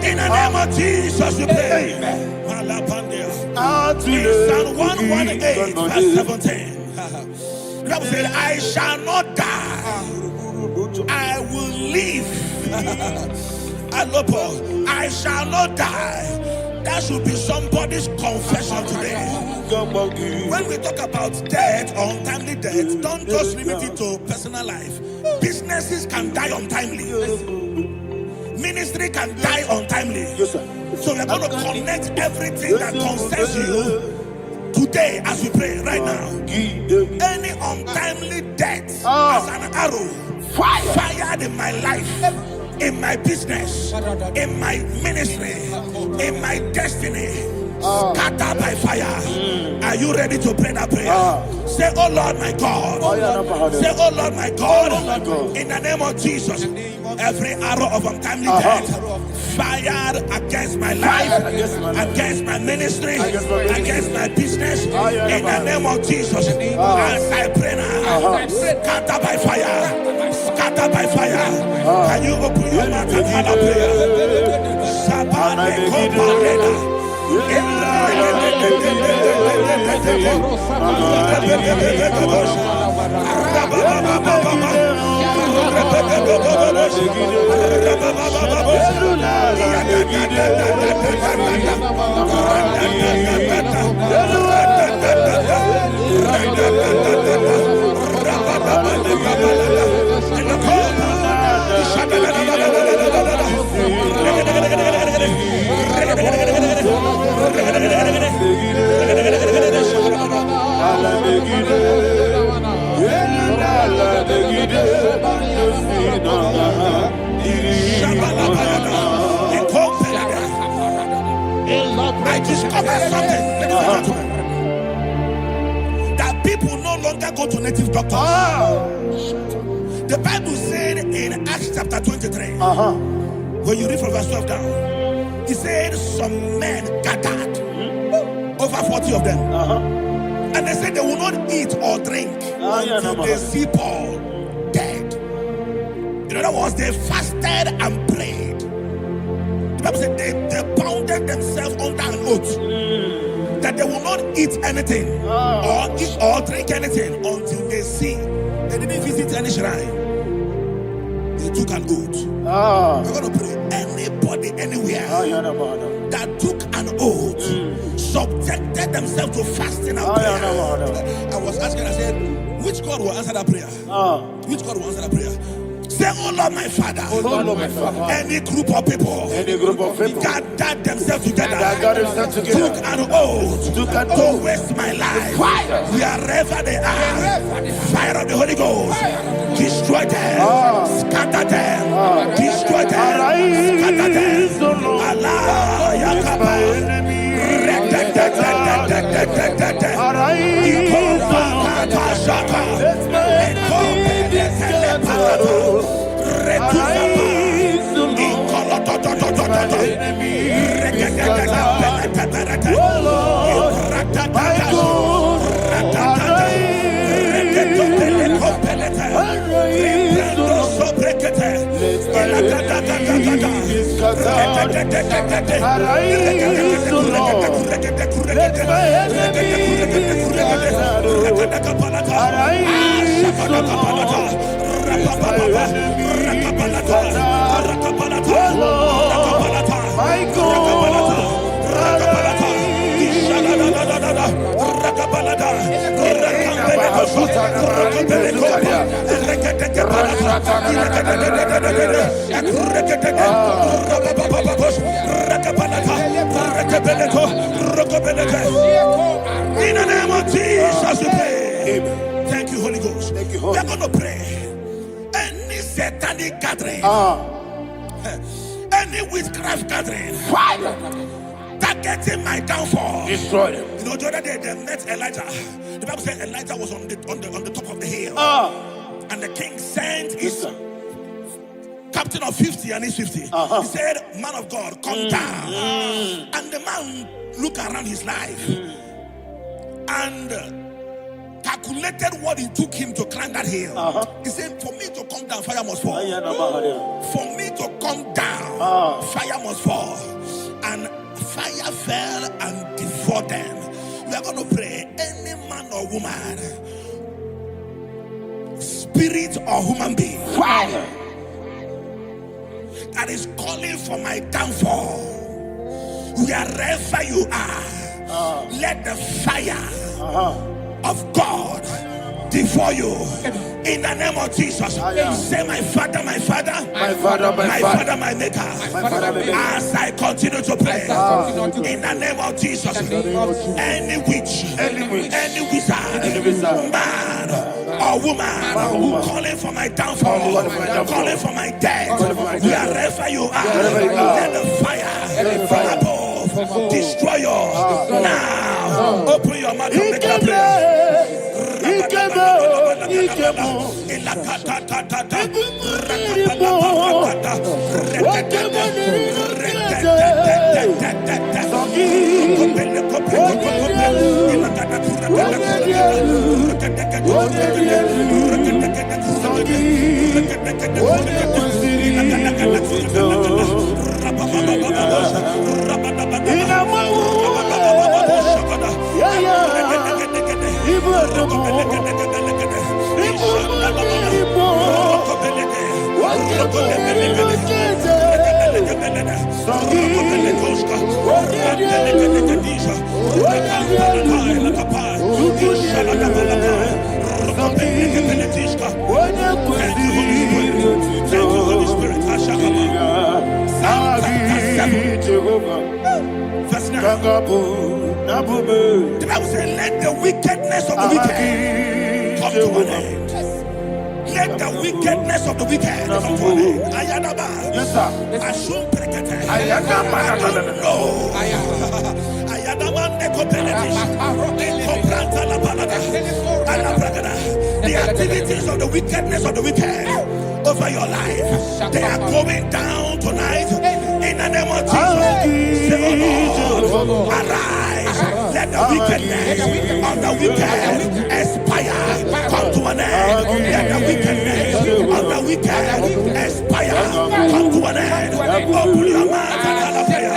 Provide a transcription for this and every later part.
In the name of Jesus, we pray. In Psalm 118, verse 17, the Bible said, I shall not die, I will live. I shall not die. That should be somebody's confession today. When we talk about death or untimely death, don't just limit it to personal life. Businesses can die untimely. Ministry can die untimely. Yes, sir. So we're going to connect everything that concerns you today as we pray right now. Any untimely death as an arrow fired in my life, in my business, in my ministry, in my destiny, scattered by fire. Are you ready to pray that prayer? Say, oh Lord my God. Say, oh Lord my God. In the name of Jesus, every arrow of untimely death fired against my life, against my ministry, against my business, in the name of Jesus, as I pray now, scattered by fire, scattered by fire. Can you open your mouth and have a prayer? I discovered something, ladies and gentlemen, that people no longer go to native doctors. The Bible said in Acts chapter 23, when you read from verse 12 down, it said some men gathered, over 40 of them, and they said they will not eat or drink until they see Paul dead. In other words, they fasted and prayed. The Bible said they bounded themselves under an oath that they will not eat anything or eat or drink anything until they see. They didn't visit any shrine. They took an oath. We're going to pray. Anybody, anywhere that took an oath, subjected themselves to fasting and prayer. I was asking, I said, which God will answer that prayer? Which God will answer that prayer? Say, oh Lord my Father, any group of people gathered themselves together, took an oath to waste my life. Wherever they are, fire of the Holy Ghost, destroy them, scatter them, destroy them, scatter them. Allah Yakaba, In the name of Jesus, we pray. Thank you, Holy Ghost. We are going to pray. Any satanic gathering, any witchcraft gathering, targeting my downfall, destroy them. You know, the other day they met Elijah. The Bible said Elijah was on the top of the hill, and the king sent his captain of 50 and his 50. He said, "Man of God, come down." And the man looked around his life and calculated what it took him to climb that hill. He said, "For me to come down, fire must fall. For me to come down, fire must fall." And fire fell and devoured them. We are going to pray. Any man or woman, spirit or human being, fire, that is calling for my downfall, wherever you are, let the fire of God devour you in the name of Jesus. Say, my Father, my Father, my Father, my Father, my Maker. As I continue to pray in the name of Jesus, any witch, any wizard, man or woman calling for my downfall, calling for my death, wherever you are, let the fire from above destroy you now. Open your mouth and make a prayer. The Bible says, let the wickedness of the wicked come to an end. Let the wickedness of the wicked come to an end. Ayadaba. Yes, sir. Assume prekete. Ayadaba. No. Ayadaba nekopeletis. Ekopranta la balada. Alabragada. The activities of the wickedness of the wicked over your life, they are going down tonight in the name of Jesus. Say, oh Lord, arise. Let the wickedness of the wicked expire, come to an end. Let the wickedness of the wicked expire, come to an end. Open your mouth and have a prayer.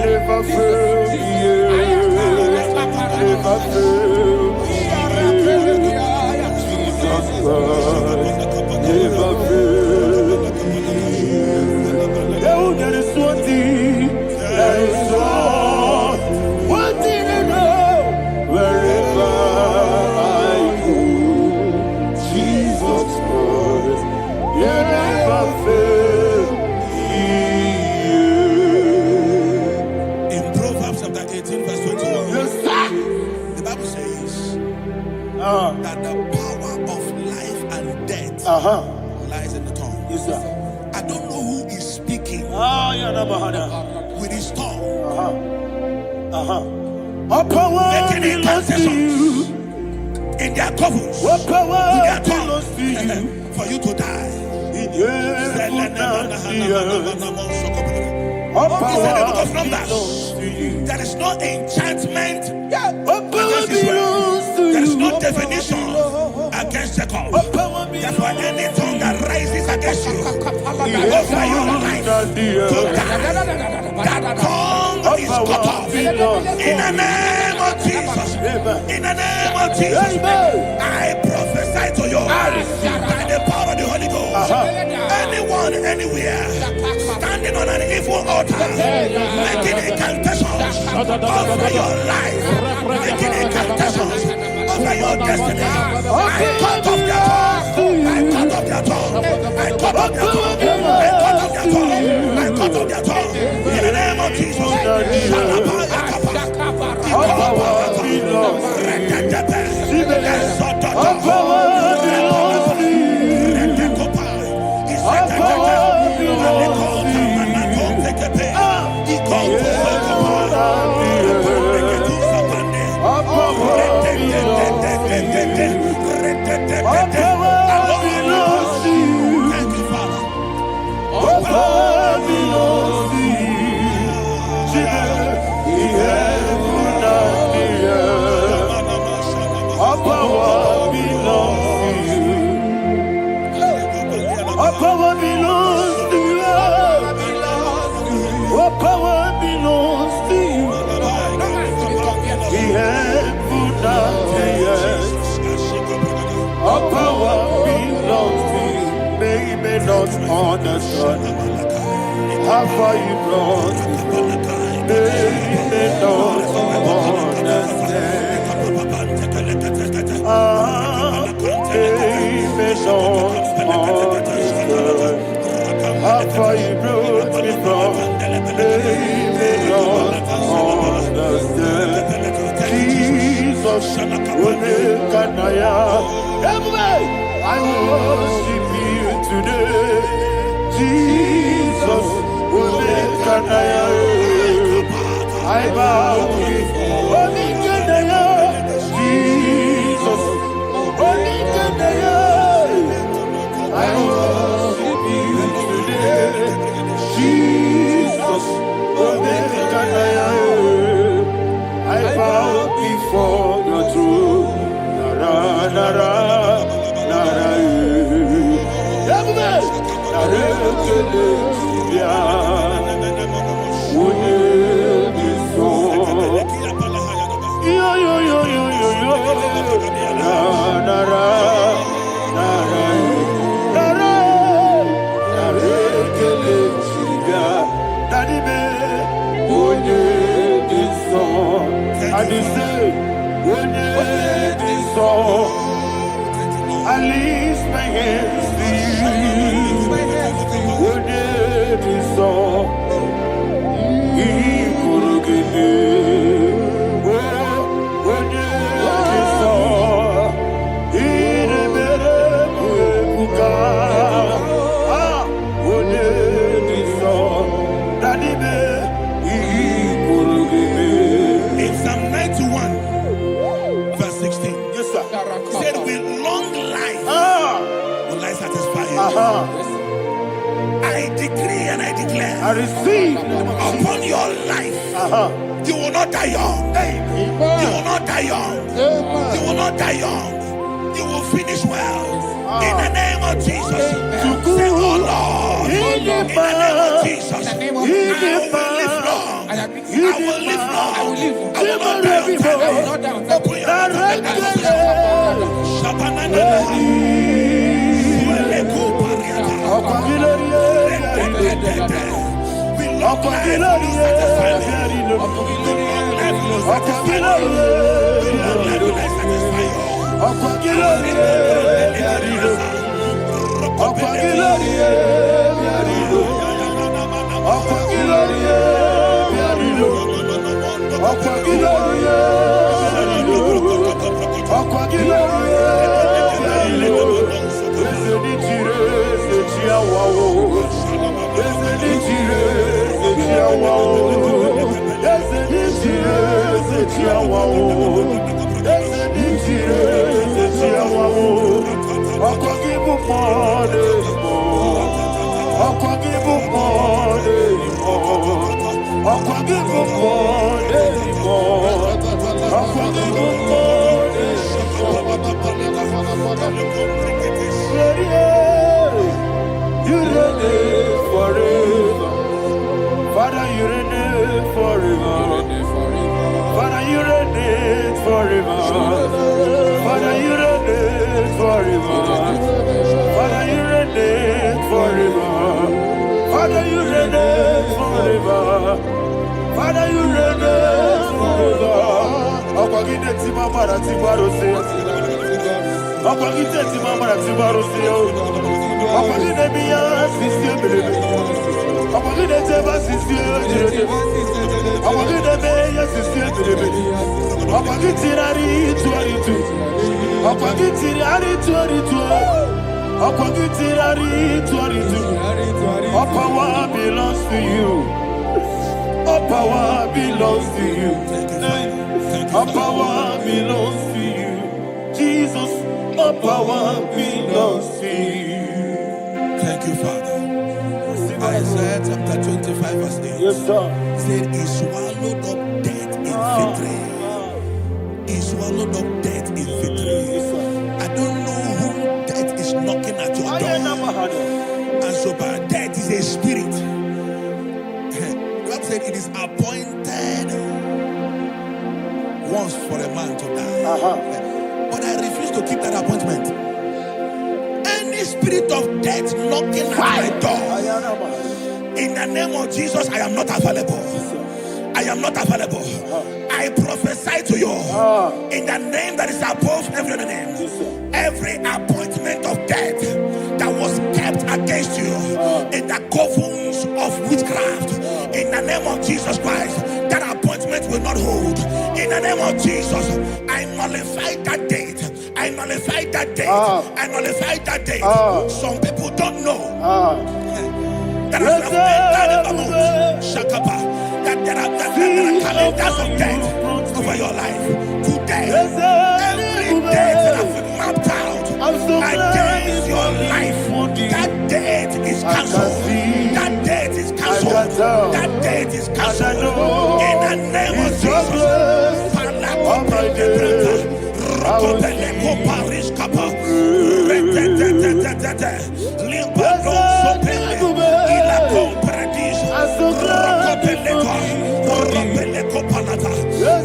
Never fail me. never fail. Jesus Christ never fail. Oh, there is one thing, there is one thing I know. Wherever I go, Jesus Christ, you never fail. In Proverbs chapter 18, verse 21, Yes, sir. the Bible says that the power of life and death lies in the tongue. Yes, sir. I don't know who is speaking with his tongue, All power making belongs to incantations you. in their covers All power with their belongs to you. tongue for you to die. In heaven and the earth. All He said in the book power of Numbers, belongs to you. there is no enchantment All power against Israel. belongs to There is you. no definition against Jacob. All power Therefore, any tongue that rises against you over your life to die, that tongue is cut off. In the name of Jesus. In the name of Jesus. I prophesy to you by the power of the Holy Ghost. Anyone, anywhere, standing on an evil altar, making incantations over your life, making incantations over your destiny, I cut off their tongue. I cut off their tongue. I cut off their tongue. I cut off their tongue. I cut off their tongue. In the name of Jesus. All power belongs to you. All power belongs to you. All power belongs to you. All power belongs to you. Thank you, Father. All power belongs to you. The heaven and the earth. All power belongs to you. All power belongs to you. All power belongs to you. The heaven and the earth. All power belongs to you. They may not understand how far you brought me. They may not understand. They may not understand how far you brought me from. They may not understand. Jesus, will make an I worship you today. Jesus, will make an I bow before Jesus, I worship you today. Jesus, will make an I bow before your throne. Nara, nara, nara, I lift my hands to you. When it is all, he could give me. When it is all, he never would when it is all, that he could give me. In Psalm 91, verse 16, Yes, sir. he said, with long life will I satisfy you. I decree and I declare I receive upon your life, you will not die young. You will not die young. You will not die young. You will finish well. In the name of Jesus. Say, oh Lord, in the name of Jesus, I will live long. I will live long. I will live long. I will not die on time. I will not die on time. Open your You reign forever. Father, you reign forever. Father, you reign forever. Father, you reign forever. Father, you reign forever. Father, you reign forever. Father, you reign forever. Akwagide timamara tibarose. Akwagide timamara tibarose. Akwagide biya sisi. Akwagide teba sisi. Akwagide beya sisi. Akwagide rari tuaritu. Akwagide rari tuaritu. Akwagide rari tuaritu. All power belongs to you. All power belongs to you. All power belongs to you. Jesus, all power belongs to you. Thank you, Father. Isaiah chapter 25 verse 8. Yes, sir. Said he swallowed up death in victory. He swallowed up death in victory. I don't know who death is knocking at your door. And so by death is a spirit. God said it is appointed once for a man to die. But I refuse to keep that appointment. Any spirit of death knocking at my door, in the name of Jesus, I am not available. I am not available. I prophesy to you in the name that is above every other name. Every appointment of death that was kept against you in the covens of witchcraft, in the name of Jesus Christ, that appointment will not hold. In the name of Jesus, I nullify that date. I nullify that date. I nullify that date. Some people don't know that as of Shakapa, that there are calendars of death over your life. Today, every date that I've mapped out against your life, that date is cancelled. That date is cancelled. That date is cancelled. In the name of Jesus.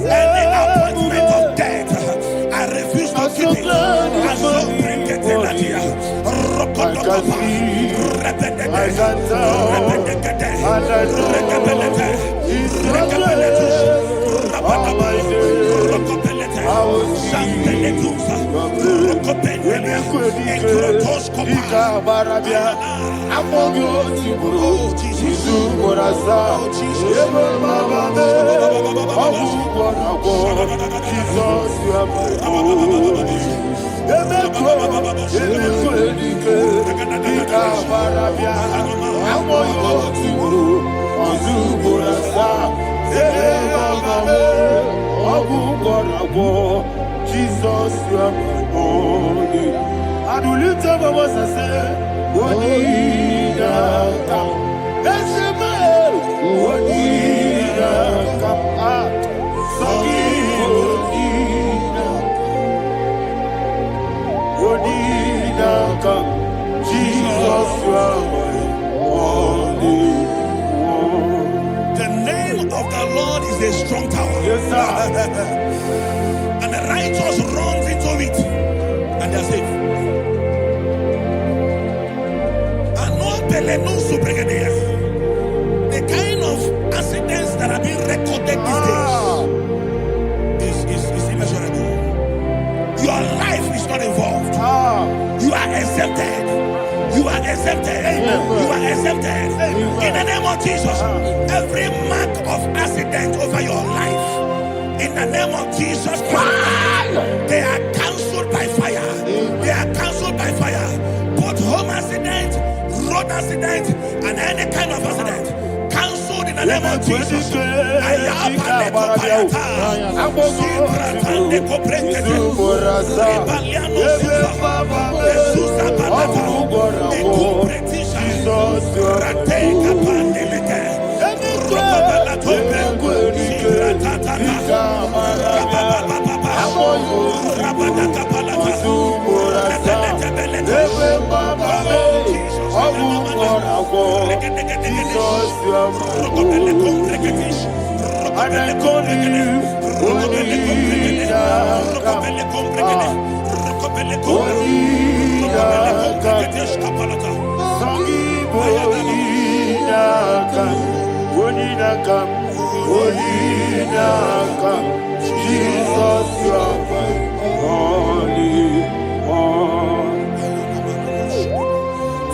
Any appointment of death, I refuse to keep it. I shall bring it in that year. Jesus, you are my only. I do lift up my voice and say, what did I come? That's the man. What did I come? What did I come? Jesus, you are my only. The name of the strong tower. Yes, sir. And the righteous runs into it and they're safe. The kind of accidents that are being recorded these days is immeasurable. Your life is not involved. You are exempted. You are exempted. You are exempted. In the name of Jesus, every mark of accident over your life, in the name of Jesus Christ, they are cancelled by fire. They are cancelled by fire. Both home accident, road accident, and any kind of accident, cancelled in the name of Jesus.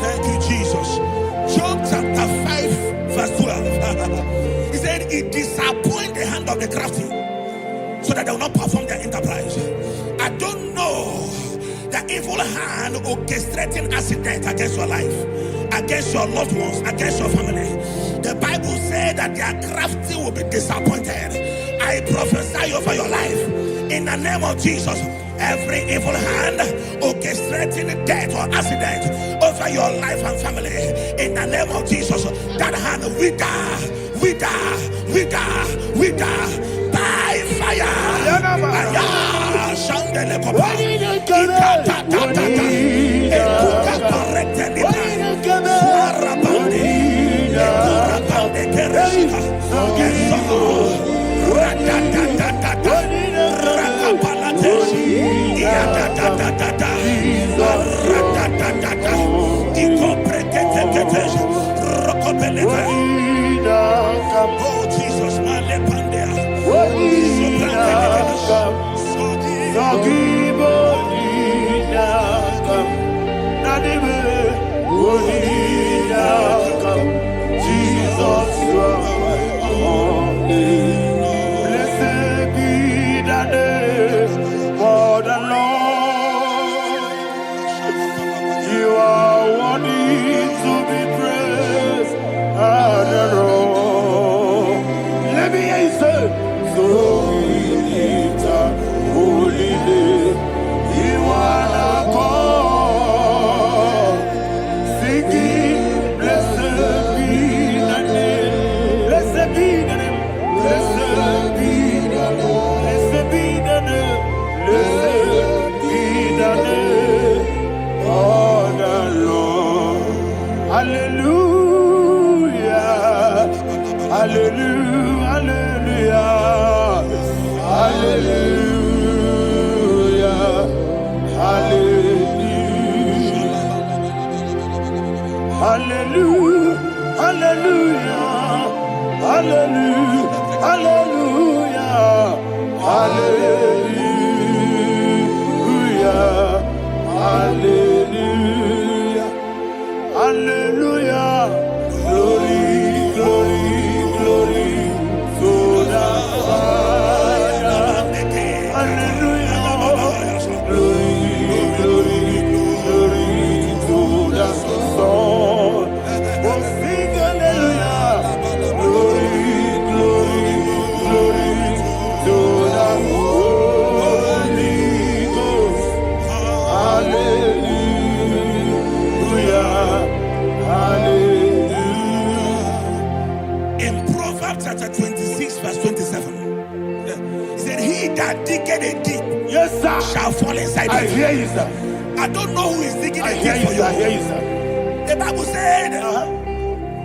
Thank you, Jesus. Job chapter 5, verse 12. He said, it disappoints the hand of the crafty, so that they will not perform their enterprise. I don't know the evil hand orchestrating accident against your life, against your loved ones, against your family. The Bible said that their crafty will be disappointed. I prophesy over your life in the name of Jesus. Every evil hand orchestrating death or accident over your life and family, in the name of Jesus, that hand wither by fire. Oh Jesus, blessed be the name for the Lord. You are worthy to be praised and adored. Let me hear you say, so we lift up holy name. You are the God. Singing, blessed be the name. Blessed be the name. Blessed be the name. Blessed be the name. Blessed be the name of the Lord. Hallelujah. Hallelujah. Hallelujah. Hallelujah. Hallelujah. Hallelujah. Hallelujah. Hallelujah. Hallelujah. Hallelujah. Glory, glory, glory to the Father. Hallelujah. Glory, glory, glory to the Son. Oh, sing hallelujah. Glory, glory, glory to the Holy Ghost. Hallelujah. Hallelujah. In Proverbs chapter 26, verse 27, he said, he that diggeth a deep, yes, sir, shall fall inside it. I hear you, sir. I don't know who is digging a deep for you. I hear you, sir. The Bible said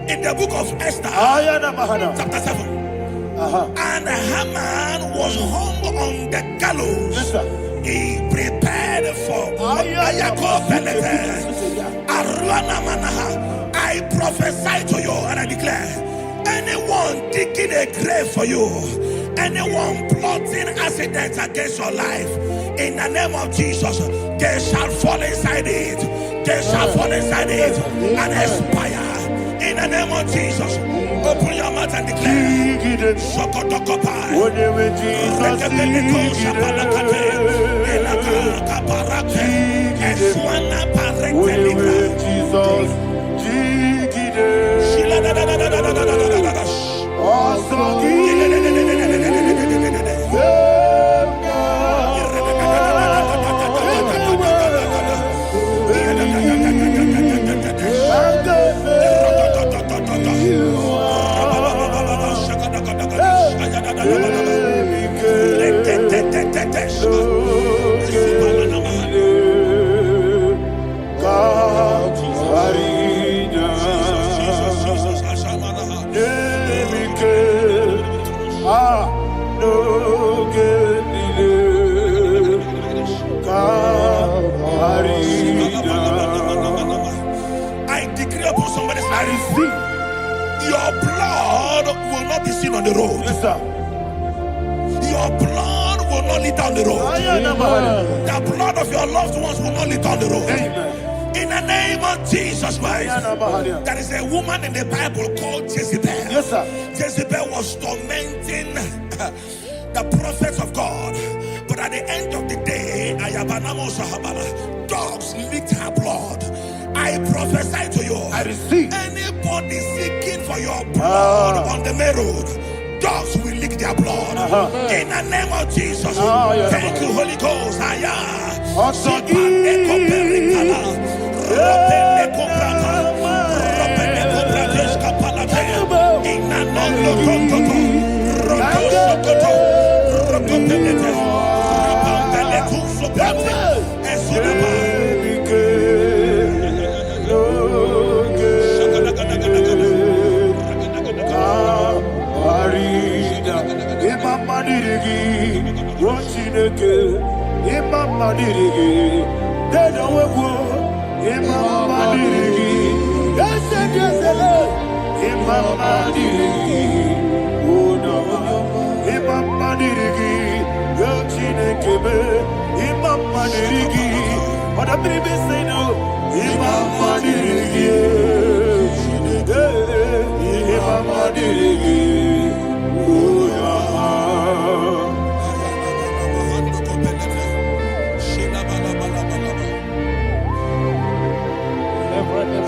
in the book of Esther, chapter 7, And Haman was hung on the gallows. Yes, sir. He prepared for I prophesy to you and I declare, anyone digging a grave for you, anyone plotting accidents against your life, in the name of Jesus, they shall fall inside it. They shall fall inside it and expire. In the name of Jesus, open your mouth and declare. Shokotokopai. I decree upon somebody's life, your blood will not be seen on the road. Yes, sir. Your blood will not lead down the road. The blood of your loved ones will not lead down the road. In the name of Jesus Christ. There is a woman in the Bible called Jezebel. Yes, sir. Jezebel was tormenting the prophets of God. But at the end of the day, dogs licked her blood. I prophesy to you, I receive. anybody seeking for your blood on the main road, dogs will lick their blood. In the name of Jesus. Thank you, Holy Ghost.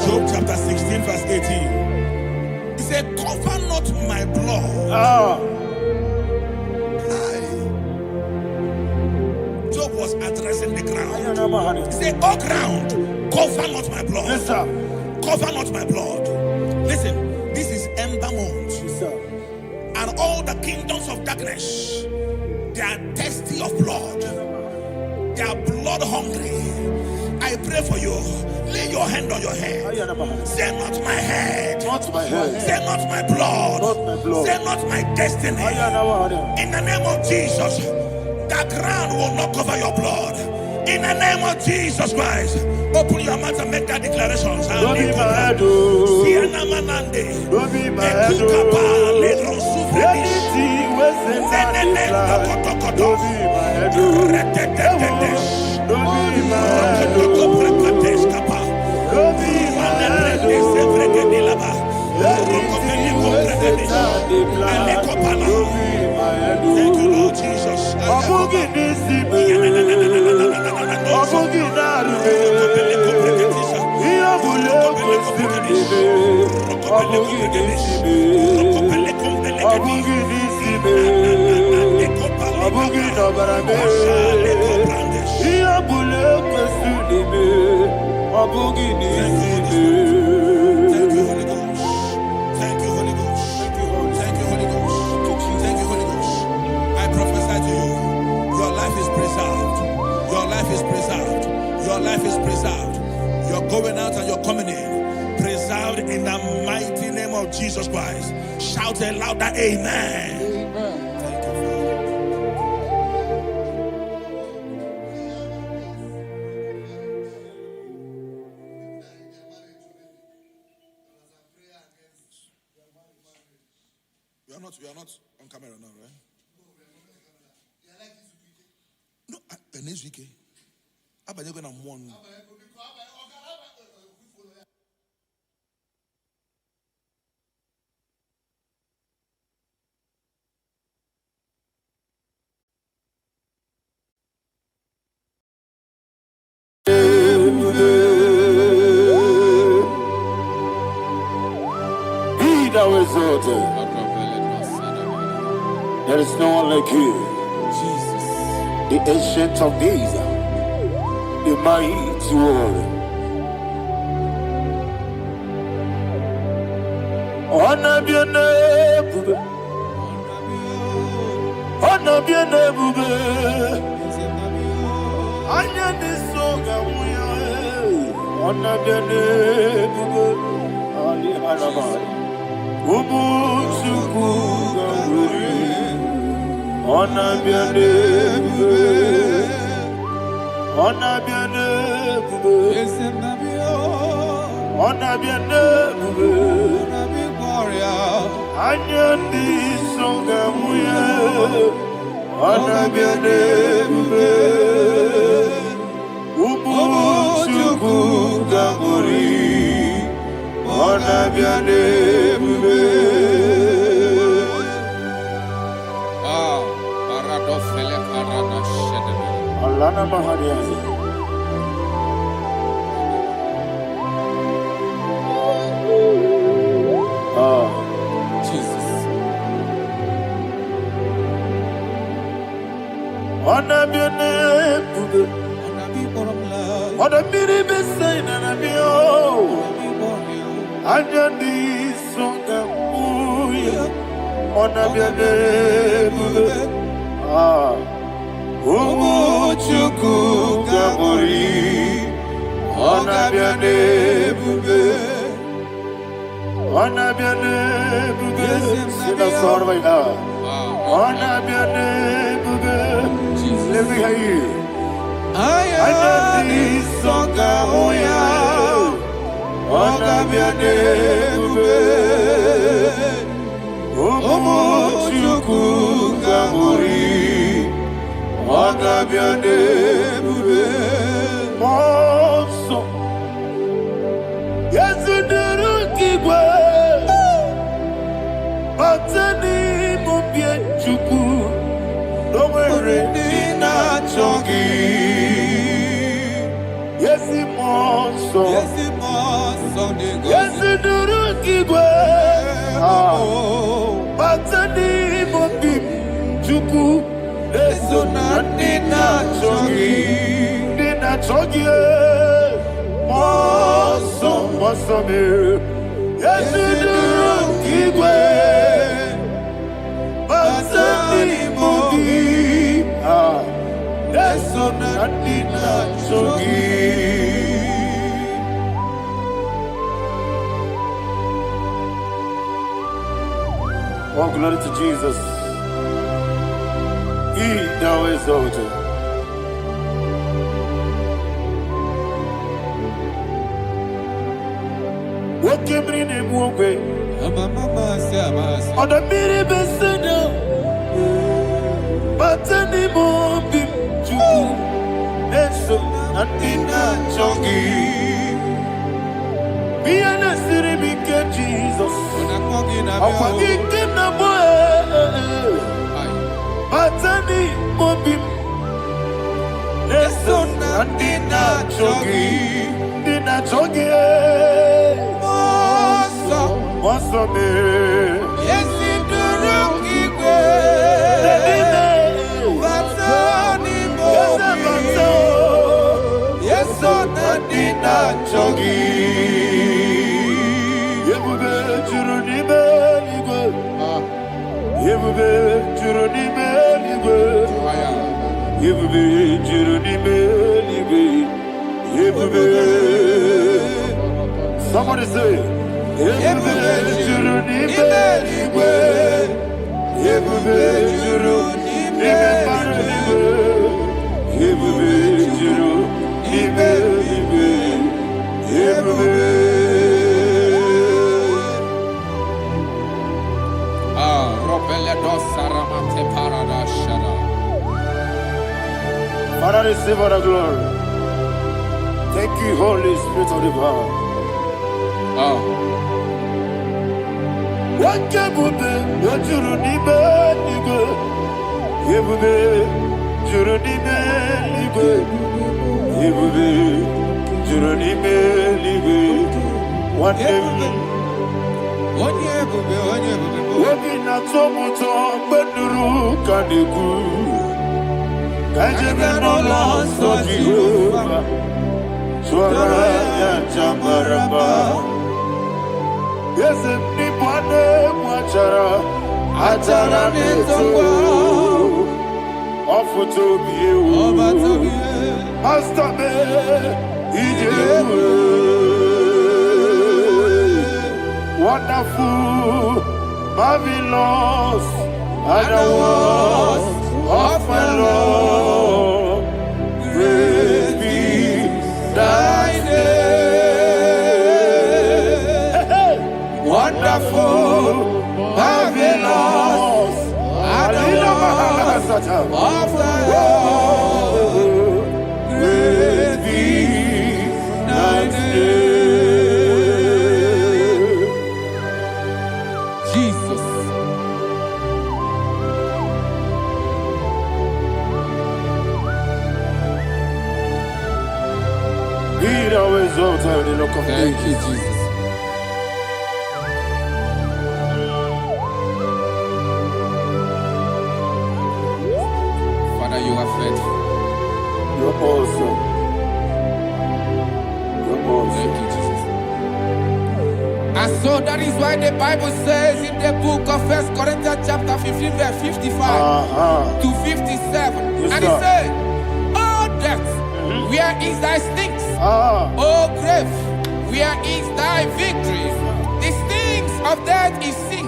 Job chapter 16 verse 18. He said, cover not my blood. Job was addressing the ground. He said, oh ground, cover not my blood. Yes, sir. Cover not my blood. Listen, this is ember month. Yes, sir. And all the kingdoms of darkness, they are thirsty of blood. They are blood hungry. I pray for you. Lay your hand on your head. Say not my head. Not my head. Say not my blood. Not my blood. Say not my destiny. In the name of Jesus, the ground will not cover your blood. In the name of Jesus Christ, open your mouth and make that declaration. Don't be my head. Don't be my head. Anything was in my life. Don't be my head. Don't be my head. Don't be my head. Thank you, Lord Jesus. Going out and you're coming in, preserved in the mighty name of Jesus Christ. Shout a louder amen. You are not on camera now, right? No, next week. Abba, you're gonna mourn. There is no one like you, Jesus, the ancient of days, the mighty warrior. Honor be your name, honor be your name, honor be your name, Ali Alabari. Ona biane, ona biane, ona biane, anya di songa muya, ona biane, umuchuku gamuri, ona biane. Alana Mahariazi. Jesus. Ona biane bubu. Ona biri besai na bio. Anya di songa muya. Ona biane bubu. Umuchuku gamori, ona biane bube, ona biane bube, sina sorva ina, ona biane bube, let me hear you. Ayani songa oya, ona biane bube, umuchuku gamori. Ona biane bube monso Yezuduru kigwe Batani mubie chuku Nomere nina chongi Yezi monso Yezuduru kigwe Batani mubie chuku Eso na nina chogi, moso me, Yesu duru kigwe, basani mobi, eso na nina chogi. Oh, glory to Jesus. He thou exalted. What came in him one way? On the mini besino, but any more bim to Neso and in a chongi. Be an city because Jesus. I'm forgetting the boy. Batani mobim Neso nandina chogi Moso me Yesi duruki kwe Batani mobim Yeso nandina chogi Yebube churuni beligwe Yebube churuni beligwe Yebube churuni beligwe Yebube. Somebody say Yebube churuni beligwe Yebube churuni beligwe Yebube churuni beligwe Yebube. Father, receive all the glory. Thank you, Holy Spirit of the power. What can you do? What you need, wonderful, marvelous, and the words of my Lord. Praise be thy name. Wonderful, marvelous, and the words of thy Lord. Praise be thy name. Thank you, Jesus. Father, you are faithful. You're awesome. You're awesome. Thank you, Jesus. And so that is why the Bible says in the book of 1 Corinthians chapter 15, verse 55 to 57. Yes, and it says, "Oh death, where is thy sting? Oh grave, where is thy victory? The stings of death is sin,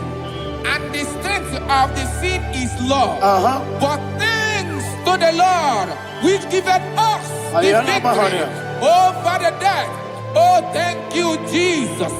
and the strength of the sin is law. But thanks to the Lord, which giveth us the victory over the death." Oh, thank you, Jesus.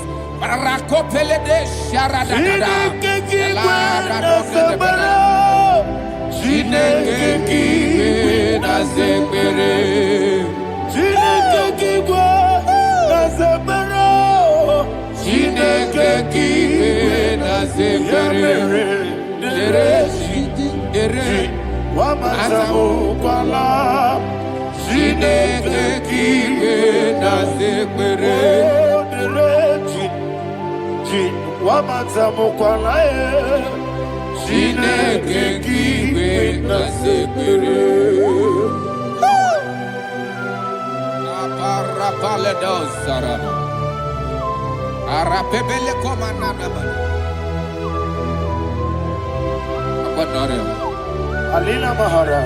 Alina Mahara,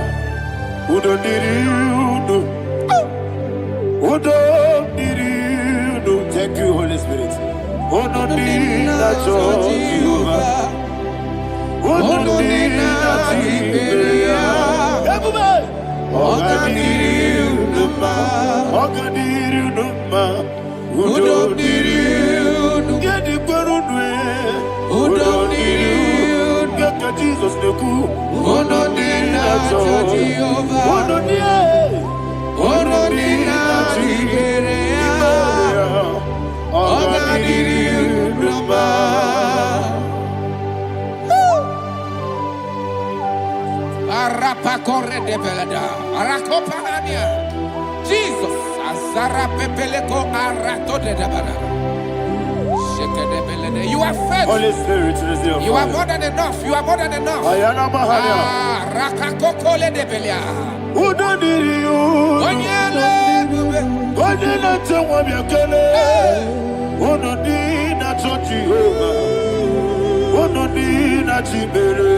Udo Diriudo, Udo Diriudo. Thank you, Holy Spirit. Udo Diriudo, Udo Jesus the cool. Jesus, Azara Pepeleko Arato de Dabara. You are faithful. Holy Spirit, you are more than enough. You are more than enough. Rakakokole de Belia. Who don't need you? What did I tell you? Who don't need a Jehovah? Who don't need a Jibere?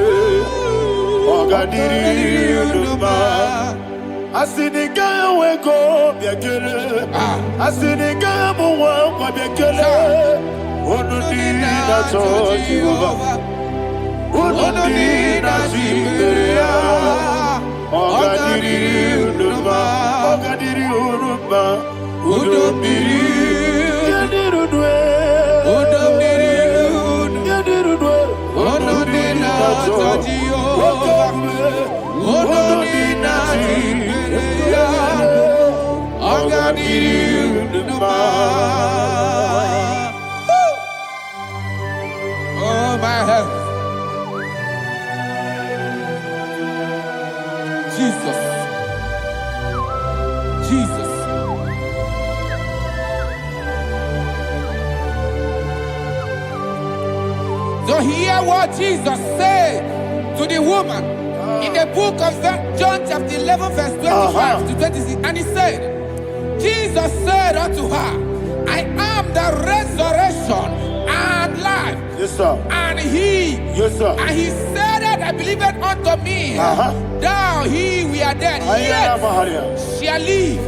Oh, God, did you? I see the guy wake up, I see the guy who walk up, who don't need a Jehovah? Who don't need a Jibere? Oh, God, did you? Oh, God, did you? Who don't need you? Oh, my health. Jesus. Jesus. So hear what Jesus said to the woman in the book of John chapter 11 verse 25 to 26. And he said, Jesus said unto her, I am the resurrection and life. Yes, sir. And he, yes, sir. And he said that I believed unto me, thou he we are dead, yet shall live.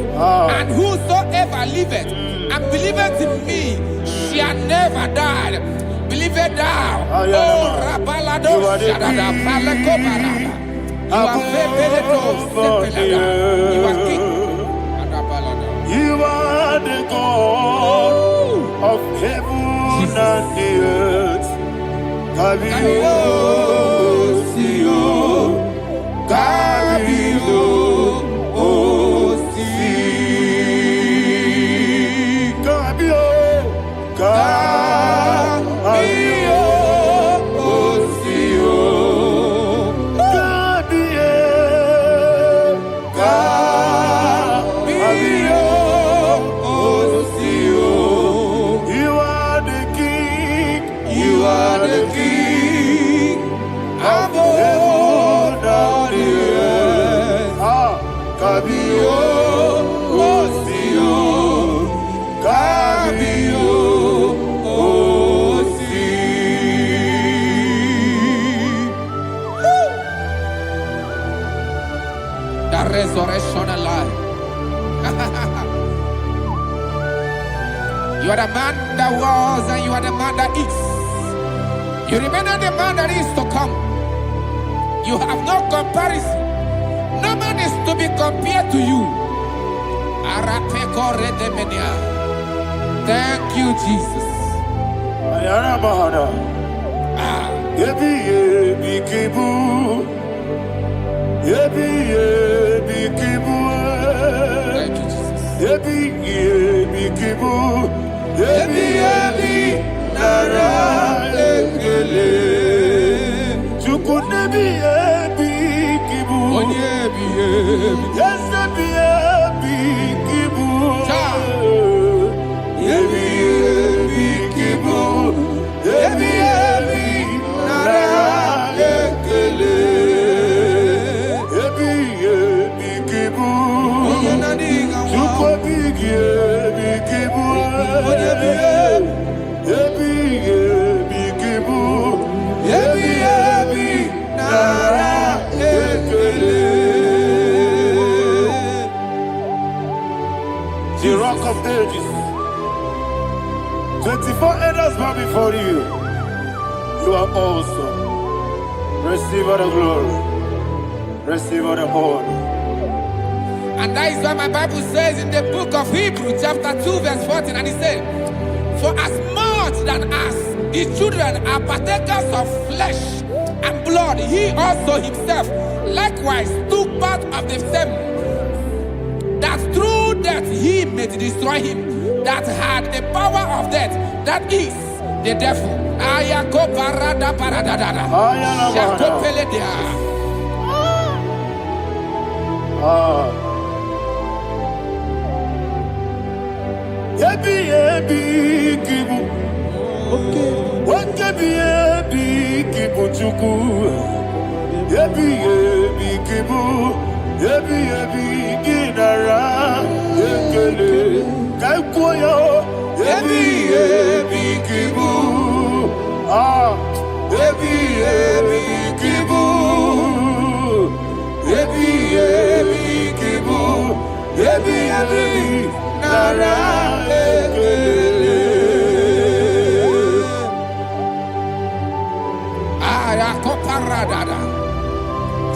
And whosoever liveth and believeth in me shall never die. Believe it thou. Oh, Rabalado, Shadada, Palako Barada. You are Febeledo, you are king. You are the God of heaven and the earth. Kabio, Sio, Kabio, Osi, Kabio, Kabio, Osio, Kabio, Kabio, Osio. You are the king. You are the king of heaven and the earth. Kabio, Osio, Kabio, Osi. The resurrection alive. You are the man that was and you are the man that is. You remember the man that is to come. You have no comparison. No man is to be compared to you. Thank you, Jesus. Thank you, The rock of ages. 24 elders bow before you. You are awesome. Receive all the glory. Receive all the honor. And that is why my Bible says in the book of Hebrews chapter 2 verse 14, and it said, for as much than as the children are partakers of flesh and blood, he also himself likewise took part of the same, that through death he may destroy him that had the power of death, that is the devil.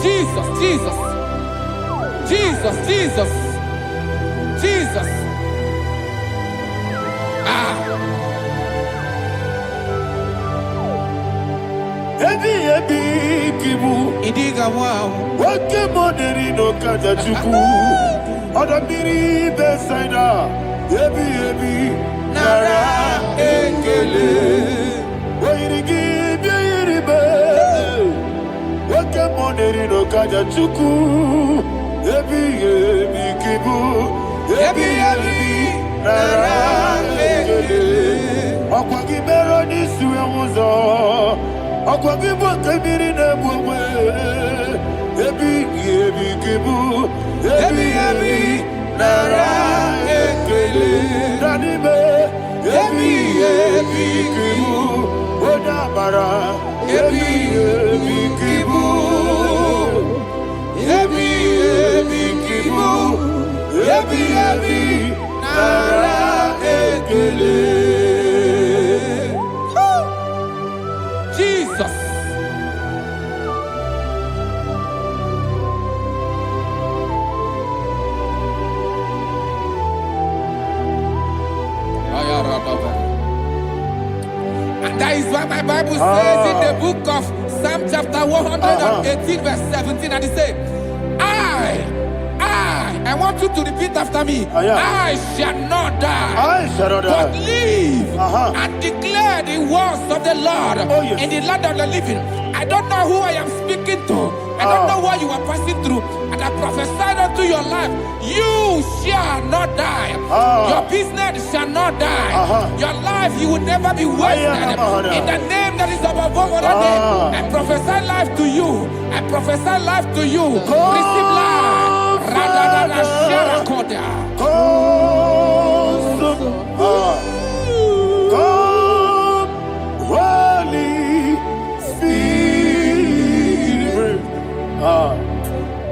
Jesus, Jesus, Jesus, Jesus, Jesus. ebi kibu. Idiga wow. Wake money no kaja chuku. Odamiri besaida. Ebi Nara ekele. Oirigi biiribe. Wake money no kaja chuku. Ebi kibu. Ebi nara ekele. Akwagi bero ni suwe muzo. Akwagi boke biri ne bwe. Ebi kibu. Ebi nara ekele. Nanibe. Ebi kibu. Odabara. Ebi kibu. Ebi kibu. Ebi nara ekele. Jesus. And that is why my Bible says in the book of Psalm chapter 118 verse 17, and it says, I want you to repeat after me. I shall not die, but live and declare the words of the Lord in the land of the living. I don't know who I am speaking to. I don't know what you are passing through. And I prophesied unto your life, you shall not die. Your business shall not die. Your life, you will never be wasted. In the name that is above all other name, I prophesy life to you. I prophesy life to you. Receive life. Radadada Sharakoda. Come, Holy Spirit.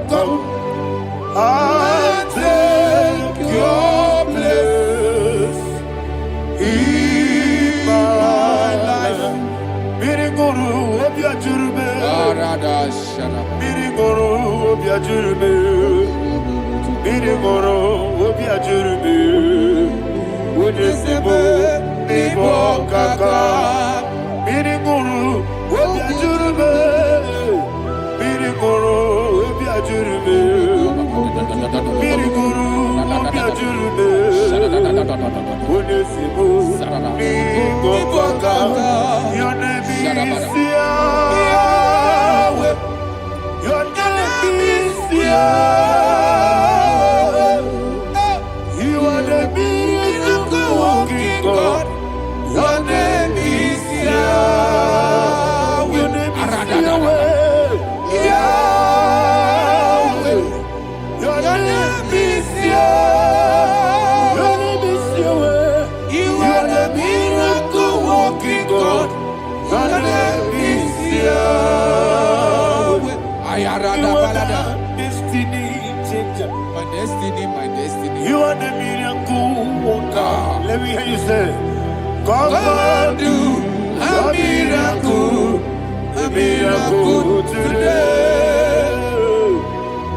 Come and take your place in my life. Miriguru obiajurube. Miriguru obiajurube. Miriguru obiajurube. Ujesebo nibo kaka. Miriguru obiajurube. Miriguru obiajurube. Miriguru obiajurube. Ujesebo nibo kaka. Your name is Yahweh. Your name is Yahweh. You are the miracle working God. Your name is Yahweh. Your name is Yahweh. Yahweh. Your name is Yahweh. Your name is Yahweh. You are the miracle working God. Your name is Yahweh. You are the destiny changer. My destiny. You are the miracle worker. Let me hear you say, come and do a miracle today.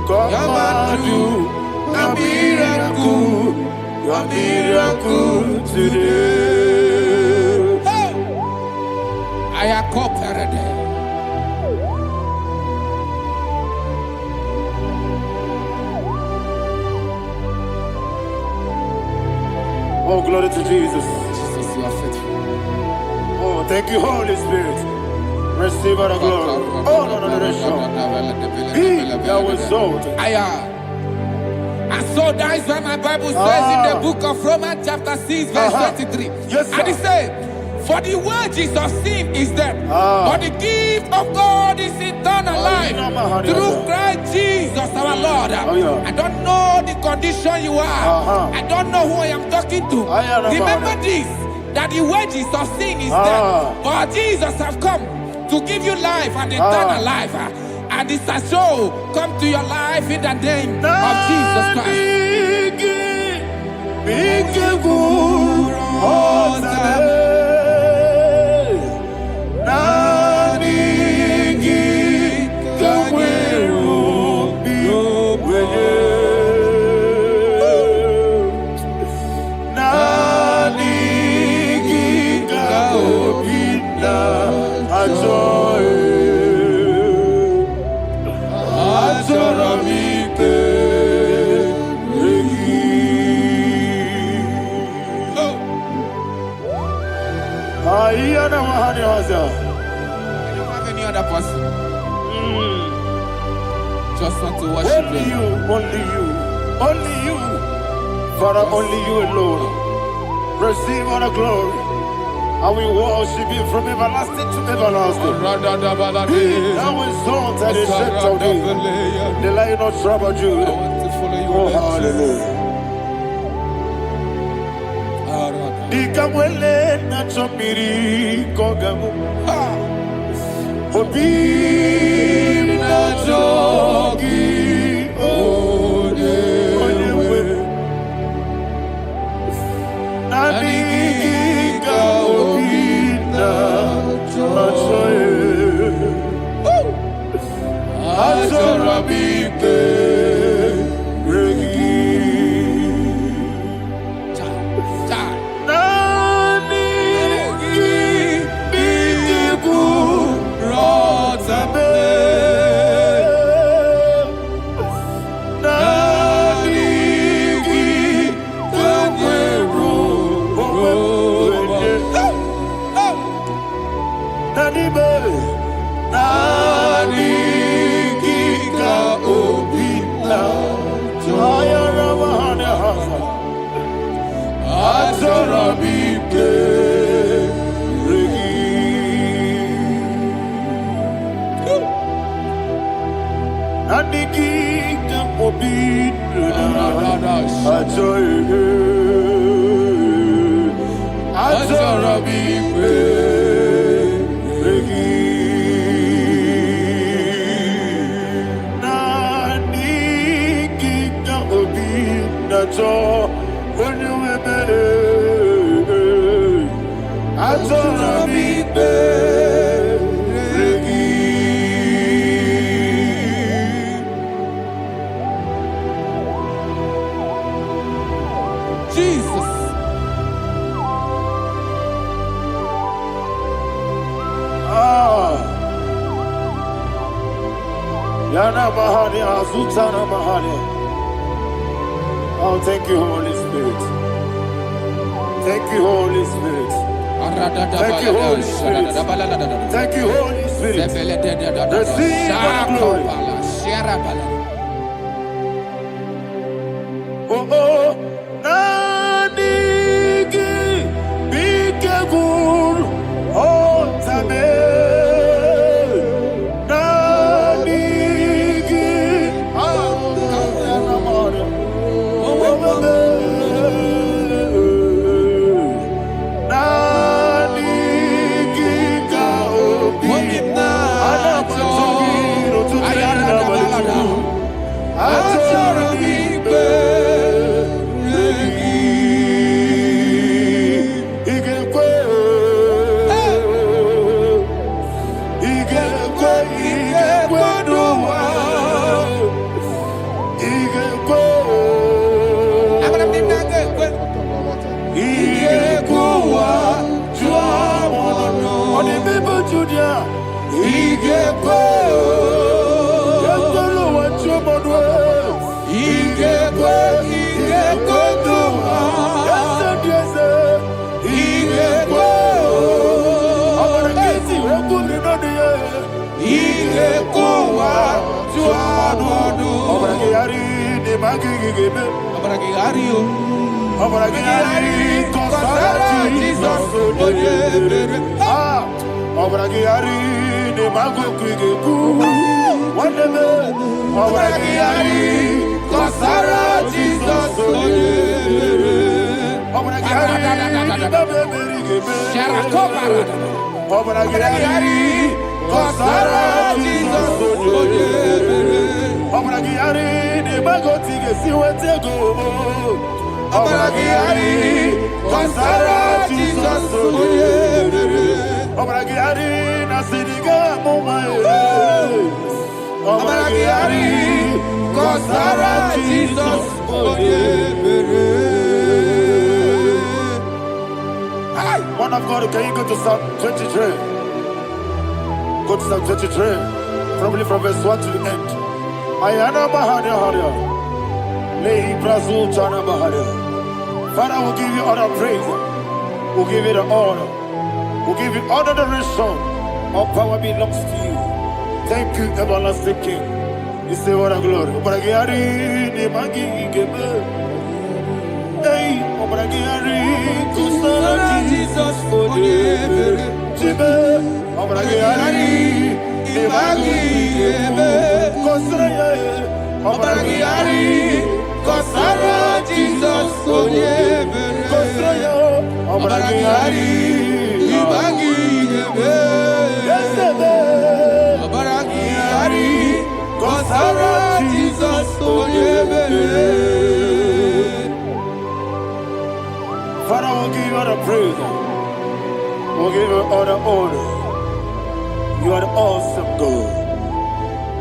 Come and do a miracle today. I am cooperative. Oh, glory to Jesus. Jesus, you are faithful. Oh, thank you, Holy Spirit. Receive our glory. Oh, no. Be thou exalted. And so that is why my Bible says in the book of Romans chapter 6 verse 23. Yes, sir. And it says, for the wages of sin is death, but the gift of God is eternal life through Christ Jesus our Lord. I don't know the condition you are. I don't know who I am talking to. Remember this, that the wages of sin is death, but Jesus has come to give you life and eternal life. And this has so come to your life in the name of Jesus Christ. Joy. You don't have any other person. Just want to worship only you, only you, only you. Father, only you alone. Receive all the glory. I will worship you from everlasting to everlasting. Be thou exalted and set of thee. The Lion of Tribe of Judah. I want to follow you. Oh, hallelujah. Ikamwele na chomiri kogamu. Obi na jogi onewe. Naniga obi na jogi. Azorabike regi. Jesus. Yana Mahani Azutana Mahani. Oh, thank you, Holy Spirit. Thank you, Holy Spirit. Thank you, Holy Spirit. Thank you, Holy Spirit. Receive the glory. Oh, oh, Nanigi, Bigagul, oh, Tame. Man of God, can you go to Psalm 23? Go to Psalm 23, probably from verse 1 to the end. Ayana Bahada Hada. Lay Brazil Chana Bahada. Father, we'll give you all the praise. We'll give you the honor. We'll give you all the adoration. All power belongs to you. Thank you, everlasting King. You say what a glory. Obragiari, Nemagi, Gebe. Hey, Obragiari, Kusana, Jesus, for the Jibe. Obragiari, Nemagi, Gebe. Kusana, Obragiari, Kusana, Jesus, for the Kusana, Obragiari, Nemagi, Gebe. Jesus, Father, we'll give you all the praise. We'll give you all the honor. You are the awesome God.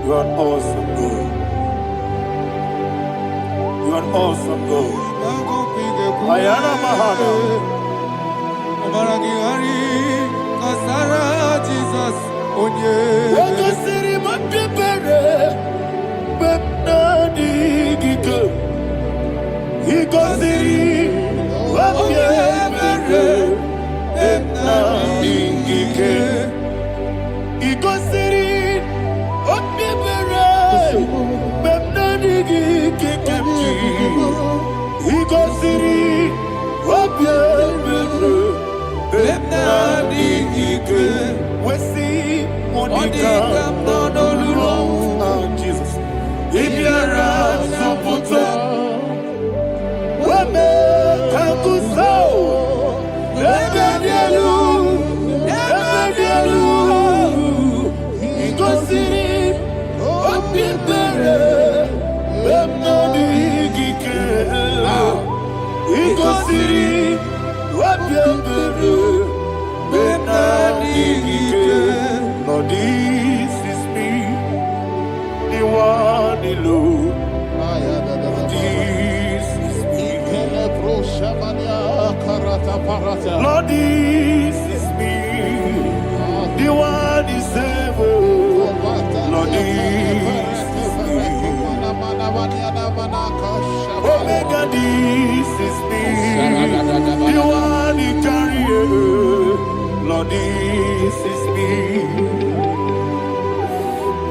You are awesome God. You are awesome God. Ayana Mahana. Jesus. Jesus. If you are so put up, Wame Kankuso, Ebedielu, Igosiri, Opibere, Bemnadigike, Igosiri, Opibere, Bemnadigike. Lord, this is me, the one alone. This is me. Lord, this is me, the one is ever. Lord, this is me. Omega, this is me, the one you carry. Lord, this is me.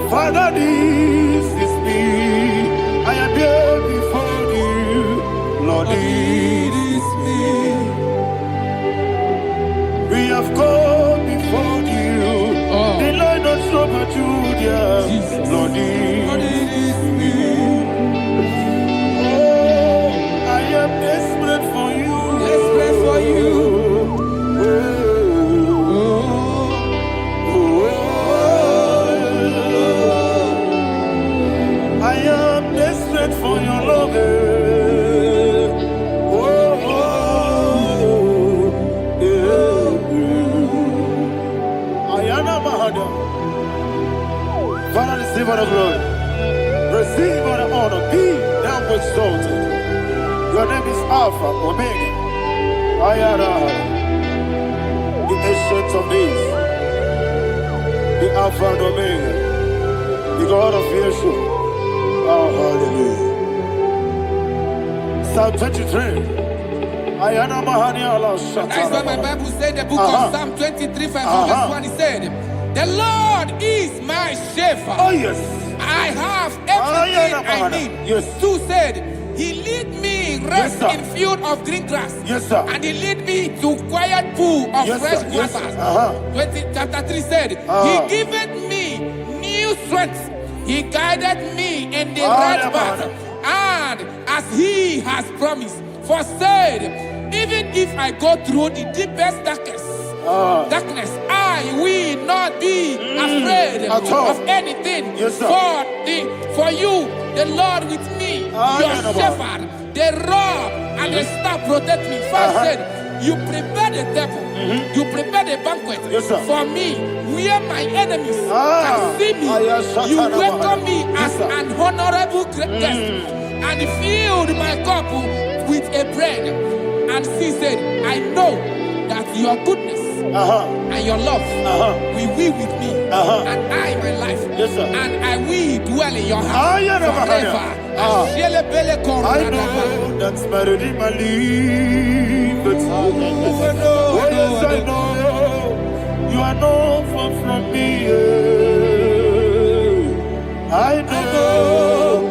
Father, this is me. I am here before you. Lord, this is me. We have come before you. The Lord of Super Judah. Lord, this is me. Oh, I am desperate for you. Desperate for you. For your love, Ayana Mahada. Father, receive all the glory, receive all the honor. Be thou exalted. Your name is Alpha, Omega. Ayana, the ancient of days, the Alpha and Omega, the God of Yeshua. Oh, hallelujah. Psalm 23. Ayana Mahania Allah Shata. That's why my Bible said the book of Psalm 23, verse 1, he said, the Lord is my shepherd. Oh, yes. I have everything I need. Yes. 2 said, he lead me rest in field of green grass. Yes, sir. And he lead me to quiet pool of fresh waters. 20, chapter 3 said, he giveth me new strength. He guided me in the right path, and as he has promised, for said, even if I go through the deepest darkness, I will not be afraid of anything. Yes, for you, the Lord with me, your shepherd, the rod and the staff protect me. First said, you prepare the table, you prepare the banquet for me, where my enemies can see me. You welcome me as an honorable guest, and filled my cup with a bread. And she said, I know that your goodness and your love will we with me, and I my life, and I will dwell in your house forever. I know that's better than my life. Oh yes, I know you are not far from me. I know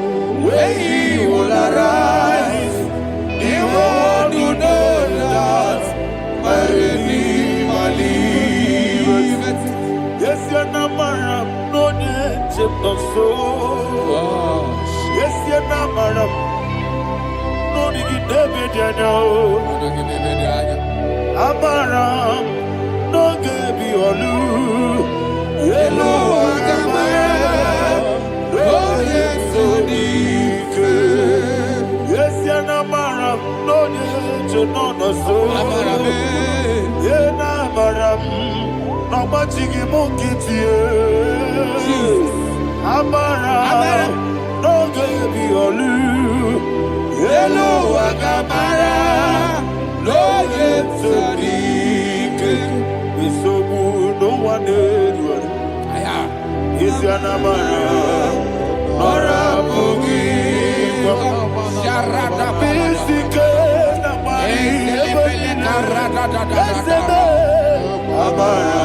when He will arise, He will do that my Redeemer lives. Yes, you're not married, no need to so. Yes, you're not married, no need to be Amaram, no gebi olu. Hello, Agamara, no yesodike. Yes, you're Amaram, no need to know the soul. Yena Amaram, no machigi mukiti. Amaram, no gebi olu. Hello, Agamara, no yesodike. We so good, no one did. Is your Namara, Nora Bogi, Sharada Pisike, Amara,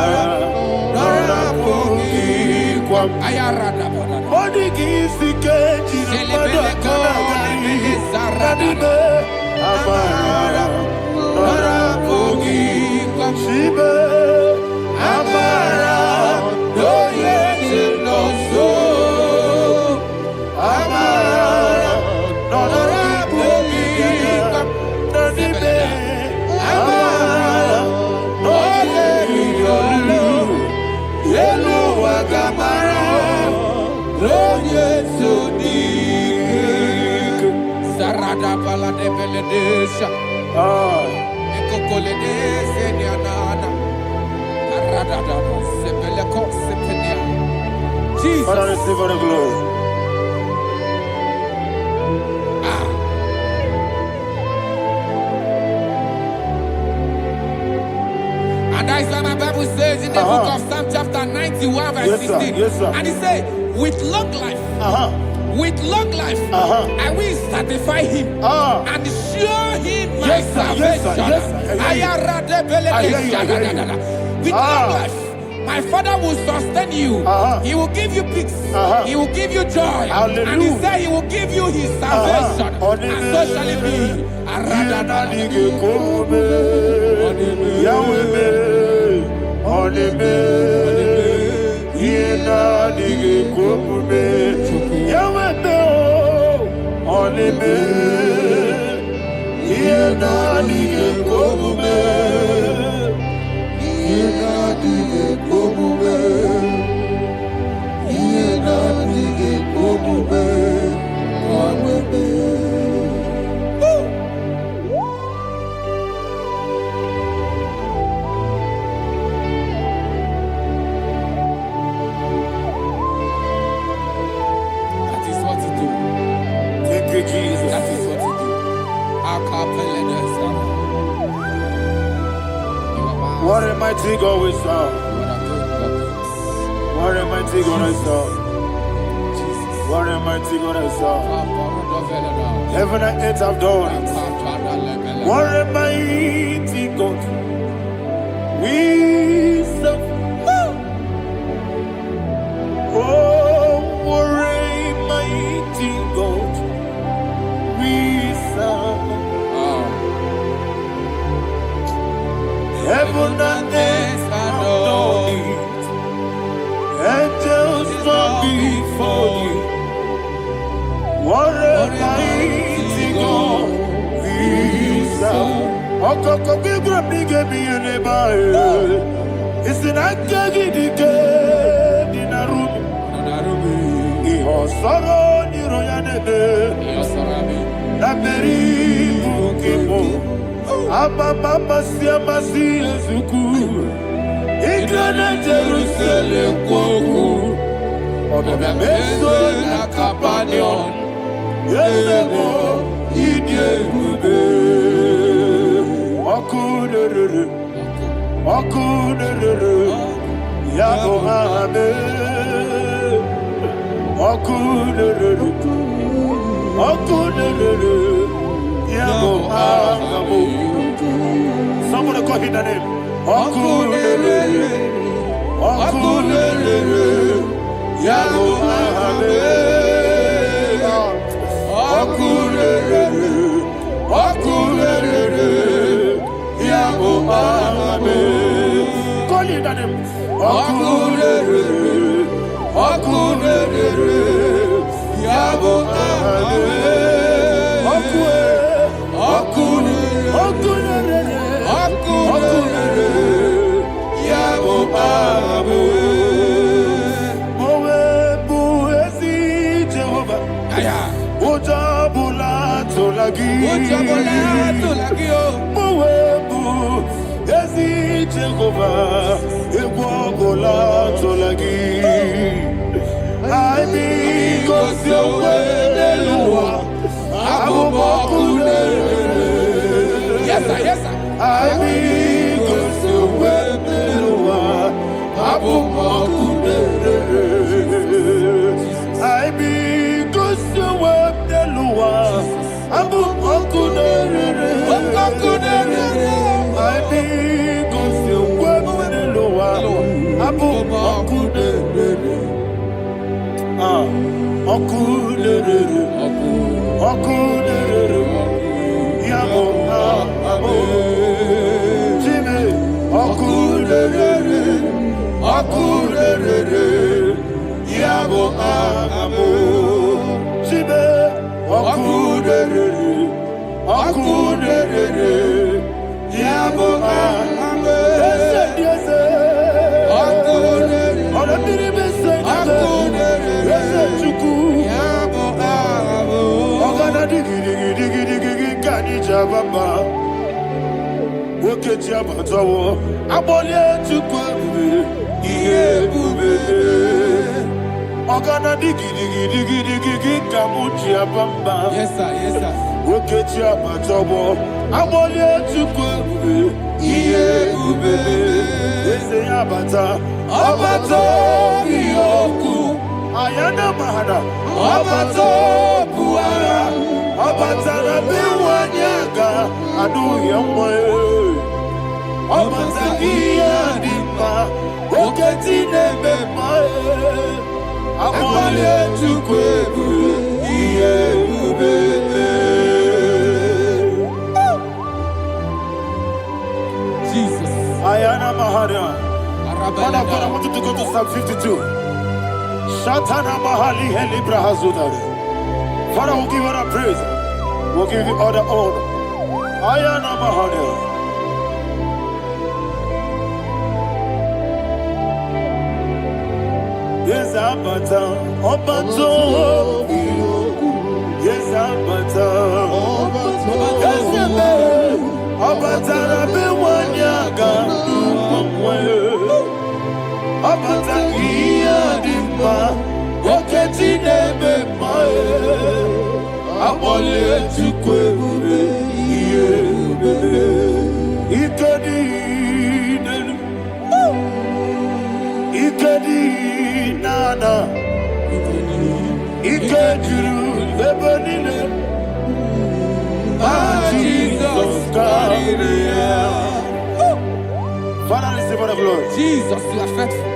Nora Bogi, Ayarada, Odigizike, Amara, Nora Bogi, Shibe, Amara, no yes, no so, Amara, Nora Bogi, Nadibe, Amara, no Yellow Agamara, no yes, so deep, Sarada Pala de Beledesha, Ecocoledes, and Yanana. Jesus. Father, receive all the glory. And that is why my Bible says in the book of Psalm chapter 91 verse 16. Yes, sir. And it says, with long life, with long life, I will satisfy him and show him my salvation. With long life, my Father will sustain you. He will give you peace. He will give you joy. Hallelujah. And He said He will give you His salvation. And so shall it be. Jesus. That is what you do. What a mighty God we serve. What a mighty God I serve. What a mighty God I serve. Heaven and earth have done it. What a mighty God we serve. Oh, what a mighty God we serve. Heaven and earth have done it. Angels bow before you. What a mighty God we serve. Okoko bigro bige bi eneba. It's an akagi dike dinarubi. Iho soro ni royanebe. Na beri bukipo. Aba mama siama si ezuku. Igrana Jerusalem kwoku. Obe meso na kapanion. Yesebo idie ube. Oku derere. Okunere, Yabo Ame, Okunere, Okunere, Yabo Ame. Somebody call him the name. Okunere, Okunere, Yabo Ame, Okunere, Okunere, Yabo Ame. Call him the name. Okunere, Okunere, Yabo Ame, Okunere, Okunere, Yabo Ame. Mowe buezi Jehovah, Ojabula tolagi, Mowe buezi Jehovah, Ewabula tolagi. I be cause your way, Eluwa, yes, sir, yes, sir. I be cause your way, Eluwa, I be cause your way, Eluwa, I be cause your way, Eluwa, Okunere, Okunere, Yabo Ame, Jimmy, Okunere, Okunere, Yabo Ame, Jimmy, Okunere, Okunere, Yabo Ame, yes, Okunere, Okunere, Jababa, Wokechi abatawo, abole chukwu ihe ebube. Ogana digi kamuchi abamba. Yes, sir, yes, sir. Wokechi abatawo, abole chukwu ihe ebube. Eze abata, abato biyoku, ayana mahada, abato buara. Obatara biwanyaga adu yamwe. Obatagia dimba oketi nebema. Amale tukwebu iye ubebe. Jesus. Ayana Maharia. Father, I want you to go to Psalm 52. Shatana Mahali Helibra Hazudare. Father, we'll give you all the praise. We'll give you all the honor. Ayana Mahalia. Yes, Abata. Obato. Yes, Abata. Yes, Abata. Biwanyaga. Abata. Iyadimba. Oketi nebe mae. Abole tukwebu iye ubebe. Ikedi nenu. Ikedi nana. Ikediru ebenine. Jesus God. Father, receive the glory. Jesus, you are faithful.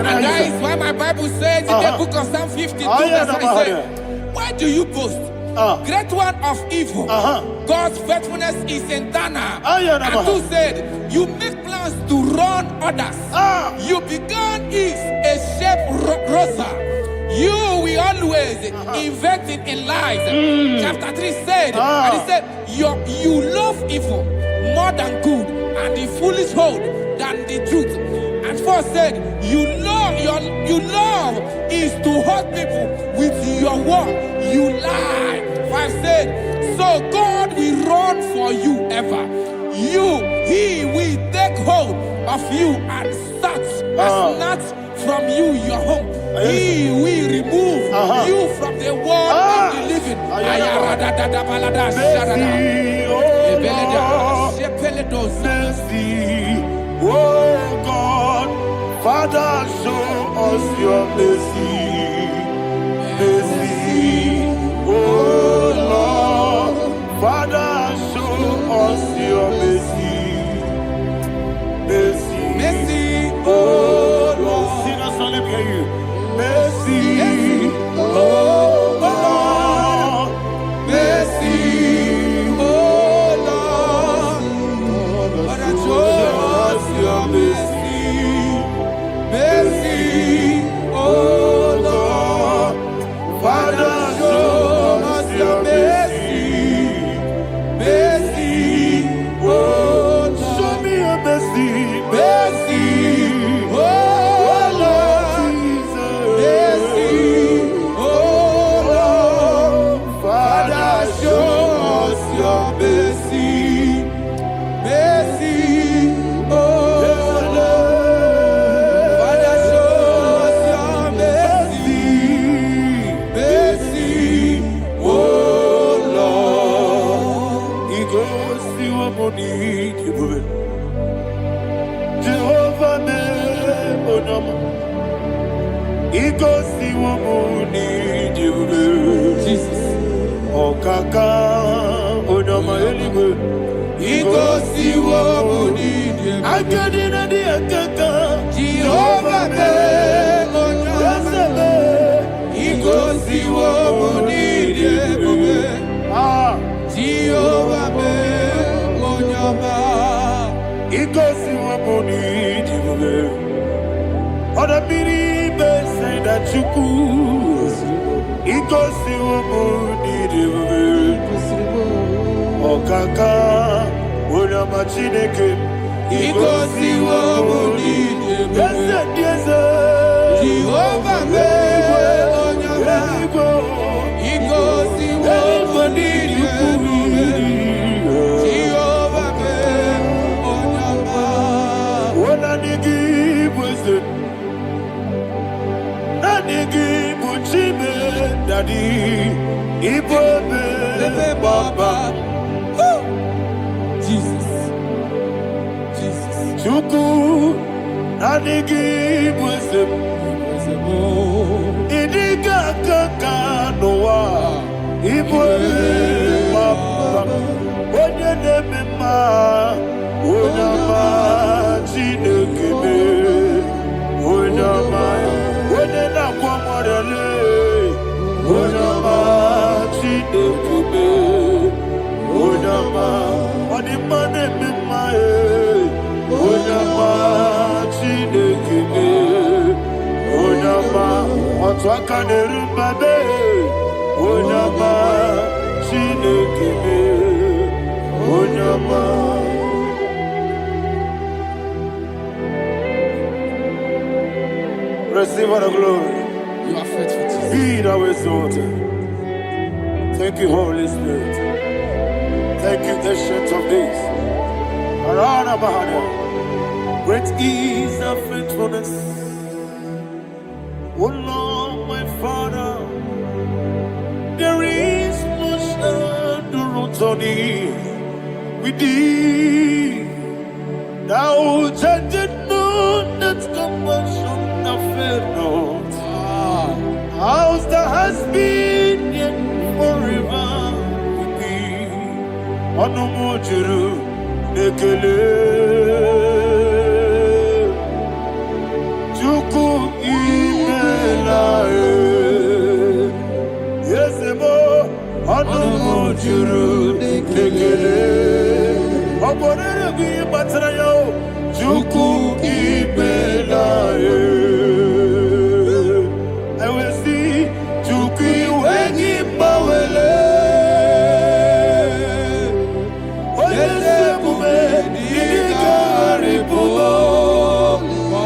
And that is why my Bible says in the book of Psalm 52, verse 9, why do you boast? Great one of evil. God's faithfulness is eternal. And who said, you make plans to run others. You began is a shape rosa. You will always invent in lies. Chapter 3 said, and he said, you love evil more than good, and the foolish hold than the truth. And 4 said, you love is to hurt people with your word. You lie. 5 said, so God will run for you ever. He will take hold of you and snatch from you, your home. He will remove you from the world of the living. Mercy, oh God, Father, show us your mercy. Mercy, oh Lord, Father, show us your mercy. Mercy, Mercy, oh Lord, sing us all, let me hear you. Mercy, oh Lord, mercy, oh Lord, Father, show us your mercy. Mercy, oh Lord, Father, show us your mercy. Mercy, oh Lord, show me your mercy. mercy, oh Lord, mercy, oh Lord, Father, show us your mercy. Mercy, oh Lord, Father, show us your mercy. Mercy, oh Lord. Igbo si womuni kibube. Jehovah me onama. Igbo si womuni kibube. Jesus. Okaka onama eligwe. Igbo si womuni kibube. Akadina di akaka. Jehovah me onama. Igbo si womuni kibube. Jehovah me onama. Igbo si womuni kibube. Oda biri be say that you could. Igbo si womuni kibube. Okaka onama chineke. Igbo si womuni kibube. Jehovah me onama. Igbo si womuni kibube. Jehovah me onama. Ona nigi bweze, na nigi buchime dadi, ibobe baba. Jesus. Jesus. Chuku, na nigi bweze, idiga kaka noa, ibobe baba. Onye neme ma, onyama chinekebe, onyama, onye na kwa morele, onyama chinekebe, onyama, onima neme ma onyama chinekebe, onyama, otwaka nerumbabe, onyama chinekebe, onyama. Receive all the glory. You are faithful, Jesus. Be thou exalted. Thank you, Holy Spirit. Thank you, Ancient of Days. Arana Bahana. Great is thy faithfulness. O Lord, my Father, there is no shadow on thee. With thee, thou judgest not that compassion of fair not. How's the has been yet forever with thee? Onomojuru nekele Chuku imelae Yesemo onomojuru nekele Oborere gwi batara yo Chuku imelae I will see Chuku wengi mawele Oyesebume Ikaribumo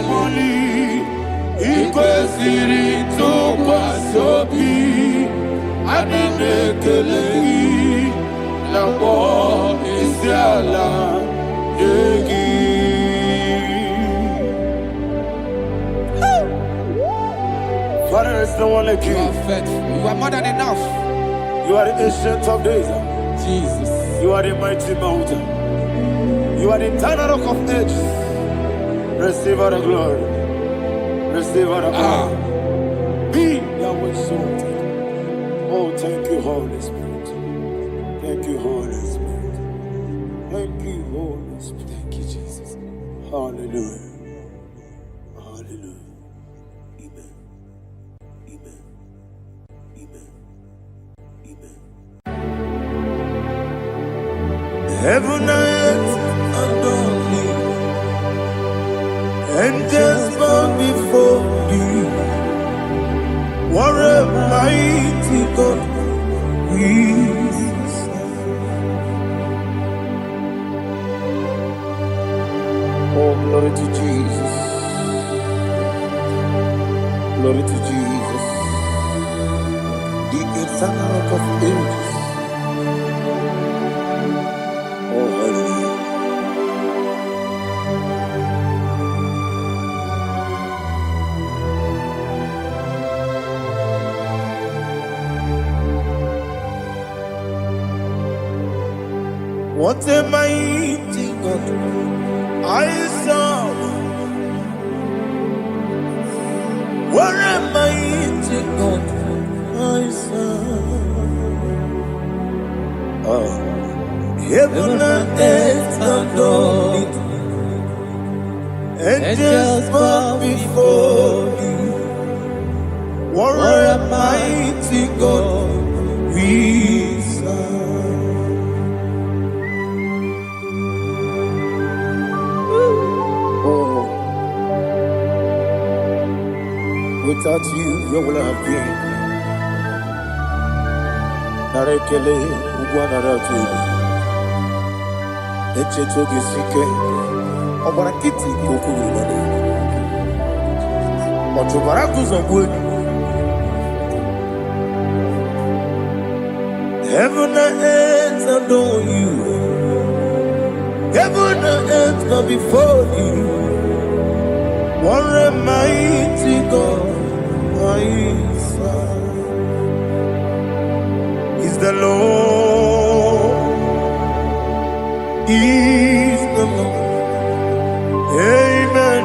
Moli Ikwesiri tukwasobi Adinekeleyi Nabo isiala Yegi There's no one like you. You are faithful. You are more than enough. You are the ancient of days. Jesus. You are the mighty mountain. You are the eternal rock of ages. Receive all the glory. Receive all the glory. Be thou exalted. Oh, thank you, Holy Spirit. Thank you, Holy Spirit. Thank you, Holy Spirit. Thank you, Jesus. Hallelujah. Hallelujah. Amen. Amen. Amen. Amen. Heaven and earth adore thee, angels bow before thee. What a mighty God we serve. Oh, glory to Jesus. Glory to Jesus. The eternal rock of ages. Oh, hallelujah. What a mighty God I serve. What a mighty God I serve. Oh. Heaven and earth adore it. Angels bow before thee. What a mighty God we serve. Oh, without you, where would I have been? Narekele, Ugwanaratu. Echetoge sike, Obarakiti Kokuru. Otobarakus of wood. Heaven and earth adore you. Heaven and earth go before you. What a mighty God I serve. Is the Lord. Is the Lord. Amen.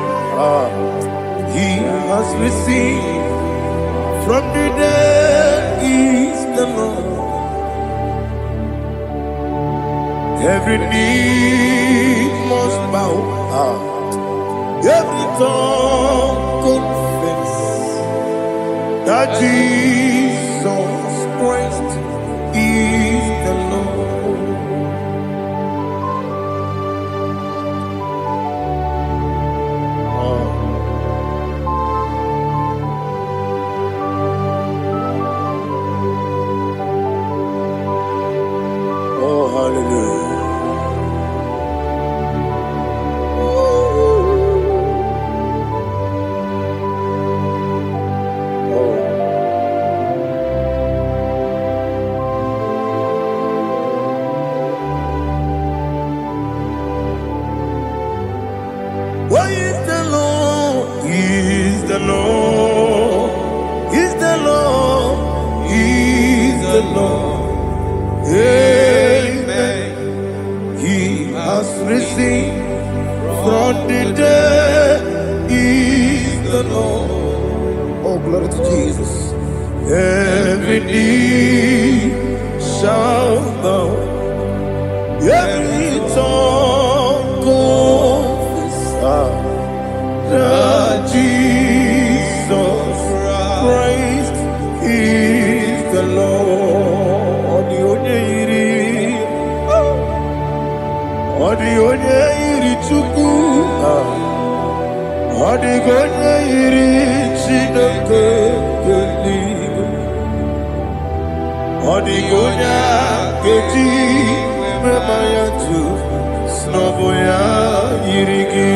He has received from the dead. Is the Lord. Every knee must bow. Every tongue confess that Jesus Christ is the Lord. Oh, hallelujah. Why is the Lord? Is the Lord? Is the Lord? Is the Lord? Amen. He has risen from the dead. Is the Lord? Oh, glory to Jesus. Every knee shall bow. Every tongue confess that Jesus Christ is the Lord. The onye iri Chukwu, the onye iri Chineke eluigwe, the onye keji mema ya tu, snobo ya iri gị.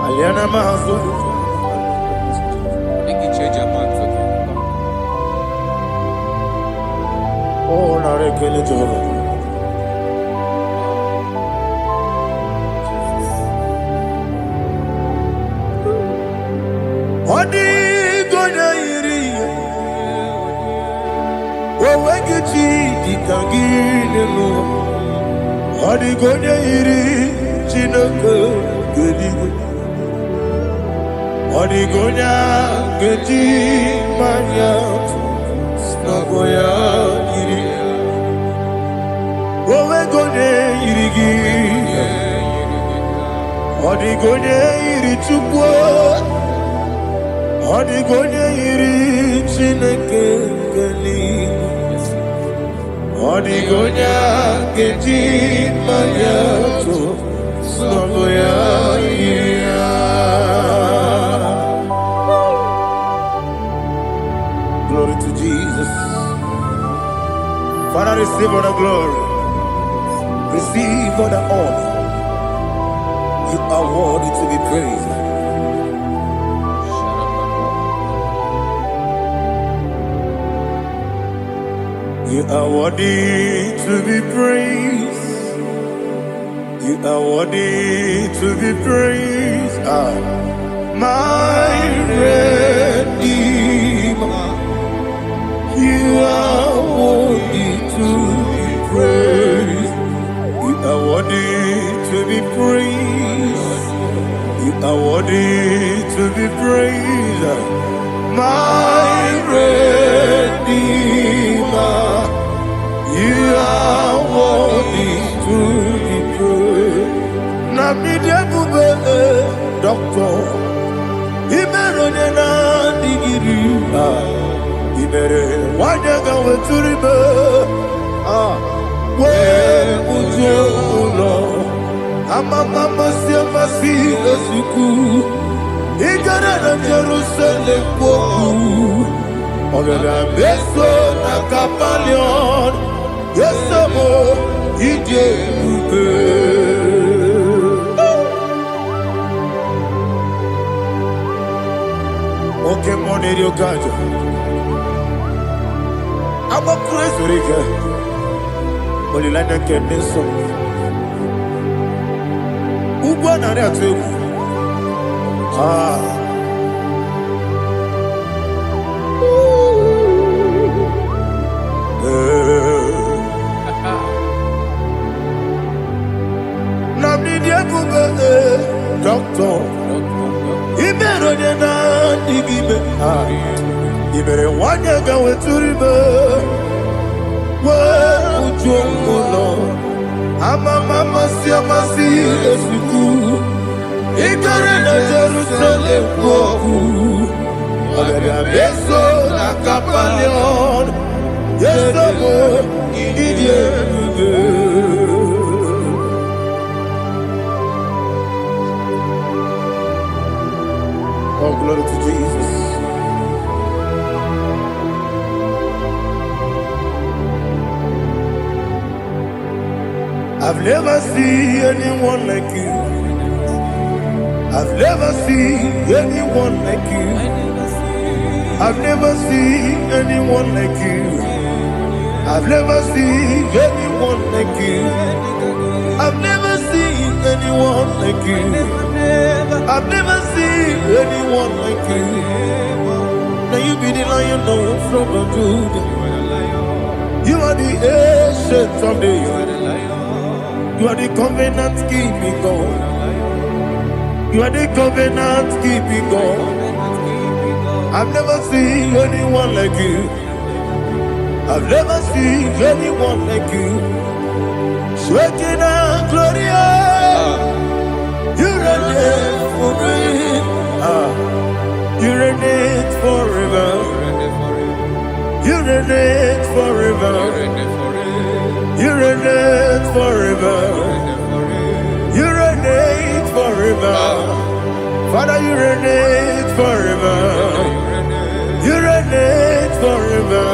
Aliana mazo. Oh, narekele Jehovah. Owegechi dikagilemo. Adigonya iri chineke gedigwe. Adigonya geji manya snagoya iri. Owegonya iri gi. Adigonya iri chukwu. Adigonya iri chineke gedigwe. Adigonya geji manya snagoya iri. Glory to Jesus. Father, receive all the glory. Receive all the honor. You are worthy to be praised. You are worthy to be praised. You are worthy to be praised. My Redeemer. You are worthy to be praised. You are worthy to be praised. You are worthy to be praised. My Redeemer. You are worthy to be praised. Nabidebube doctor. Imeronena digiri. Ibere wanyaga weturibe we ujo ulo amama masi esuku igara na Jerusalem poku ogara beso na kapalion yesamo ije ube oke moneri okajo I'm a crazy rigger. Only like a kidney song. Who won at that table? Namibia doctor. He better than I dig. You better want to go to river. Where would you go, Lord? I'm a mama, see a massy, as we do. Ignorant of Jerusalem, I'm a beso, a capalion. Yes, idiot. Oh, glory to Jesus. I've never seen anyone like you. I've never seen anyone like you. I've never seen anyone like you. I've never seen anyone like you. I've never seen anyone like you. I've never seen anyone like you. Now you be the lion from the Judah. You are the ancient of days. You are the covenant keeping God. You are the covenant keeping God. I've never seen anyone like you. I've never seen anyone like you. Shaking and glorious. You reign forever. You reign forever. You reign forever. You reign forever. You reign forever. Father, you reign forever. You reign forever.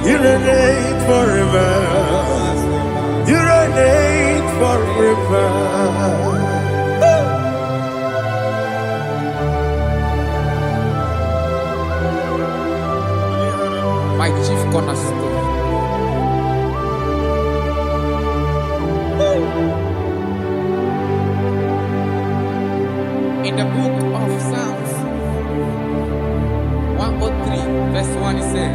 You reign forever. You reign forever. My chief cornerstone. In the book of Psalms 103, verse 1, it says,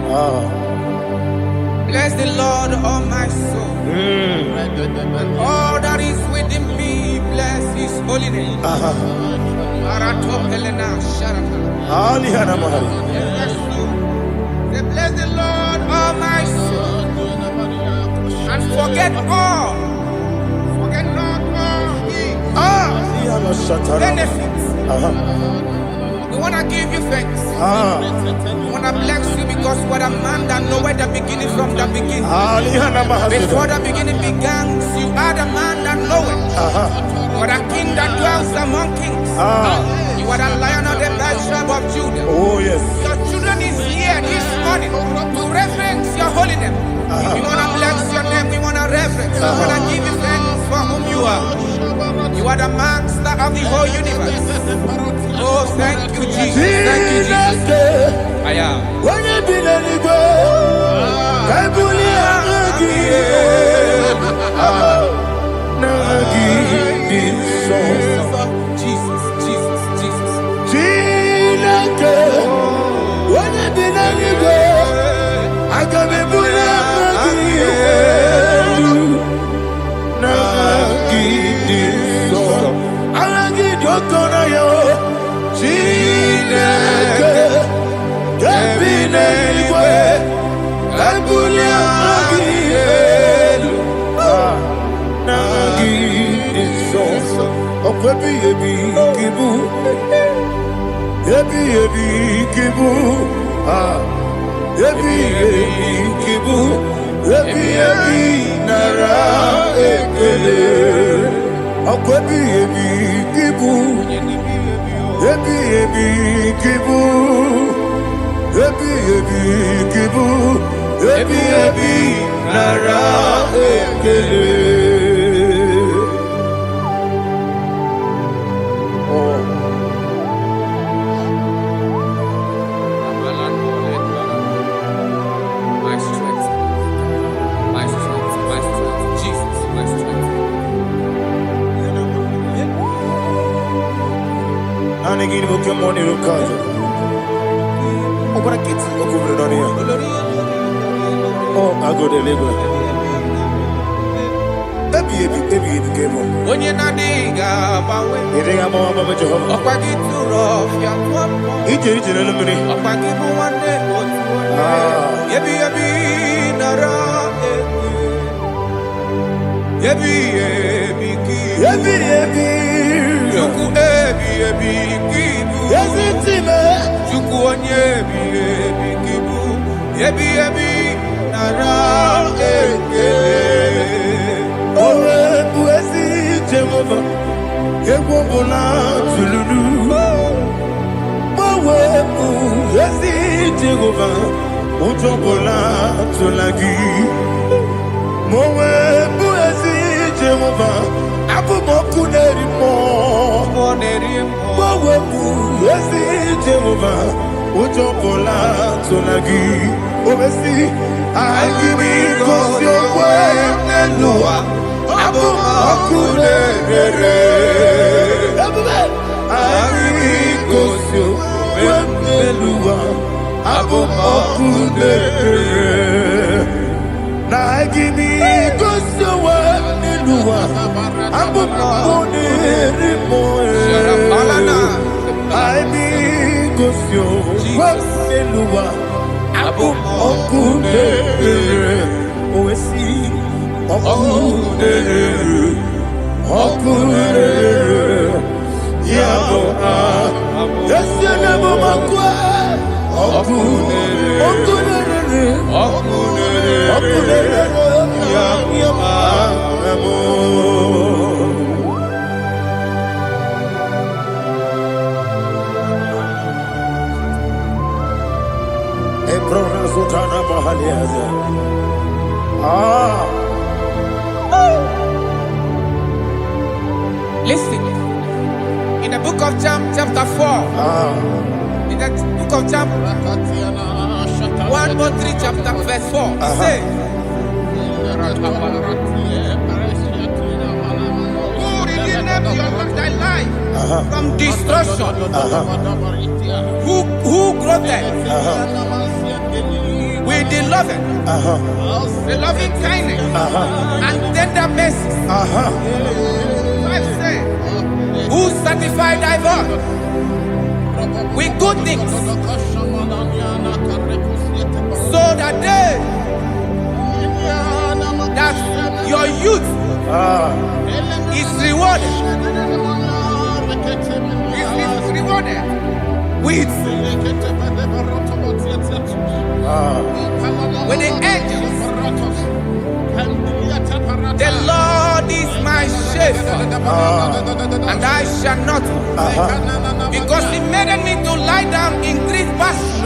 Bless the Lord, all my soul. And all that is within me, bless his holy name. Bless the Lord, all my soul. And forget not all his benefits. We want to give you thanks. We want to bless you because what a man that knoweth the beginning from the beginning. Before the beginning began, you are the man that knoweth. You are the king that dwells among kings. You are the lion of the tribe of Judah. Oh yes. Your children is here this morning to reverence your holy name. We want to bless your name. We want to reverence. We want to give you thanks for whom you are. You are the master of the whole universe. Oh, thank you, Jesus. Thank you, Jesus. I am. Jesus, Jesus, Jesus. My strength, my strength, my strength, Jesus, my strength. Anegini Pokemon Irukaja. Obara Kits Okubrania. Oh, I go to Lego. Baby, game on. When you're not digging, Eating a mama Jehovah. up I get to rough, you're Each eliminate. up I give one day, Yebi, Nara, Yebi, Yuku, Kibu, Yes, it's him. Yuku, Yebi, Kibu, Yebi, Nara, Jehovah, Yewobola Tululu. Mawebu, Yesi Jehovah, Utobola Tulagi. Mawebu, Yesi Jehovah, Abu Moku Nerimo. Mawebu, Yesi Jehovah, Utobola Tulagi. Obesi, I give me cause your way, Nelua. Abu Makulere, Arigosio, Wemelua, Abu Makulere, Nagimi Gosio, Wemelua, Abu Makulere, Arigosio, Wemelua, Abu Makulere, Oesi. Okunere, Yabo, Yasenemo Makwa, Okunere, Yabo, Ebrona Sultana Bahaliaza. Listen, in the book of chapter 4, in the book of John 1:3, chapter verse 4, it says, who redeemed thy life from destruction? Who clothed with the loving, the loving kindness, and tender mercy. Bible says, who sanctify thy God with good things, so that your youth is rewarded. Is rewarded with the angels. The Lord is my shepherd, and I shall not want, because He made me to lie down in green pastures.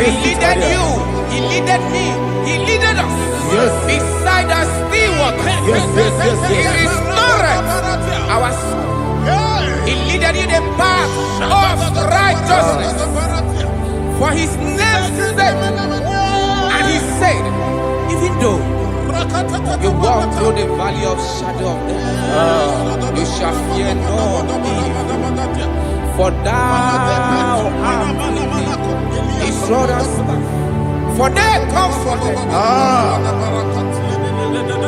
He leaded you, He leaded me, He leaded us beside the still waters. He restored our soul. He leaded you the path of righteousness for His name's sake. And He said, even though you walk through the valley of shadow of death, you shall fear no evil, for thou art with me. His rod and staff, for they comforted.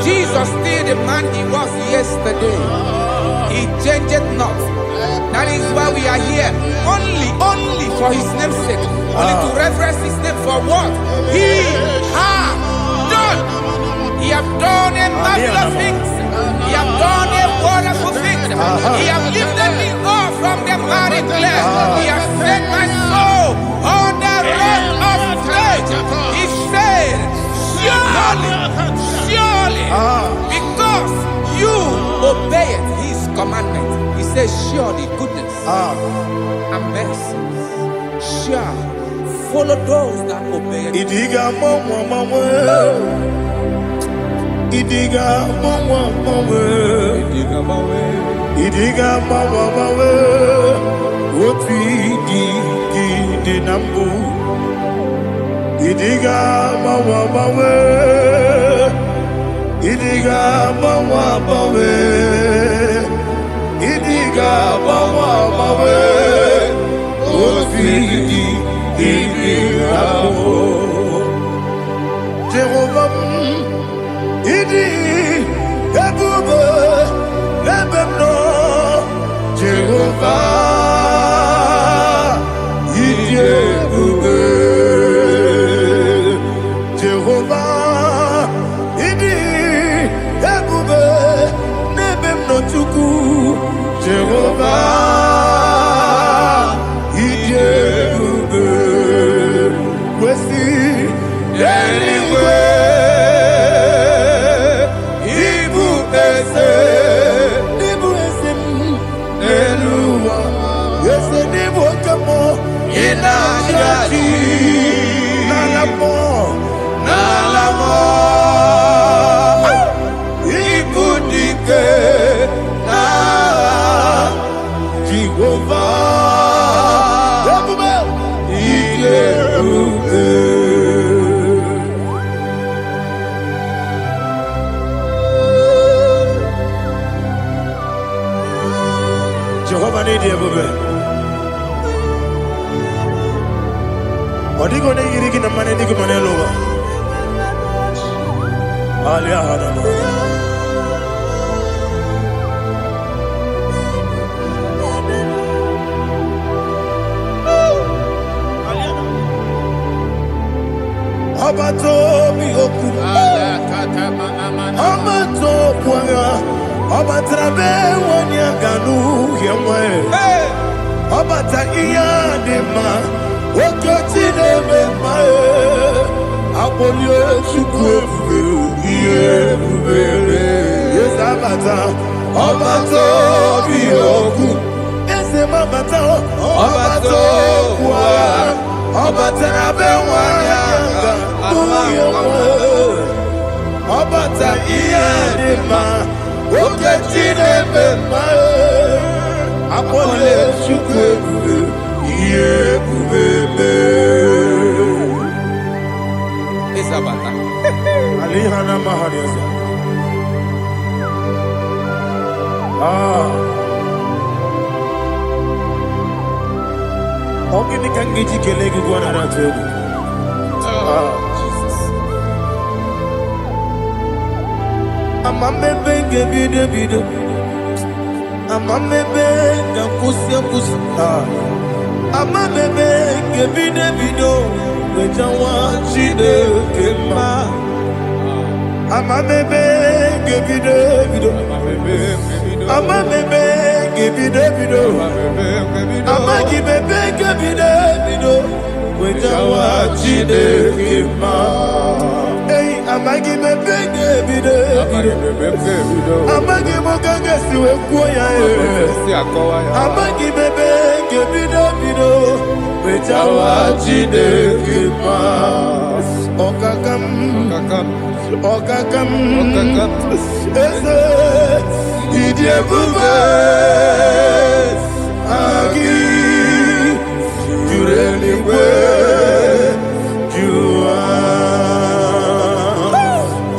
Jesus still the man He was yesterday. He changed not. That is why we are here. Only for His name's sake. Only to reverence His name for what He has done. He has done a marvelous things. He has done a wonderful thing. He has lifted me up from the miry clay. He has set my soul on the rock of faith. He said, surely, because you obeyed His commandment. He says, surely goodness and mercy shall follow those that obey Him. Idiga mama, Idiga mama, Idiga mama, what we did nambu. Idiga mama, Idiga mama, Idiga mama, what we did Jehovah, Idi, Ebube, Ebemno, Jehovah, Idi, Ebube, Jehovah, Idi, Ebube, Nebemno Chuku, Jehovah, Idi, Ebube, Wesi, anyway. Jehovah need you, baby. Odigo ne yirigi na mane digo mane lowa. Alia hadama. Abato mi oku. Abato kwanga. Abatrabe wanya ganu yemwe. Abata iya dema. Okoti neme mae. Abolio chukwe iye bubere. Yes abata. Abato mi oku. Ese mabata. Abato kwa. Abatrabe wanya ganu yemwe. Abata iya dema. Okoti neme mae. Abolio chukwe iye bubere. Isabata. Alihana mahariasa. Ogini kangiji kelegu gwana ratu. Jesus. Amamebe gebido. Amamebe gakusia. Amamebe gebido. Wejawa chide kema. Amamebe gebido. Amamebe gebido. Amagibebe gebido. Wejawa chide kema. Hey, amagibebe gebido. Amagimogaga siwe kuya. Amagibebe gebido. Wejawa chide kema. Okakam. Eze idiebube agi jureligwe jua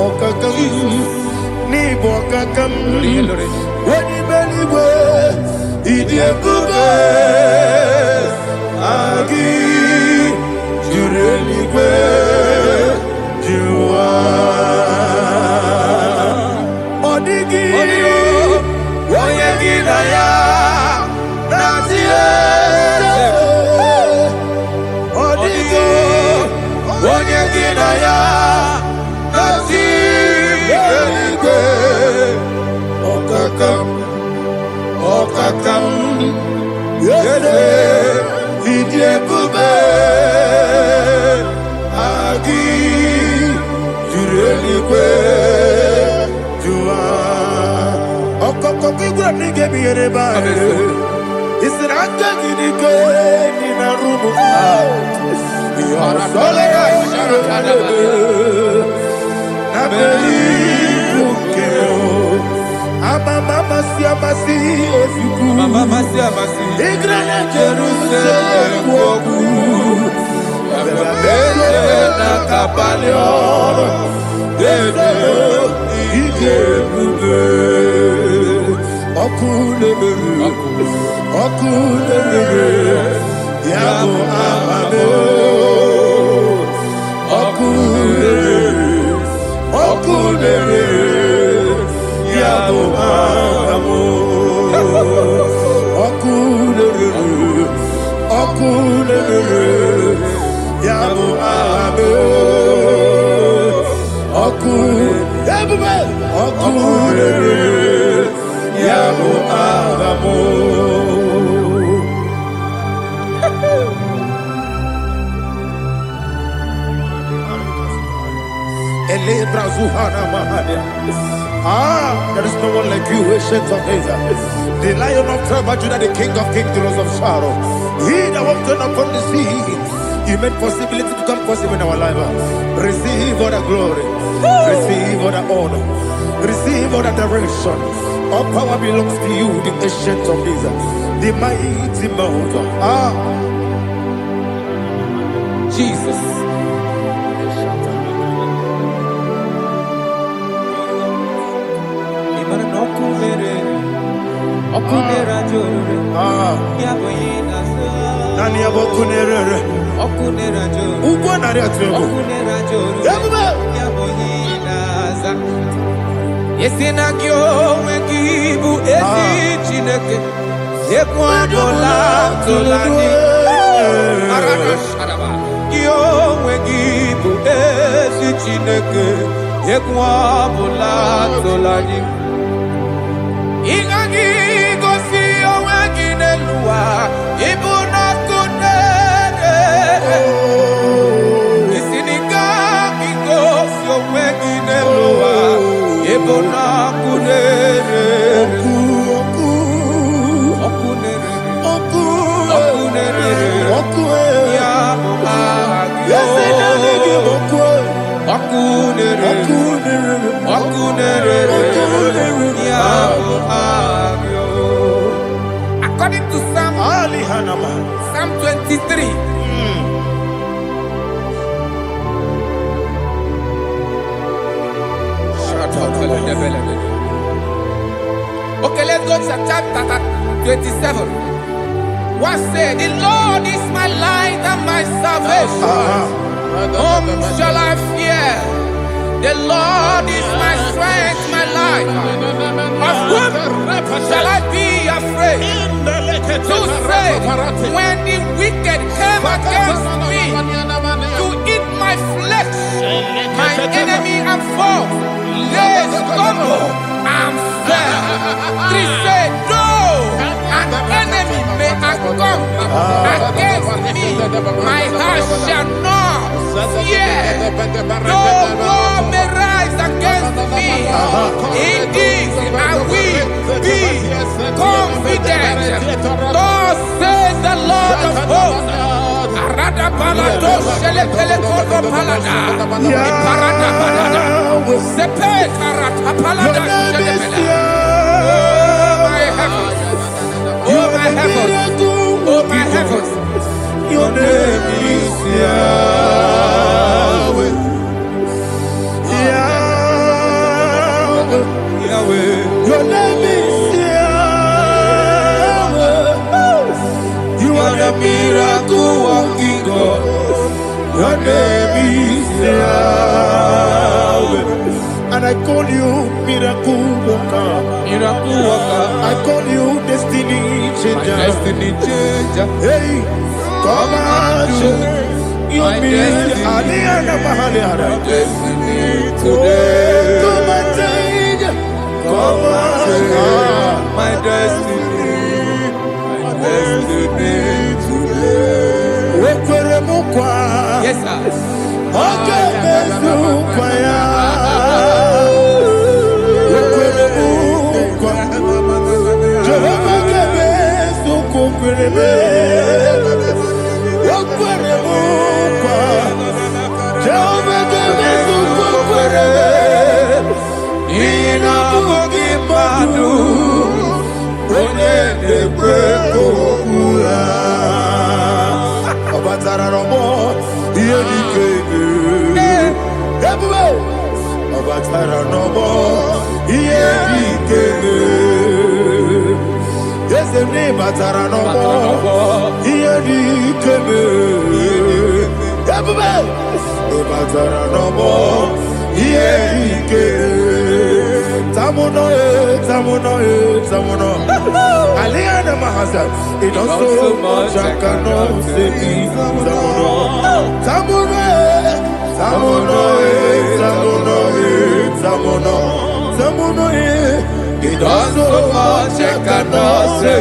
okakam ni bokakam wani beligwe idiebube agi jureligwe jua Okakam yede idiebube agi jureligwe jua okokokigwa nige biyereba isiraka gidike nina rumu yarasolega nabeli ukeo Mama siamasi ofiku Mama siamasi Igrana Jerusalem woku Bele na kapalion Dede ije bube Okule Yabo amabo Okule Yabo amo, okule, yabo amo, okule, yabo amo. Elebra zuhana mahania. There is no one like you, ancient of days. The Lion of tribe of Judah, the King of kings, the Rose of Sharon. He that walked upon the sea, He made possibility to come possible in our life. Receive all the glory, receive all the honor, receive all the direction. All power belongs to you, the ancient of days, the mighty mountain. Jesus. Okunera jore, yaboyina so. Nani abokunere? Okunera jore. Ugbo nari atuego. Okunera jore. Yaboyina za. Yesina kyo wekibu esi chineke. Yekwadola tolani. Arana sharaba. Kyo wekibu esi chineke. Yekwadola tolani. Ingagi gosi owegi neluwa ibuna kunere isinika gosi owegi neluwa ibuna kunere ya agyo according to Psalm 23. Okay, let's go to chapter 27. What said? The Lord is my light and my salvation. Whom shall I fear? The Lord is my strength, my life. Of whom shall I be afraid? To say, when the wicked came against me to eat my flesh, my enemy and foe, they stumble and fell. Three say, though an enemy may have come against me, my heart shall not fear. No war may rise against me. In this I will be confident. Thus says the Lord of hosts. Arada palado shele pele kodo palada. Iparada palada. Sepe karata palada shele pele. Oh my heavens. Oh my heavens. Oh my heavens. Your name is Yahweh. Yahweh. Yahweh. Your name is Yahweh. You are the miracle working God. Your name is Yahweh. And I call you miracle worker. Miracle worker. I call you destiny changer. My destiny changer. Hey, come on, your destiny. My destiny today. Come and change. Come on, my destiny. My destiny today. Yes, sir. Okay, it also so much I cannot say. It also so much I cannot say.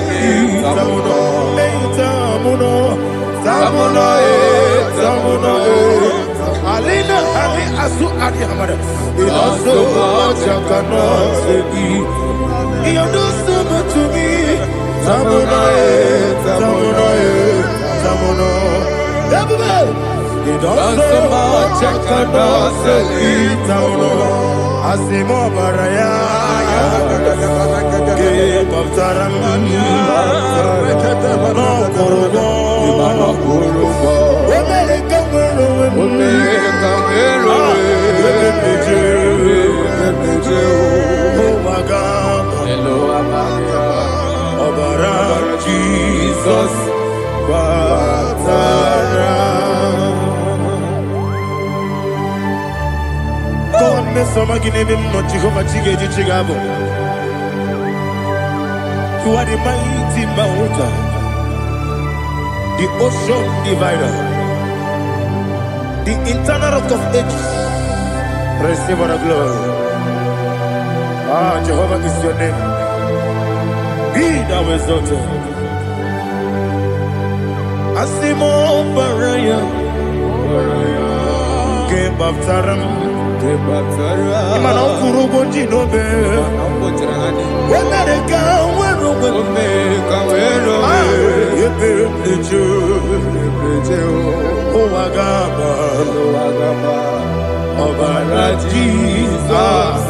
Alina Ali Asu Adi Hamada. It also so much I cannot say. You do so much to me. Tamuno. It also much I cannot say. Tamuno. Asimo Baraya. Give up Taramani. No Kurugo. Jesus, God, me some give him much Jehovah Chigedi Chigabo. You are the mighty mountain, the ocean divider, the internal rock of ages. Receive the glory. Ah, Jehovah is your name. Be thou exalted. Asimo Baraya, Game of Taram, Imano Kurugo Jinobe, when I go, oh, Agaba, Obara Jesus.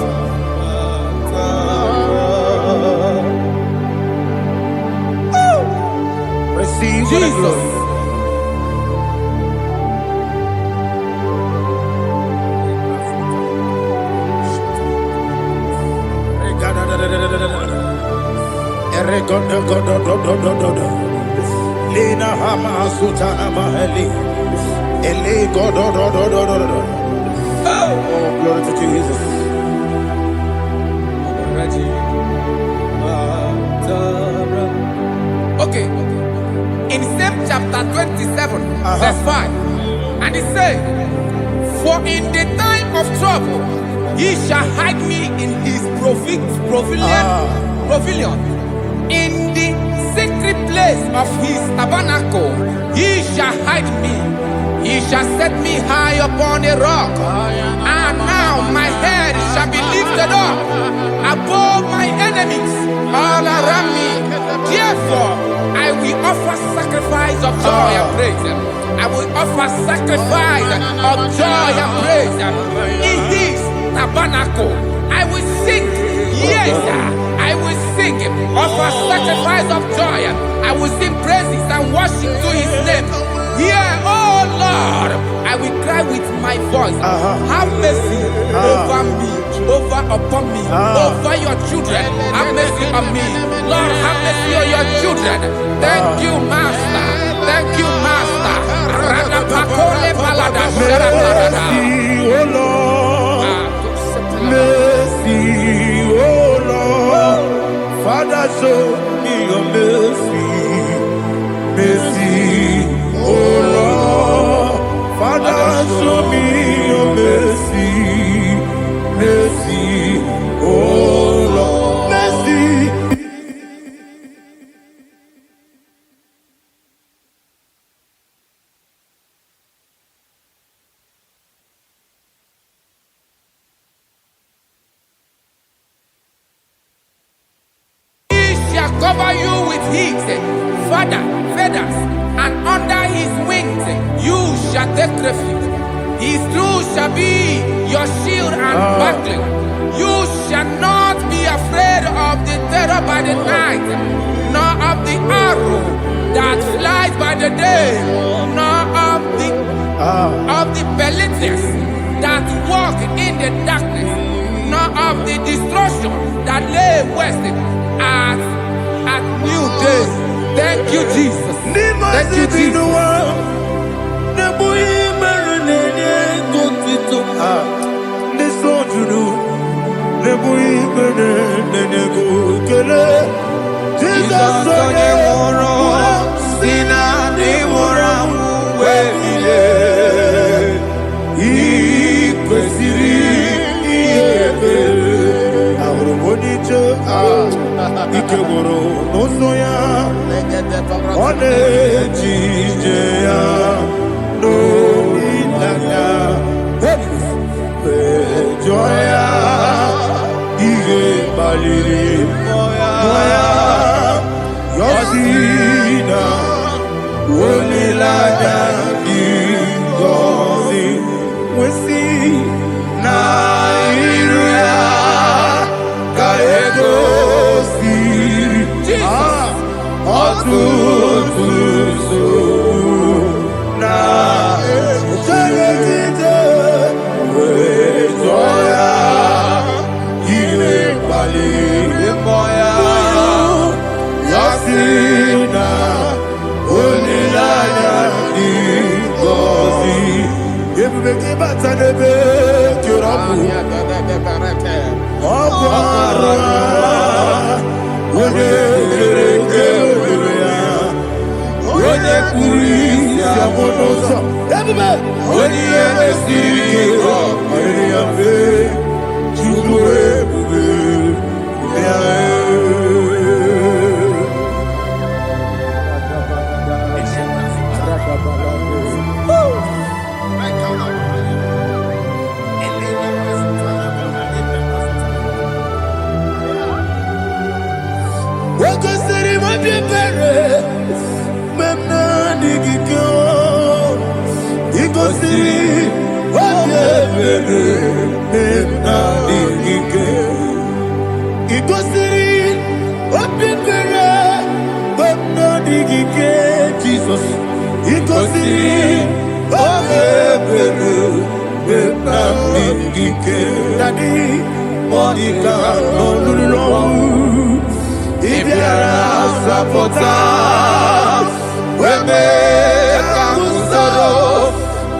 Receive Jesus. Lina Hama Sutana Maheli Oh, glory to Jesus. Okay. In same chapter 27, verse 5. And it says, for in the time of trouble, he shall hide me in his pavilion. In the secret place of his tabernacle, he shall hide me. He shall set me high upon a rock. And now my head shall be lifted up above my enemies all around me. Therefore, I will offer sacrifice of joy and praise. I will offer sacrifice of joy and praise. In his tabernacle, I will sing. Yes, I will sing. Offer sacrifice of joy. I will sing praises and worship to his name. Here, oh Lord, I will cry with my voice. Have mercy over me, upon me, over your children. Have mercy on me. Lord, have mercy on your children. Thank you, Master. Thank you, Master. Mercy, oh Lord. Mercy, oh Lord. Father, show me your mercy. Mercy, oh Lord. Father, show me your mercy. Mercy, oh Lord. Mercy. Cover you with his feathers, and under his wings you shall take refuge. His truth shall be your shield and buckler. You shall not be afraid of the terror by the night, nor of the arrow that flies by the day, nor of the pestilence that walk in the darkness, nor of the destruction that lay waste at new day. Thank you, Jesus. Thank you, Jesus. Ikegoro n'ụzọ ọ na-ejije ya n'omenala jụọ ya ihe kpaliri mmụọ ya yọsi na olileanya dị ngọzi nwesị na iru ya ka ego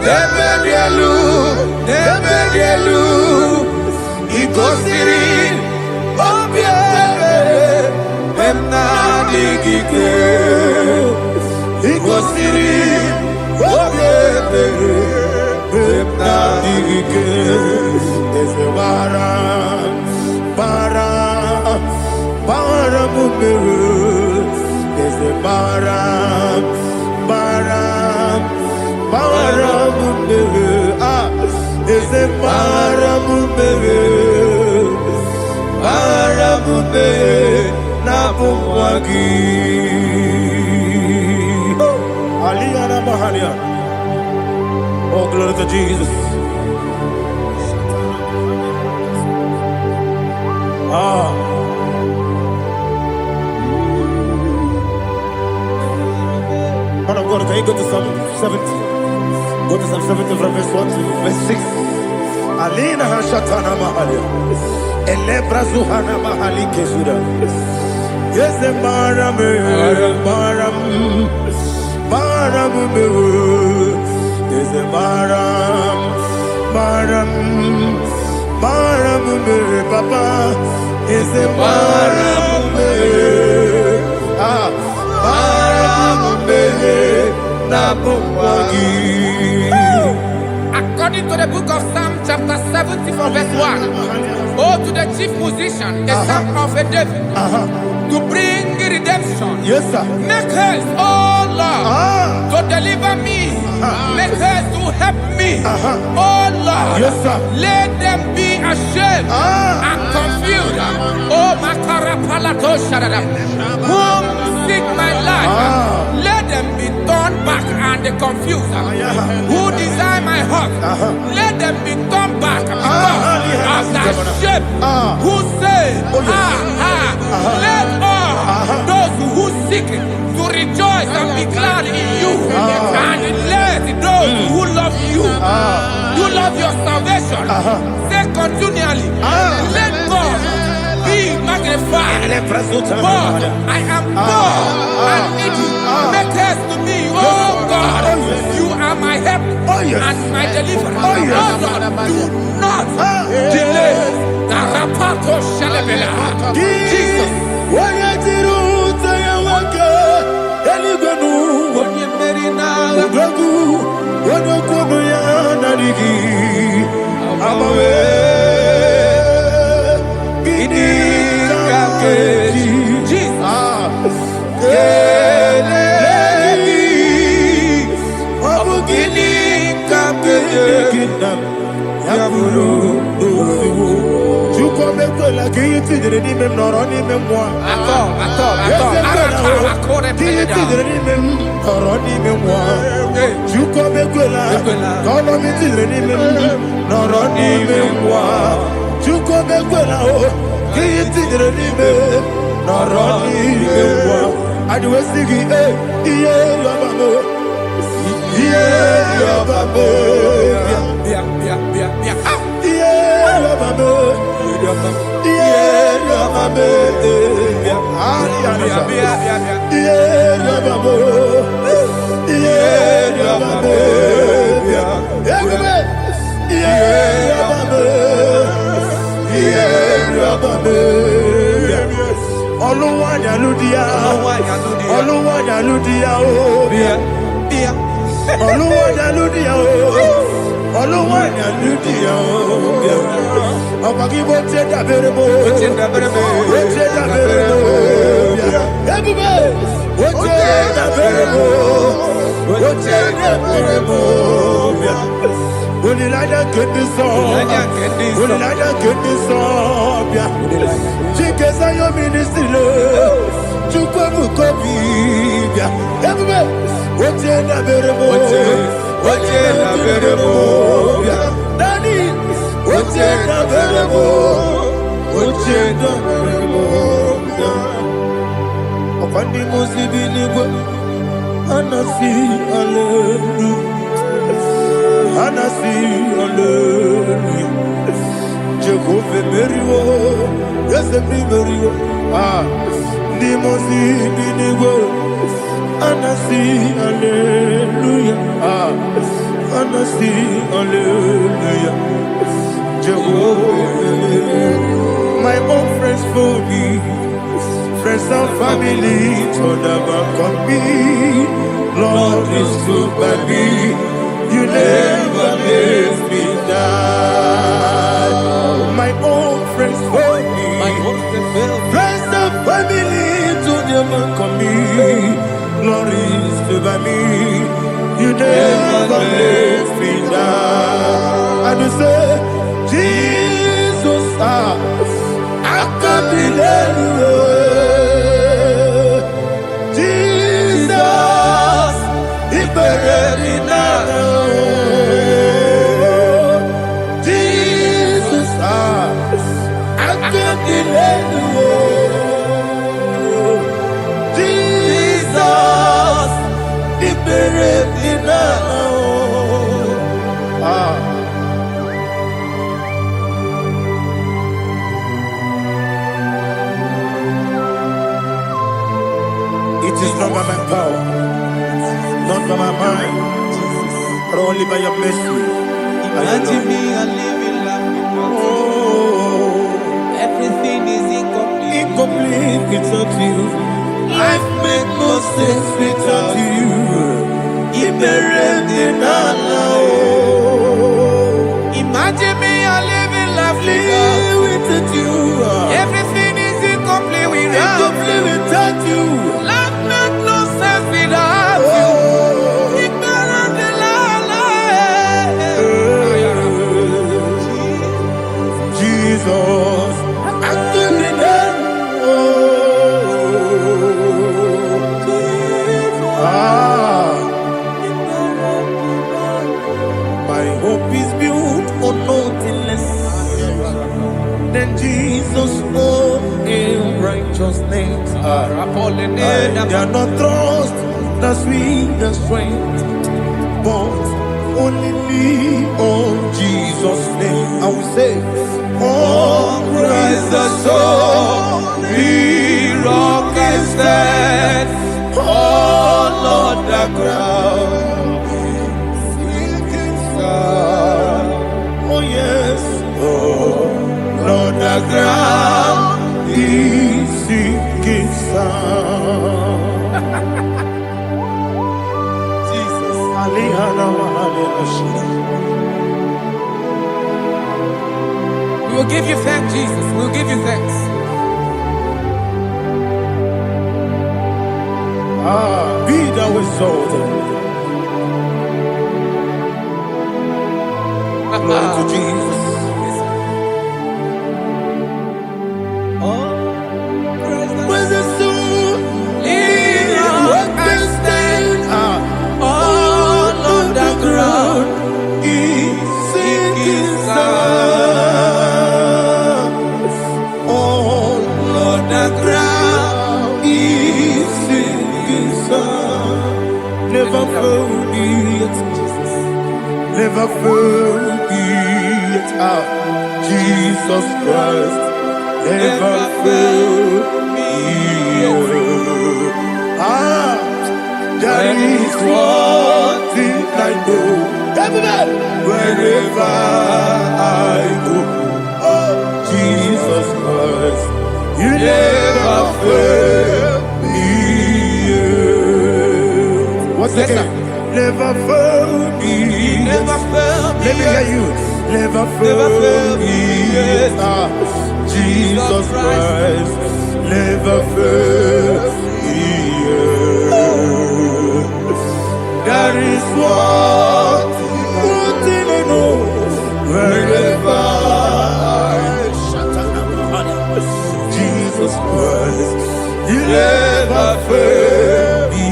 Nebedielu, Nebedielu, Igosiri, Obiebe, Emnadigike, Igosiri, Obiebe, Emnadigike, Ezebara, bara, bara mumeru, Ezebara, bara, bara mumeru, Ezebara mumeru, bara mumeru, Nabumwagi. Aliyah Mahalia. Oh, glory to Jesus. Man of God, can you go to Psalm 70? Go to Psalm 70 from verse 1 to verse 6. Alina Hashatana Mahalia. Elebra Zuhana Mahali Kesura. Yes, the Maram, Maram, Maram, yes, the Maram, Maram, Maram, Papa, yes, the Maram, According to the book of Psalm chapter 70 from verse 1, oh, to the chief musician, a son of a David, to bring redemption. yes, sir. Make haste, oh Lord, to deliver me. Make haste to help me. Oh Lord, Yes, sir. let them be ashamed and confused. Oh Makara Palato Shadadam, whom seek my life, let them be turned back and confused. Who desire my heart, let them be turned back because of that shape. Who say, let all those who seek to rejoice and be glad in you, and let those who love you, you love your salvation, say continually, let God be magnified. God, I am poor and needy. Make haste to me, oh God. You are my help and my deliverer. Oh Lord, do not delay. Narapato Shalabela. Jesus. and I sing hallelujah. Jehovah, my own friends for me, friends and family, told them come me. Lord is good by me, you never let me die. My own friends for me, friends and family, told them come me. Lord is good by me, you never let me die. And you say, Jesus, I can't believe you. Jesus, He buried me now. Jesus, I can't believe you. Jesus, He buried me now. It is not by my power, not by my mind, but only by your mercy. Imagine me a living life without you. Everything is incomplete. Incomplete without you. Life makes no sense without you. Imagine me a living life without you. Everything is incomplete Without you. Life makes no sense without you. Jesus, I couldn't my hope is built on nothing less than Jesus' own righteousness. I cannot trust the sweet the strength, but only lean on Jesus' name. I will say, oh, Christ the solid rock I stand. Oh, Lord, the ground is sinking sun. Oh, yes, oh, Lord, the ground is sinking sun. Jesus, We will give you thanks, Jesus. We will give you thanks. Be thou exalted. Glory to Jesus. Where's the soul? What can stand? All on the ground is sinking sun. All on the ground is sinking sun. Never forget, never forget, Jesus Christ. Never fail me. That is one thing I know. Wherever I go, oh, Jesus Christ, you never fail me. What's again? Never fail me. Never fail me. Let me hear you. Never fail me. Jesus Christ never fails me. That is one thing I know. Wherever Jesus Christ, He never fails me.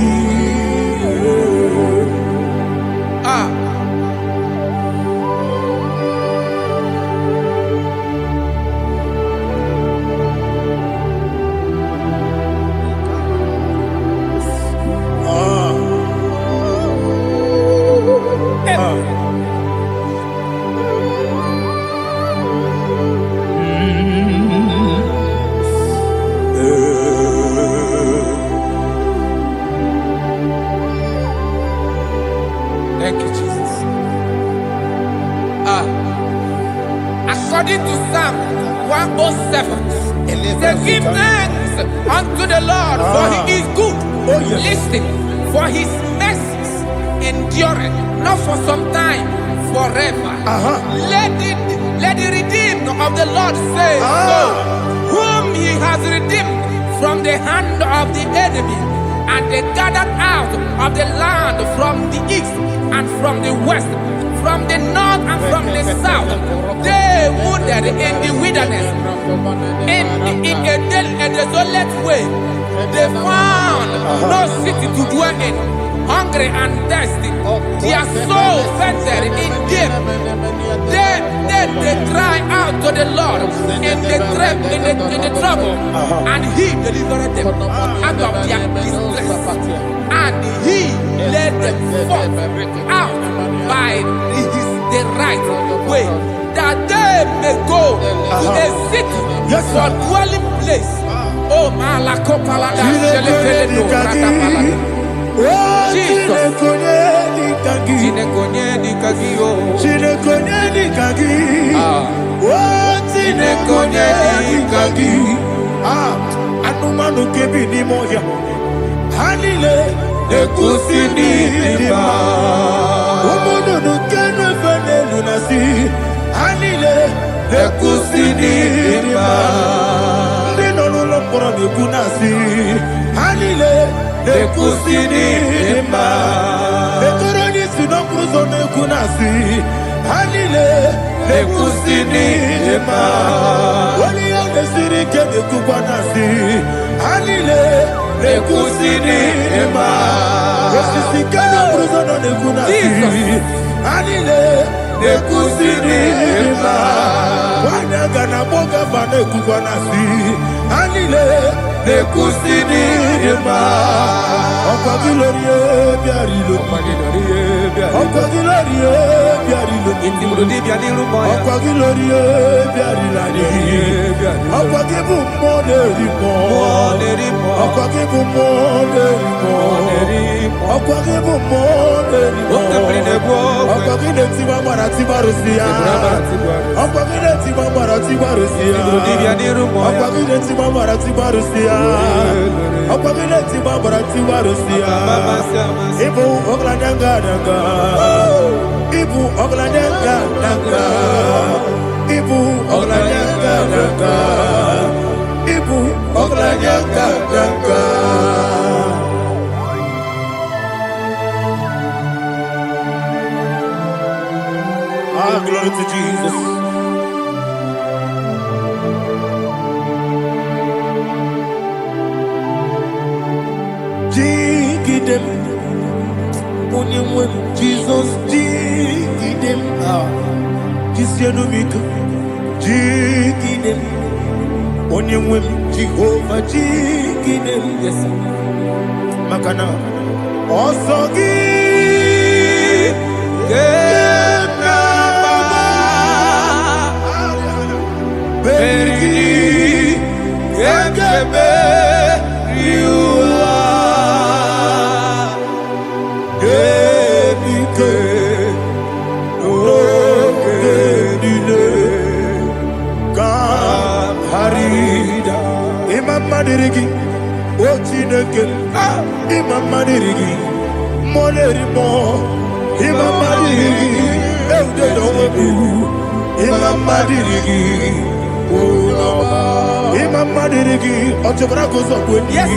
According to Psalm 107, say, give thanks unto the Lord, for he is good. Oh, yes. Listen, for his mercies endureth, not for some time, forever. Let the redeemed of the Lord say so, whom he has redeemed from the hand of the enemy, and they gathered out of the land from the east and from the west, from the north and from the south. They wandered in the wilderness, in a desolate way. They found no city to dwell in, hungry and thirsty. Their soul fainted in deep. They cry out to the Lord in the trouble, and he delivered them out of their distress, and he led them forth out by the right way, that they may go to a city for dwelling place. Oh, Malakopalada, Shelefeledo, Ratapalada. Jesus. Anumanu kebi ni moya Hanile Ekusini dima Umudu nukenu fene lunasi Hanile Ekusini dima Ndino luloporo nikunasi Hanile Ekusini dima Ekoroni sinokruzo nekunasi Hanile Ekusini dima Wali yone sirike nekubanasi Hanile Ekusini dima Esisikana bruzo nekunasi Hanile Ekusini dima Wanaga na boga vane kubanasi Hanile Ekusini dima Okwa gilorie biarilo Okwa gilorie biarilo Okwa gilorie biarilani Okwa gibu moderimo Okwa gibu moderimo Okwa gibu moderimo Okwa gine tiba marati barusia Okwa gine tiba marati barusia Okwa gine tiba marati barusia Okwa gine tiba marati barusia Ibu ogladanga danga Ibu ogladanga danga Ibu ogladanga danga Ibu ogladanga danga Glory to Jesus. Jigidem, Jesus, jigidem, Kisianumika, jigidem, Onyemwem, Jehovah, jigidem, yes, Makana, Osogi, Berigi, Gekebe, Riua, Gebike, Rokedile, Harida, Imam Madirigi, Ochineke, Imam Madirigi, Molerimo, Imam Madirigi, Eudedobu, Imam Madirigi. Imam Madirigi, Ochobrakoso, yes,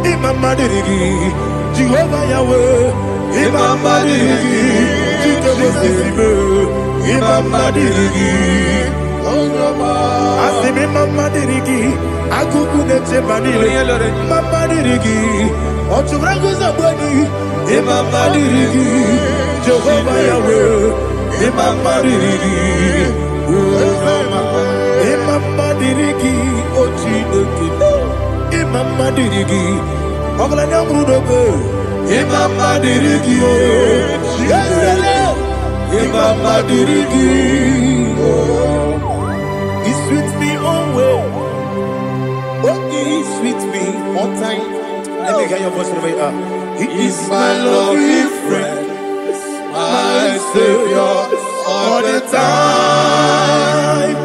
Imam Madirigi, Jehovah Yahweh, Imam Madirigi, Imam Madirigi, Asim Imam Madirigi, Akukune Chemanile, Imam Madirigi, Ochobrakoso, Imam Madirigi, Jehovah Yahweh, Imam Madirigi, Imam Madirigi, Ochineke, Imam Madirigi, Oglanya Brudobe, Imam Madirigi, Imam Madirigi, he sweet me away. Oh, he sweet me one time. Let me hear your voice wherever you are. He is my lovely friend, my Savior all the time.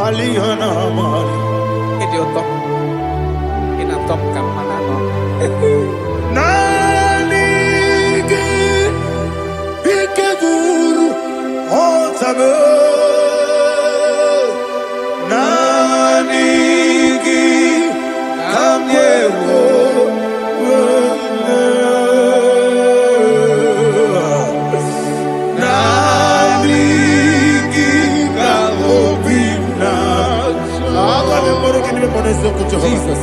Alihana Mari. Idioto. Inatom kamanano. Nanigi Ikeguru Otabe. Nanigi Kamyewo. Jesus.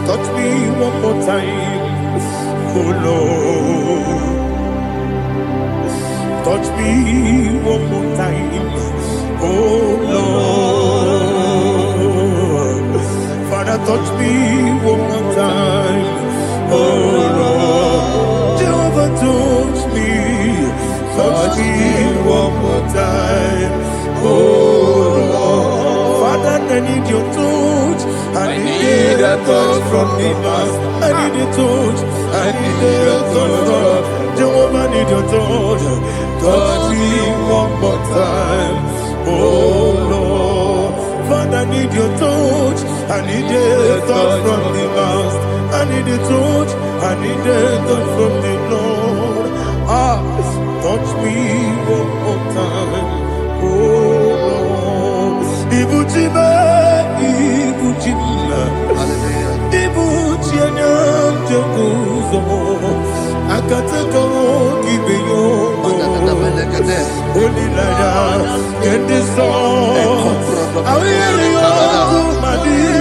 Touch me one more time, oh Lord. Touch me one more time, oh Lord. Father, touch me one more time, oh Lord. Jehovah, touch me. Touch me one more time, oh Lord. Father, I need your touch. I need a touch from the Master. I need a touch. I need a touch from Jehovah. I need your touch. Touch me one more time, oh Lord. Father, I need your touch. I need a touch from the Master. I need a touch. I need a touch from the Lord. Touch me one more time, oh Lord. Ibuchima, Ibuchima, Ibuchina, Jaguzo. Akataka Kibeyo, Olilaya, and the song. I will you, my dear.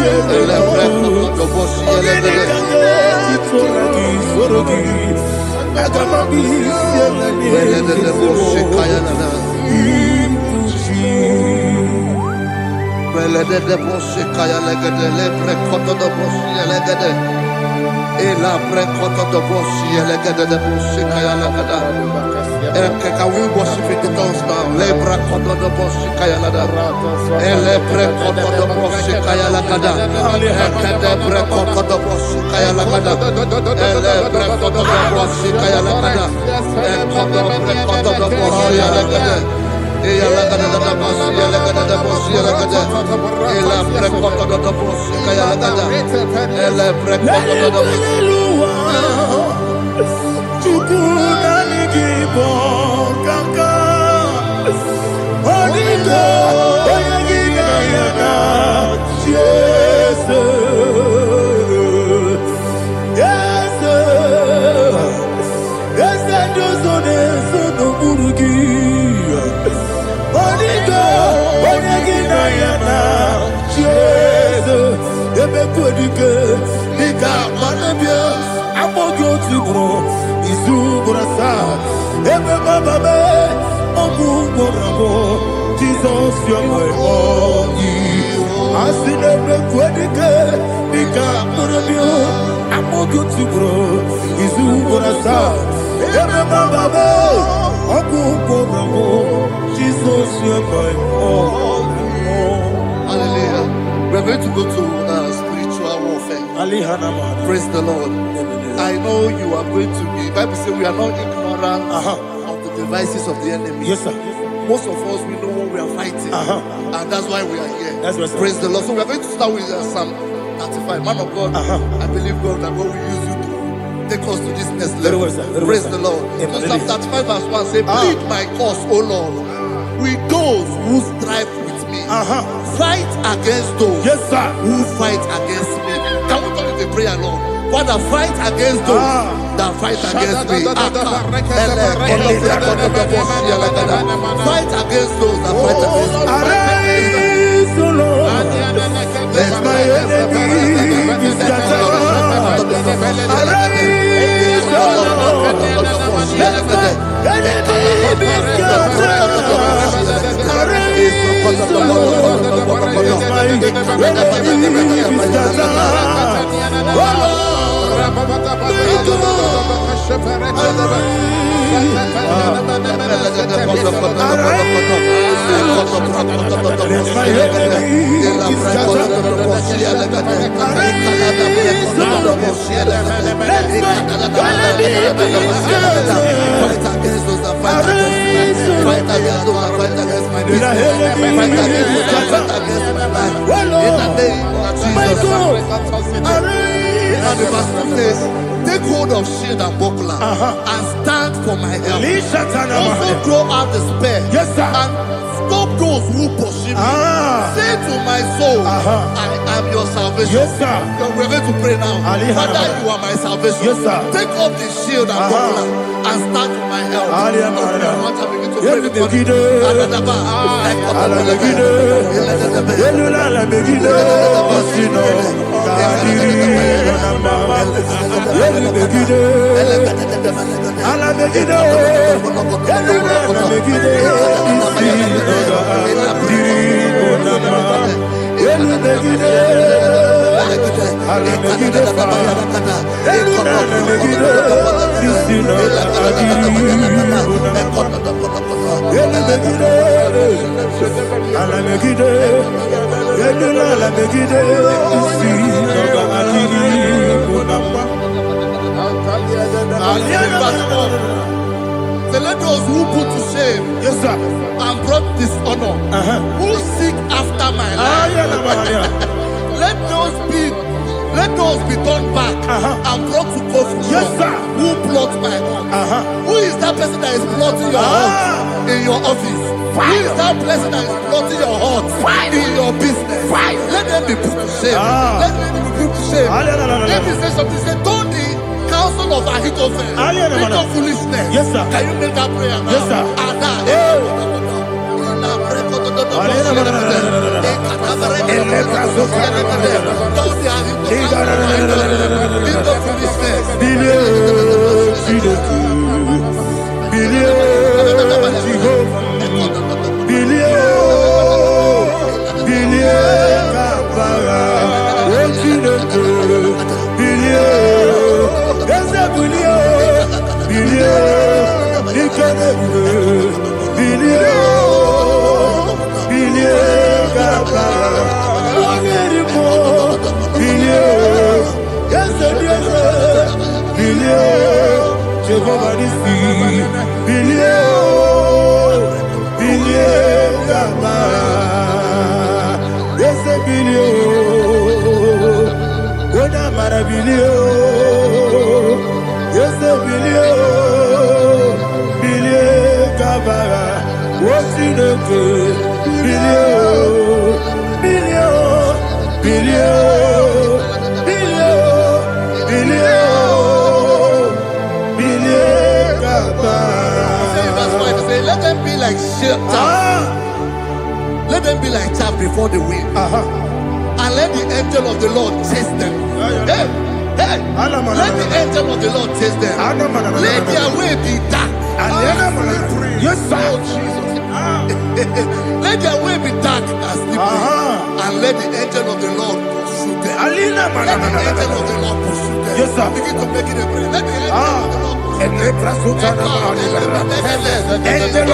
Can we worship in the tongues now? Lebra koto do boshi kaya lada. Elebre koto do boshi kaya lada. Elebre koto do boshi kaya lada. Elebre koto do boshi kaya lada. Elebre koto do boshi lada. Eya lada da boshi lada da boshi lada. Elebre koto do boshi kaya lada. Elebre koto do boshi. Jesus, you're my only. I see never quite I'm all good to grow. Is who gonna start? Jesus, you're my only. Hallelujah. We're going to go to spiritual warfare. Praise the Lord. I know you are going to be. Bible says we are not ignorant of the devices of the enemy. Yes, sir. Most of us, we know what we are fighting. And that's why we are here. That's right, sir. Praise the Lord. So we are going to start with Psalm 35. Man of God, I believe God that God will use you to take us to this next level. Well, sir. Praise the Lord. So Psalm 35 verse 1 says, plead my cause, O Lord, with those who strive with me. Fight against those who fight against me. Can we call it a prayer, Lord? Father, fight against those that fight against me. Fight against those that fight against me. Arise, O Lord. Let my enemy be scattered. Arise, O Lord. Let my enemy be scattered. Arise, O Lord. Let my enemy be scattered. Oh Lord. against those that fight against me. Fight against those that fight against my business. Fight against those that fight against my life. In the name of Jesus. Now the verse 2 says, take hold of shield and buckler and stand for my help. Also throw out the spear and stop those who pursue me. Say to my soul, I am your salvation. We're going to pray now. Father, you are my salvation. Take up the shield and buckler and stand for my help. Let those who put to shame and brought dishonor, who seek after my life, let those be turned back and brought to confusion. Who plot my hurt? Who is that person that is plotting your hurt in your office? Who is that person that is plotting your hurt in your business? Let them be put to shame. Let them be put to shame. Let me say something. Say, don't the counsel of Ahithophel become foolishness. Can you make that prayer now? Let them be like chaff. Let them be like chaff before the wind. And let the angel of the Lord chase them. Hey, let the angel of the Lord chase them. Let their way be dark. Yes, let their way be dark and slippery. And let the angel of the Lord pursue them. Let the angel of the Lord pursue them. Yes, sir. Begin to make it a prayer. Let the angel of the Lord Angel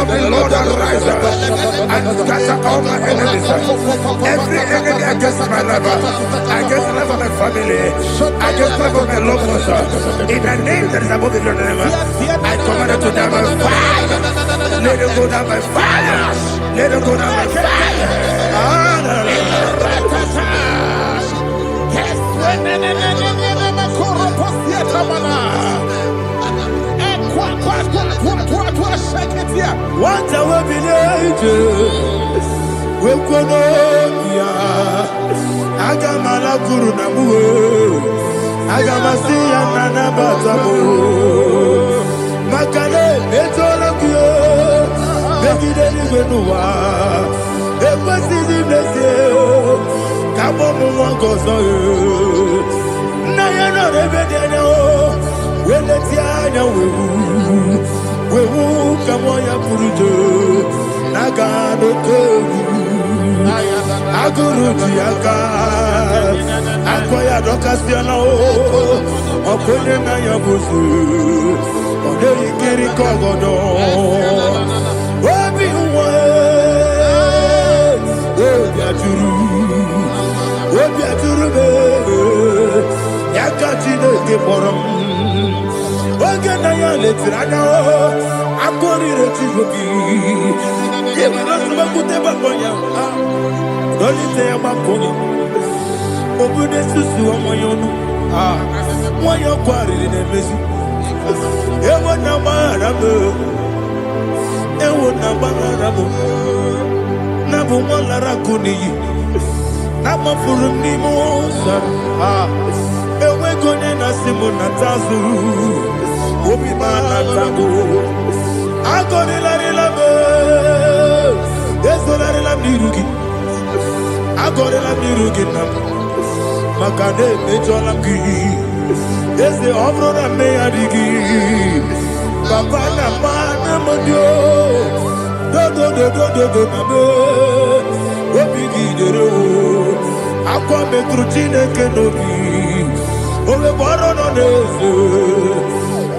of the Lord arise and scatter all my enemies. Every enemy against my life, against the life of my family, against the life of my loved ones. In the name that is above the name, I command it to die by fire. Let it go down by fire. Let it go down by fire. What our villages we konoya agamala guru namu agamasi anana batamu makale betolakio begide nigenuwa ekwesi blesse kabo mu gozo na yana rebede o weleti anya wewu kamoya purujo nagano kogu aguru jiaka akoya dokasiana o okone na yabusu ode ikiri kogodo obi uwe obi aturu be yakati no for them. Again, I let it. I know. I'm going to be. Even though I'm going to be only say I'm going. Open the susu on my own. Why you quarry in a messy? Ever number. Ever number. Nabu Malara Kuni. Nama Furum Nimosa. Ewe Gonena Simona Tazu. Obi Manatago. Agonela Labe. Ezola Mirugi. Agonela Mirugi Nam. Makade Mejolamgi. Eze Obrona Meadigi. Papa Nama Modio. Do Obigi dero akwa metrutine kenobi ole boro no nezo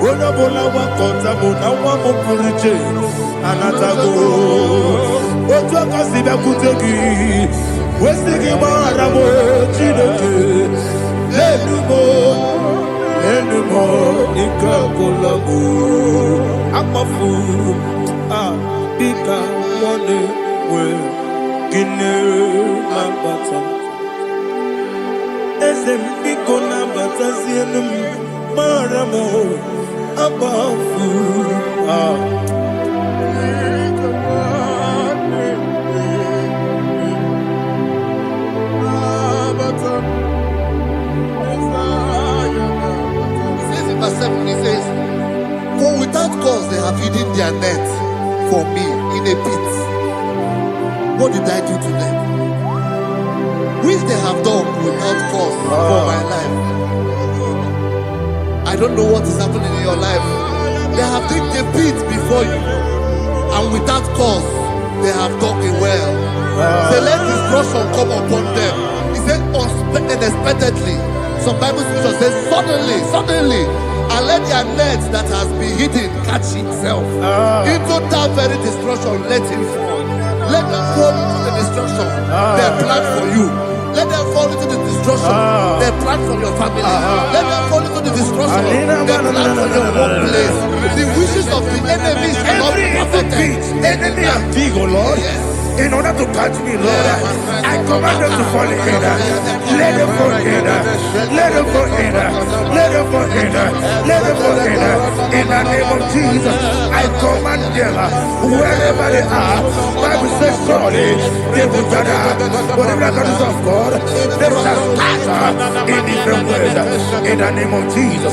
ona bola wa kota mona wa mopuriche anatago otu akasiba kutegi wesigi mara mo chineke lenumo ikakolago akpafu bika one we gine mabata esem biko na bata sienum maramo abafu He says in verse 7, he says, for without cause they have hidden their net for me in a pit. What did I do to them? Which they have done without cause for my life. I don't know what is happening in your life. They have digged a pit before you, and without cause they have dug it well. Say, let destruction come upon them. He said, unexpectedly. Some Bible scripture says, suddenly. And let their net that has been hidden catch itself. Into that very destruction, let it fall. Let them fall into the destruction they plan for you. Let them fall into the destruction they plan for your family. Let them fall into the destruction they plan for your workplace. The wishes of the enemies cannot be perfected. Enemy and big, oh Lord. Yes. In order to catch me, Lord, I command them to fall in. Let them fall in. Let them fall in. Let them fall in. Let them fall in. In the name of Jesus, I command them wherever they are. Bible says surely they will gather. Whatever that is of God, they shall scatter in different ways. In the name of Jesus.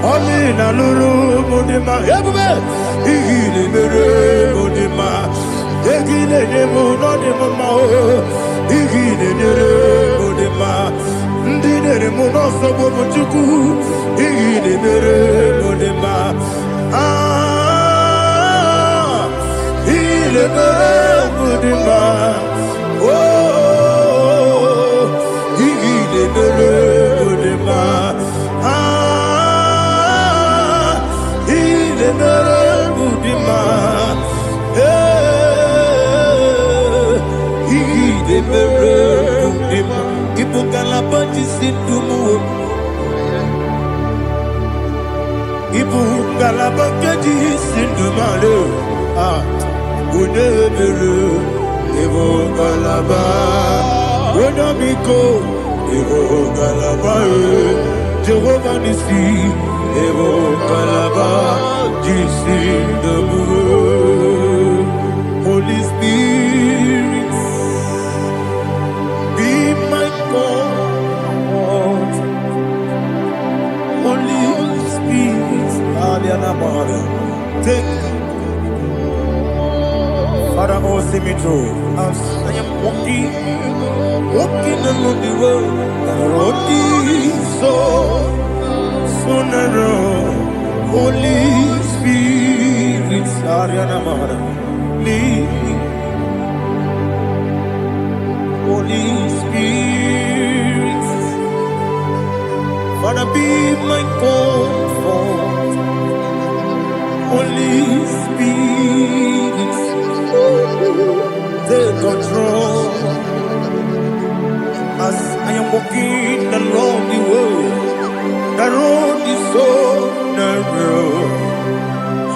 Amina lulu mudima ebube igile mere mudima egile nemu no de mama o igile nere mudima ndinere mu no sobo muchuku igile mere mudima igile mere mudima oh igile mere mudima Jehovah Nissi, Evo Kalaba, Jesus the Lord. Holy Spirit, be my God. Holy Spirit, Take Father, oh, see me through. As I am walking along the road, the road is so narrow. Holy Spirit, Ariana Mara, lead me. Holy Spirit, Father, be my comfort. Holy Spirit, take control. As I am walking along the road is so narrow.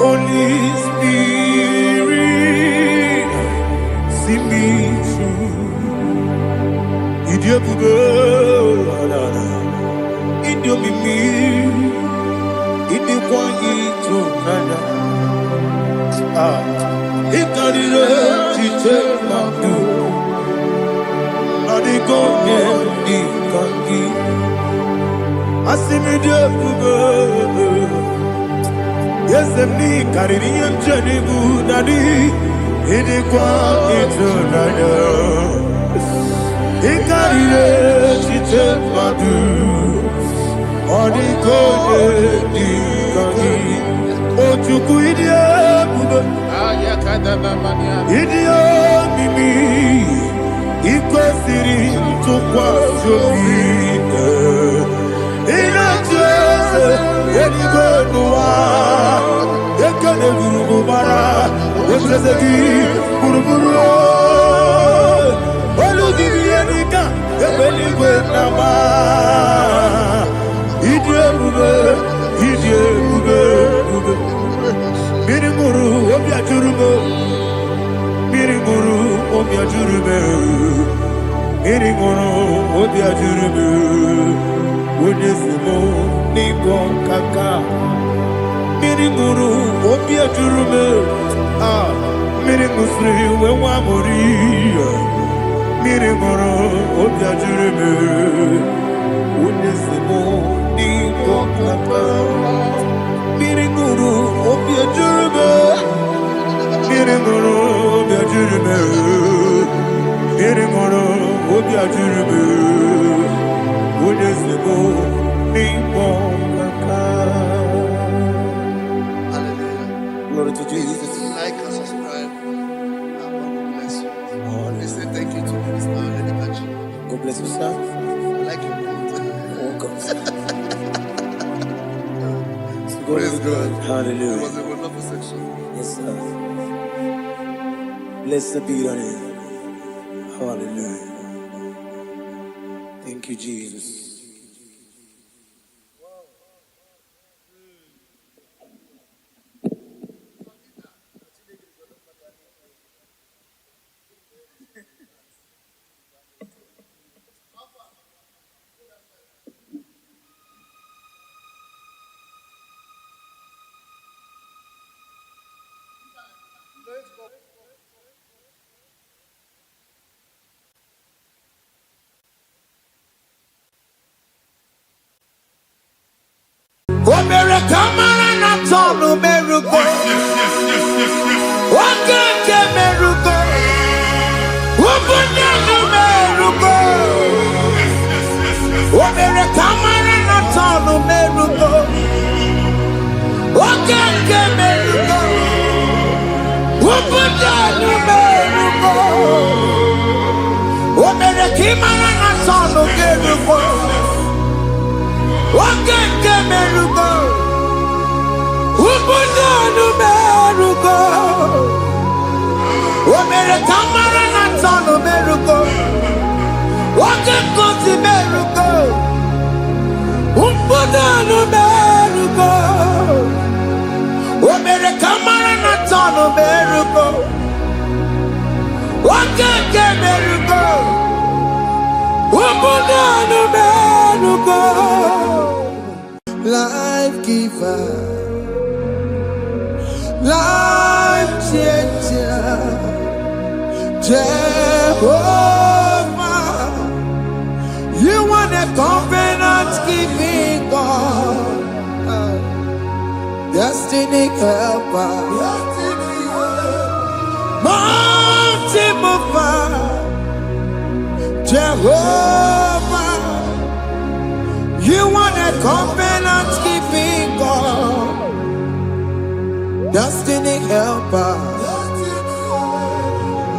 Holy Spirit, see me through. Idiopube, Idiomimi, Idikwanyi Tunanya. Ikarire Chiche Mabdu. Adigonye Ikangi. Asimidiyopube. Yes, me Caribbean Jenny Budadi. Idikwanyi Tunanya. Ikarire Chiche Mabdu. Adigonye Ikangi. Ochuku Idiopube. Idio mimi iko siri tukwa sobi ina jese eligo nuwa ekene guru bara ojese ki buruburu olu dibiyenika ebeligwe nama idio bube Miriguru obia jurume Miriguru obia jurume Miriguru obia jurume Unesimo nigo kaka Miriguru obia jurume Mirigusri wewa mori Miriguru obia jurume Unesimo nigo kaka Miriguru obia jurume Miriguru obia jurume Miriguru obia jurume Unesimo nigo kaka. Hallelujah. Glory to Jesus. Like and subscribe. God bless you. Please say thank you to Minister Lady Bachi. God bless you, sir. I like your quote. Welcome. Praise God. Hallelujah. It was a wonderful section. Yes, sir. Blessed be your name. Hallelujah. Thank you, Jesus. Life giver, life changer, Jehovah, you are the covenant keeping God. destiny helper, mountain mover, Jehovah. You want a covenant keeping God, destiny helper,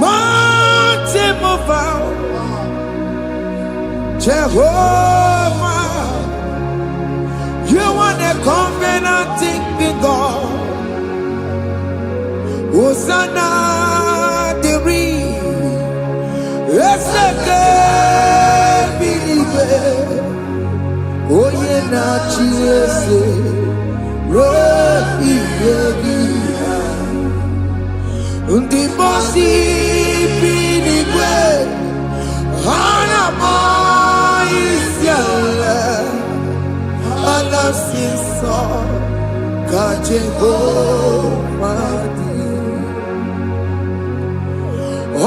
mountain mover, Jehovah. You want a covenant keeping God. Hosanna the Oye na chiese rohi yegia undi bosi binigwe hana maisiala ala sinso kaje madi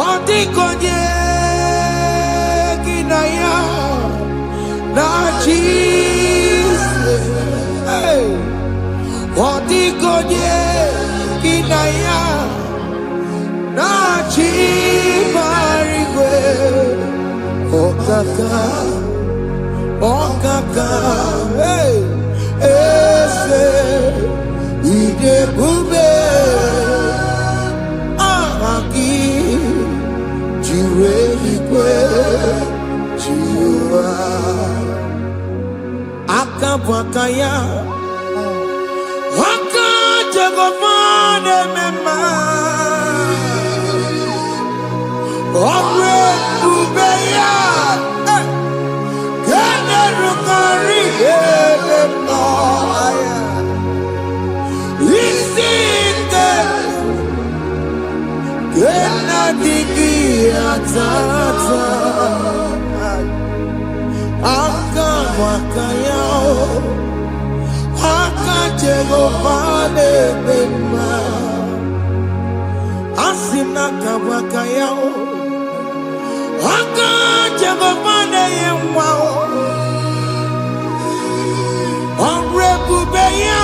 ondi konye kinaya na Jesus, hey, Odigonye kinaya na chibarigwe, okaka, hey, ese idebube, amaki, jireligwe, jiwa. Akabwakaya Waka Jagomane Mema Omre Ubeya Gene Rukari Noaya Isite Gena Digi Atata Akabwakaya Akajegomane Mema Asina kabwakaya Akajegomane Yemwao Onrebubeya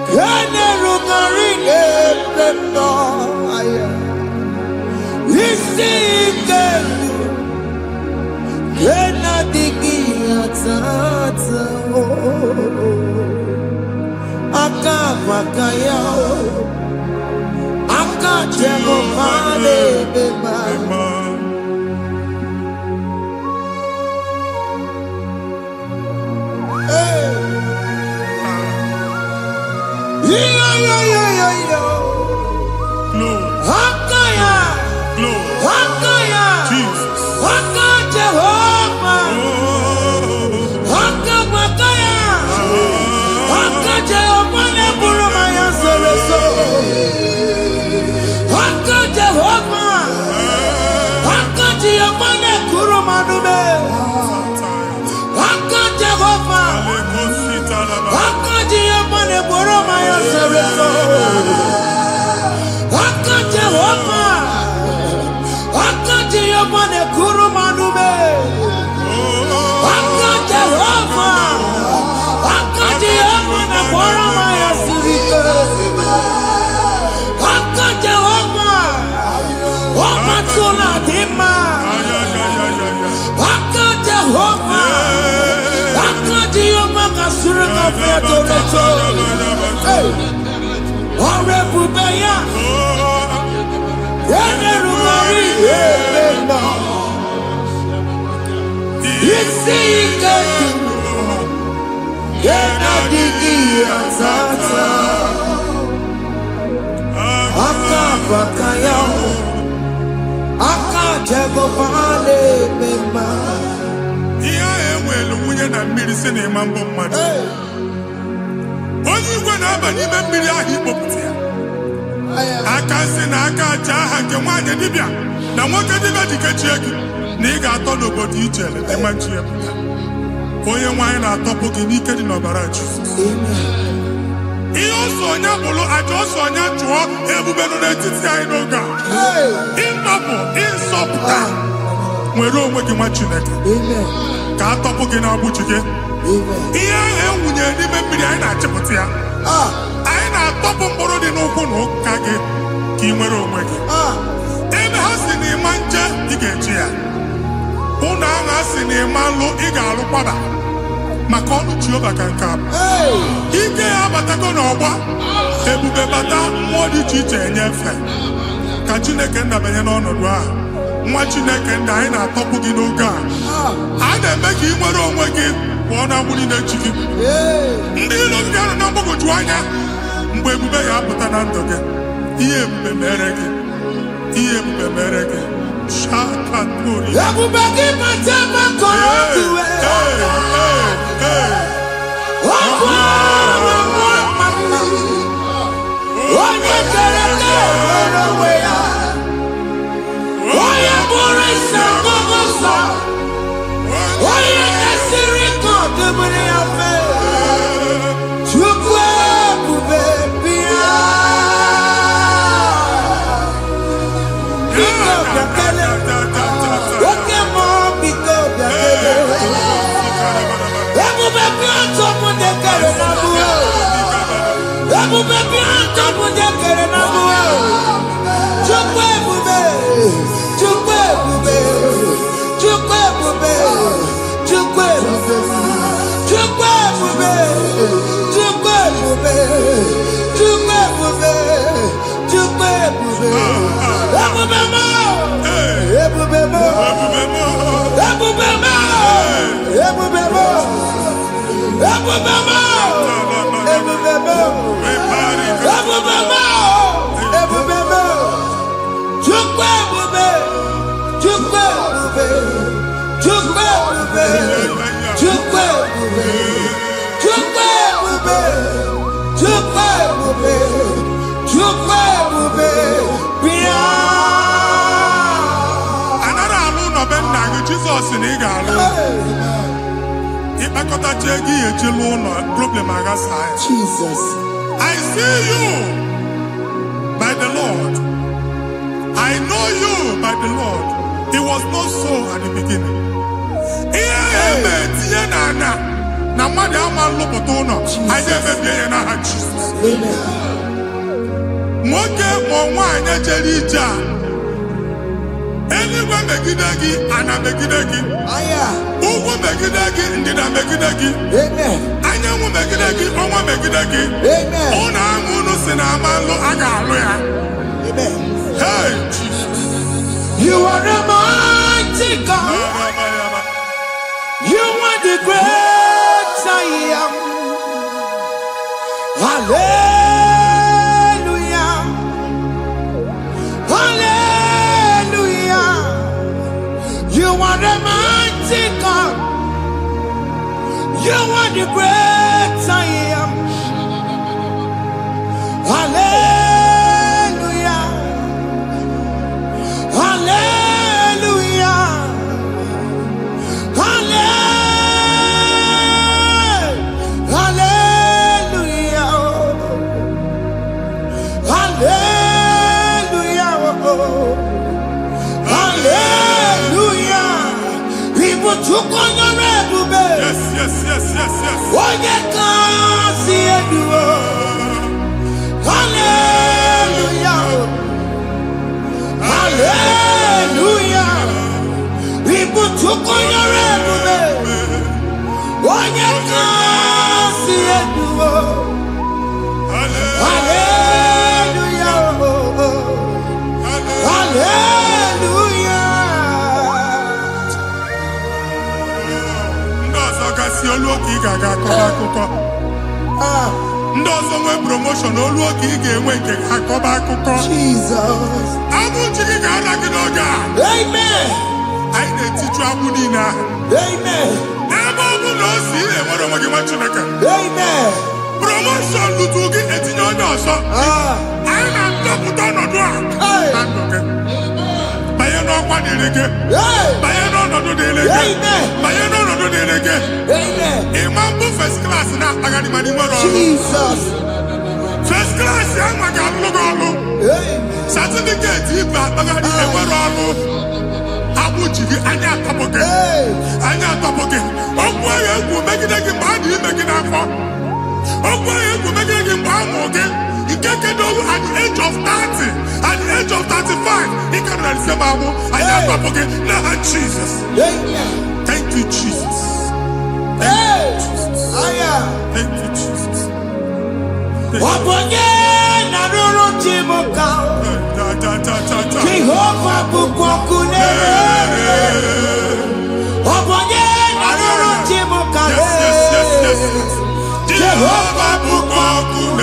Kene Rugarine Pendo Isike Kena digi atata Akabwakaya Akajegomane Mema Hey Yo Hakaya Hakaya Jesus. Jehovah Hakabwakaya Hakajegomane Burumaya Sereso Hakajehova Hakajegomane Kurumanume Hakajehova Hakajegomane Burumaya Sereso Hakajehova Hakajegomane Kurumanume Hakajehova Hakajegomane Burumaya Sirike Hakajehova Wamatula Dima Hakajehova Hakajegomane Surika Fetoroto Orebubeya Yene Rumari Yena Isike Yena Digi Atata Akabwakaya Akajegomane Mema Iya enwelu nwunye na mmiri si na ịma mbọ mmadụ. Onye igwe na-aba n'ime mmiri ahụ ikpopụta ya. Aka si na aka aja aha nke nwaanyị dibịa na nwoke dibịa ji kechie gị na ị ga-atọ n'obodo ijele ịma nchi ya pụta. Onye nwaanyị na-atọpụ gị n'ike dị n'ọbara Jizọs. Ihe ọsọ onye bụrụ aja ọsọ onye chụọ ebube nọ n'etiti anyị n'oge a. Ịnọpụ ịsọpụta nwere onwe gị nwa Chineke ka atọpụ gị n'agbụchi gị. Ihe ahụ enwunye n'ime mmiri anyị na-achịpụta ya bụ mkpụrụ dị n'ụkwụ na ụka gị ka ị nwere onwe gị. Ebe ha si na ịma nje ị ga-eji ya, ụlọ ahụ ha si na ịma nlụ ị ga-alụkwaba, maka ọnụ Jehova ka nke abụ. Ike ya abatago n'ọgba, ebube bata, mmụọ dị iche iche enyefe. Ka Chineke ndabanye n'ọnọdụ ahụ. Nwa Chineke ndị anyị na-atọpụ gị n'oge a. A na-eme ka ị nwere onwe gị pụọ na mgbuli na-echi gị. Ndị ilo gị ga-anọ na mgbagwoju anya mgbe ebube ya apụta na ndụ gị. Ihe ebube mere gị. Ihe ebube mere gị. Shakatori. Ebube gị bata maka ọdụwe. Onye kere ka nwere onwe ya. Onye bụrụ isi ọgụgụ nsọ. Onye kesịrị ka ọdụmiri ya fe. Chukwu ebube bịa. Biko bịakele. Oke mmụọ biko bịakele. Ebube bịa tọpụ dekere na mbuo. Ebube bịa tọpụ dekere na mbuo. Chukwu ebube. Chukwu ebube. Chukwu ebube. Chukwu ebube. Chukwu ebube. Chukwu ebube. Chukwu ebube. Chukwu ebube. Ebube mo. Ebube mo. Ebube mo. Ebube mo. Ebube mo. Ebube mo. Ebube mo. Ebube mo. Ebube mo. Chukwu ebube. Chukwu ebube. Chukwu ebube. Chukwu ebube. Chukwu ebube. Chukwu ebube. Chukwu ebube. Bịa. Anara alụ n'obe nna gị Jizọs na ị ga-alụ. Ịkpakọtacha ego ihe eji lụọ ụlọ, problem aghasa ya. Jesus. I see you by the Lord. I know you by the Lord. It was not so at the beginning. Ihe eme tinye n'ana na mmadụ ama nlụpụta ụlọ, anyị emebie ya n'aha Jizọs. Nwoke ma nwaanyị jere ije a, eluigwe megide gị, ana megide gị, ugwu megide gị, ndịda megide gị, anyanwụ megide gị, ọnwa megide gị. Ụlọ ahụ unu si na ama nlụ, a ga-alụ ya. Hey, Jesus. You are a mighty God. You are the great I am. Hallelujah. Hallelujah. You are a mighty God. You are the great I am. Hallelujah. Hallelujah. Hallelujah. Hallelujah. Hallelujah. People took on your rebube. Yes, yes, yes, yes, yes. Oh, you can't see it. Hallelujah. Hallelujah. People took on your rebube. Oh, you can't see it. Hallelujah. Hallelujah. Ndị ọzọ gasị olu oge ị ga-aga akọba akụkọ. Ndị ọzọ nwee promoshọn olu oge ị ga-enwe nke akọba akụkọ. Jesus. Agbụ ji gị ga-ala gị n'oge a. Amen. Anyị na-etiju agbụ niile ahụ. Amen. Ebe ọ bụ na o si enwere onwe gị nwa Chineke. Amen. Promoshọn lutu gị etinye onye ọzọ. Anyị na-ndọpụta ọnọdụ a na ndụ gị. Banye n'ọkwa dịrị gị. Banye n'ọnọdụ dịrị gị. Banye n'ọnọdụ dịrị gị. Ịma mbụ first class na-akpagharị ma n'ime ọrụ. Jesus. First class ya nwa ga-alụ gị ọlụ. Certificate ibe akpagharị enwere ọlụ. Agbụ ji gị anya atọpụ gị. Anya atọpụ gị. Okwu agha egwu megide gị mgbe a dị ime gị n'afọ. Okwu agha egwu megide gị mgbe a mụrụ gị. Nke at the age of 30, at the age of 35, he can say, Babu, I am forget. Jesus. Thank you, Jesus. Thank you, Jesus. Thank you, Jesus. Jehovah Bukwakunere. Yes. Jehovah Bukwakunere.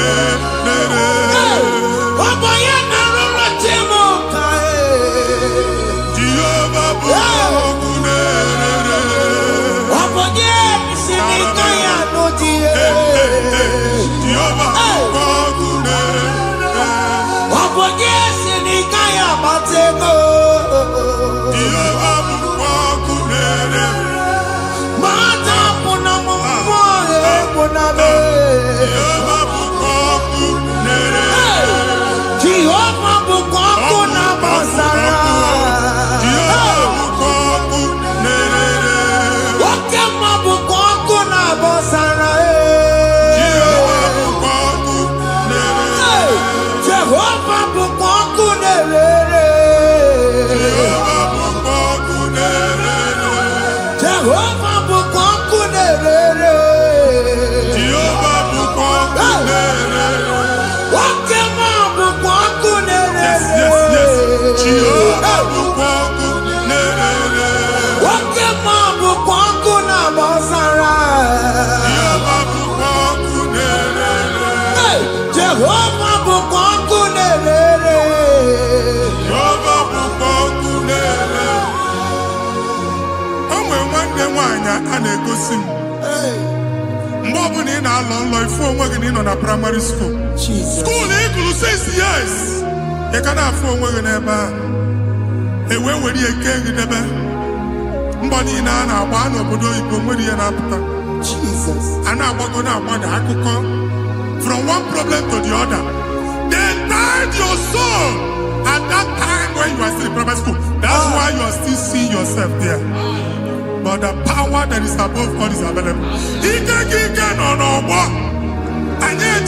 Na primary school. School equal 6 years. You can have 4 women never. A way where you can't get them. Mbani na one of the Igbo after. Jesus. And I was going to want to from one problem to the other. They tied your soul at that time when you are still in primary school. That's why you are still seeing yourself there. But the power that is above all is available. He can on what? And yet,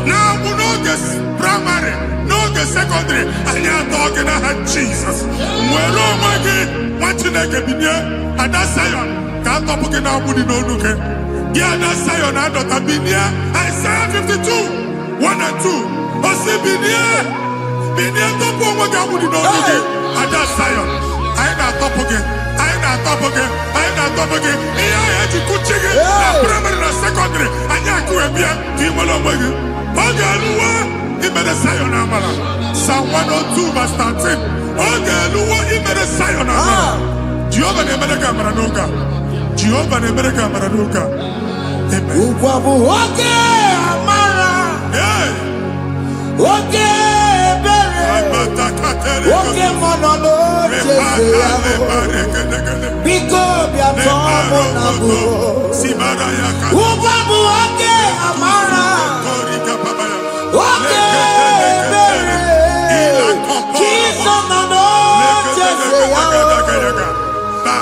now we know this primary, know the secondary, and you're talking about Jesus. Well, oh my God, what you like a billion, and that's Zion. Can't talk about now, we don't look at. Yeah, that's Zion, I don't have been here. Isaiah 52, 1 and 2. But see, been here, top of what we don't look at. And that's Zion. I ain't top again. I ain't top again. Yeah, you could check it. Primary and secondary. And you could be a people of you. Okay, he made a Zion Amara. Psalm 102 verse 13. Okay, he made a Zion Amara. Jehovah ne made a camera noga. Jehovah ne made a camera noga. Amen. Okay, Amara. Yeah. Okay. Okay, monolo, because we are from Ubabu, okay, Amara. Okay, Jesus, no,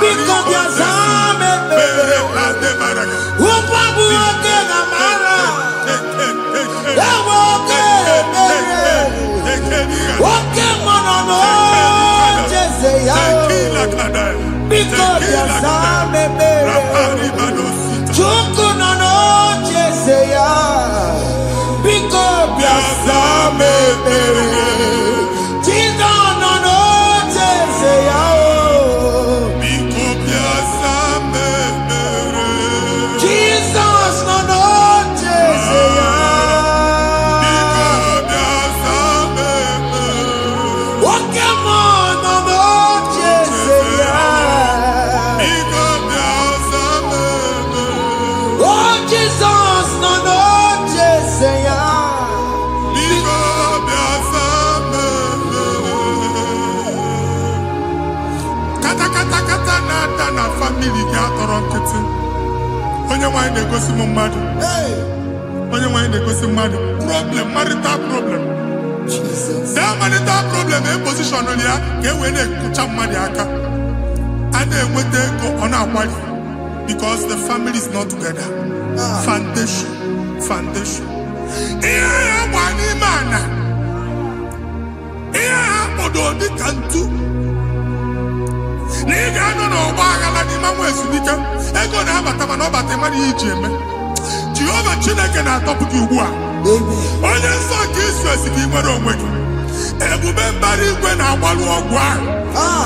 because we are some. Ubabu, okay, Amara. Okay, monolo, because you're some Chukunono, Jeseya, because you're some Chizonono, Jeseya, Jesus, no, Jeseya. Onye why they go see mad? Onye why they go see mad? Problem, marital problem. Jesus. That marital problem, a position on here, get when they kucha madiaka, and then when they go on our wife because the family is not together. Foundation. manwe esumike ego na abata mana obata mara iji eme Jehova Chineke na-atọpụ gị ugbu a onye nsọ nke isu esi gị nwere onwe gị ebube mbara igwe na-agbalụ ọgwụ ahụ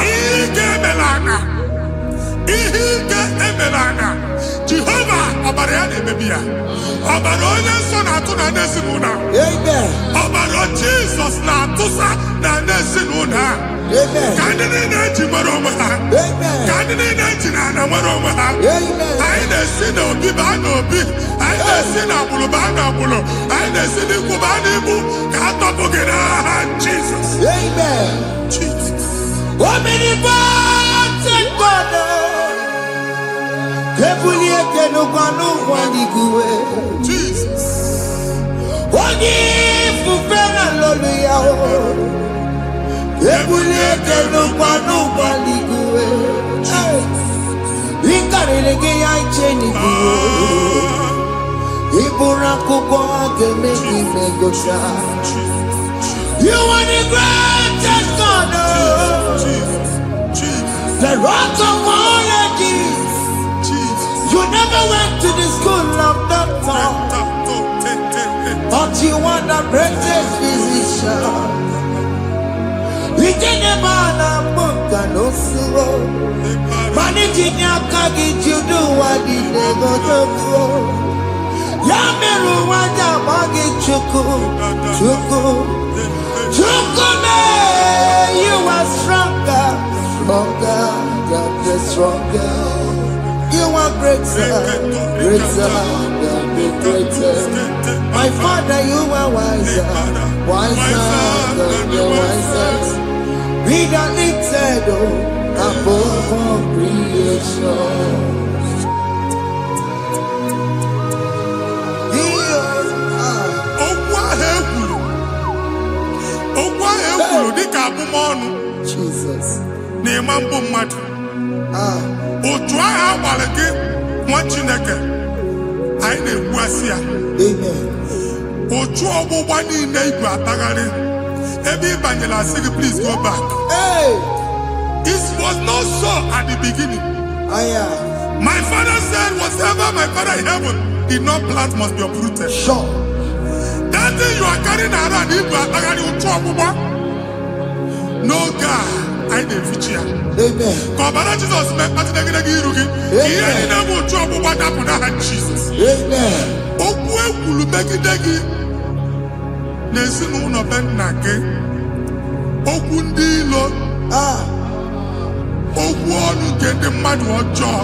ihe ike emela aka Jehova ọbara ya na-emebi ya ọbara onye nsọ na-atụ na ndị ezinụlọ ọbara Jizọs na-atụsa na ndị ezinụlọ ka ndị niile eji nwere onwe ha ka ndị niile eji na ana nwere onwe ha anyị na-esi n'obi baa n'obi anyị na-esi n'agbụrụ baa n'agbụrụ anyị na-esi n'ikwu baa n'ikwu ka a tọpụ gị n'aha Jizọs Jesus. Onye ifufe na lolu ya ebulite n'ụkwanụ gbaliguwe ịkarịrị gị ya iche n'iguwe ịbụrụ akwụkwọ ga-eme gị megota You are the greatest God, the rock of all ages. You never went to the school of doctor, but you are the greatest physician. We didn't man a book and no sorrow. Managing your kagi, you do what you never do. Yamiru waja bagi chuku, chuku, chuku me. You are stronger, stronger than the stronger. You are greater, greater than the greatest. My Father, you are wiser, wiser than the wisest. Be the lifted above all creation. Jesus. Otu aha agbara gị nwa Chineke anyị na-egbu asị ya otu ọgbụgba niile igwe atagharị ebe ị banyere asị gị please go back. It was not so at the beginning. My father said whatever my father in heaven did not plant must be uprooted. Sure. That thing you are carrying around igwe atagharị otu ọgbụgba no God. I na-efichi ya ka ọbara Jizọs mee mkpatụ negidegi iru gị ihe niile bụ otu ọgbụgba dapụ n'aha Jizọs okwu ekwuru megide gị n'ezinụlọ be nna gị okwu ndị ilo okwu ọnụ nke ndị mmadụ ọjọọ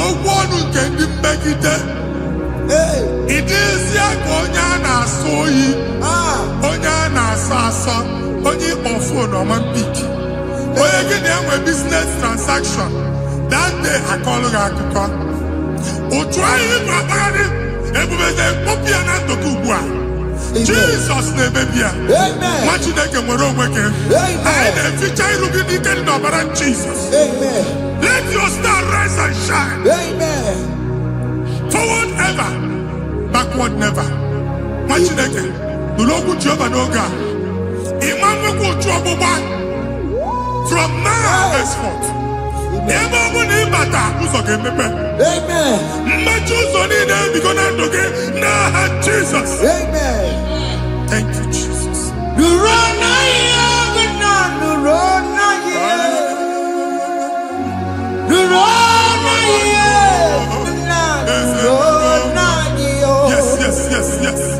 okwu ọnụ nke ndị mmegide ịdịzie ka onye a na-asọ oyi onye a na-asọ asọ onye ịkpọ fon ọma mpiki onye gị na-enwe business transaction that day akọlụ gị akụkọ otu anyị ịgụ akpagharị ebubeze mkpọpụ ya na ndụkọ ugbu a Jizọs na-emebi ya nwa Chineke nwere onwe gị anyị na-eficha iru gị n'ike dị n'ọbara Jizọs. Let your star rise and shine. Forward ever, backward never. Nwa Chineke nụrụ okwu Jehova n'oge a ịma nwekwa otu ọgbụgba from now henceforth ebe ọ bụ na ịbata ụzọ ga-emepe mmechi ụzọ niile ebigo na ndụ gị n'aha Jizọs. Thank you, Jesus. Yes.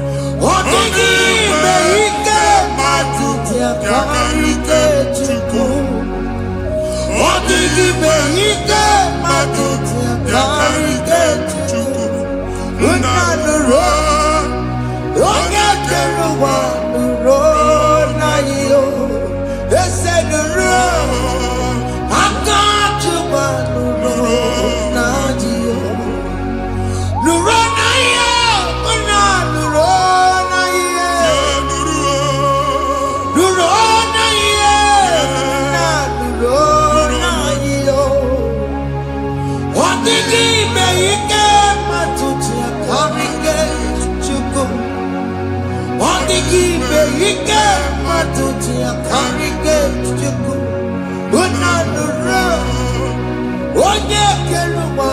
Onye keluma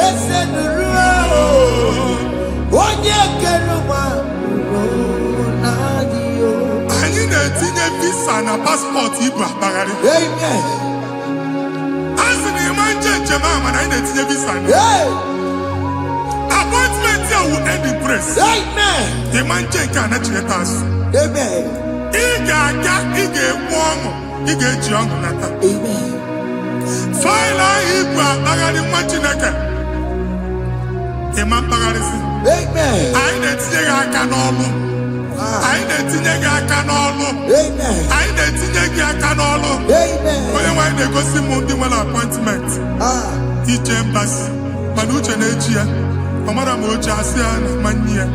ese nuru onye keluma nadio. Anyị na-etinye visa na passport Igbo akpagharị. Amen. Asị na ịma njem ama na anyị na-etinye visa na. Appointment here will end in praise. Amen. Ịma nke a na-echeta azụ. Amen. Ị ga-aga, ị ga-ekwu ọṅụ, ị ga-eji ọṅụ nata. Amen. Faịlụ ahụ Igbo akpagharị nwa Chineke. Ịma mkpagharịsị. Amen. Anyị na-etinye gị aka n'ọlụ. Anyị na-etinye gị aka n'ọlụ. Amen. Anyị na-etinye gị aka n'ọlụ. Amen. Onye nwaanyị na-egosi m ndị nwere appointment ije mbasi mana uche na-eji ya ọ mara ma oche asị ya na manye ya.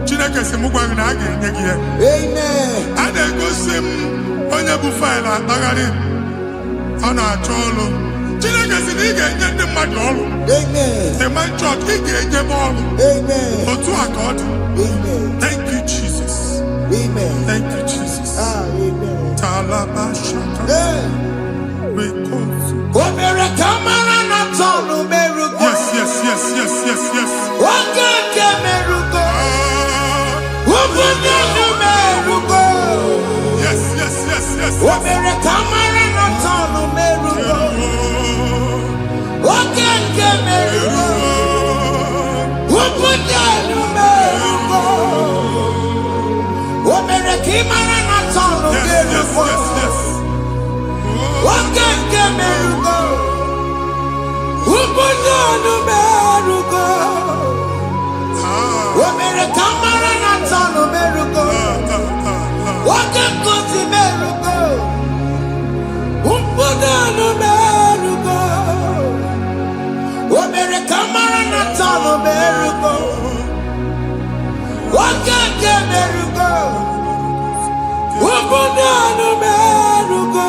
Chineke sị m gwa gị na a ga-enye gị ya. Amen. A na-egosi m onye bụ faịlụ akpagharị ọ na-achọ ọrụ. Chineke sị na ị ga-enye ndị mmadụ ọrụ. Amen. Ịma chọọchị ị ga-enye m ọrụ. Amen. Otu a ka ọ dị. Amen. Thank you Jesus. Amen. Thank you Jesus. Amen. Talabashaka. Rekosu. Omere kamara na tonu merugo. Yes, yes, yes, yes, yes, yes. Oge nke merugo. Ubunye merugo. Yes, yes, yes, yes. Omere kamara na tonu merugo. Oge nke merugo. Ubunye merugo. Omere kamara na tonu Yes, yes, merugo. yes, yes. Oge nke merugo. Ubunye merugo. Omere kamara na tonu merugo. Oge nkuzi merugo. Ubunye merugo. Omere kamara na tonu merugo. Oge nke merugo. Ubunye merugo.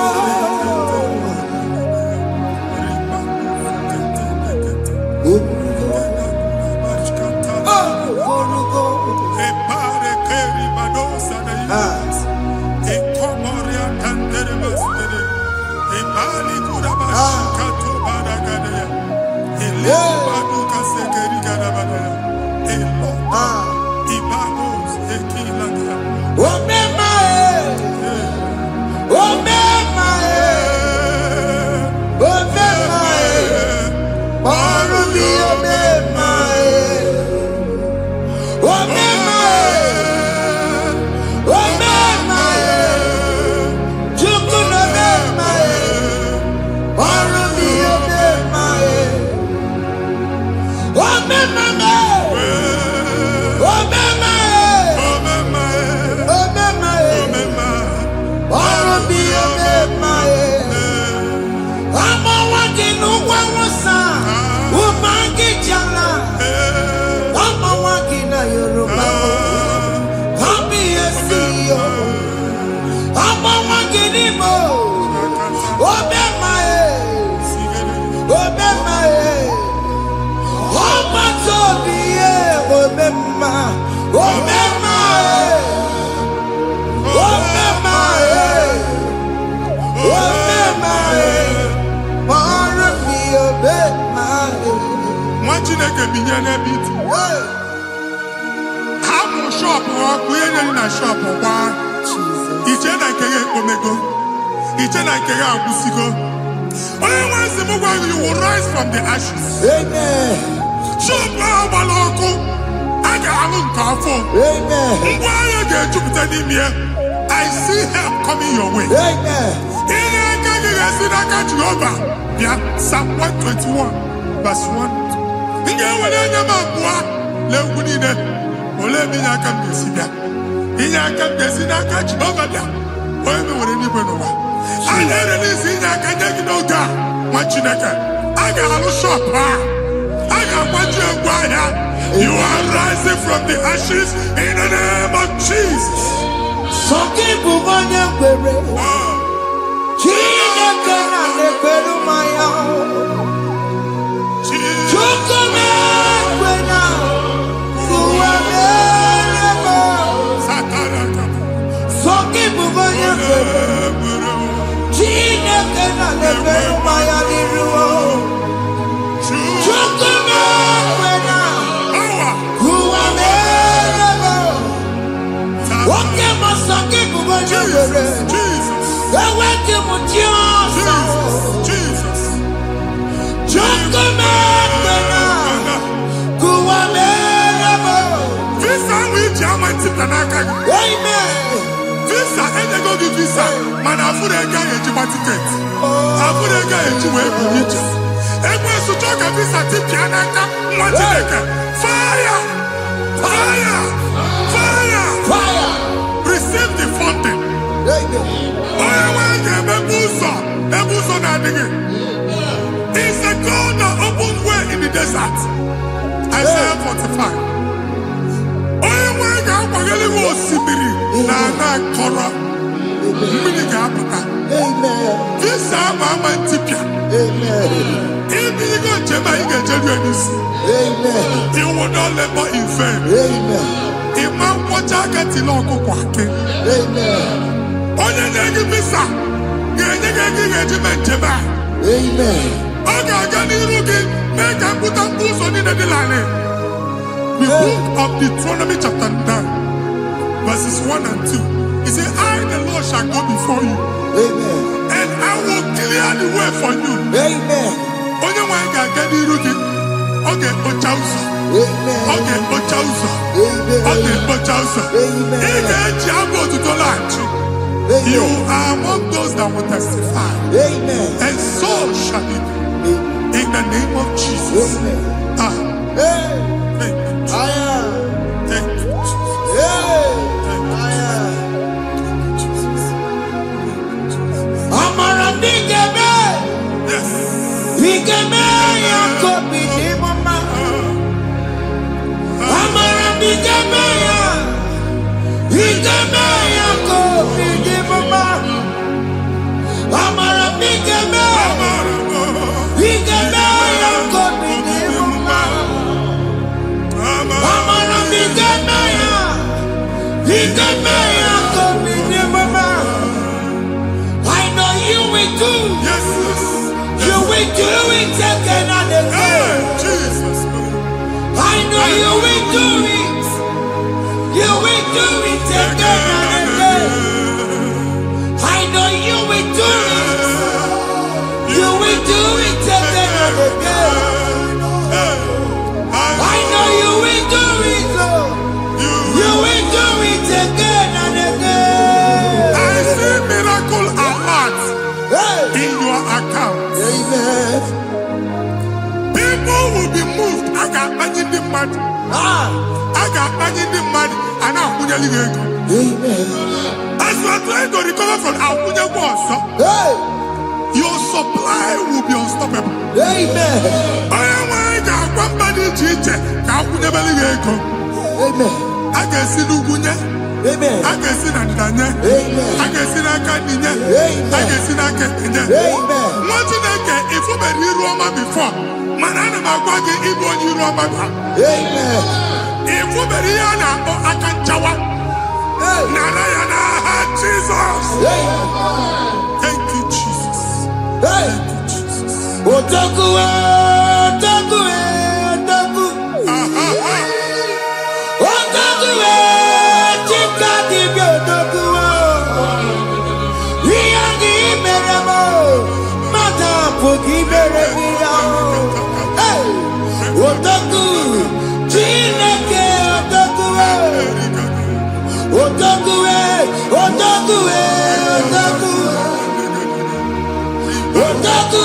Chineke binye n'ebe iti. Hapụ shọpụ ọkụ ihe nyere na shọpụ gbaa. Iche na nke ya ekpomego. Iche na nke ya agwụsigo. Onye nwe nsị m gwa you will rise from the ashes. Amen. Shọpụ ahụ gbara ọkụ. A ga-alụ nke afọ. Amen. Ngwa ahịa ga-ejupụta n'ime ya. I see help coming your way. Amen. Ihe aka gị ga-esi n'aka Jehova bịa Psalm 121 verse 1. Ị ga-ewere anya m abụọ n'egwu niile. Olee ebe inye aka m ga-esi bịa? Inye aka m ga-esi n'aka Jehova bịa. Onye mewere n'igwe n'ụwa. A na-erelisi inye aka nye gị n'oge a nwa Chineke. A ga-alụ shọpụ a. A ga-agbaji egwu ahịa. You are rising from the ashes in the name of Jesus. Sọgị bụ onye kwere. Chineke na na-ekwere mmanya. Chukwu na-ekwe na ụwa na-eme. Sọgị bụ onye kwere. Chineke na na-ekwere Visa, enyego gị visa, mana afụrụ ego ahụ ejikwa tiketi. Afụrụ ego ahụ eji wee buru ije. Ekwensu chọọ ka visa tipịa n'aka nwa Chineke. Fire! Fire! Fire! Fire! Receive the funding. Onye nwanyị ga-emepe ụzọ ebe ụzọ na-adịghị. It's a God that opens way in the desert. Isaiah 45. Onye nwanyị ga-akwaghere gị osimiri na ana akọrọ. Mmiri ga-apụta. Visa ama ama ntipịa. Ibigo njem anyị ga-ejeru n'isi. You will not labor in vain. Ịma nkwọcha aka tili ọkụkọ akị. Onye na-enye visa ga-enye gị ego ị ga-eji mee njem a. Ọ ga-aga n'iru gị mee ka mpụta mkpụ ụzọ niile dị larịị. The book of Deuteronomy chapter 9 verses 1 and 2. He said, I the Lord shall go before you. And I will clear the way for you. Onye nwanyị ga-aga n'iru gị. Ọ ga-ekpocha ụzọ. Ọ ga-ekpocha ụzọ. Ọ ga-ekpocha ụzọ. Ị ga-eji abụ otuto laghachi. You are among those that will testify. And so shall it be. In the name of Jesus. Thank you, Jesus. Thank you, Jesus. Amara bigeme. Yes. Bigeme ya kobi ni mama. Amara bigeme ya. Bigeme ya kobi ni mama. Amara bigeme. Bigeme ya kobi ni mama. Amara bigeme ya. Bigeme ya kobi ni mama. I know you will do. Yes. You will do it again and again. Jesus. I know you will do it. You will do it again and again. I know you will do it. You will do it again and again. I know you will do it. You will do it again and again. I see miracle alert in your account. Amen. People will be moved. I got money in the mud. I got money in the mud. And I'm going to leave. Amen. As you are trying to recover from Abuja was, your supply will be unstoppable. Amen. I am one body teacher. Abuja Beliego. Amen. I can see Lugunya. Amen. I can see Nadanya. Amen. I can see Nakaninya. I can see Nakaninya. Amen. What you think if you were in Roma before? Manana Magwagi Igbo in Roma. Amen. If you were here now, I can jawa. Narayana, Jesus. Thank you, Jesus. Thank you, Jesus. Otaku, otaku, otaku. Otaku, chika dibi otaku. Iyagi meremo, mata pogi meremia. Otaku, chineke otaku. Otaku, otaku, otaku. Otaku,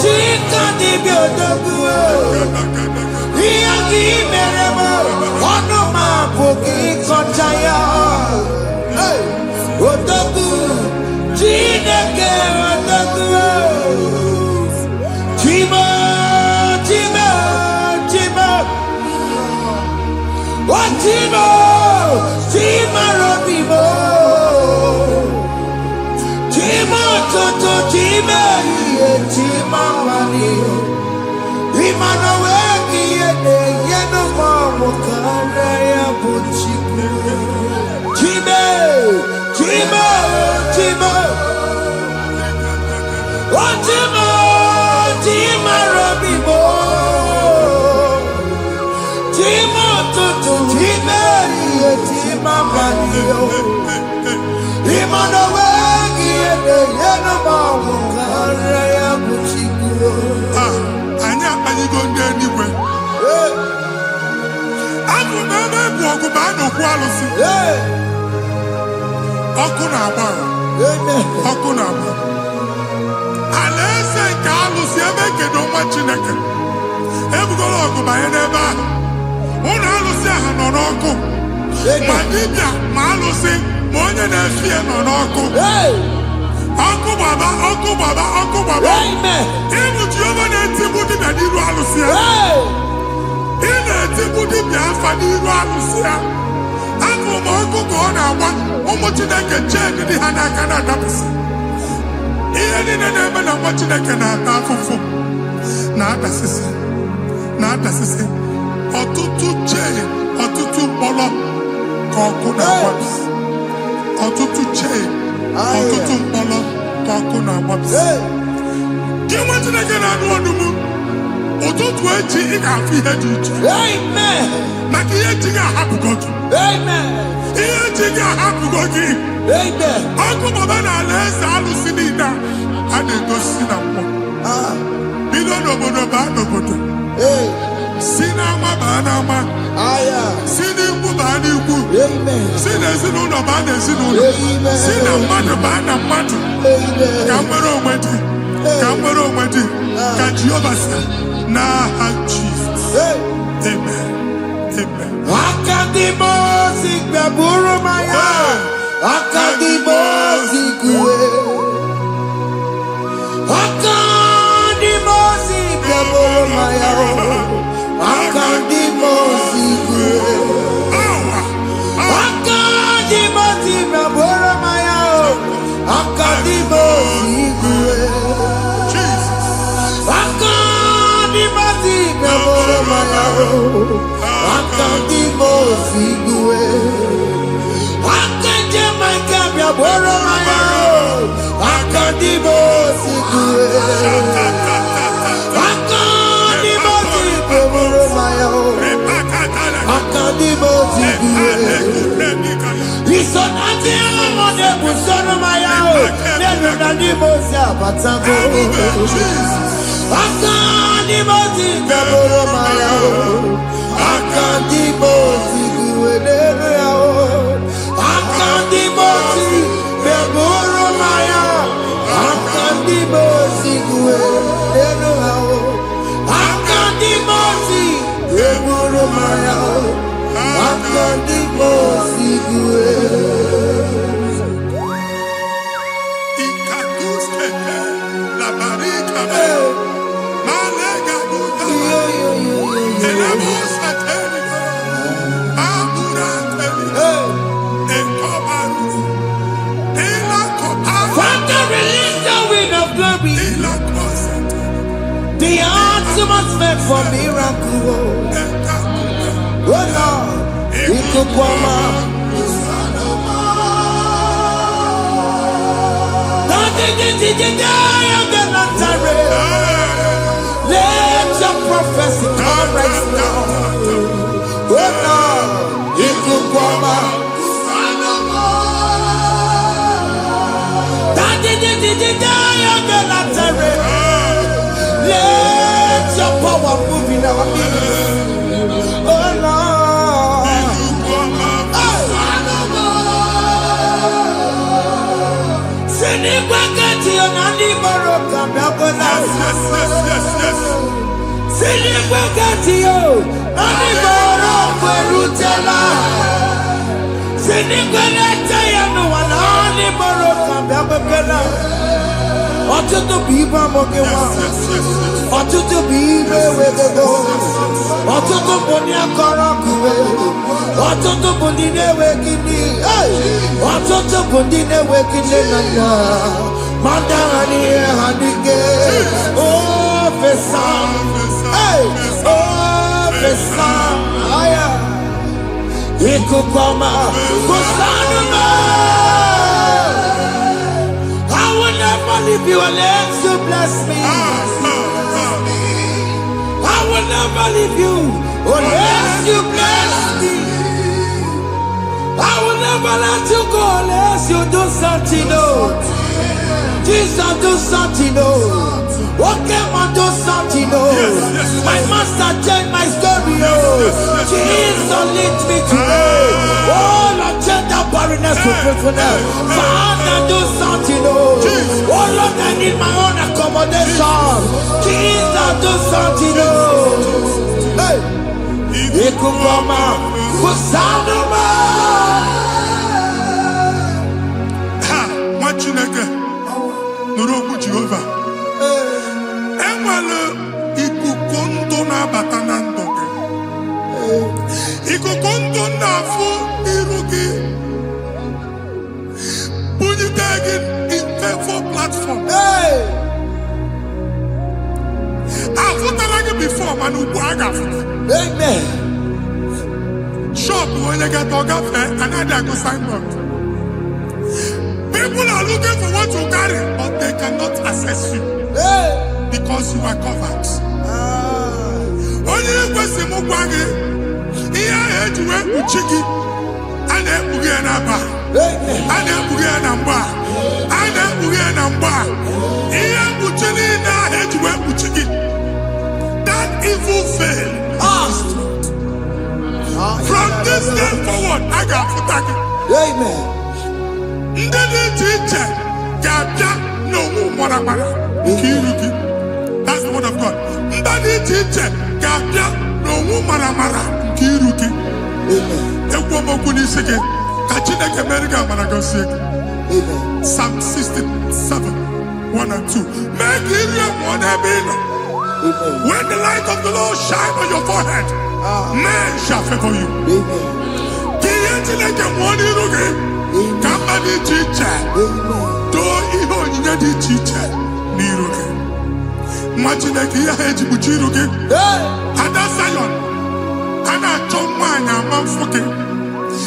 chika dibi otaku. Iyagi meremo, onoma pogi kochaya. Otaku, chineke otaku. Chima, chima, chima. Chima, chima robimo. Chima toto, chima iye, chima wani. Imano weki yene, yeno mamo kare ya buchiku. Chime, chima, chima. Chima, chima robimo. Chima toto, chima iye, chima wani. Imano weki yene, yeno mamo kare ya buchiku. Anya, I go there anyway. Alaeze nke alụsị ebe kedu nwa Chineke ebugoro ọgụ banye n'ebe ahụ ụlọ alụsị ahụ nọ n'ọkụ ma dibịa ma alụsị ma onye na-efi ya nọ n'ọkụ ọkụ gbaba ọkụ gbaba ọkụ gbaba ịbụ Jehova na-etigbu dibịa n'iru alụsị ya ị na-etigbu dibịa afa n'iru alụsị ya afọ ma ọkụ ka ọ na-agba ụmụ Chineke chen dị ha n'aka na-adapụsị ihe niile na-eme na nwa Chineke na-ata afụfụ na-adasịsị ọtụtụ chee ọtụtụ mkpọrọ ka ọkụ na-agbapụsị ọtụtụ chee ọtụtụ mkpọrọ ka ọkụ na-agbapụsị gị nwa Chineke na-anụ ọdụm ụtụtụ echi ị ga-afụ ihe dị iche maka ihe echi ga-ahapụgo gị ihe echi ga-ahapụgo gị ọkụ baba na alaeze alụsị niile a na-egosi na mmụọ bido n'obodo baa n'obodo si n'ama baa n'ama si n'ikwu baa n'ikwu si n'ezinụlọ baa n'ezinụlọ si na mmadụ baa na mmadụ ka nwere onwe dị ka nwere onwe dị ka Jehova si n'aha Jizọs amen amen. Akadimosi gbaburu maya Akadimosi kuwe Akadimosi gbaburu maya Akadimosi kuwe Akadimosi gbaburu maya Akadimosi kuwe Akadimosi gbaburu maya Akadimosi kuwe Akadimosi gbaburu maya Akadimosi kuwe Akadimosi gbaburu maya Akadimosi kuwe Isonati amone busono maya Nenu nadimosi abatago Akadimosi gbaburu maya Akadimosi kuwe nenu yao Akadimosi gbaburu maya Akadimosi kuwe nenu yao Akadimosi gbaburu maya Akadimosi kuwe La barika malega buta Father, release the wind of glory, the atmosphere for miracle. Oh Lord, Ikukwama. Let your prophecy come right now. Oh Lord, Ikukwama. Let your power move in our midst. Oh Lord. Ọtụtụ bụ ibe amụghị nwa, ọtụtụ bụ ibe ewegego, ọtụtụ bụ ndị akọrọ ọkụwe, ọtụtụ bụ ndị na-enweghị nne, ọtụtụ bụ ndị na-enweghị nne na nna, ma ndị agha n'ihe ha dike. Ofesa, ofesa, aya, ikuku ọma, kwụsanụ m. I will never leave you unless you bless me. I will never leave you unless you bless me. I will never let you go unless you do something. Oh, Jesus, do something. Oh, okay, man, do something. Oh, my master changed my story. Oh, Jesus. Jesus lead me today. Oh Lord, change that barrenness to fruitfulness. Father, do something. Oh Lord, I need my own accommodation. Jesus, do something. Hey, Ikukoma, Kusanuma. Ha, Machineke, Nurobu Jehovah. Enwale ikukondo na batanando. Ikukondo na fu irugi. Bunitagin in favor platform. Hey, I've like before, man. amen. Shop when you get dog another go signboard. People are looking for what to carry, but they cannot access you Hey, because you are covered. Only you go see Mugwangi. Here, head you went to Chiki, and then Bugianaba, amen. and then Bugianamba, and then Bugianamba. Here, Buchini, head you went to Chiki. That evil fail. From this day forward, I got Futaki. Amen. Ndede teacher, Gabia, no Moramara, Kiruki. That's the word of God. Ndede teacher, Gabia, no Moramara, Kiruki. Amen. Ekwomo Kuniseke, Kachina America Managosek. Amen. Psalm 67, 1 and 2. Make it one Amen. when the light of the Lord shine on your forehead, men shall favor you. Amen. Somebody teacher, do even you need teacher. Niruke. Machineke ya heji buchiruke. Ada Zion. Ana choma na mamfuke.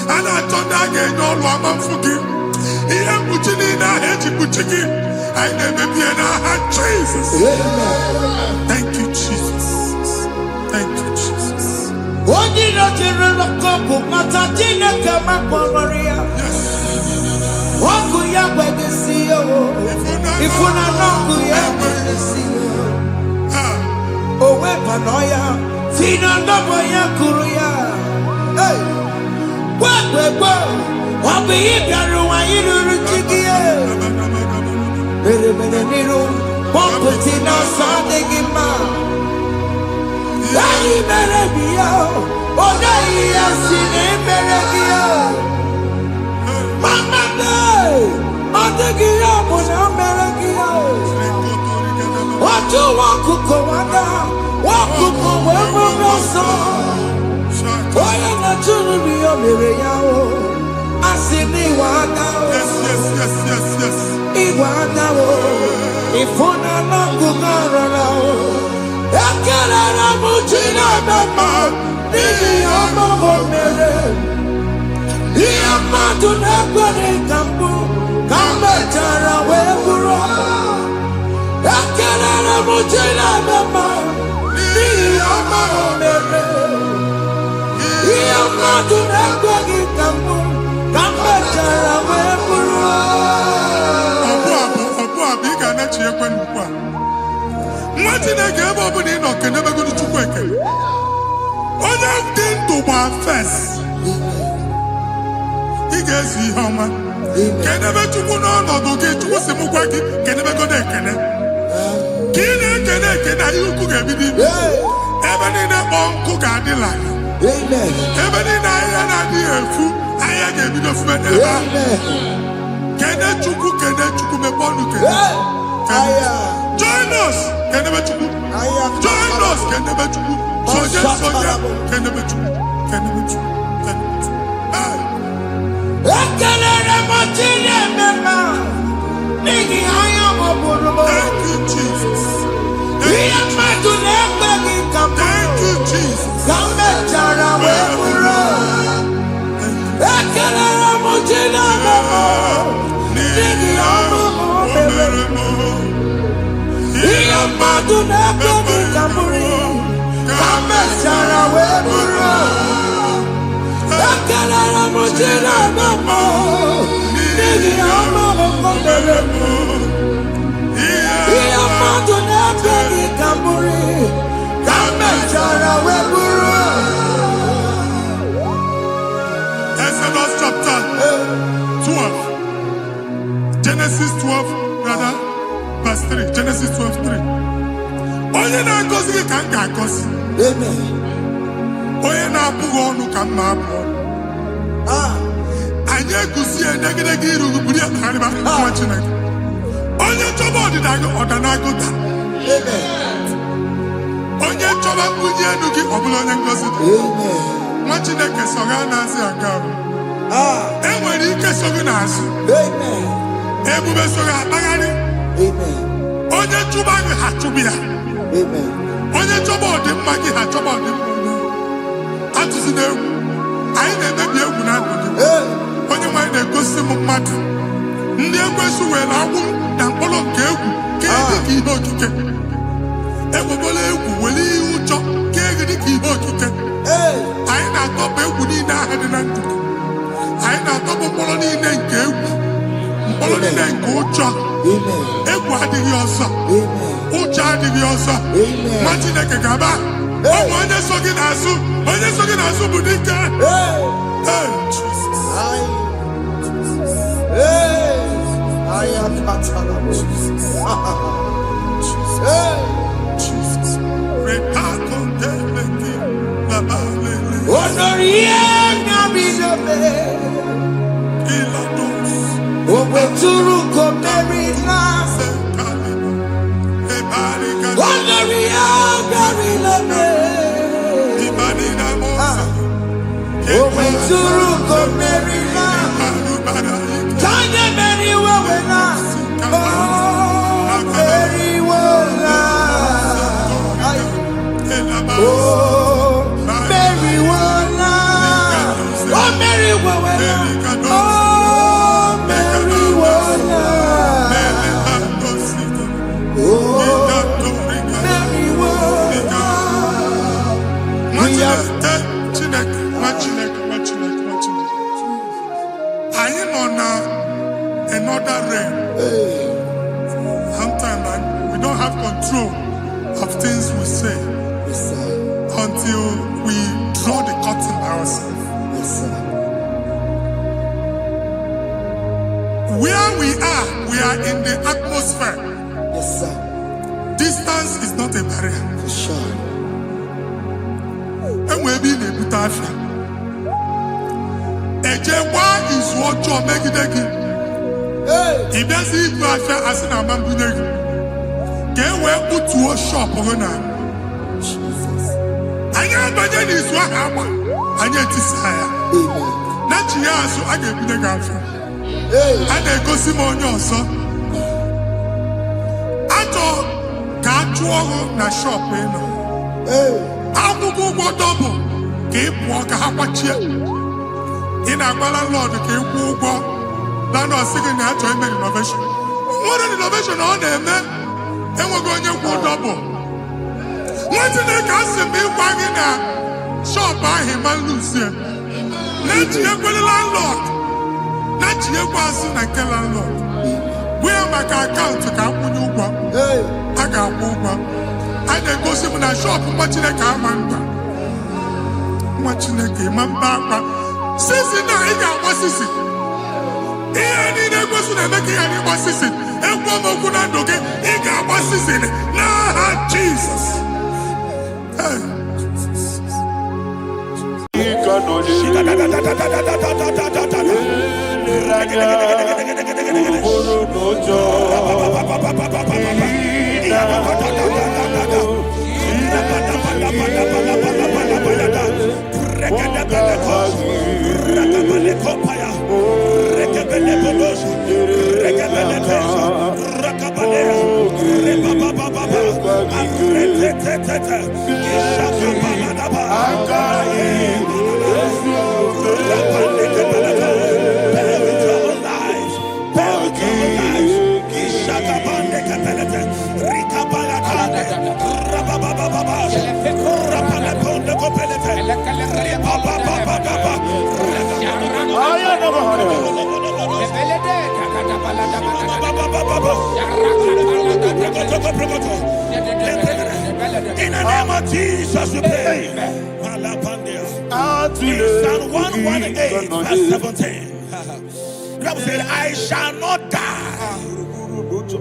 Ana chonda ge nyolo mamfuke. Iya buchini na heji buchiki. I never be in Jesus. Thank you, Jesus. Thank you, Jesus. Yes. Wakuya Bagasio, if una Nokuya Bagasio, oh, Wepanoya, Fina Noboya Kuruya, hey, what, what be it, Yaru, Chikia, Berebenero, Pomputina, Sandegima, Lani Berebio, oh, Naya, Sine Berebio. Mama day, Adagia was America. What you want to go under? What to go over the sun? Why not to be a Miriam? I see me one now. Yes. Iwana, if one are not good around, I can't have Mutina, Mama, Yamatu Nagwani Kambu, Kambetara Webura, Akana Mujina Mama, Yama Mere, Yamatu Nagwani Kambu, Kambetara Webura. Obu abiga na chie kwenu kwa. Mwati na gebo obu ni no kene be gudu chukwu eke. Onye dị ndụ gba first. Ị ga-esi ihe ọma. Kenebe Chukwu n'ọnọdụ gị, Chukwu si mụ gwa gị, kenebe godo ekene. Ka ị na-ekene ekene, ihe ukwu ga-ebido ibi. Ebe niile kpọ nkụ ga-adị larịị. Ebe niile ahịhịa na-adịghị efu, ahịhịa ga-ebido fube n'ebe ahụ. Kene Chukwu mepe ọnụ kene. Join us, kenebe Chukwu. Join us, kenebe Chukwu. Sonye, kenebe Chukwu. Kenebe Chukwu. Thank you, Jesus. you, Thank you, Jesus. onye na-agọzi gị ka m ga-agọzi. Onye na-abụghị ọnụ ka m na-abụ ọnụ. Anyị egusi edegedege iru buru ya na arịba nwa Chineke. Onye chọba ọdịda gị ọdanagoda. Onye chọba mbunye elu gị ọ bụla onye ngozi. Nwa Chineke so gị na-azị aga arụ. Enwere ike so gị n'azụ. Ebube so gị akpagharị. Onye chụba gị ha chụba ya. Onye chọba ọdịmma gị ha chọba ọdịmma. Atụzi n'egwu. Anyị na-emebi egwu na ndụ gị. Onye nwanyị na-egosi m mmadụ. Ndị ekwensu were agwụ na mkpọrọ nke egwu kee dị ka ihe okike. Egwugola egwu were ihe ụjọ kee dị ka ihe okike. Anyị na-atọpụ egwu niile ahụ dị na ndụ. Anyị na-atọpụ mkpọrọ niile nke egwu. Mkpọrọ niile nke ụjọ. Egwu adịghị ọzọ. Ụjọ adịghị ọzọ. Nwa Chineke ga-aba. Ọ bụ onye so gị n'azụ. Onye so gị n'azụ bụ dike. Another realm. Sometimes we don't have control of things we say until we draw the curtain ourselves. Where we are in the atmosphere. Distance is not a barrier. And we'll be in a butafia. Ejewa is what you're making. If there's a butafia as an amambuneg, get where put to a shop or not. I am Bajan is what I want. I get desire. Not you, so I get the girlfriend. And they go Simon also. Ato Kachuo na shop. Abu go double. Keep walk a hapachi. In a Lord, keep walk. Land or second natural innovation. What an innovation on them, man. And we're going to go double. What's in the castle be wagging a shop by him and Lucia? Let you go the landlord. Let you pass in a landlord. We are my account to come when you go. I got one. And then go see in a shop, watching a car man. Watching a game and back. Sissy, now he got what's this? He ain't a person that make any what's this? And one more good and okay, he got what's this in it. Nah, Jesus. In the name of Jesus, we pray. Psalm 118, verse 17. The Bible said, I shall not die.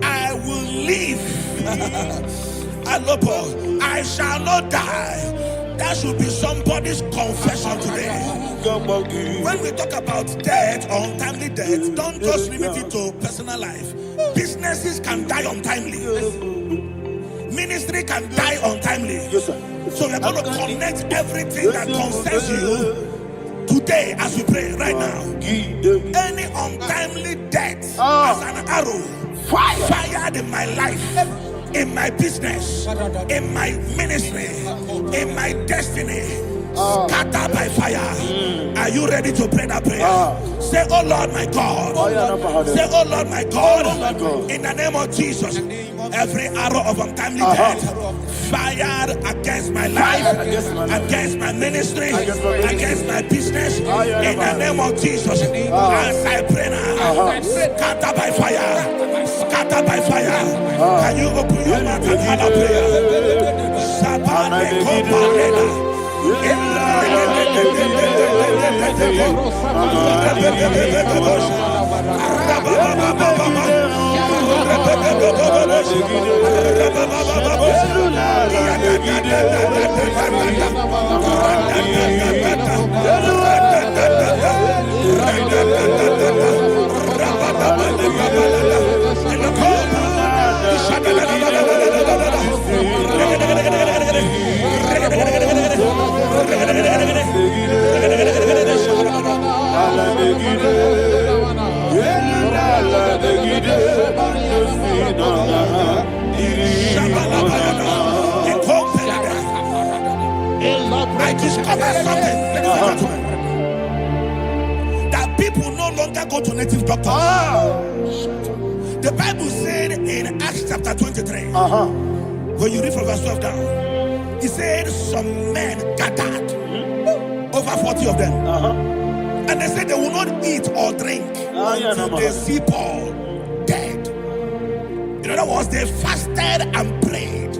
I will live. Alopo, I shall not die. That should be somebody's confession today. When we talk about death or untimely death, don't just limit it to personal life. Businesses can die untimely. Ministry can die untimely. So we're going to connect everything that concerns you today as we pray right now. Any untimely death as an arrow fired in my life, in my business, in my ministry, in my destiny, scattered by fire. Are you ready to pray that prayer? Say, oh Lord my God. Say, oh Lord my God. In the name of Jesus, every arrow of untimely death fired against my life, against my ministry, against my business, in the name of Jesus, as I pray now, scattered by fire, scattered by fire. Can you open your mouth and have a prayer? I discovered something, ladies and gentlemen, that people no longer go to native doctors. The Bible said in Acts chapter 23, when you read from verse 12 down, it said some men gathered, over 40 of them, and they said they will not eat or drink until they see Paul dead. In other words, they fasted and prayed.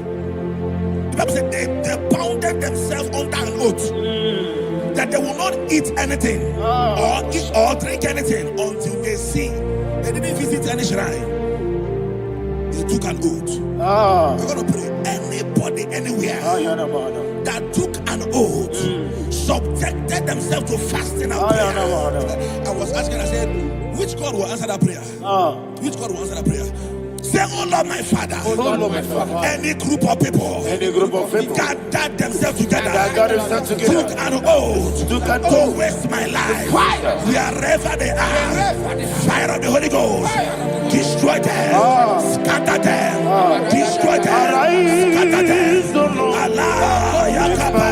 The Bible said they bounded themselves under an oath that they will not eat anything or drink anything until they see. They didn't visit any shrine. They took an oath. We're going to pray. Anybody, anywhere that took an oath, subjected themselves to fasting and prayer. I was asking, I said, which God will answer that prayer? Which God will answer that prayer? Say, oh Lord my Father, any group of people gathered themselves together, took an oath to waste my life, wherever they are, fire of the Holy Ghost, destroy them, scatter them, destroy them, scatter them. Allah Yakaba,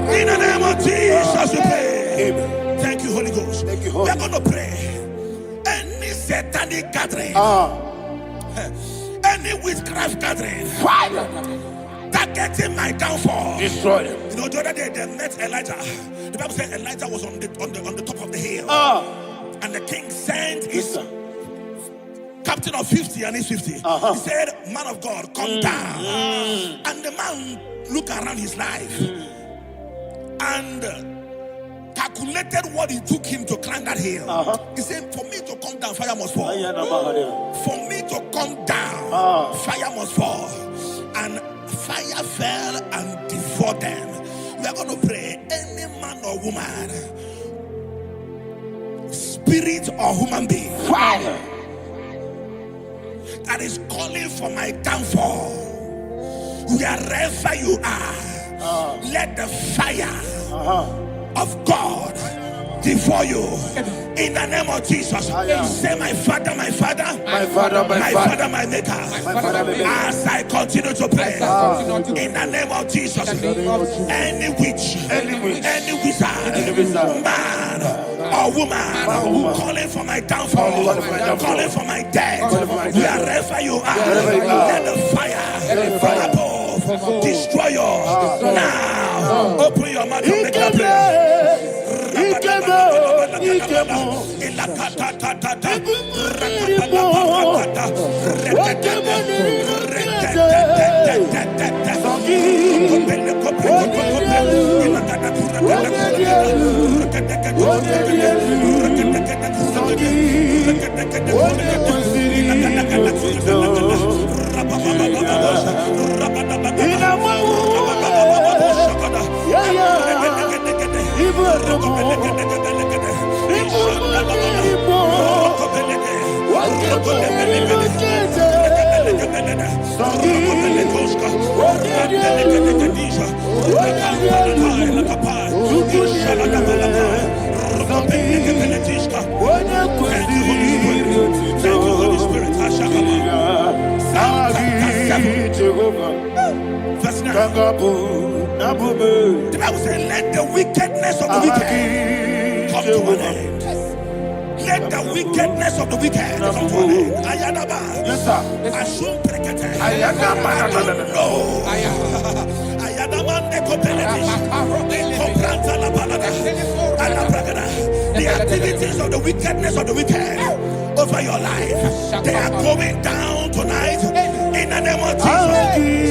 In the name of Jesus we pray. Thank you, Holy Ghost. We're going to pray. Any satanic gathering, any witchcraft gathering, targeting my downfall, destroy them. You know, the other day they met Elijah. The Bible said Elijah was on the top of the hill, and the king sent his captain of 50 and his 50. He said, man of God, come down. And the man looked around his life and calculated what it took him to climb that hill. He said, for me to come down, fire must fall. For me to come down, fire must fall. And fire fell and devoured them. We are going to pray. Any man or woman, spirit or human being, fire, that is calling for my downfall, wherever you are, let the fire of God before you, in the name of Jesus. Say, my Father, my Father, My Father, my Father, my Maker. As I continue to pray, in the name of Jesus, any witch, any wizard, man or woman calling for my downfall, calling for my death, wherever you are, let the fire from above destroy you now. Open your mouth and make a prayer. Verse 9. The Bible says, let the wickedness of the wicked come to an end. Let the wickedness of the wicked come to an end. Ayadaba. Yes, sir. Assume prekete. Ayadaba. No. Ayadamande kopeletis. Kompranta la balada. Ala bragada. The activities of the wickedness of the wicked over your life, they are going down tonight in the name of Jesus.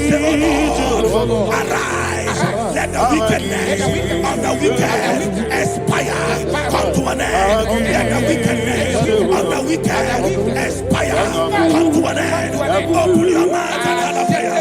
Say, oh Lord, arise. Let the wickedness of the wicked expire, come to an end. Let the wickedness of the wicked expire, come to an end. Open your mouth and have a prayer.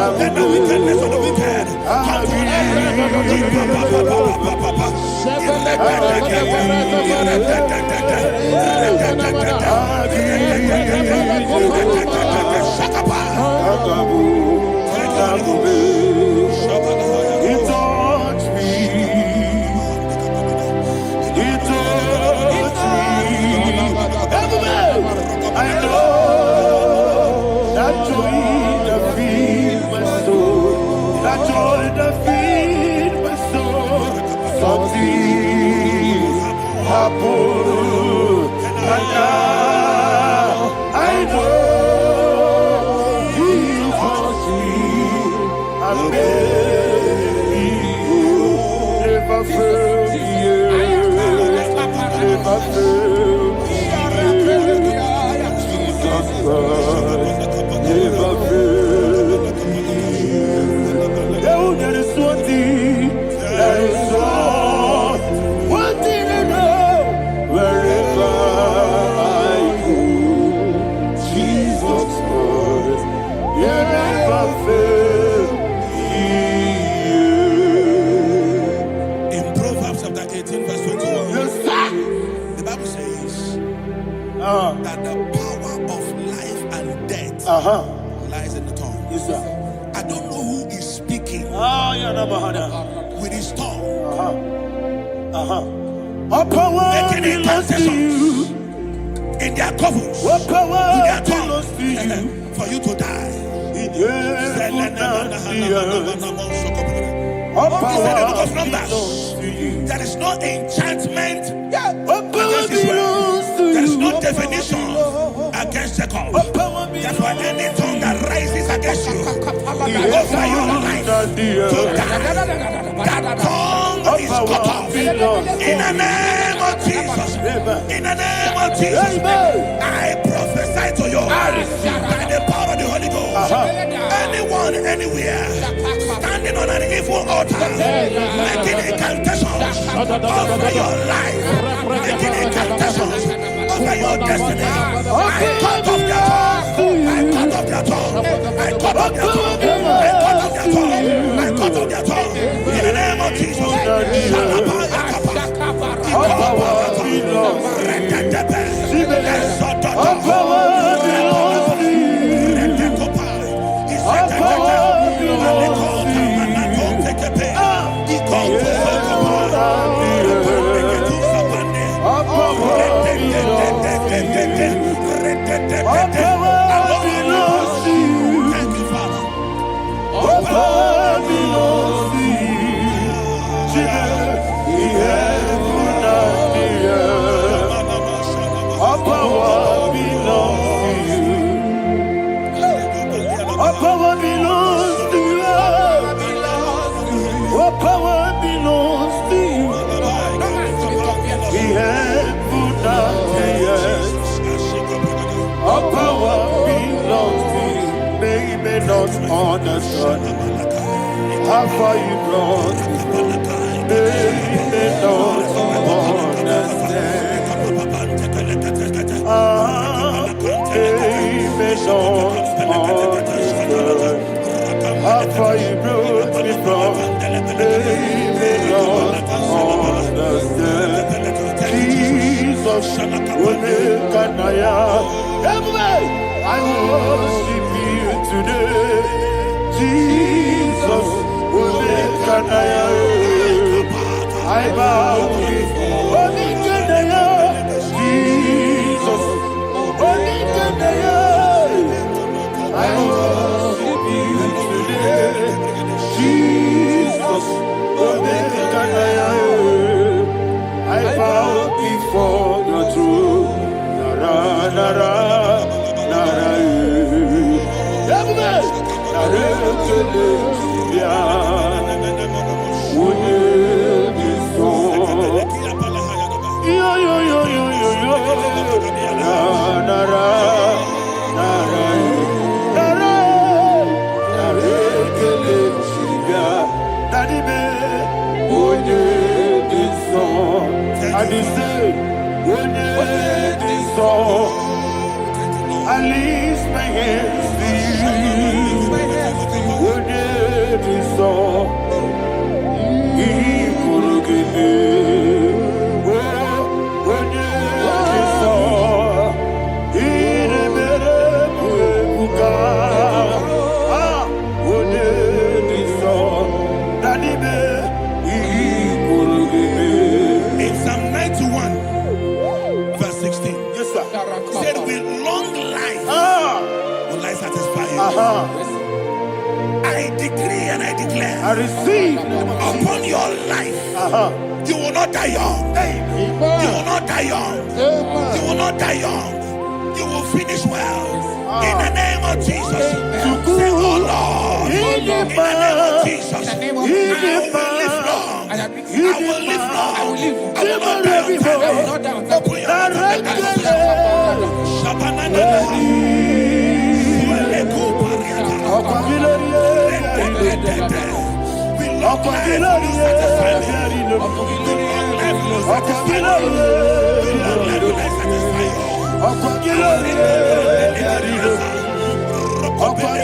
Let the wickedness of the wicked come to an end. I know that joy that feeds my soul, that joy that feeds my soul. Something happened, and now I know He wants me. I believe never fail me, never fail. Never fail. There is one thing, there is one thing I know. Wherever I go, Jesus Christ, you never fail. In Proverbs chapter 18, verse 21, Yes, sir. the Bible says that the power of life and death lies in the tongue. Yes, sir. I don't know who is speaking with his tongue, All power making belongs to you. intercessions in their covers All with power their belongs to you. tongue for you to die. In heaven and the earth. All He said in the book power of belongs Numbers, to you. there is no enchantment All power against Israel. belongs to There is you. no divination against Jacob. All power That's why belongs any tongue that rises against against you over your life to die. That tongue is cut off in the name of Jesus. In the name of Jesus, I prophesy to you by the power of the Holy Ghost. Anyone, anywhere, standing on an evil altar, making incantations over your life, making incantations over your destiny, I cut off their tongue. I cut off their tongue. I cut off their tongue. I cut off their tongue. I cut off their tongue. In the name of Jesus. Understand how far you brought me. They don't understand. They don't understand how far you brought me from. They don't understand. Jesus, will make an I worship you today. Jesus, will make an I bow before Jesus, I worship you today. Jesus, will make an I bow before the throne. Nara, nara, nara, I lift my hands to you. Would it be so? He could give me. Would it be so? He never would it be so? Daddy, he could give me. In Psalm 91, verse 16. Yes, sir. Said with long life will I satisfy you. I decree and I declare, I receive upon your life, you will not die young. You will not die young. You will not die young. You will finish well. In the name of Jesus. Say, oh Lord, in the name of Jesus, I will live long. I will live long. I will not die young. Open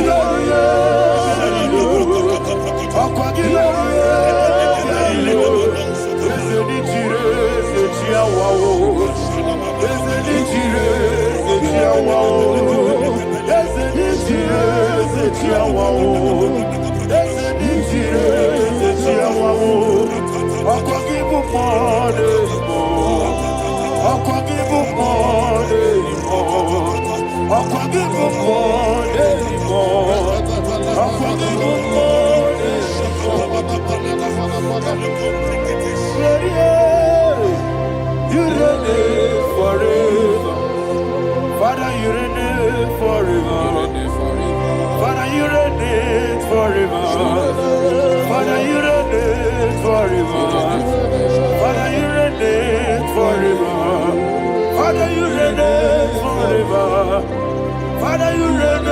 your forever. Father, you reign forever. Father, you reign forever. Father, you reign forever. Father, you reign forever. Father, you reign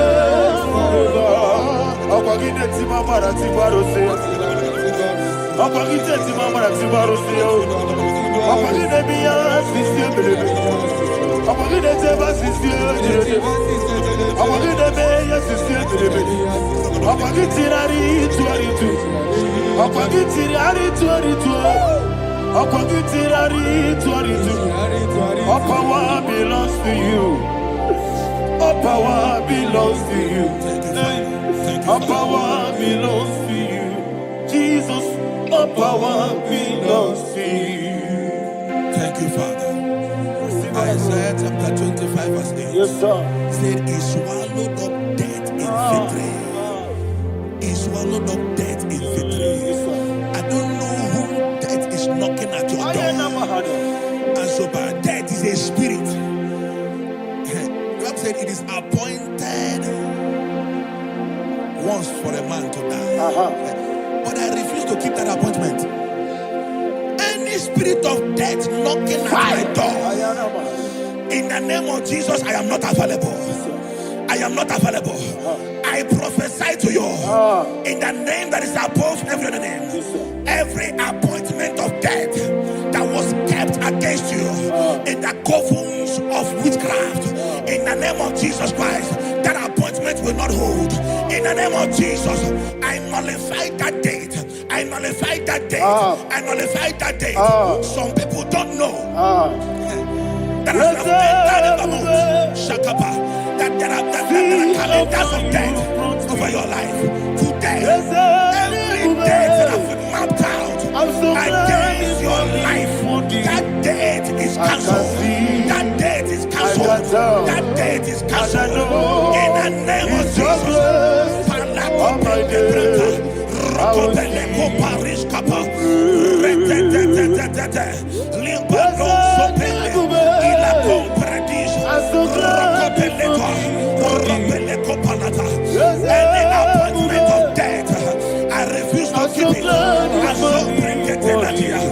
forever. Akwagide ti mama na ti barose. Akwagide ti mama na ti barose. Akwagide biya sisi ebelebe. Akwagide teba sisi ebelebe. Akwagide beya sisi ebelebe. Akwagide rari tuaritu. Akwagide rari tuaritu. Akwagide rari tuaritu. All power belongs to you. All power belongs to you. All power belongs to you. Jesus, all power belongs to you. Thank you, Father. Isaiah chapter 25 verse 8. Yes, sir. Said he swallowed up death in victory. He swallowed up death in victory. I don't know who death is knocking at your door. And so by death is a spirit. God said it is appointed once for a man to die. But I refuse to keep that appointment. Any spirit of death knocking at my door, in the name of Jesus, I am not available. I am not available. I prophesy to you in the name that is above every other name. Every appointment of death that was kept against you in the covens of witchcraft, in the name of Jesus Christ, that appointment will not hold. In the name of Jesus, I nullify that date. I nullify that date. I nullify that date. Some people don't know that there are calendars of death over your life. Today, every date that I've mapped out against your life, that date is cancelled. That date is cancelled. That date is cancelled. In the name of Jesus. Any appointment of death, I refuse to keep it. I so bring it in here.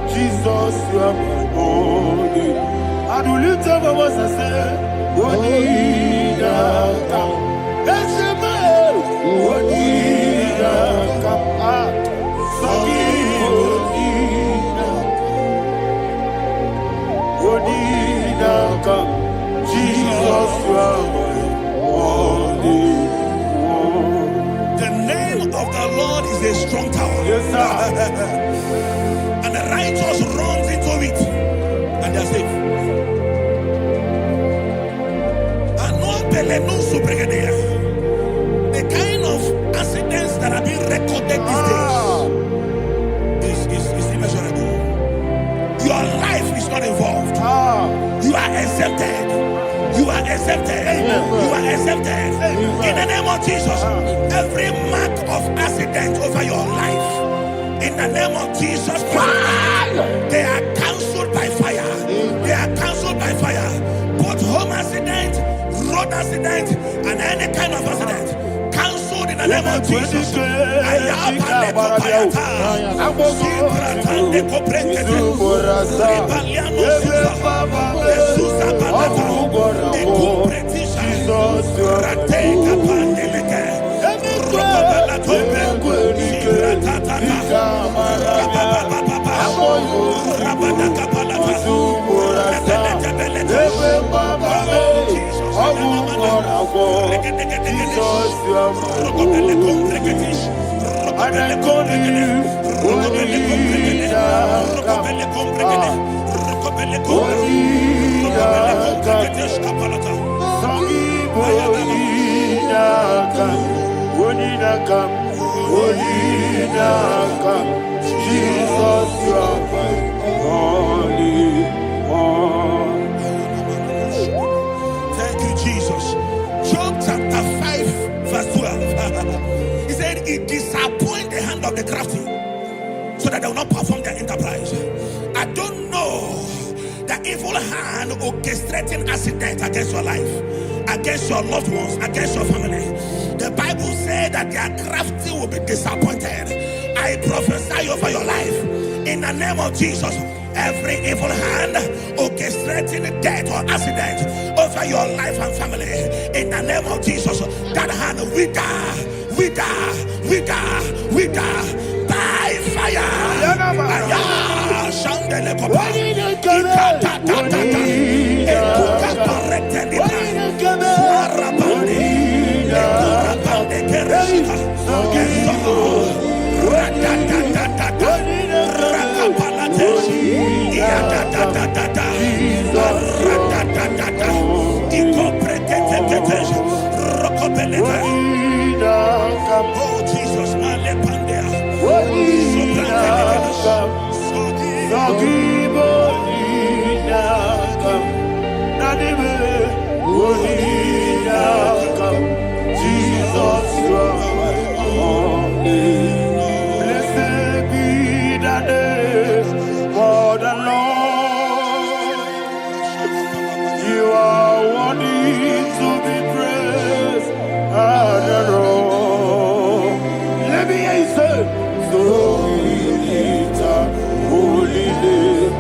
Jesus, you are my only. I do lift up my voice and say, Wonida come. That's the man. Wonida come. Sorry, Wonida come. Jesus, you are my only. The name of the Lord is a strong tower. Yes, sir. And the righteous runs into it and they are safe. The kind of accidents that are being recorded these days is immeasurable. Your life is not involved. You are exempted. You are exempted. You are exempted. In the name of Jesus, every mark of accident over your life, in the name of Jesus Christ, they are cancelled by fire. They are cancelled by fire. Both home accident, road accident, and any kind of accident, cancelled in the name of Jesus. Jesus, you are my only one. Thank you, Jesus. Job chapter 5, verse 12. He said, "It disappoints the hand of the crafty, so that they will not perform their enterprise." I don't know the evil hand orchestrating accident against your life, against your loved ones, against your family. The Bible said that their crafty will be disappointed. I prophesy over your life in the name of Jesus. Every evil hand orchestrating death or accident over your life and family, in the name of Jesus, that hand wither by fire. Shandele kopa. Ekuka parete libra. Arabande. Ekurabande kereshika. Keso. Radadadadada. Rakapalate. Iadadadadada. Radadadada. Ikopreketekete. Rokobelete. Oh Jesus, Malepandea. Jesus, you are my only. Blessed be the name for the Lord. You are worthy to be praised and adored. Let me hear you say, so we lift up holy name.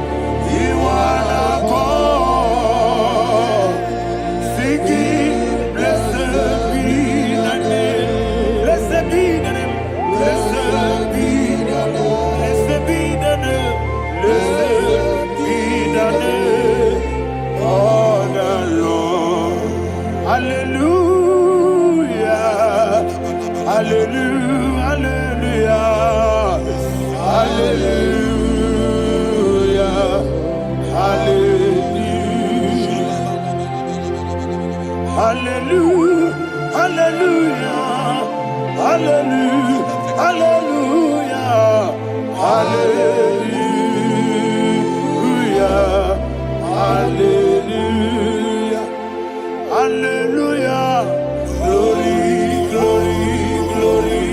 You are the God. Singing, blessed be the name. Blessed be the name. Blessed be the name. Blessed be the name. Blessed be the name of the Lord. Hallelujah. Hallelujah. Hallelujah. Hallelujah. Hallelujah. Hallelujah. Hallelujah. Hallelujah. Hallelujah. Hallelujah. Hallelujah. Glory, glory, glory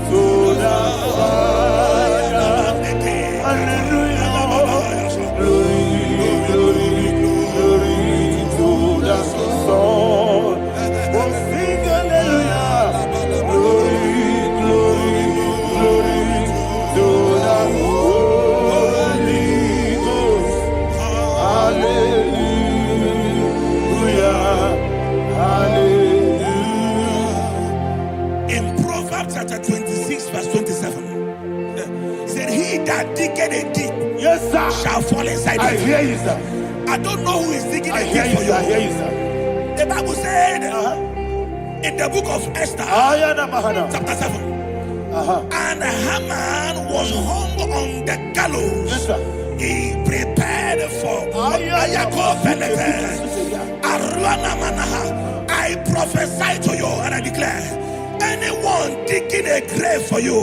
to the Father. Hallelujah. Glory, glory, glory to the Son. Oh, sing hallelujah. Glory, glory, glory to the Holy Ghost. Hallelujah. Hallelujah. In Proverbs chapter 26, verse 27, he said, "He that diggeth a deep, Yes, sir, shall fall inside I it." hear you, sir. I don't know who is digging I a hear deep you, for sir. I hear you. you, sir. The Bible said in the book of Esther, chapter 7, and Haman was hung on the gallows. Yes, sir. He prepared for I prophesy to you and I declare, anyone digging a grave for you,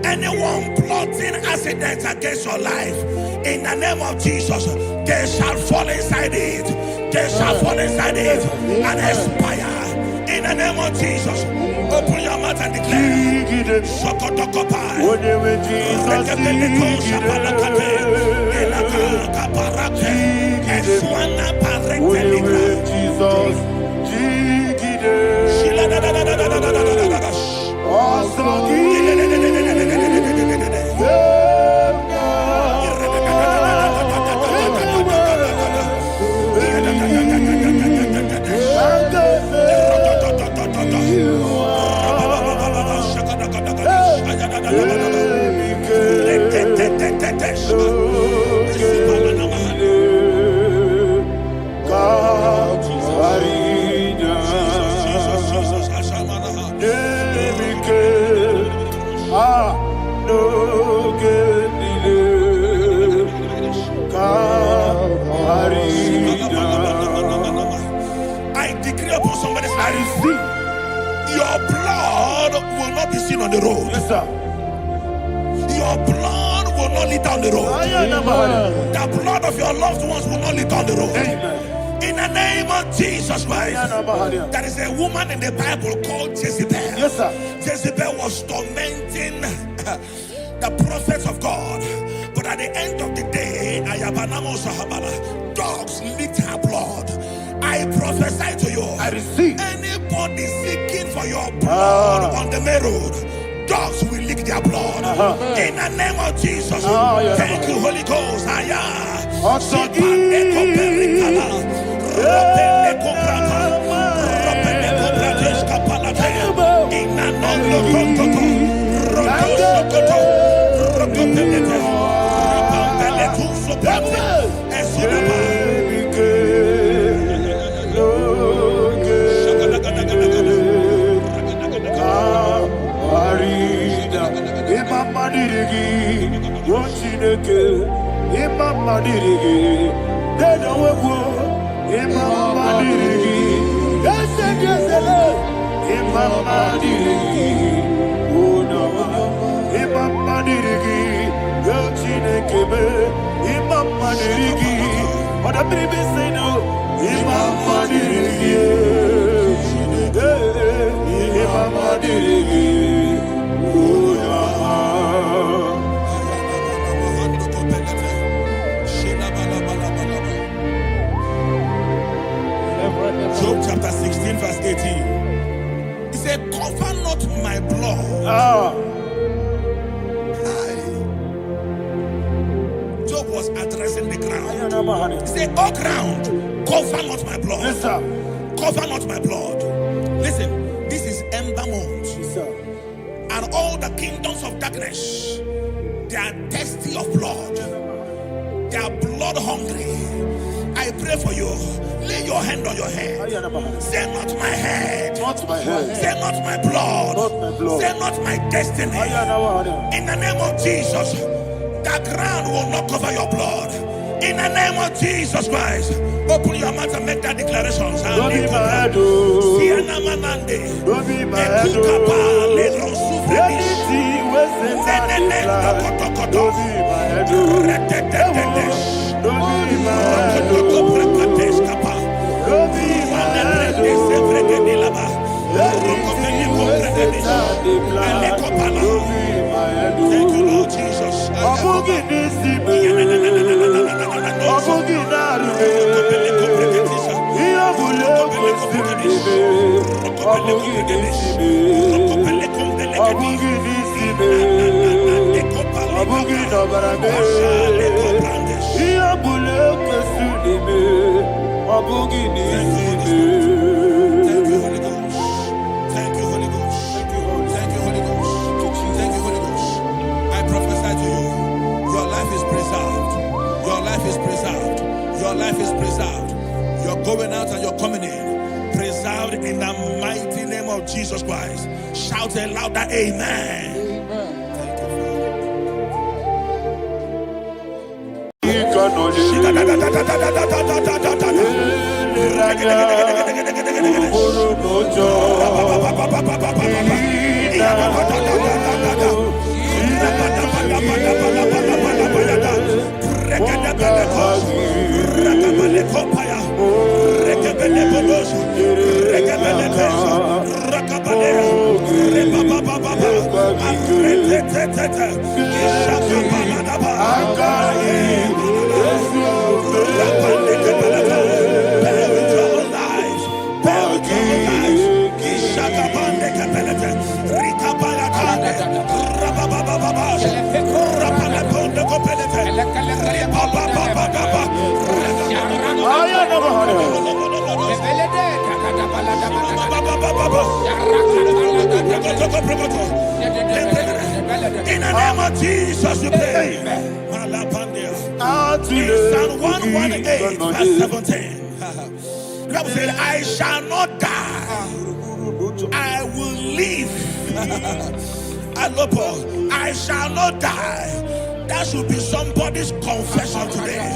anyone plotting accidents against your life, in the name of Jesus, they shall fall inside it. They shall fall inside it and expire. In the name of Jesus, open your mouth and declare. Shokotokopai. I decree upon somebody's life, your blood will not be seen on the road. Yes, sir. Your blood will not lead down the road. The blood of your loved ones will not lead down the road. Amen. In the name of Jesus Christ. There is a woman in the Bible called Jezebel. Yes, sir. Jezebel was tormenting the prophets of God. But at the end of the day, dogs licked her blood. I prophesy to you. I receive. Anybody seeking for your blood on the main road, dogs will lick their blood. In the name of Jesus. Thank you, Holy Ghost. Job chapter 16 verse 18. He said, cover not my blood. Job was addressing the ground. He said, oh ground, cover not my blood. Yes, sir. Cover not my blood. Listen, this is ember mound. Yes, sir. And all the kingdoms of darkness, they are thirsty of blood. They are blood hungry. I pray for you. Lay your hand on your head. Say not my head. Not my head. Say not my blood. Not my blood. Say not my destiny. In the name of Jesus, the ground will not cover your blood. In the name of Jesus Christ, open your mouth and make that declaration. Don't be mad, oh. Don't be mad, oh. Anything was in that plan. Don't be mad, oh. Don't be mad, oh. Don't be mad, oh. Anything was in that plan. Don't be mad, oh. Thank you, Lord Jesus. Your life is preserved. You're going out and you're coming in. Preserved in the mighty name of Jesus Christ. Shout a louder amen. Thank In the name of Jesus, we pray. In Psalm 118, verse 17, the Bible said, I shall not die, I will live. I Alopo, I shall not die. That should be somebody's confession today.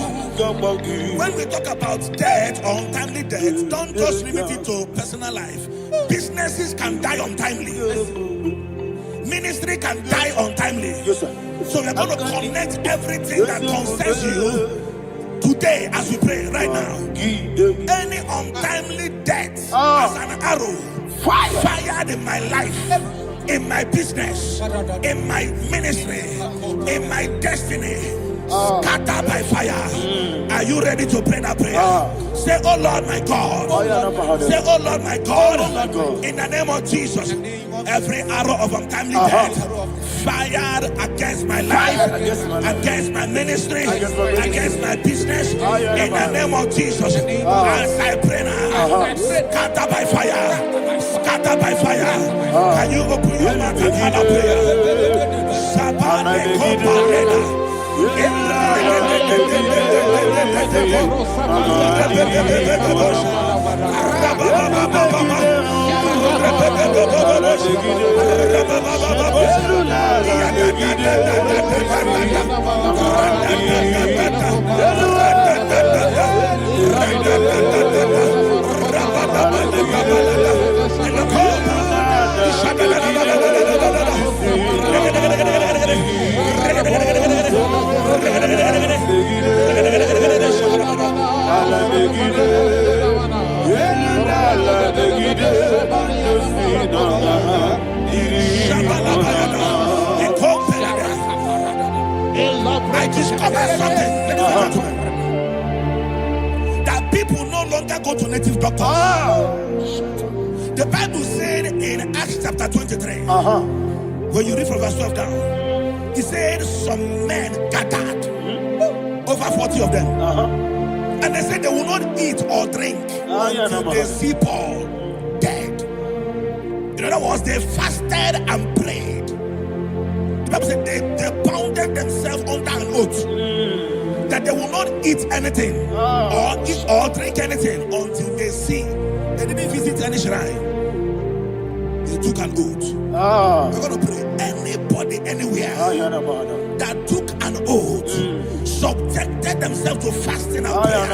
When we talk about death or untimely death, don't just limit it to personal life. Businesses can die untimely. Ministry can die untimely. So we're going to connect everything that concerns you today as we pray right now. Any untimely death as an arrow fired in my life, in my business, in my ministry, in my destiny, scattered by fire. Are you ready to pray that prayer? Say, oh Lord my God. Say, oh Lord my God. In the name of Jesus, every arrow of untimely death fired against my life, against my ministry, against my business, in the name of Jesus, as I pray now, scattered by fire, scattered by fire. Can you open your mouth and have a prayer? Sabane Koparena. I discovered something, ladies and gentlemen, that people no longer go to native doctors. The Bible said in Acts chapter 23, when you read from verse 12 down, it said some men gathered, over 40 of them, and they said they will not eat or drink until they see Paul dead. In other words, they fasted and prayed. The Bible said they bounded themselves under an oath that they will not eat anything or eat or drink anything until they see. They didn't visit any shrine. They took an oath. We're going to pray. Anybody, anywhere that took an oath, subjected themselves to fasting and prayer.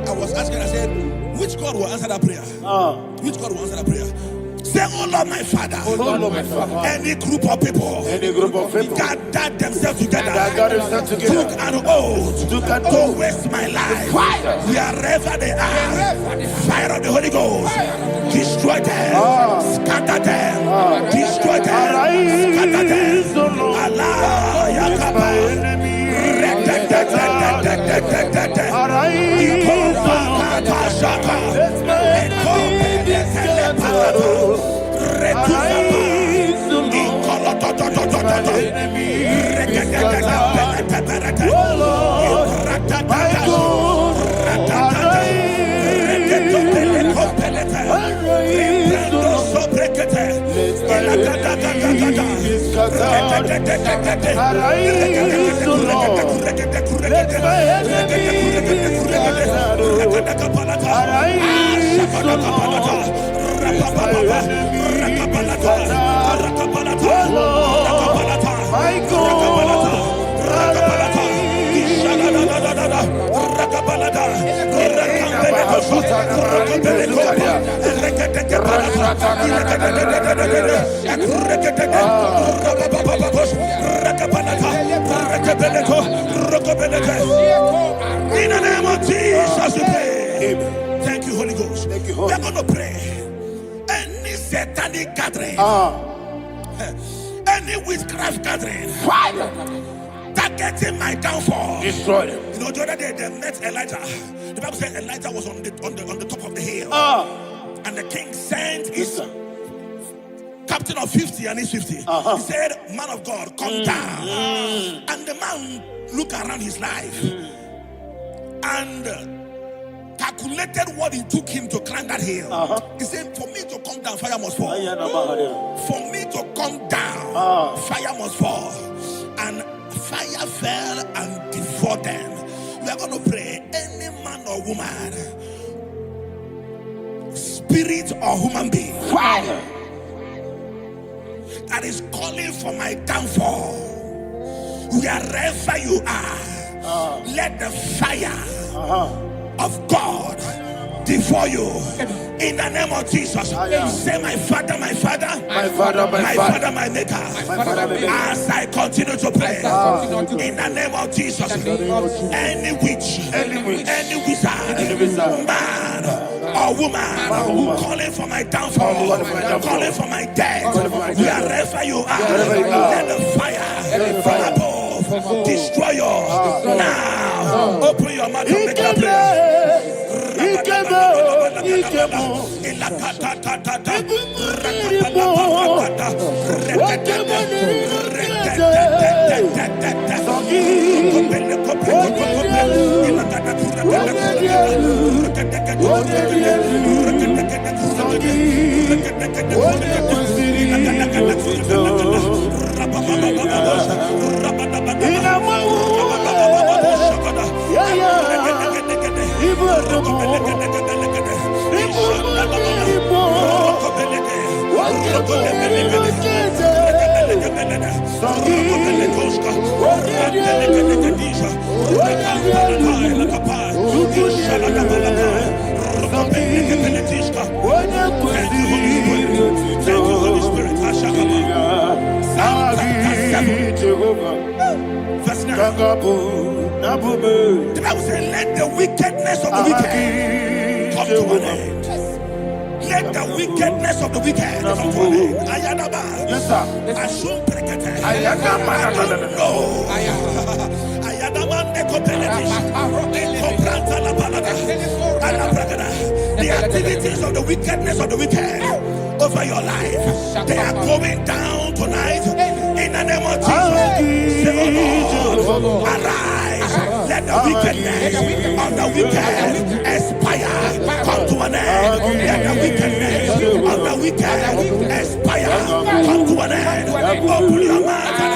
I was asking, I said, which God will answer that prayer? Which God will answer that prayer? Say, oh Lord my Father. Oh Lord my Father. Any group of people gathered themselves together, took an oath to waste my life. Wherever they are, fire of the Holy Ghost, destroy them, scatter them, destroy them, scatter them. Allah Yakaba. In the name of Jesus, we pray. Thank you, Holy Ghost. We are going to pray. Any satanic gathering, any witchcraft gathering, targeting my downfall, destroy them. You know, the other day they met Elijah. The Bible said Elijah was on the top of the hill, and the king sent his captain of 50 and his 50. He said, man of God, come down. And the man looked around his life and calculated what it took him to climb that hill. He said, for me to come down, fire must fall. For me to come down, fire must fall. And fire fell and devoured them. We are going to pray. Any man or woman, spirit or human being, fire, that is calling for my downfall, wherever you are, let the fire of God devour you in the name of Jesus. Say, my Father, my Father, My Father, my Father, my Maker. Father, my Maker. As I continue to pray, in the name of Jesus, any witch, any wizard, man or woman calling for my downfall, calling for my death, wherever you are, let the fire from above destroy you now. Open your mouth and make a prayer. Verse 9. The Bible says, let the wickedness of the wicked come to an end. Let the wickedness of the wicked come to an end. Ayadaba. Yes, sir. Assume prekete. Ayadaba. No. Ayadaba nekopeletis. Kopranta la balada. Alabrakada. The activities of the wickedness of the wicked over your life, they are going down tonight in the name of Jesus. Say, oh Lord, arise. Let the wickedness of the wicked expire, come to an end. Let the wickedness of the wicked expire, come to an end. Open your mouth and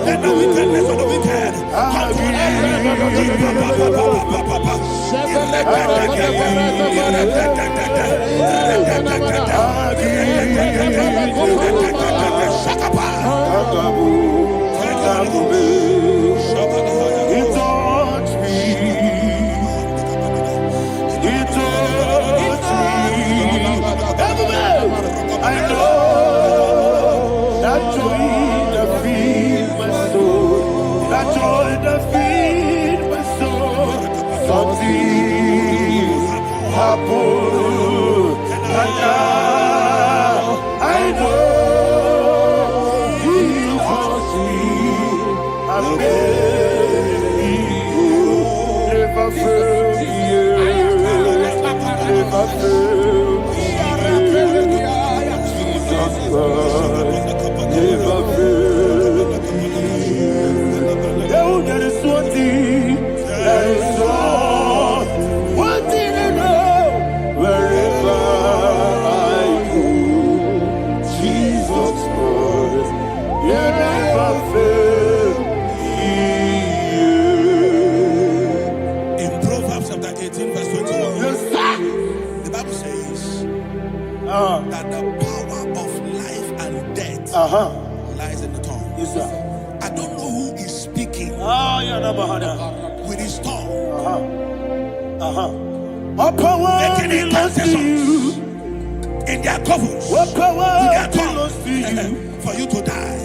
let the wickedness of the wicked come to an I know that joy that feeds my soul, that joy that feeds my soul. Something happened, and now I know He wants me. I'm never failed you, never failed. There is one thing, there is one thing I know. Wherever I go, Jesus Christ, you never fail me. In Proverbs chapter 18, verse 21, Yes, sir. the Bible says that the power of life and death lies in the tongue. Yes, sir. I don't know who is speaking with his tongue, All power making belongs to you. incantations in their covens What with power their belongs to you? tongue for you to die.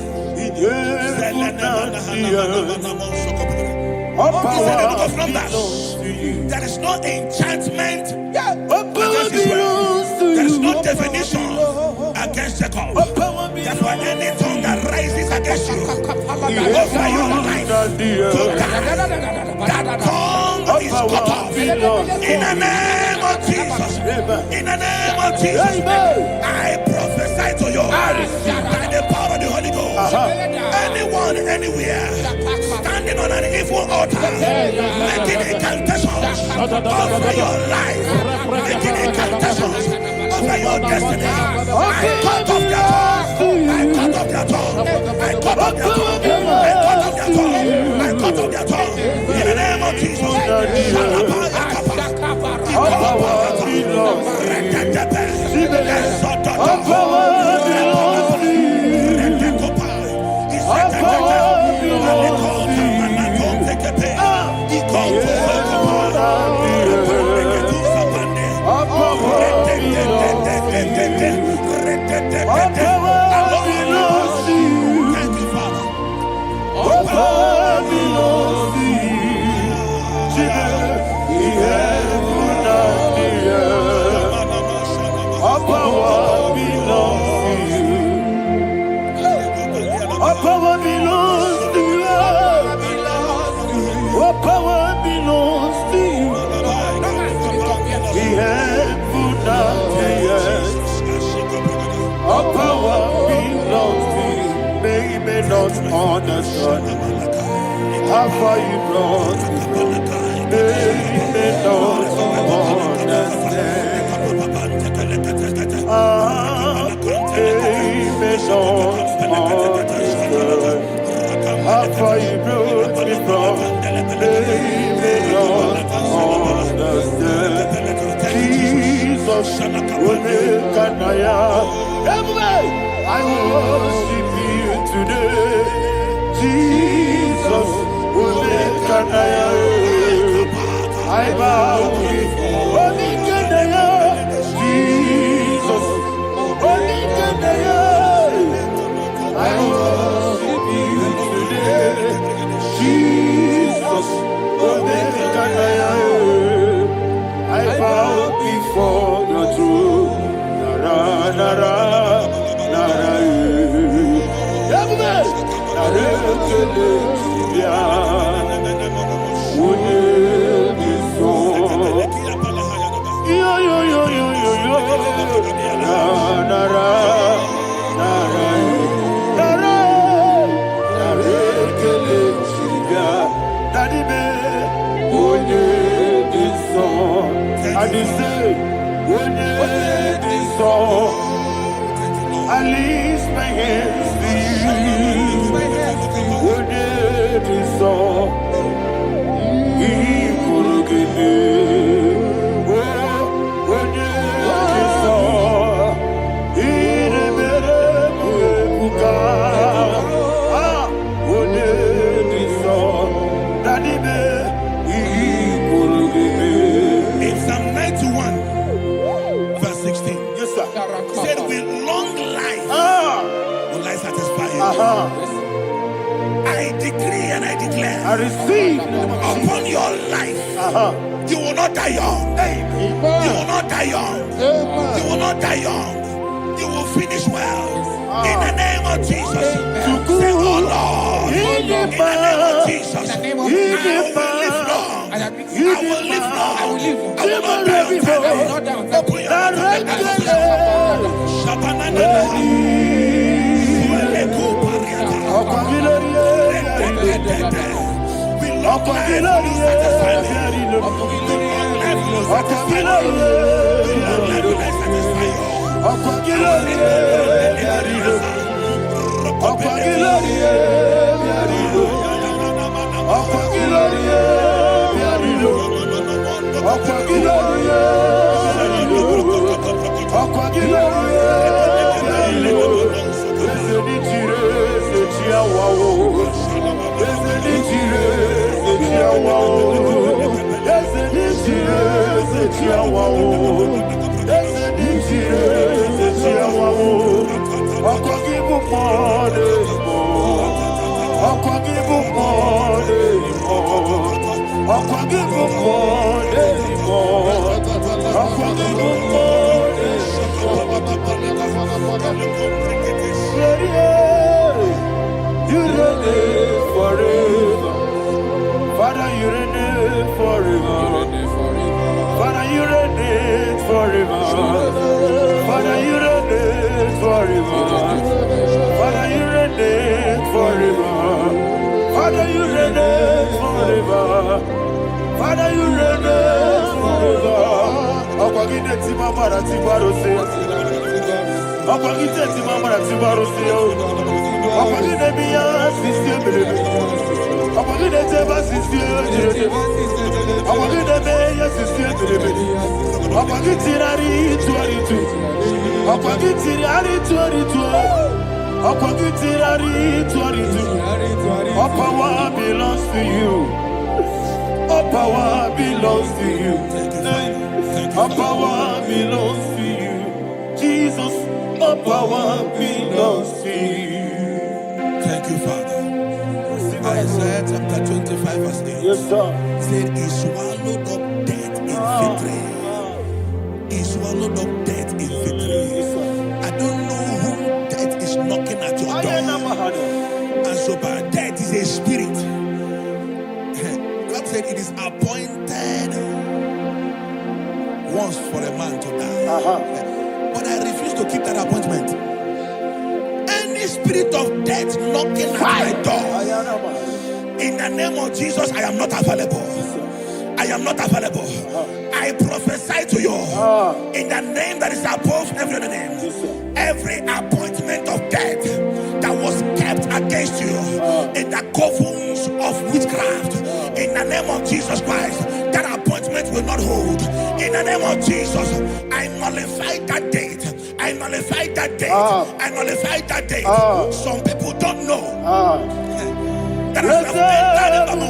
All He said in the book power of Numbers, belongs to you. there is no enchantment What power against Israel. belongs to you? There is no What power definition belongs- against Jacob. What power Therefore, belongs any tongue that rises against you, over your life, to die. That tongue is cut off. In the name of Jesus. In the name of Jesus. I prophesy to you by the power of the Holy Ghost. Anyone, anywhere, standing on an evil altar, making incantations over your life, making incantations over your destiny, I cut off their tongue. I cut off their tongue. I cut off their tongue. I cut off their tongue. I cut off their tongue. In the name of Jesus. Thank you, Father. Understand how far you brought me. They may not understand. They may not understand how far you brought me from. They may not understand. Jesus, will make I worship you today. Jesus, will make I bow before Jesus, I worship you today. Jesus, will make I bow before your throne. Nara, nara, nara, I lift my hands to you. In Psalm 91, verse 16, yes, sir. Said, with long life will I satisfy you. I decree and I declare, I receive upon your life, you will not die young. You will not die young. You will not die young. You will finish well. In the name of Jesus. Say, oh Lord, in the name of Jesus, I will live long. I will live long. I will not die on time. I will not die on time. Open your mouth and you reign forever. Father, you reign forever. Father, you reign forever. Father, you reign forever. Father, you reign forever. Father, you reign forever. Akwagide timamara tibarose. Akwagide timamara tibarose. Akwagide biya sistemele. Akwagide teba sistemele. Akwagide beya sistemele. Akwagide rari tuaritu. Akwagide rari tuaritu. Akwagide rari tuaritu. All power belongs to you. All power belongs to you. All power belongs to you. Jesus, all power belongs to you. Thank you, Father. Isaiah chapter 25 verse 8. Yes, sir. Said he swallowed up death in victory. He swallowed up death in victory. I don't know who death is knocking at your door. And so but death is a spirit. God said it is appointed once for a man to die. But I refuse to keep that appointment. Any spirit of death knocking at my door, in the name of Jesus, I am not available. I am not available. I prophesy to you in the name that is above every other name. Every appointment of death that was kept against you in the covens of witchcraft, in the name of Jesus Christ, that appointment will not hold. In the name of Jesus, I nullify that date. I nullify that date. I nullify that date. Some people don't know that as of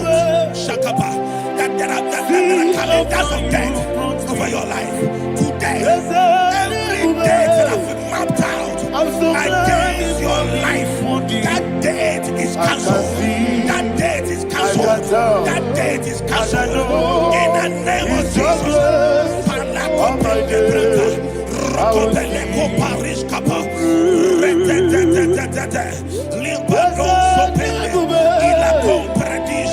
Shakapa, that there are calendars of death over your life. Today, every date that has been mapped out against your life, that date is cancelled. That date is cancelled. That date is cancelled. In the name of Jesus. Rokopeleko Paris Kappa. Limbado Sopele. Ilako Paradis.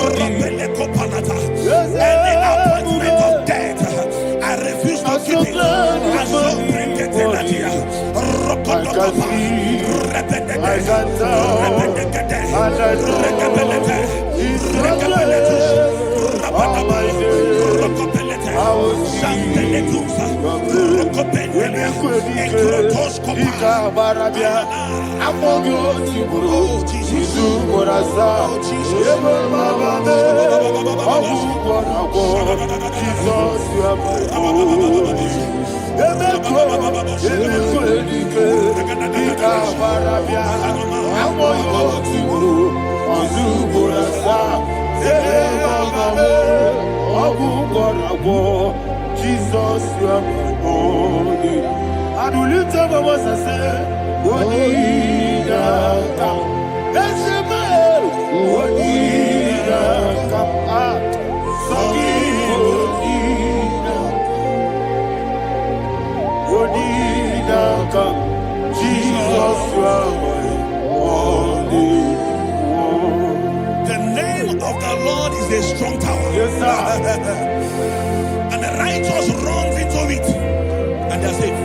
Rokopeleko Panata. Any appointment of death, I refuse to keep it. I so bring it in Nadia. Rokotopa. Jesus, you are holy. I do lift up my voice and say, Wodida kam. Esemael, Wodida kam. Sogi Wodida kam. Jesus, you are holy. The name of the Lord is a strong tower. Yes, sir. And the righteous runs into it and they are safe.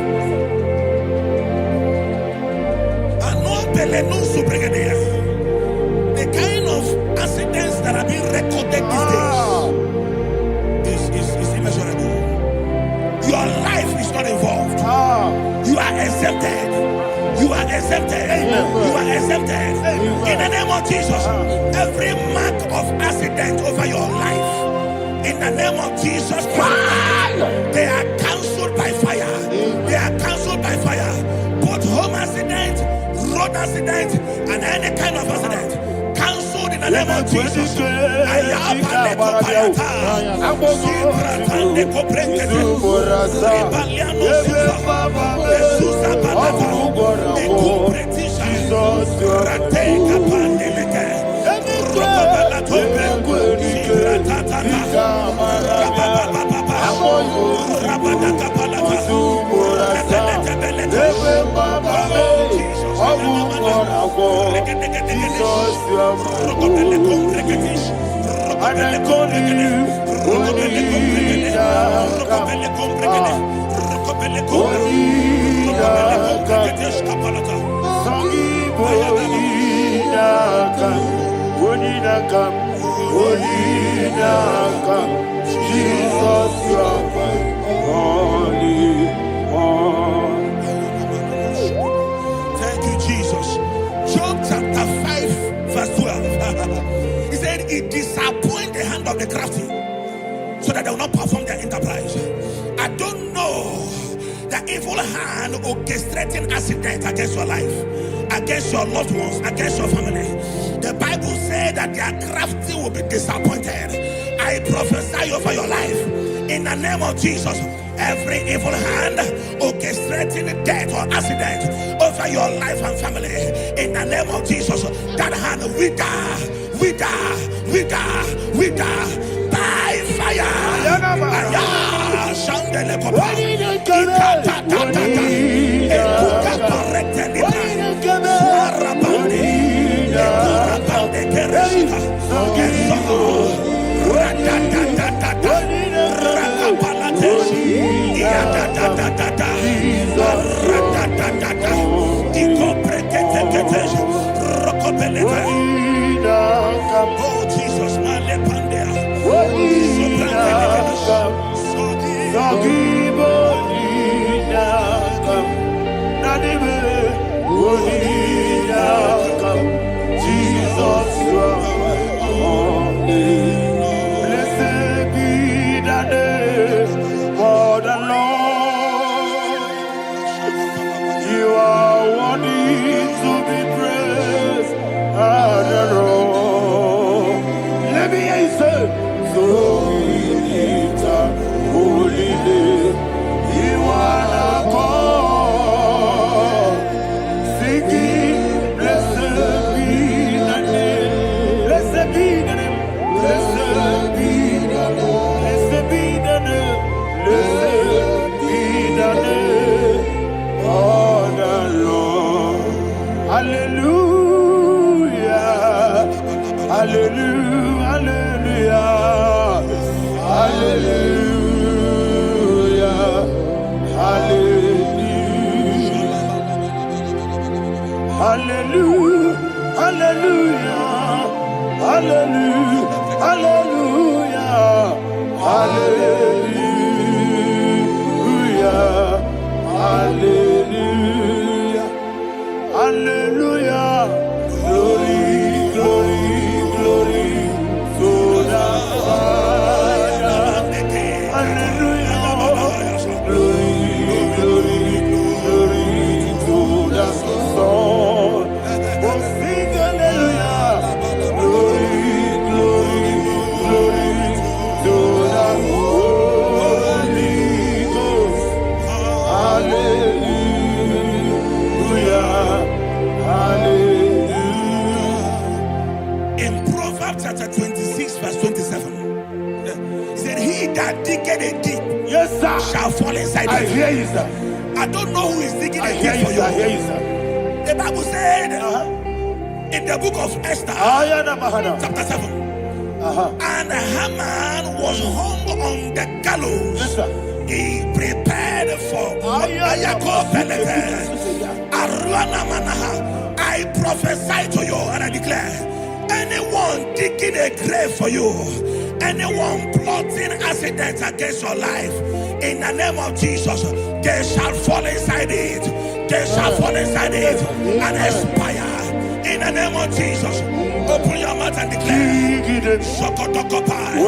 The kind of accidents that are being recorded these days is immeasurable. Your life is not involved. You are exempted. You are exempted. You are exempted. In the name of Jesus, every mark of accident over your life, in the name of Jesus Christ, they are cancelled by fire. They are cancelled by fire. Both home accident, road accident, and any kind of accident, cancelled in the name of Jesus. for Jesus, you are my own. And I call you Jesus, you are my only one. Thank you, Jesus. Job chapter 5, verse 12. He said, it disappoints the hand of the crafty so that they will not perform their enterprise. I don't know the evil hand orchestrating accident against your life, against your loved ones, against your family. The Bible said that their crafty will be disappointed. I prophesy over your life in the name of Jesus. Every evil hand orchestrating death or accident over your life and family, in the name of Jesus, that hand wither by fire. Oh Jesus, Jesus, you are my only. Blessed be the name for the Lord. You are worthy to be praised and adored. Let me hear you say, so we lift up holy name. You are the God. Singing, blessed be the name. Blessed be the name. Blessed be the name. Blessed be the name. Blessed be the name of the Lord. Hallelujah. Hallelujah. Hallelujah. Hallelujah. Hallelujah. Hallelujah. Hallelujah. Hallelujah. Hallelujah. Hallelujah. Hallelujah. Glory, glory, glory to the Father. Hallelujah. Glory, glory, glory to the Son. Oh, sing hallelujah. Glory, glory, glory to the Holy Ghost. Hallelujah. Hallelujah. in Proverbs chapter 26, verse 27, he said, he that diggeth a deep, Yes, sir. shall fall inside I it. hear you, sir. I don't know who is digging I a hear deep you, for sir. I hear you. you, sir. The Bible said in the book of Esther, chapter 7, and Haman was hung on the gallows. Yes, sir. He prepared for I prophesy to you and I declare, anyone digging a grave for you, anyone plotting accidents against your life, in the name of Jesus, they shall fall inside it. They shall fall inside it and expire. In the name of Jesus, open your mouth and declare. Sokotokopai.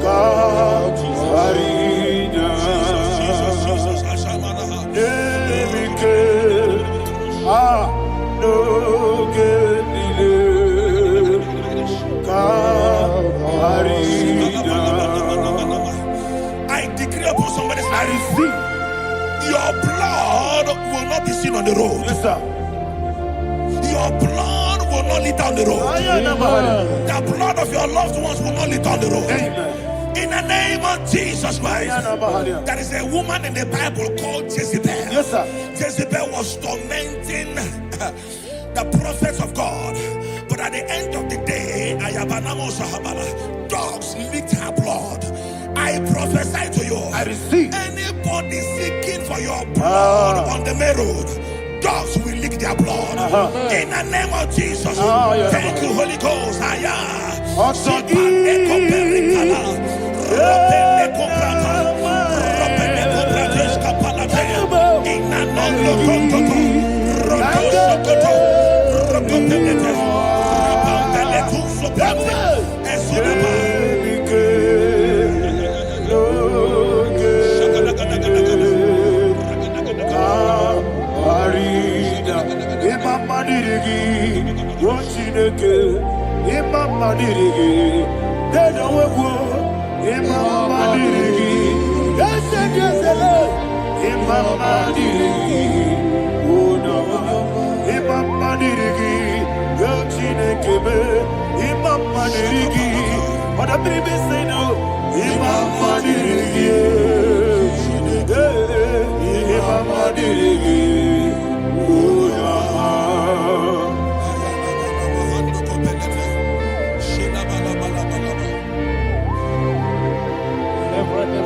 God. blood will not be seen on the road. Yes, sir. Your blood will not lead down the road. The blood of your loved ones will not lead down the road. In the name of Jesus Christ. There is a woman in the Bible called Jezebel. Yes, sir. Jezebel was tormenting the prophets of God. But at the end of the day, dogs licked her blood. I prophesy to you. I receive. Anybody seeking for your blood on the main road, dogs will lick their blood. In the name of Jesus. Thank you, Holy Ghost.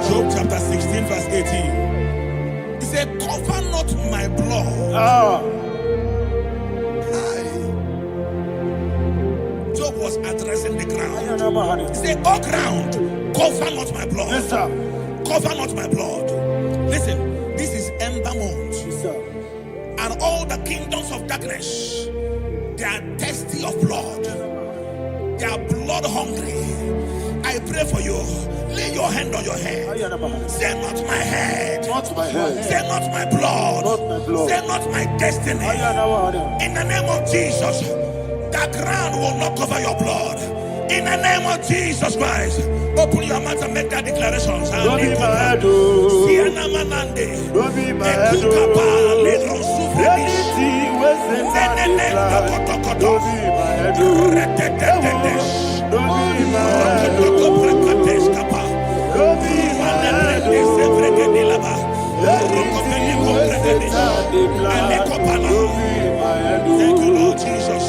Job chapter 16 verse 18. He said, cover not my blood. Job was addressing the ground. He said, oh ground, cover not my blood. Yes, sir. Cover not my blood. Listen, this is ember month. Yes, sir. And all the kingdoms of darkness, they are thirsty of blood. They are blood hungry. I pray for you. Lay your hand on your head. Say not my head. Not my head. Say not my blood. Not my blood. Say not my destiny. In the name of Jesus, the ground will not cover your blood. In the name of Jesus Christ, open your mouth and make that declaration. Don't be mad, oh. Don't be mad, oh. Anything was in that decline. Don't be mad, oh. Don't be mad, oh. Don't be mad, oh. Anything was in that decline. Don't be mad, oh. Thank you, Lord Jesus.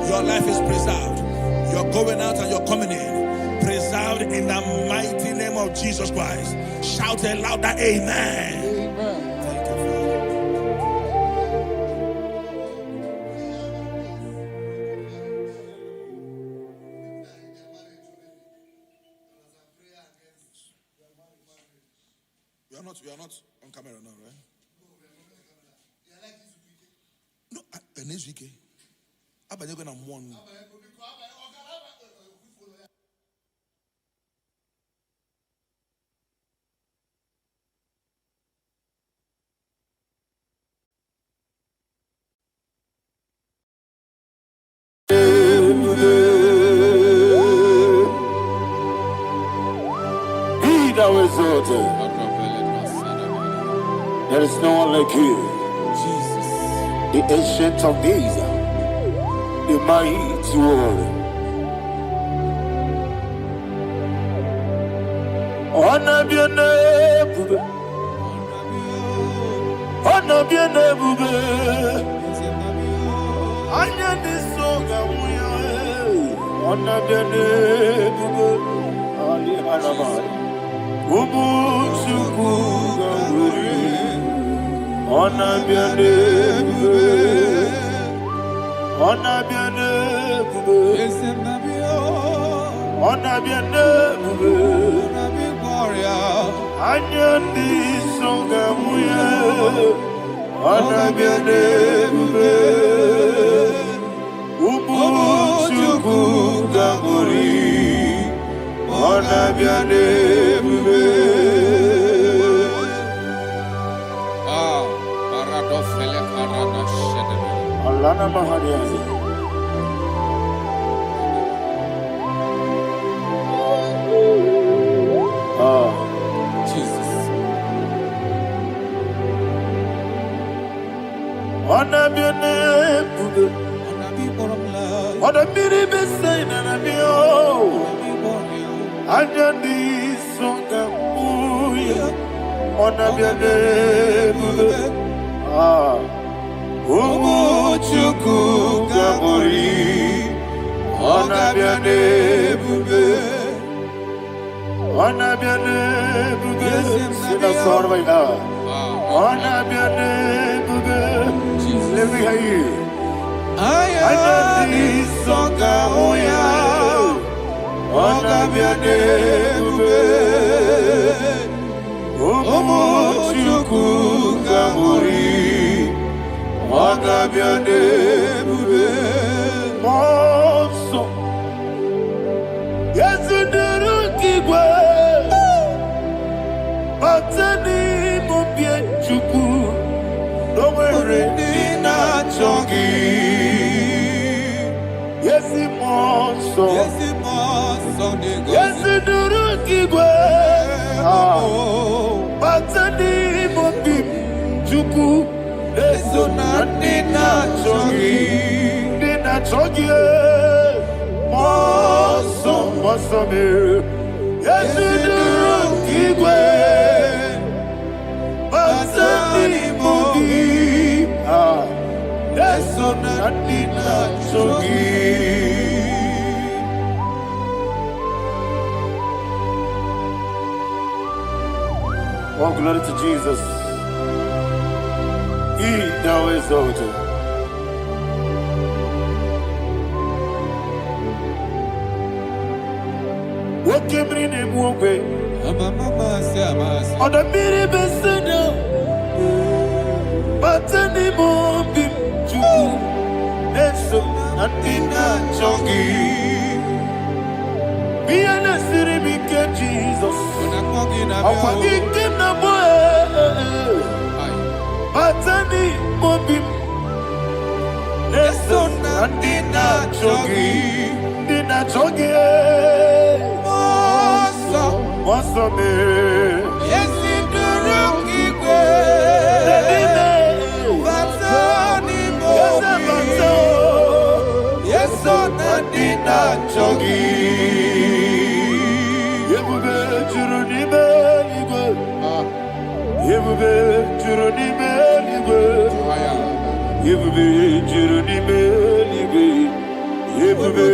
Your life is preserved. You're going out and you're coming in. Preserved in the mighty name of Jesus Christ. Shout a louder amen. Amen. Thank you, Father. We are not on camera now, right? No, next week. Abanye go na one. Be thou exalted. There is no one like you. Jesus. The ancient of days, the mighty warrior. Honor be your name, honor be your name, honor be so good. Honor be your name, Ali Hanamari, Umuchuku Gamburi. Honor be your name. Honor be your name. Honor be your name. Anyandi songa muya, anabiane bube, ubuchuku gamuri, anabiane bube. Paradofele karana shedebe. Alana mahadiazi. Jesus. Anabiane bube. Onabiri besai na nabio. Anyandi songa muya, onabiane bube. Umuchuku gamuri, onabiane bube. Onabiane bube. Sina sorvai na. Onabiane bube. Let me hear you. Anyandi songa muya, onabiane bube. Umuchuku gamuri, onabiane bube. Monso, yezinduru kigwe, batani mubye chuku, nomere nina chongi. Yesi monso, yezinduru kigwe, batani mubye chuku, eso na nina chongi. Nina chongi, monso, monso me. Yezinduru kigwe, batani mubye, eso na nina chongi. Oh, glory to Jesus. He thou exalted. What came in him one way? On the mini beside, but any more bim to and so nothing chongi. Be an city, Jesus. I'm forgetting the boy. Batani mobim, eso nandina chogi, dina chogi, moso me, Yesi duruki kwe. Batani mobi. Yeso nandina chogi. Yebube churuni beligwe, yebube churuni beligwe. Yebube churuni beligwe, yebube.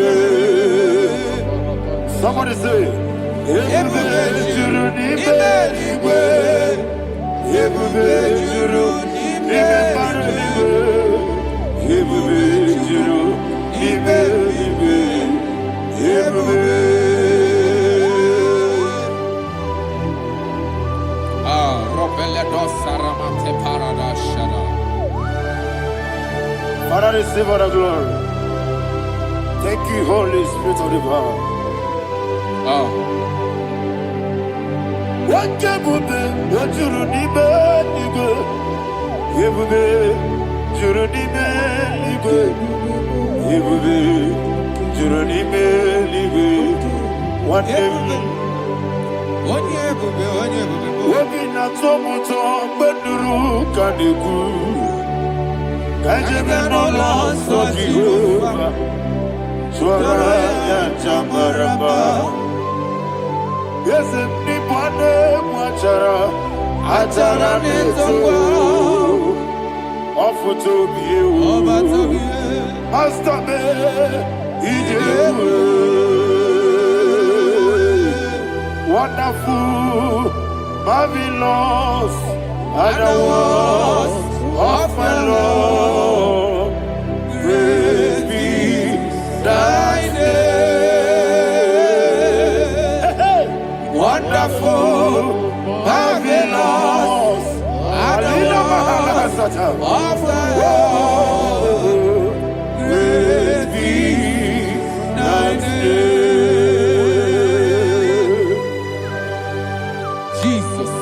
Somebody say, yebube churuni beligwe, yebube churuni beligwe, yebube churuni beligwe, yebube. Father, receive all the glory. Thank you, Holy Spirit of the power. What can you do? What you need, you go. You will be, you need, you go. You will be, you need, you go. What day? Working at so much on Beduru Kadiku. Kajabano lost of Jehovah. Swara Jamaraba. Yes, if Nipane Wachara, Atara Neto, offer to be you, Master Me, wonderful, marvelous, and the was of my Lord, great be thy name, wonderful, of the great be thy name. Jesus.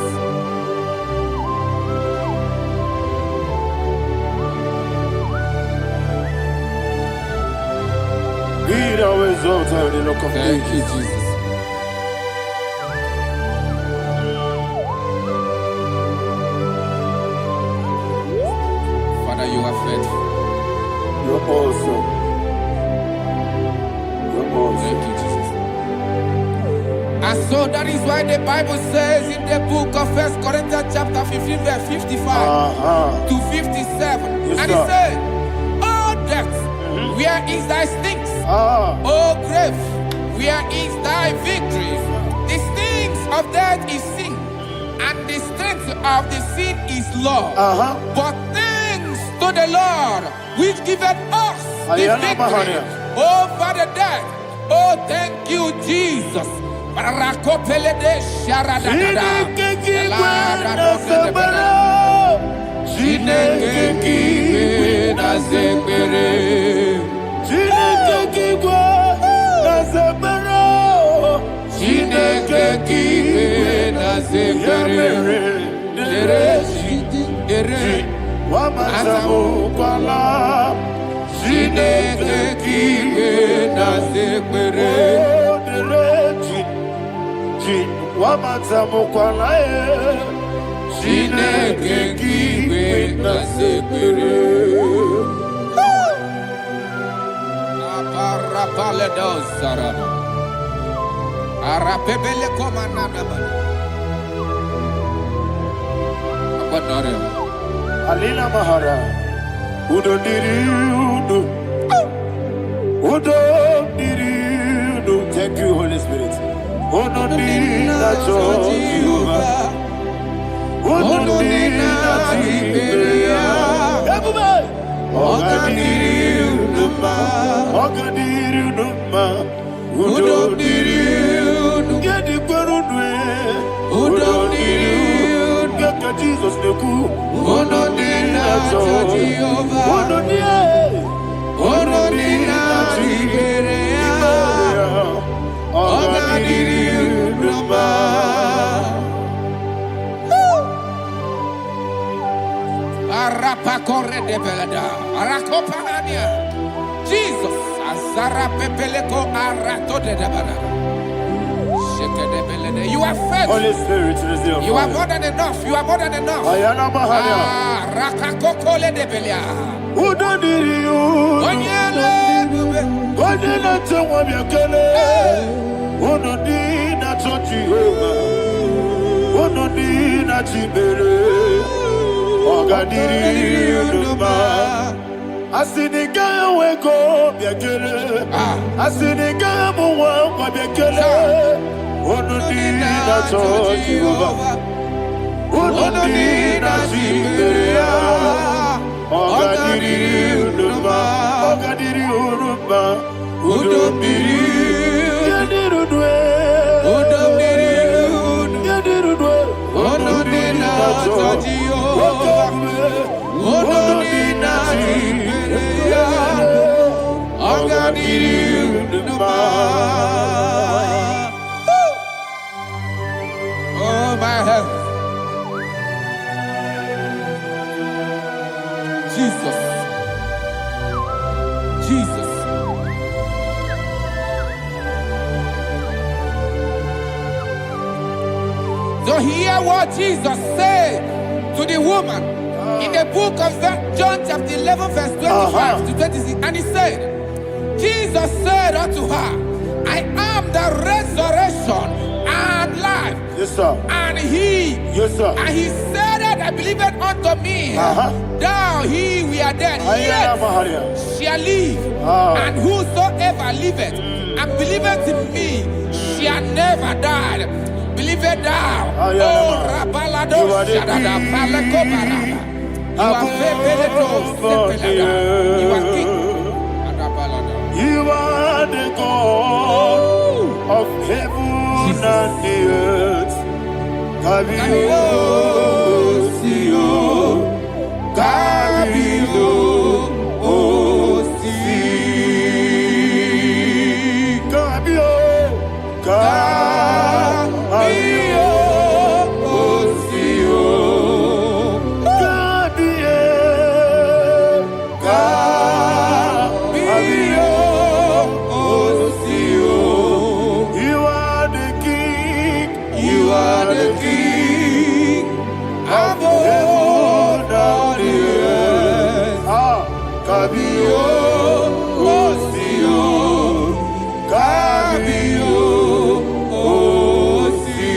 Be thou exalted in the rock of Thank you, ages. Jesus. Father, you are faithful. You're awesome. You're awesome. Thank you, Jesus. And so that is why the Bible says in the book of 1 Corinthians chapter 15, verse 55 to 57. Yes, and sir. it said, "Oh death, where is thy stings? Oh grave, where is thy victory? The stings of death is sin, and the strength of the sin is law. But thanks to the Lord, which giveth us the victory over the death. Oh, thank you, Jesus." Rakopele de sharadada. Chineke kiwe na zekere. Chineke kiwe na zekere. Ere Wamazamu kwala. Chineke kiwe na zekere. Wamazamu kwala. Chineke kiwe na zekere. Aparapale dos saraba. Arapebele komanana bana. Abanare. Alina Mahara. Udo diri udo. Udo diri udo. Thank you, Holy Spirit. Udo diri na Jehovah. Udo diri na Tiberia. Everybody. Oga diri udo ma. Oga diri udo ma. Udo diri udo. Gedi kweru dwe. Udo diri udo. Geka Jesus neku. Udo diri na Jehovah. Udo diri. Udo diri na Tiberia. Oga diri udo ma. Arapa corre de belada. Arakopanania. Jesus. Azara pepeleko arato de debara. Sheke de belede. You are faithful. Holy Spirit, receive You are more than enough. You are more than enough. Ayana Mahaya. Rakakokole de belia. Udo diri udo. Onyele bube. Onye na-eche nwa bịa kelee. Unu dị na-achọ Jehova. Unu dị na-achị mere. Ọ ga-adịrị unu mma. Asị na ị gaghị enwe ego bịa kelee. Asị na ị gaghị amụ nwa ngwa bịa kelee. Unu dị na-achọ Jehova. Unu dị na-achị mere ya. Ọ ga-adịrị unu mma. Ọ ga-adịrị unu mma. Udo mmiri. Yadirudwe. Udo mmiri. Yadirudwe. Udo dị na-achọ Jehova. Udo dị na-achị mere ya. Ọ ga-adịrị unu mma. Oh, my heaven. Jesus. Jesus. So hear what Jesus said to the woman in the book of John chapter 11 verse 25 to 26. And he said, Jesus said unto her, I am the resurrection and life. Yes, sir. And he said that I believed unto me, thou he we are dead, yet shall live, and whosoever liveth and believeth in me shall never die. Believe it thou. Oh, Rabalado, Shadada, Palakobarada. You are You are king. You are the God of heaven and the earth. heaven and the earth. Kabio, Osio, Kabio, Osi.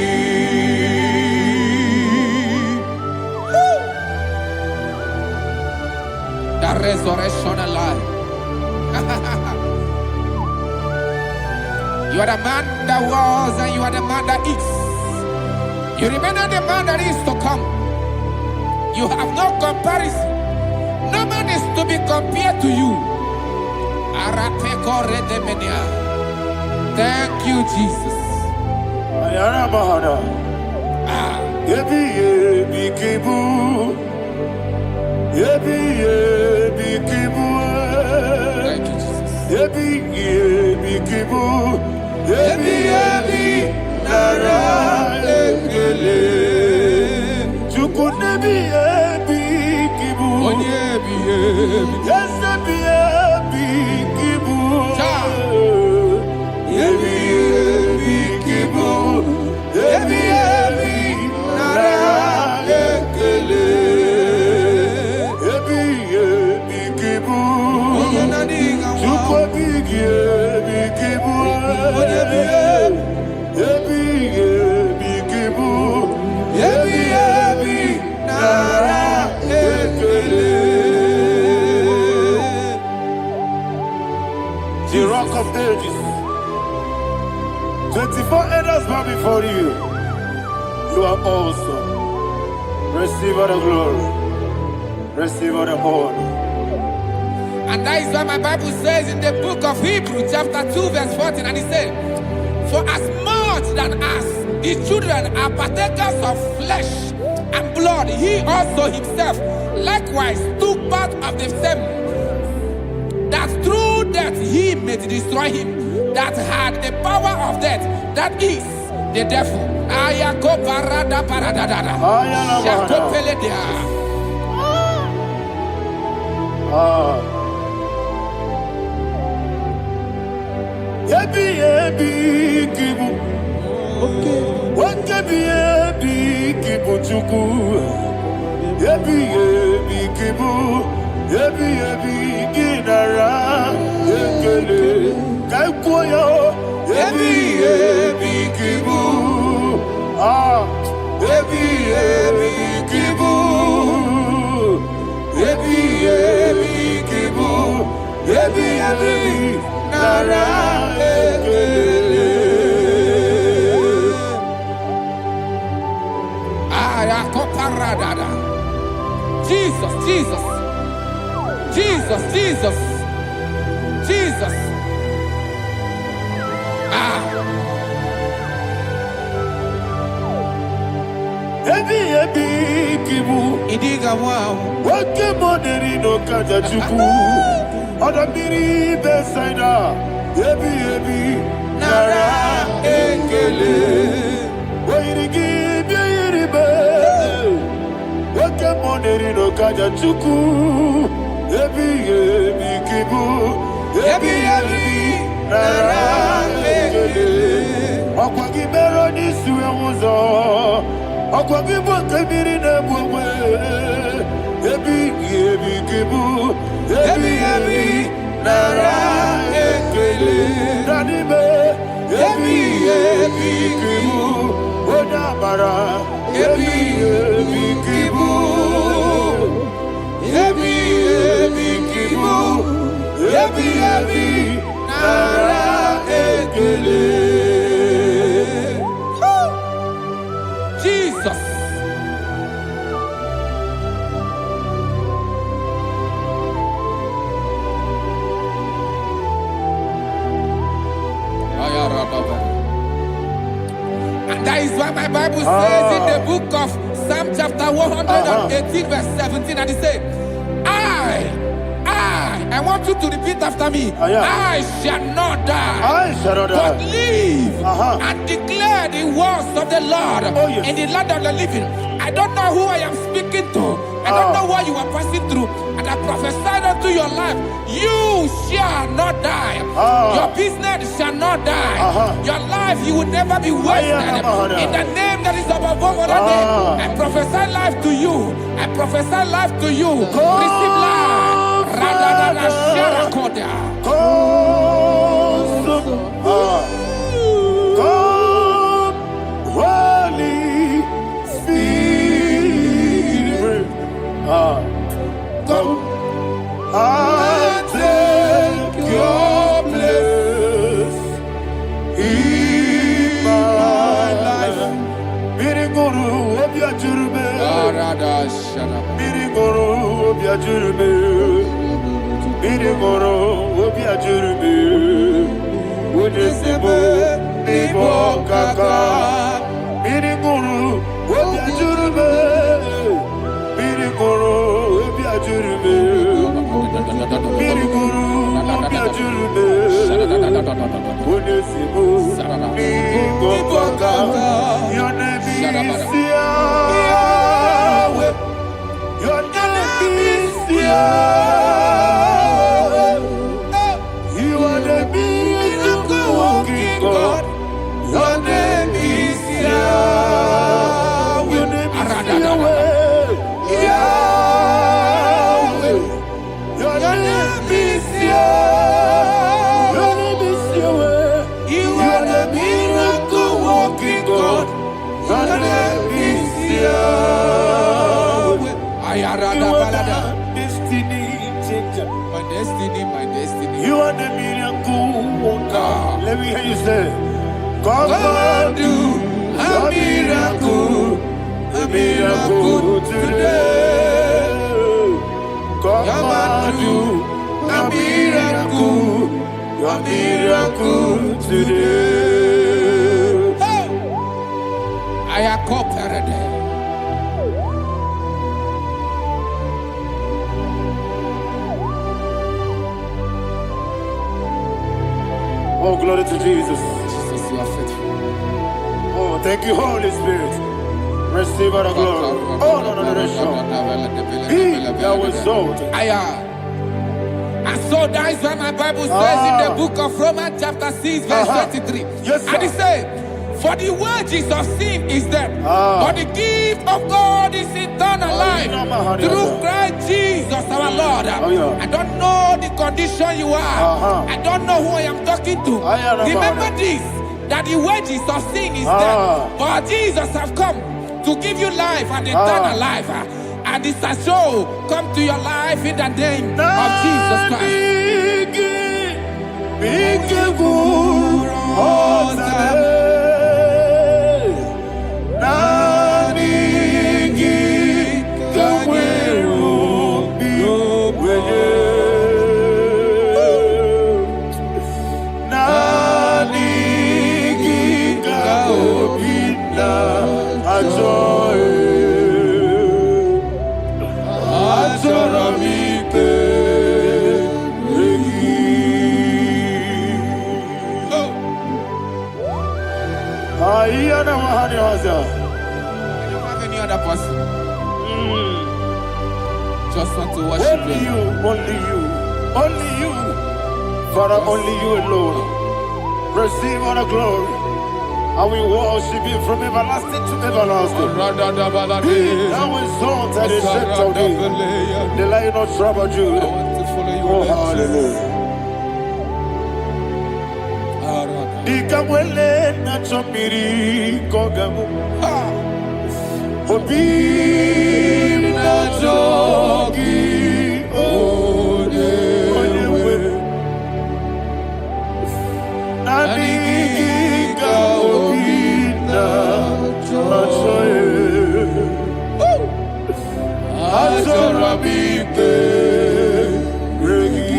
The resurrection alive. You are the man that was and you are the man that is. You remember the man that is to come. You have no comparison. No man is to be compared to you. Thank you, Jesus. Yebi yebi kibu, yebi yebi kibu. Thank you, Jesus. Yebi yebi kibu, yebi yebi nara ekele. Chukunebi yebi kibu, Onyebi, yebi. yesebi yebi kibu. Cha. Yebi yebi kibu, yebi yebi nara ekele. Yebi yebi kibu. The rock of ages. 24 elders bow before you. You are awesome. Receive all the glory. Receive all the honor. And that is what my Bible says in the book of Hebrews chapter 2 verse 14. And it says, for as much than us, the children are partakers of flesh and blood, he also himself likewise took part of the same, that through death he may destroy him that had the power of death, that is the devil. Yebi yebi kibu, wakebi yebi kibu chuku. Yebi yebi kibu, yebi yebi ginara ekele. Kaikuyo, yebi yebi kibu, yebi yebi kibu, yebi yebi kibu, yebi yebi nara ekele. Jesus, Jesus, Jesus, Jesus, Jesus. Yebi yebi kibu, Idiga wow. wake moneri no kaja chuku. Odamiri besaida, yebi yebi nara ekele. Wairigi biiribe, wake moneri no kaja chuku. Yebi yebi kibu, yebi yebi nara ekele. Okwagi mero nisuwe muzo, okwagi bwakabiri na bwabwe. Yebi yebi kibu, yebi yebi nara ekele. Danime, yebi yebi kibu, onabara. Yebi yebi kibu, yebi yebi kibu, yebi yebi nara ekele. Jesus. And that is why my Bible says in the book of Psalm chapter 118 verse 17, and it says, I want you to repeat after me. I shall not die, I shall not die, but live and declare the words of the Lord in the land of the living. I don't know who I am speaking to. I don't know what you are passing through. And I prophesy unto your life, you shall not die. Your business shall not die. Your life, you will never be wasted. In the name that is above all other name, I prophesy life to prophesy life to you. Receive life. Radadada sharakoda. Come, Holy Spirit. Come and take your place in my life. Miriguru obiajurube. Miriguru obiajurube. Miriguru obiajurube. Unesebo nibo kaka. Miriguru obiajurube. Miriguru obiajurube. Miriguru obiajurube. Unesebo nibo kaka. Your name is Yahweh. Your name is Yahweh. You are the miracle working God. Your name is Yahweh. Your name is Yahweh. Yahweh. Your name is Yahweh. Your name is Yahweh. You are the miracle working God. Your name is Yahweh. You are the destiny changer. My destiny, my destiny. You are the miracle worker. Let me hear you say, come and do a miracle today. Come and do a miracle today. I am cooperative. Oh, glory to Jesus. Jesus, you are faithful. Oh, thank you, Holy Spirit. Receive all the glory. Oh, no, Be thou exalted. And so that is why my Bible says in the book of Romans chapter 6 verse 23. Yes, sir. And it says, for the wages of sin is death, but the gift of God is eternal life through Christ Jesus our Lord. I don't know the condition you are. I don't know who I am talking to. Remember this, that the wages of sin is death, but Jesus has come to give you life and eternal life. And this shall show come to your life in the name of Jesus Christ. I don't have any other person. Just want to worship only you, only you, only you. Father, only you alone. Receive all the glory. And we worship you from everlasting to everlasting. Be thou exalted and set of thee. The Lion of tribe of Judah. I want to follow you. Oh, hallelujah. Ikamwele na chomiri kogamu. Obi na jogi odewe. Nabika obi na joye. Atorabike regi.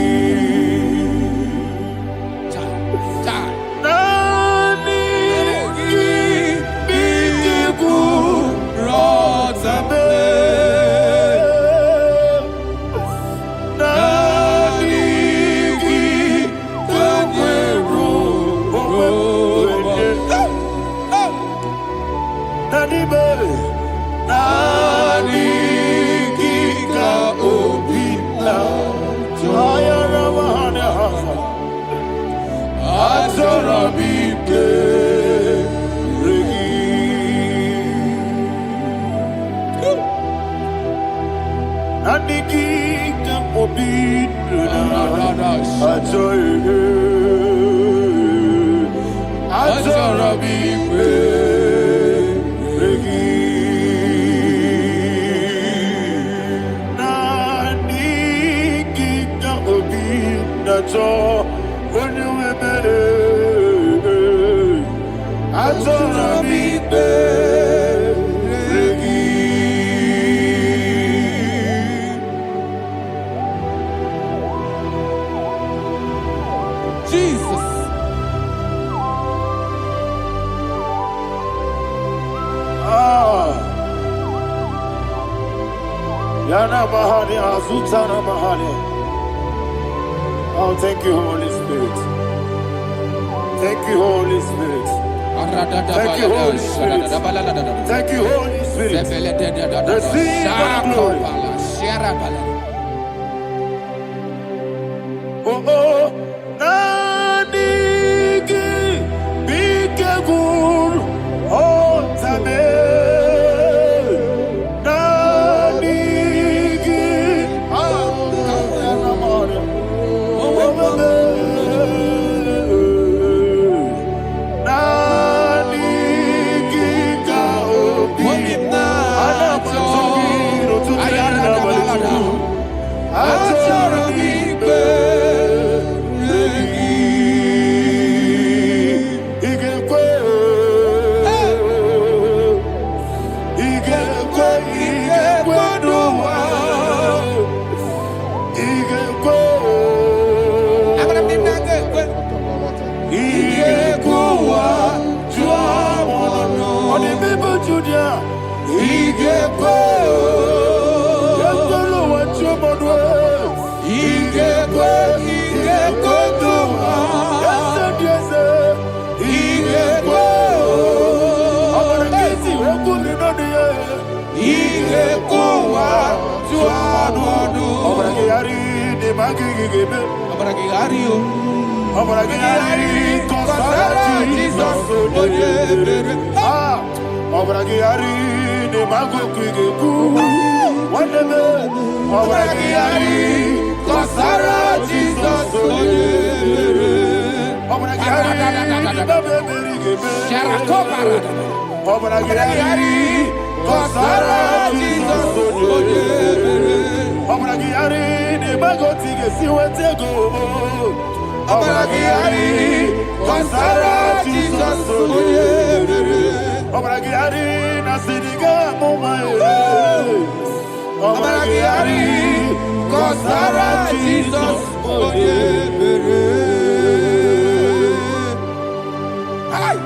Aniki Obi Jesus. Yana Mahani Azutana Mahani. Oh, thank you, Holy Spirit. Thank you, Holy Spirit. Thank you, Holy Spirit. Thank you, Holy Spirit. Receive the glory. Oh, oh, Nanigi, Bigagul, oh, Tame, Nanigi,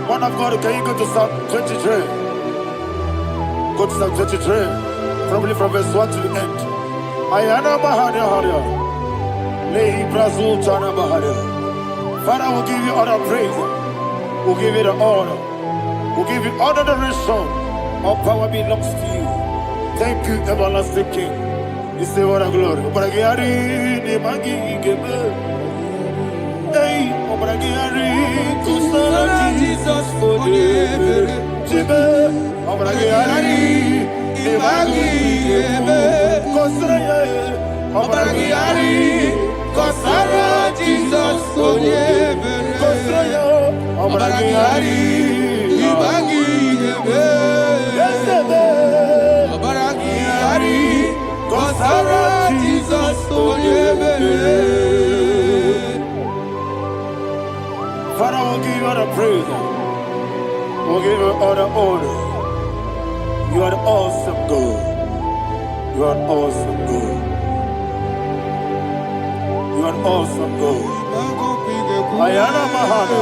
Man of God, can you go to Psalm 23? Go to Psalm 23, probably from verse 1 to the end. Ayana Mahadia Hadia. Lehi Brazil Chana Mahadia. Father, we'll give you all the praise. We'll give you the honor. We'll give you all the adoration. All power belongs to you. Thank you, everlasting King. You say what a glory. Obragiari, ni magi igebe. Hey, Obragiari, kusara Jesus for the Jibe. Obragiari, ni magi igebe. Kusara, Obragiari, kusara Jesus for the Kusara, Obragiari, ni magi igebe. Jesus, Father, we'll give you all the praise. We'll give you all the honor. You are the awesome God. You are an awesome God. You are an awesome God. Ayana Mahana.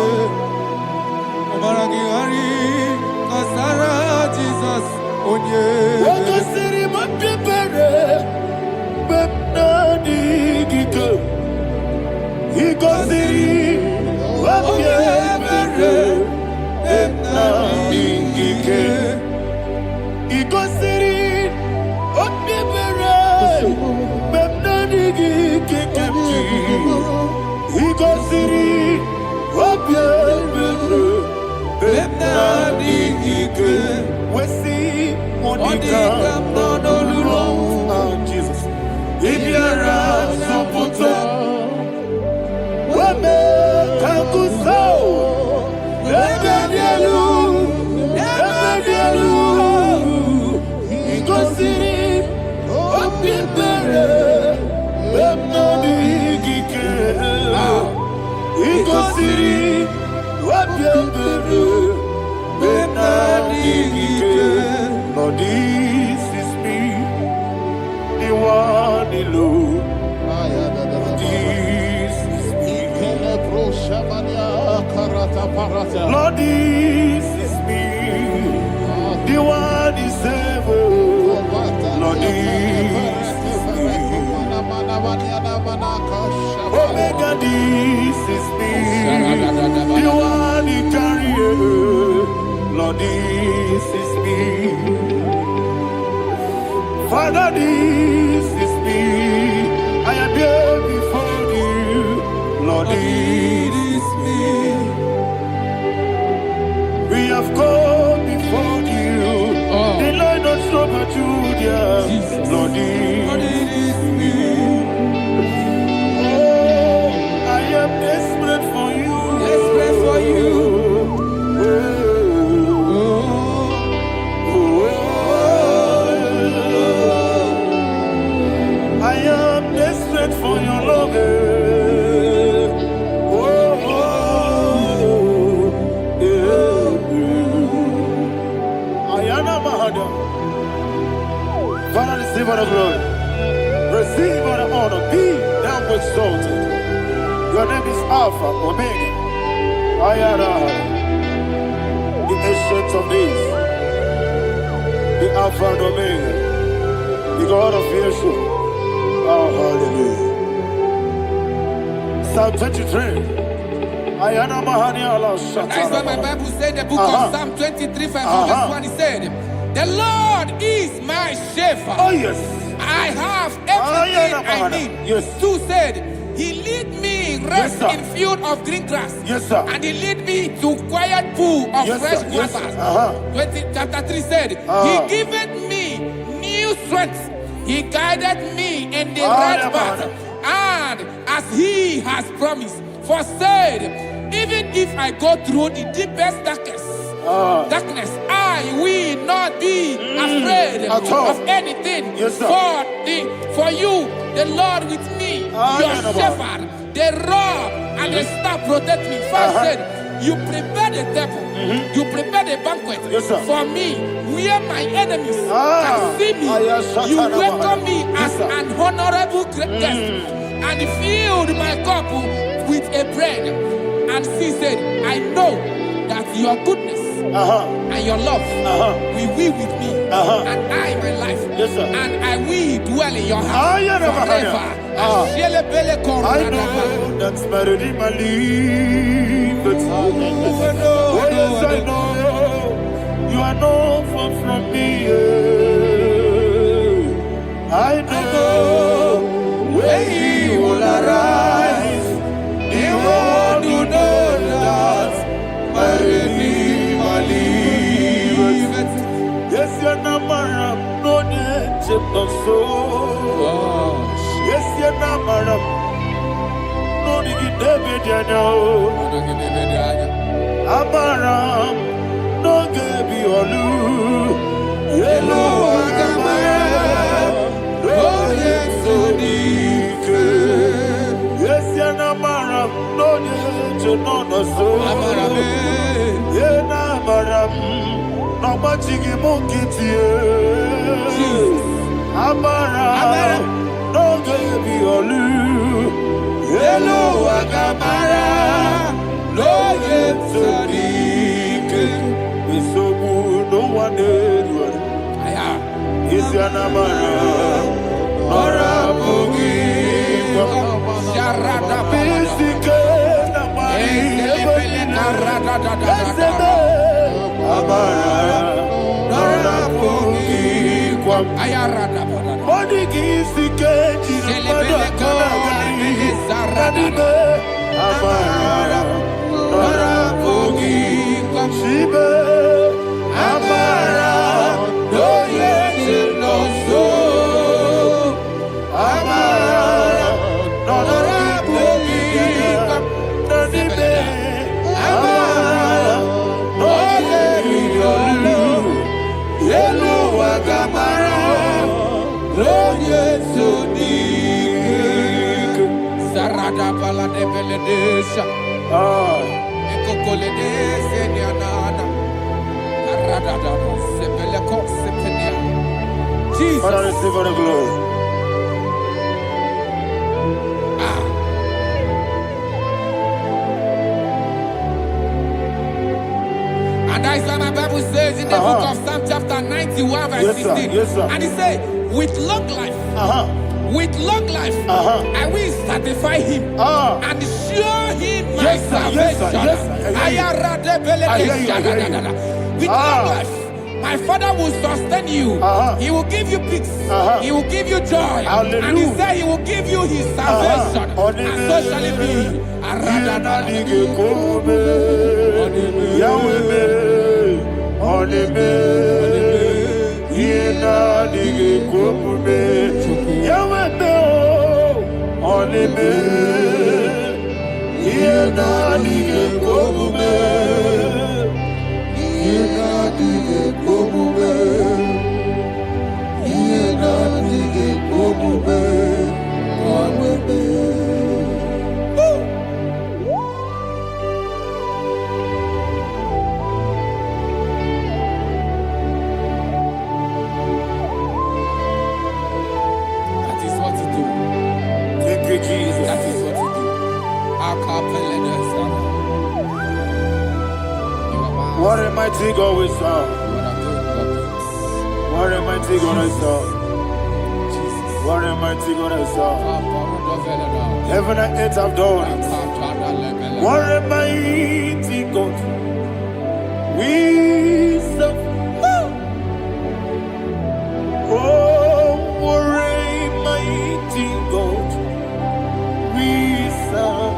Jesus, We see Monica. Lord, this is me, the one alone. This is me. Lord, this is me, the one is able. Lord, this is me. Omega, this is me, the one you carry. Lord, this is me. Father, this is me. I am here before you. Lord, this is me. We have come before you. The Lord not so much Judah. Lord, this is me. Oh, I am desperate for you. Desperate for you. I am desperate for your love. Father, receive all the glory. Receive all the honor. Be thou exalted. Your name is Alpha, Omega. The ancient of days. The Alpha and Omega. The God of creation. Oh, hallelujah. Psalm 23. That is what my Bible said, the book of Psalm 23, verse 1. It said, the Lord is my shepherd. Oh, yes. I have everything I need. Yes. 2 said, he lead me rest in field of green grass. Yes, sir. And he lead me to quiet pool of fresh waters. Chapter 3 said, he giveth me new strength. He guided me in the right path. And as he has promised, for said, even if I go through the deepest darkness, I will not be afraid of anything. Yes, sir. For you, the Lord with me, your shepherd, the rod and the staff protect me. First said, you prepare the table, you prepare the banquet for me, where my enemies can see me. You welcome me as an honorable guest, and filled my cup with a bread. And she said, I know that your goodness and your love will be with me, and I, my life, and I will dwell in your house forever. I know that's better than my life. I know you are no far from me. I know when he will arise, he will do that. Yes, you're not my no chip of soul. Yes, you're not my no David, you know. Amaram, no Gaby Olu. Yellow, Agamara, no Yexodic. Yes, you're not my no no soul. Amaram. No machigi mukiti, Amara, no Gaby Olu, Hello Agamara, no Yexodic, Bisobu, no one did. Is your Namara, Nora Bogi, Sharada Bisika, Namari, Amara, Nora Bogi, Ayarada Body gives the cage in the Amara, Nora Bogi, Shiba, Amara, no yes, no so, Amara, Nora Bogi, Nadibe, Amara, no Yellow Agamara, no Yexodic, Sarada Bala de Beledesha. Jesus. Father, receive all the glory. And that's why my Bible says in the book of Psalm chapter 91 verse 16. Yes, sir. And it says, with long life, with long life, I will satisfy him and show him my salvation. With long life, my Father will sustain you. He will give you peace. He will give you joy. Hallelujah. And he said he will give you his salvation. And so shall it be. That is what to do. Thank you, Jesus. That is what to do. What a mighty God we serve. What a mighty God I serve. What a mighty God I serve. Heaven and earth have done it. What a mighty God we serve. Oh, what a mighty God we serve.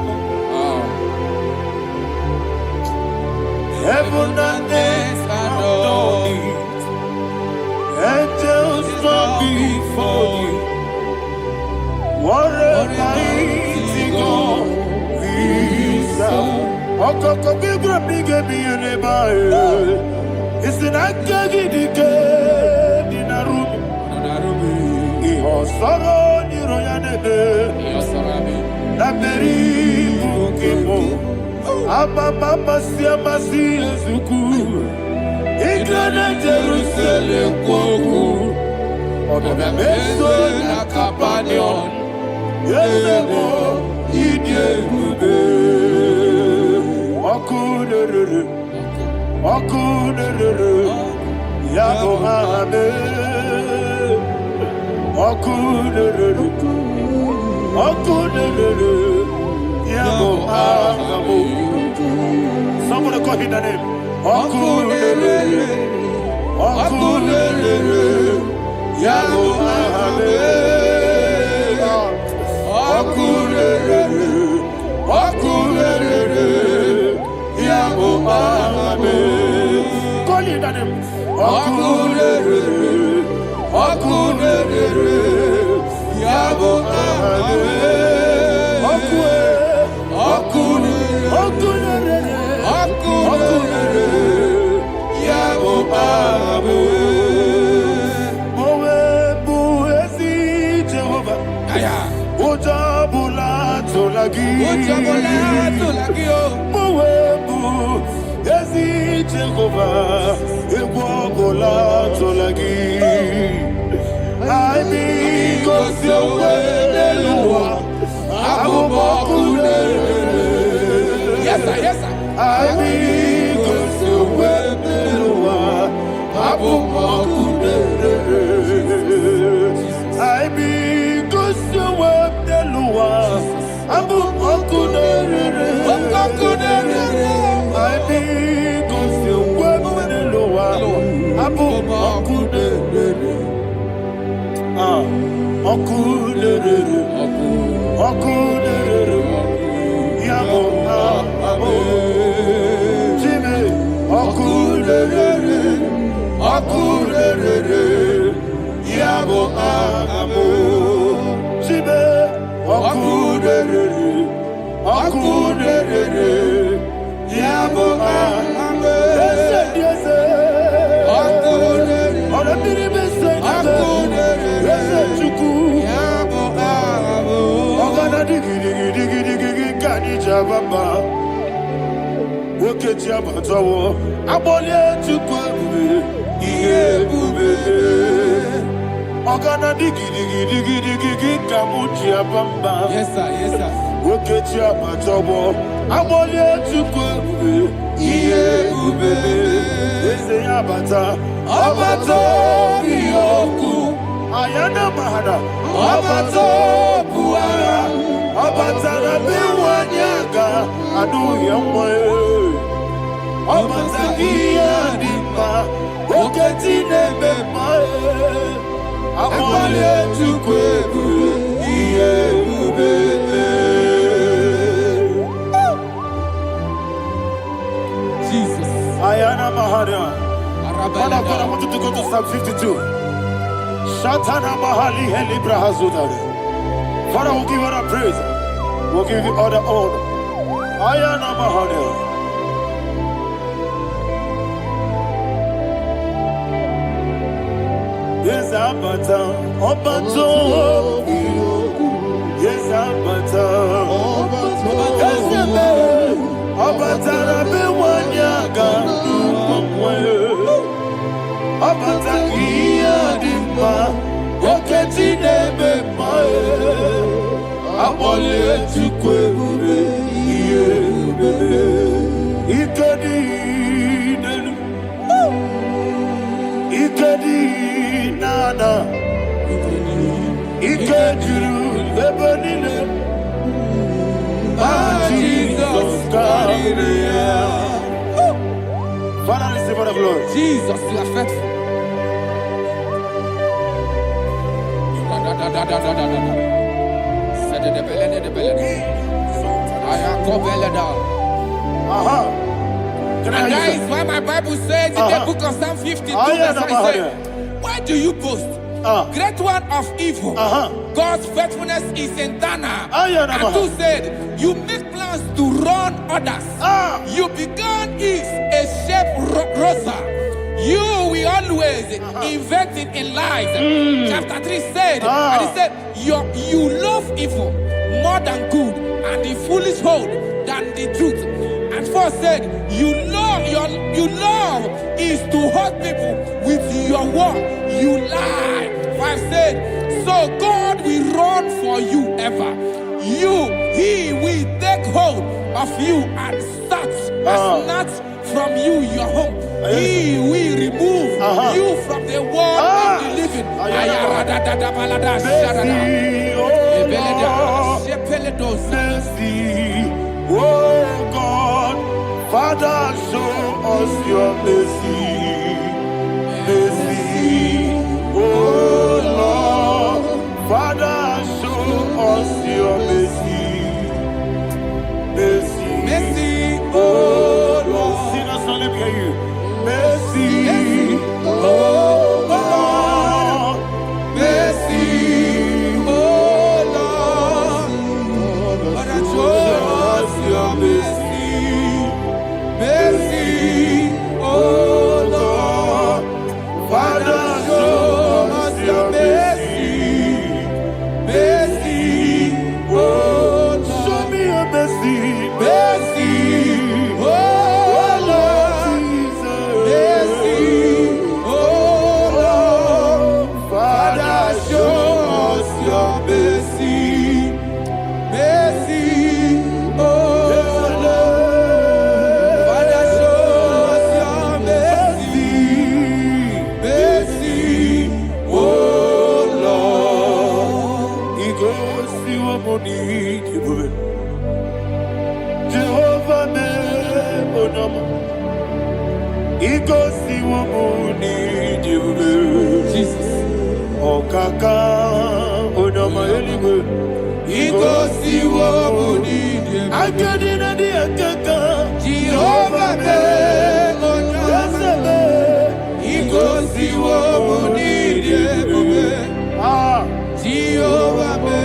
Heaven and earth have done it. Angels bow before you. What a mighty God we serve. Okoko bigro bige biyene bae. Isina kagi dike dinarubi. Iho soro niro yanebe. Na beri bukimo. Ama mama siya masi ezuku. Igrana Jerusalem kwoku. Odobe meso na kapanion. Yesemo idye gube. Okunere. Okunere. Yabo hame. Okunere. Okunere. Yabo hame. Somebody call him the name. Okunere. Okunere. Yabo hame. Okunere. Okunere. Yabo hame. Call him the name. Okunere. Okunere. Yabo hame. Okunere. Okunere. Yabo hame. Mowe bu ezi Jehovah. Ojabula tolagi. Mowebu ezi Jehovah. Ebobola tolagi. Aibi kosio weneluwa. Abumokunere. Yes, sir. Yes, sir. Aibi kosio weneluwa. Abumokunere. Aibi kosio weneluwa. Abumokunere. Aibi kosio weneluwa. Abumokunere. Okunere. Okunere. Yabo abo. Jime. Okunere. Okunere. Yabo abo. Jime. Okunere. Okunere. Yabo abo. Yes. Okunere. Okunere. Ogana digi digi digi digi kani jababa. Okechi abatawo. Abolie chukwu ebube. Ihe ebube. Ogana digi digi digi digi digi kamuchi abamba. Yes, sir. Yes, sir. Okechi abatawo. Abolie chukwu ebube. Ihe ebube. Eze abata. Abata biyoku. Ayana mahada. Abata buara. Abata na biwanyaga. Adu yamwe. Abata iyadima. Oketi nebe mae. Abale chukwu ebube. Ihe ebube. Jesus. Ayana mahada. Father, I want you to go to Psalm 52. Shatana Mahali Helibra Hazudare. Father, we'll give you all the praise. We'll give you all the honor. Ayana Mahali. Yes, Abata. Obato. Yes, Abata. Abata Rabe Wanyaga. Abata iyadima. Oketi nebe mae. Abole chukwu ebube. Ihe ebube. Ikedi nenu. Ikedi nana. Ikediru ebe niile. Jesus God. Father, receive all the glory. Jesus, you are faithful. And that is why my Bible says in the book of Psalm 52, verse 5, why do you boast? Great one of evil. God's faithfulness is eternal. And who said, you make plans to run others. You began is a shape rosa. You will always inventing in lies. Chapter 3 said, and he said, you love evil more than good, and the foolish hold than the truth. And 4 said, you love is to hurt people with your word. You lie. 5 said, so God will run for you ever. He will take hold of you and snatch from you your home. He will remove you from the world of the living. Oh God, Father, show us your mercy. Mercy, oh Lord, Father, show us your mercy. Mercy, Mercy, oh Lord, sinners only hear you. Mercy, oh Lord, mercy, oh Lord, Father, show us your mercy. Mercy, oh Lord, Father, show us your mercy. mercy, oh Lord, Show me your mercy, mercy, oh Lord, mercy, oh Lord, Father, show us your mercy, mercy, oh Lord, Father, show us your mercy, mercy, oh Lord. He goes to a money. Jehovah me bonama. He goes to a money. Jesus. Okaka bonama eliwe. He goes to what we need. Akadina di akaka. Jehovah me, he goes to what we need. Jehovah me,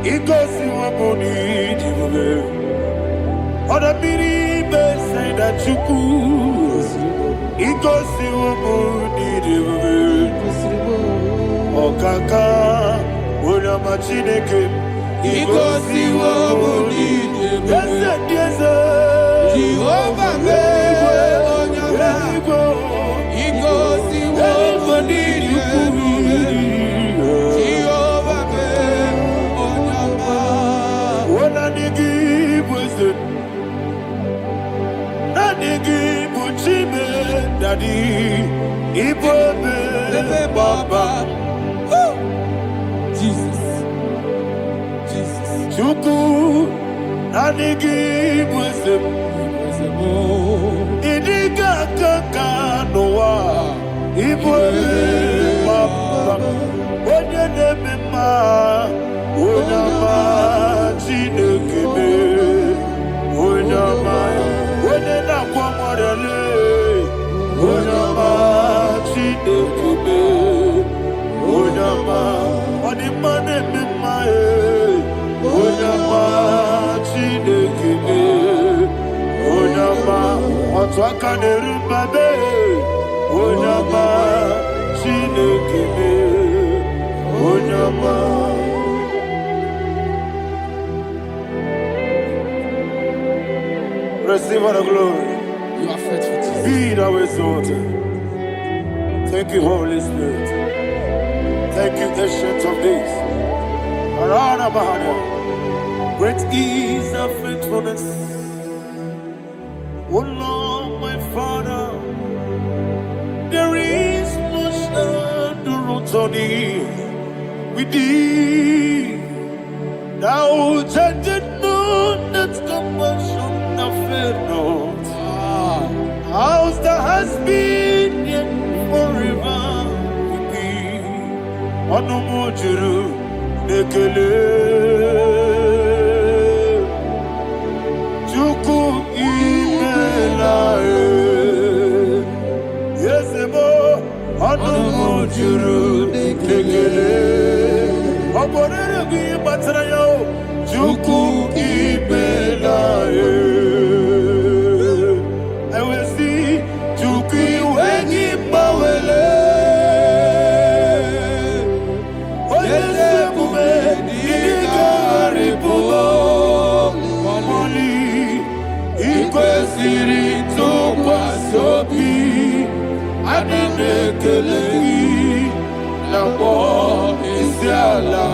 He goes to a money. Other people say that you could. He goes to a money. Okaka bonama chineke. he goes to what we need. Jehovah me onyama igosi wo monini Jehovah me onyama wona nigi bwese na nigi buchime dadi ibobe baba Jesus chuku na nigi bwese idiga kaka noa ibobe baba onye na-emema onye ama Chineke me onye ama onye na-akwa mmadụ onye ama Chineke me onye ama ọ dị mma na-eme mma onye ama Chineke me onye ama otu aka na-eru mbabe onye ama Chineke me onye ama. Receive all the glory. you are faithful Jesus. Be thou exalted. Thank you, Holy Spirit. Thank you, Ancient of Days. Arana Bahana. Great is our faithfulness. O Lord, my Father, there is no shadow on thee. With thee, thou judgest not that compassion of faith not. House that has been yet forever with thee. Onomojuru nekele. Chuku imela Yesemo Onomojuru nekele. Oborere bi batrayo Chuku imela I will see Chuku wengi mawele Oyesebume Digaribo Moli Ikwesiri Tukwa Sobi Adinekelehi Nabo Isiala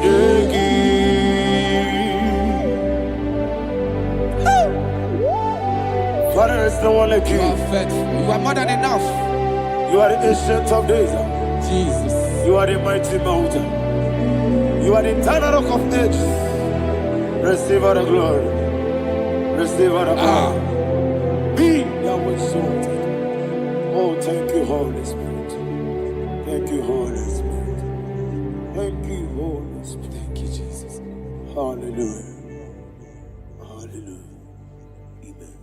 Yegi. Father, there is no one like You you. are faithful. You are more than enough. You are the ancient of days. Jesus. You are the mighty mountain. You are the eternal rock of ages. Receive all the glory. Receive all the honor. Be thou exalted. Oh, thank you, Holy Spirit. Thank you, Holy Spirit. Thank you, Holy Spirit. Thank you, Jesus. Hallelujah. Hallelujah. Amen.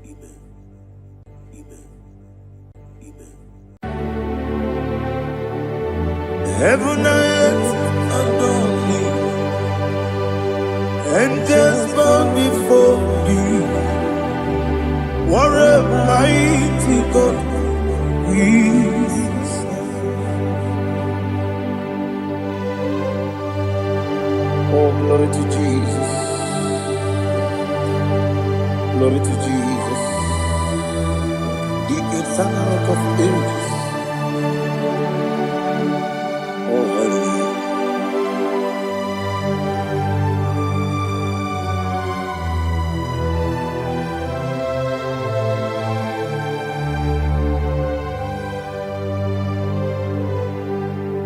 Amen. Amen. Amen. Heaven and earth adore thee, angels bow before thee. What a mighty God we serve. Oh, glory to Jesus. Glory to Jesus. The eternal rock of ages. Oh, hallelujah.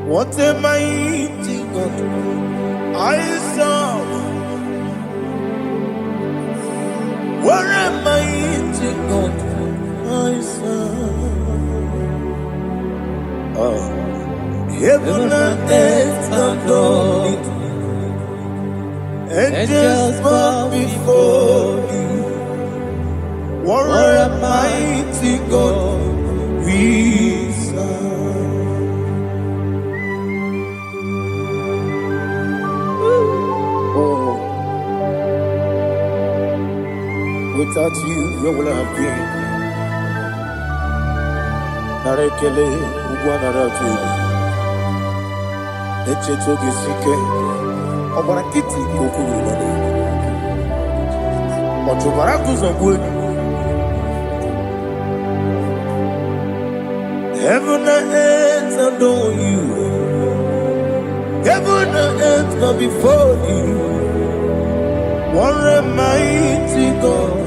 What a mighty God I serve. What a mighty God I serve. Oh. Heaven and earth adore thee, angels bow before thee. What a mighty God we serve. Oh, without you, where would I have been? Narekele, Ugwanaratu. Echetoge sike, ọgbara nkịtị ka okwu ruru. Heaven and earth adore you. Heaven and earth bow before you. What a mighty God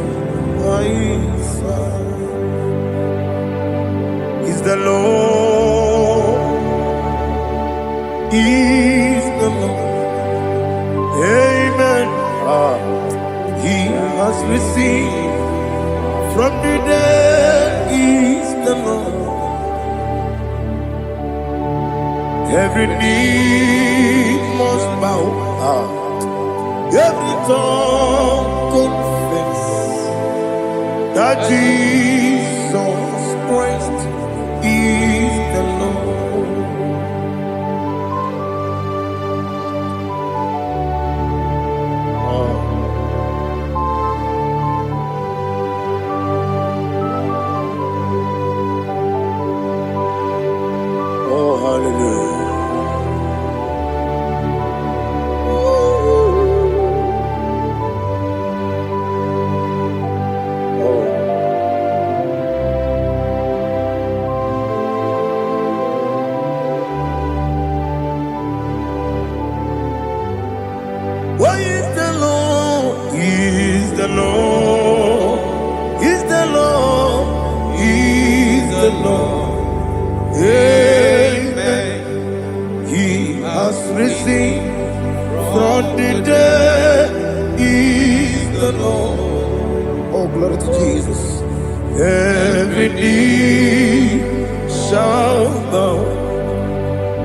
I serve. Is the Lord. Is the Lord. Amen. He has received from the dead. Is the Lord. Every knee must bow, every tongue confess that Jesus Christ is the Lord. Oh, hallelujah. Why is the Lord? Is the Lord? Is the Lord? Is the Lord? Amen. He has risen from the dead. Is the Lord? Oh, glory to Jesus. Every knee shall bow,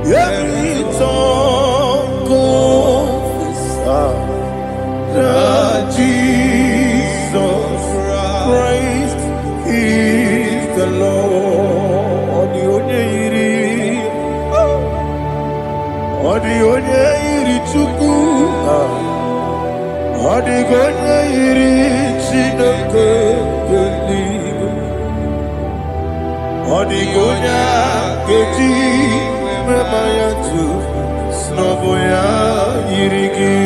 every tongue confess that Jesus Christ is the Lord. The only Chukwu, the only Chineke, the only Keji, Memaya tu, Snoboya Yirigi.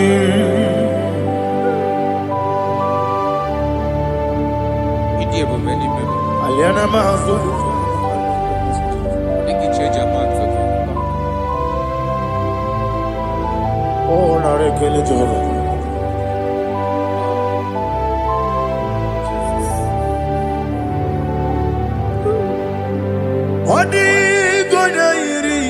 Aliana Mahazo. Oh, Narekele Jehovah. Odi gonya iri,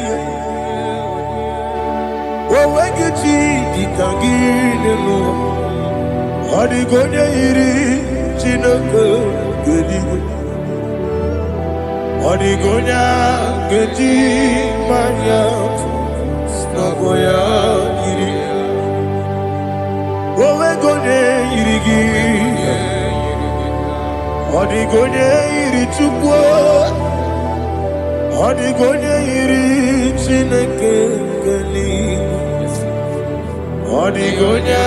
owegechi dikangine lo. Odi gonya iri, chineke gedi. Odi gonya gedi manya, snagoya iri. Owe gonya iri gi, odi gonya iri chukwo. Odi gonya iri chineke geli. Odi gonya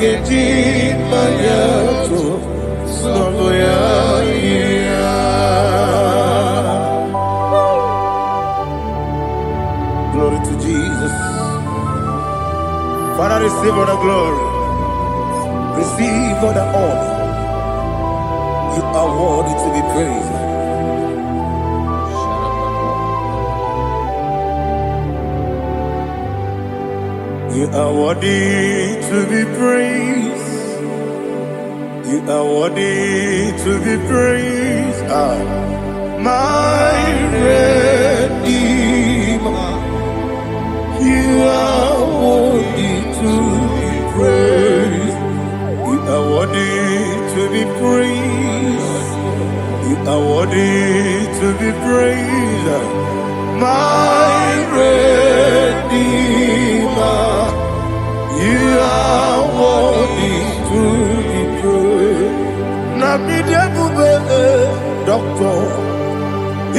gedi manya to snagoya iri. Glory to Jesus. Father, receive all the glory. Receive all the honor. You are worthy to be praised. You are worthy to be praised. You are worthy to be praised. My Redeemer. You are worthy to be praised. You are worthy to be praised. You are worthy to be praised. My Redeemer. You are worthy to be praised. Nabidebube, Doctor.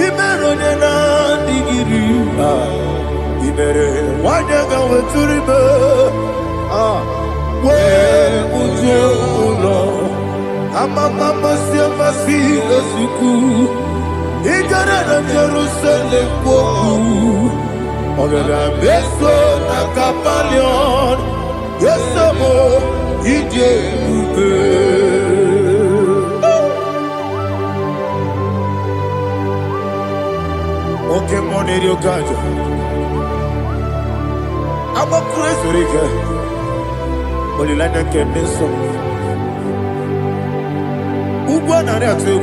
Imeronena digiri. Ibere wanyaga weturibe we uje ulo amama masi esuku igara na Jerusalem kwoku ogara beso na Kapalion yesemo ije ube Okay, money, you got you. I'm a crazy guy. But you like to get me some. Who won on that too?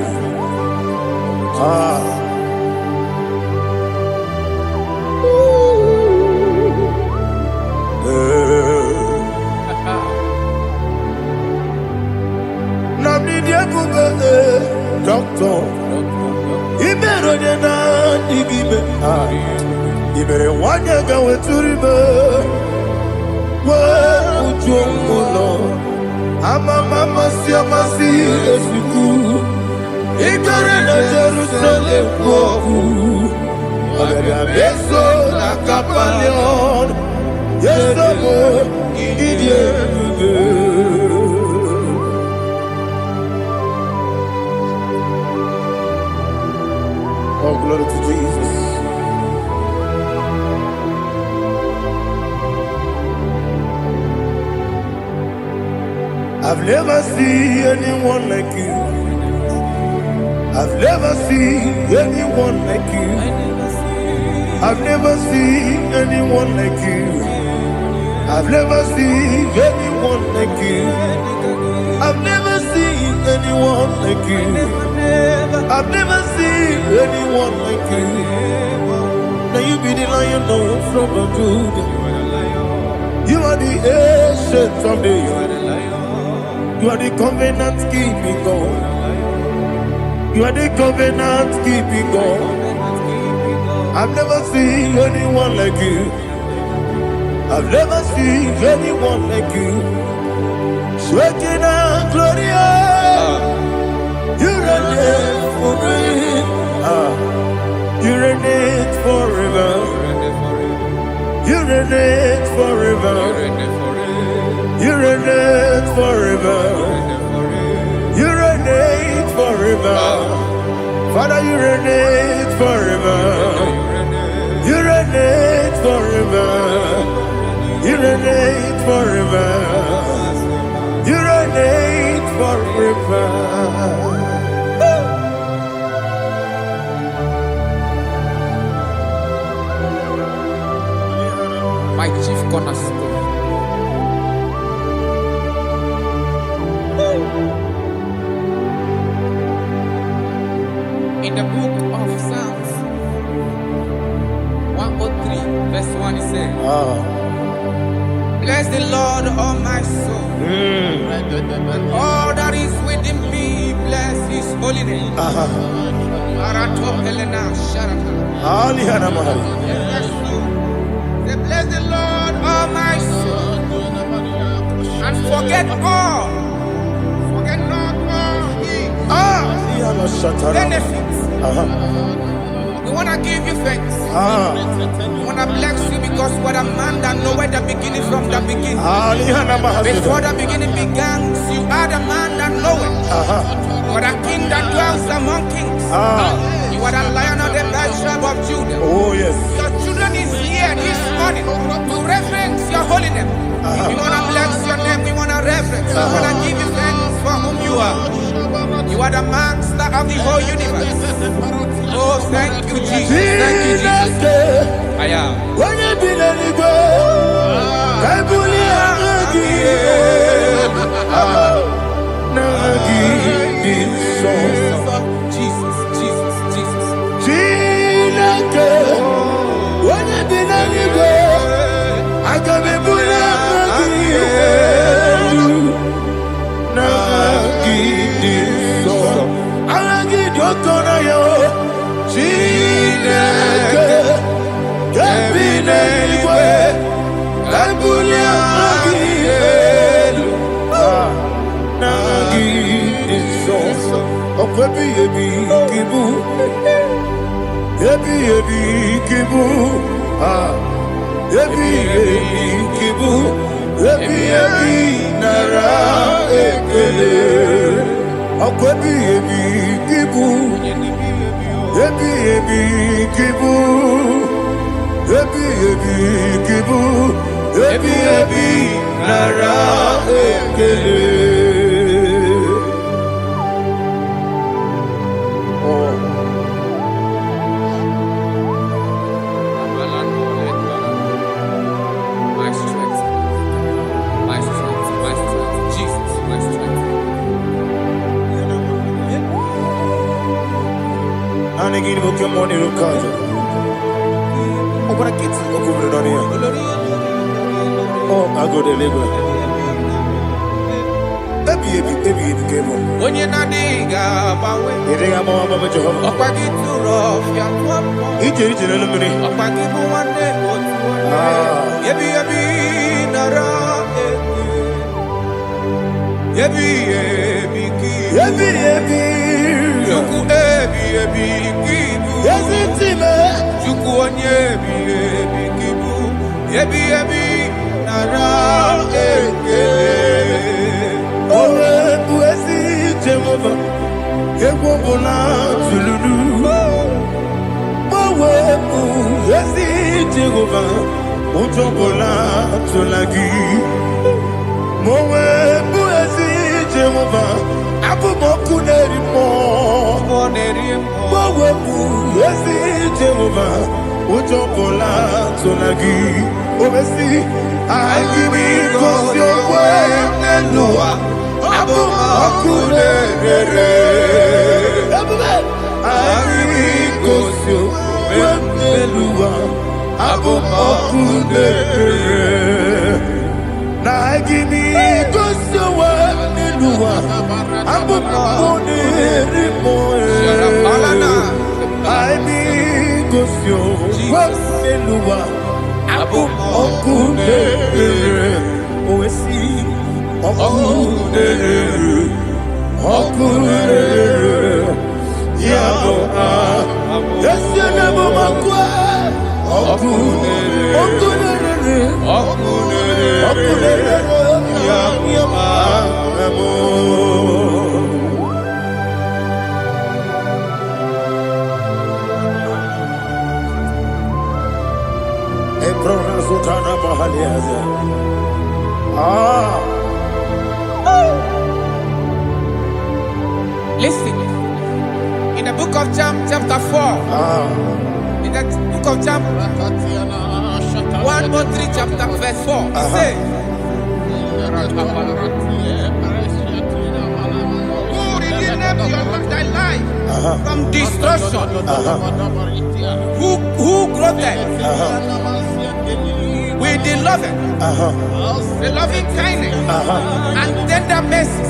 Doctor, he better than I give it. He better one year go with to river. Well, Lord, I'm a mama, see, I'm a see, as we go. He got in a Jerusalem, walk. I'm a so like a palion. Yes, I'm a idiot. Oh, glory to Jesus. I've never seen anyone like you. I've never seen anyone like you. I've never seen anyone like you. I've never seen anyone like you. I've never seen anyone like you. I've never seen anyone like you. Now you be the Lion from the Judah. You are the ancient of days. You are the covenant keeping God. You are the covenant keeping God. I've never seen anyone like you. I've never seen anyone like you. Shaking and glorious. You reign for me. You reign forever. You reign forever. You reign forever. You reign forever. Father, you reign forever. You reign forever. You reign forever. You reign forever. My chief cornerstone. In the book of Psalms 103, verse 1, it says, bless the Lord, all my soul. All that is within me, bless his holy name. Say, bless the Lord, all my soul, and forget not all his benefits. We want to give you thanks. We want to bless you because what a man that knoweth the beginning from the beginning. Before the beginning began, you are the man that knoweth. What a king that dwells among kings. You are the Lion of the tribe of Judah. Oh, yes. Your children is here this morning to reverence your holy name. We want to bless your name. We want to reverence. We want to give you thanks for whom you are. You are the master of the whole universe. Oh, thank you, Jesus. Thank you, Jesus. I am. When you be the Igbo, I Jesus, Jesus, Jesus. When you be the Igbo, I can be okay money no kaja. Okora kiti okubere no here. Oh, I go the labor. Baby, game on. Onye na diga bawe. Iriga mama Jehovah. Okwagi turo fia tuapo. Ije no mini. Okwagi muwane otuwane. Yebi nara eke. Yebi ki. Juku ebi kibu. Yazitime. Juku onye ebi kibu. Yebi nara eke. Owe buesi Jehovah. Ekwobona tululu. Owe buesi Jehovah. Utobola tulagi. Mowe buesi Jehovah. Abumoku nerimo. Mowe buesi Jehovah. Utobola tulagi. Obesi agimi kosyo wenelua. Abumoku nerere. Agimi kosyo wenelua. Abumoku nerere. Nagimi kosyo wenelua. Abumoku nerimo. Agimi kosyo wenelua. Abumoku nerere. Oesi Okunere, Yabo yes, you never makwa. Okunere, Yabo. Ebrona Sultana Mahaliaza. Listen, in the book of John, chapter 4, in the book of John, 1:3, chapter verse 4, it says, who redeemed thy life from destruction, who groweth with the loving kindness and tender mercy.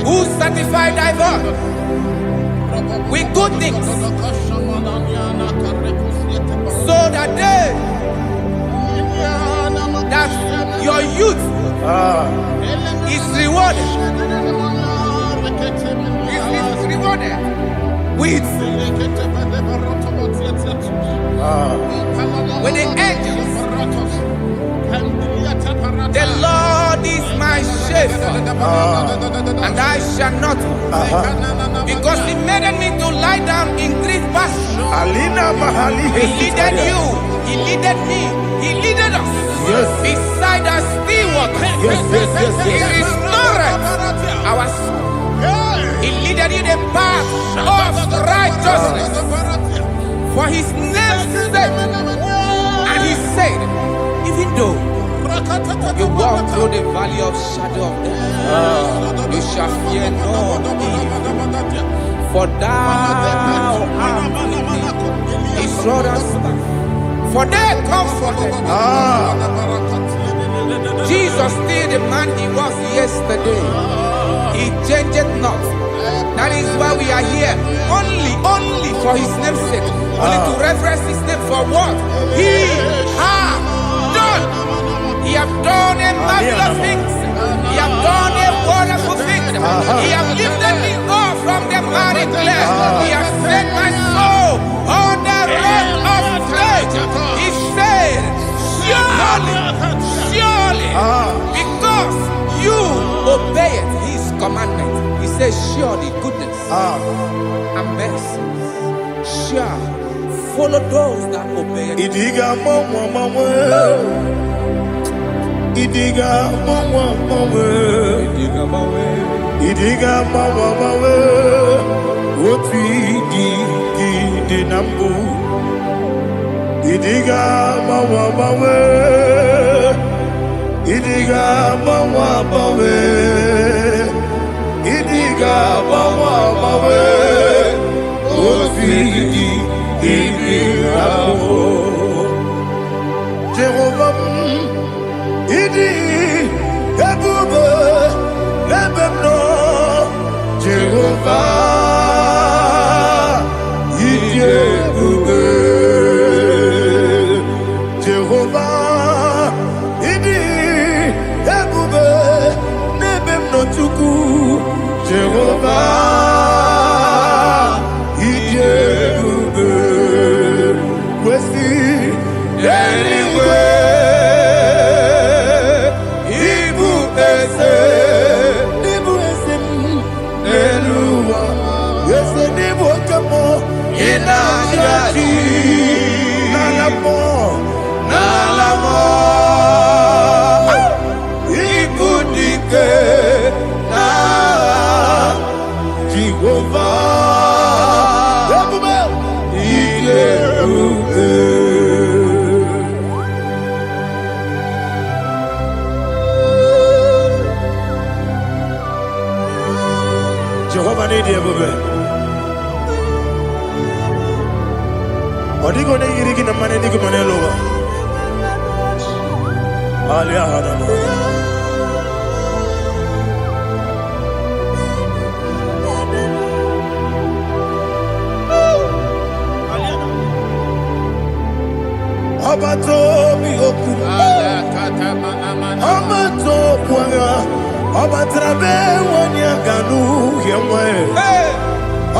Who satisfy thy voice with good things, so that your youth is rewarded. Is rewarded with the angels. The Lord is my shepherd, and I shall not want. Because He made me to lie down in green pastures. He leaded you, He leaded me, He leaded us beside the still waters. He restored our soul. He leaded you the path of righteousness for His name's sake. And He said, even though you walk through the valley of shadow of death, you shall fear no evil, for thou art with me. His rod and staff, for they comforted. Jesus still the man He was yesterday. He changed not. That is why we are here. Only for His name's sake. Only to reverence His name for what He has done. He has done a marvelous things. He has done a wonderful thing. He has lifted me up from the miry clay. He has set my soul on the rock of faith. He said, surely, because you obeyed His commandment. He says, surely goodness and mercy shall follow those that obey. Idiga mama. Idiga mama. What we did nambu. Idiga mama. Idiga mama. Idiga mama. Ofidi Ibiramo Jehovah Idi Ebube Ebemno Jehovah Idi Ebube Jehovah Idi Ebube Nebemno Tuku Jehovah Jehovah need you, baby. Odi go ne yiri ki na mane ni ko mane lowa. Aliya hada. Abato mi oku. Abato kwanga. Obatrabe wonya ganu yemwe.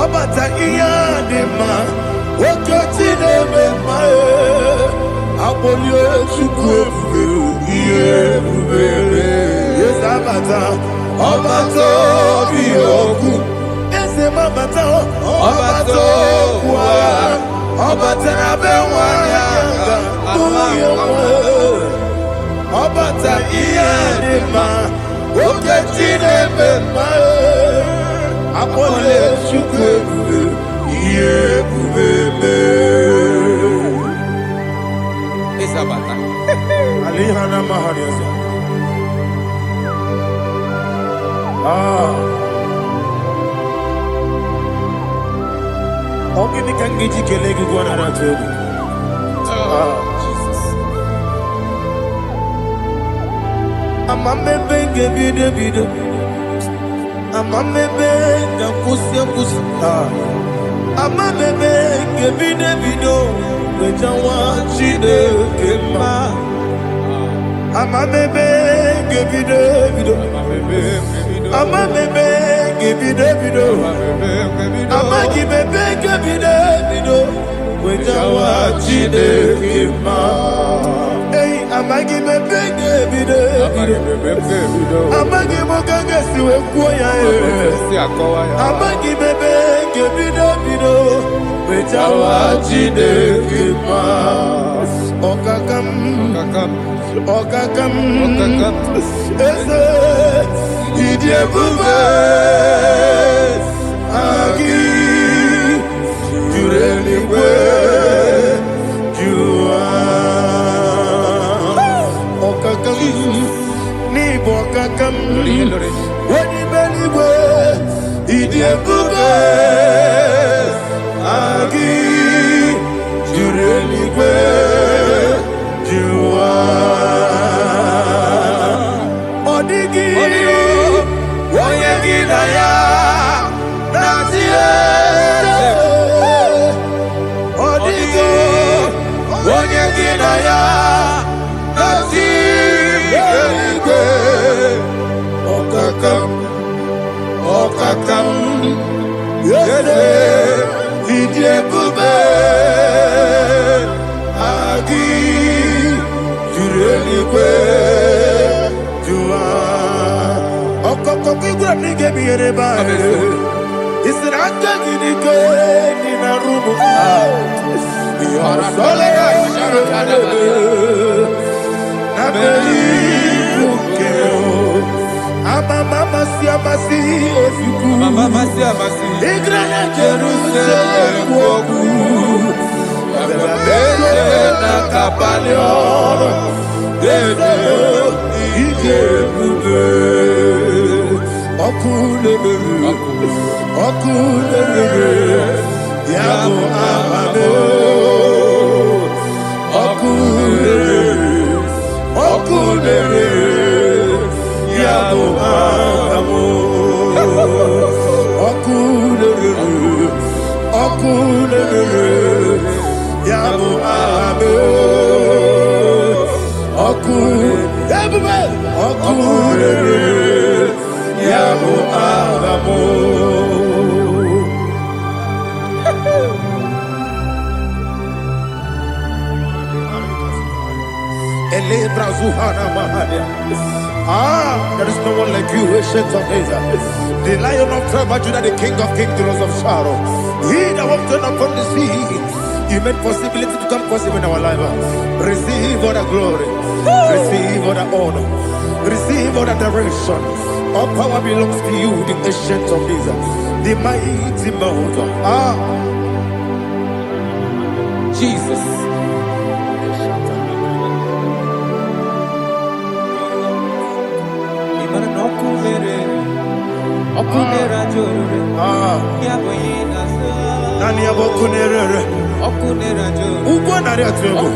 Obata iya dema. Okoti deme mae. Abolio chukwe iye bubele. Yes abata. Obato biyoku. Ese mabata. Obato kwa. Obatrabe wonya ganu yemwe. Obata iya dema. Oketi deme mae. Apole chukwe iye bubele. Isabata. Alihana mahariasa. Ogini kangiji kelegi gwana ratogu. Jesus. Amamebe gebide bide. Amamebe gakusi. Amamebe gebide bido. Wejawa chide kema. Amamebe gebide bido. Amamebe gebide bido. Amagibebe gebide bido. Wejawa chide kema. Hey, amagibebe gebide bido. Amagimogaga siwe kuya amagibebe gebide bido. Wejawa chide kema. Okakam. Eze idie bube agi jureli kwe jua okakam ni bokakam wani beli kwe idie bube agi jureli kwe jua odigi oyegi na ya nazie odigi oyegi na ya nazie okakam yede idie bube agi jureli kwe jua okokokigura nige biyereba isiraka gidike nina rumu yosole na beli bukeo amama siamasi efiku igrana Jerusalem wogu bebe na kapalion bebe ije bube okule Yabo Amame, Okunere, Yabo Amo, Okunere, Yabo Amo, Okunere, Yabo Amo. There is no one like you, ancient of days. The Lion of tribe of Judah, the King of kings, the Rose of sorrow. He that walked upon the sea, you made possibility to come possible in our life. Receive all the glory, receive all the honor, receive all the direction. All power belongs to you, the ancient of days, the mighty mountain. Jesus. Nani abokunere ugwo nari atego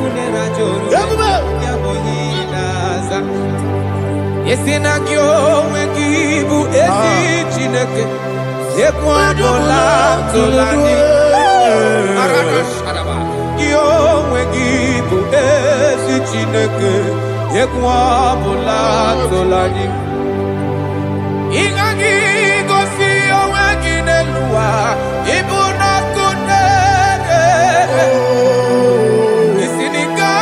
Yesina gyo wengibu ezi chineke Yekwa dola tolani Arana sharaba Gyo wengibu ezi chineke Yekwa dola tolani Ingagi gosi owegine luwa Ibuna kunere Isiniga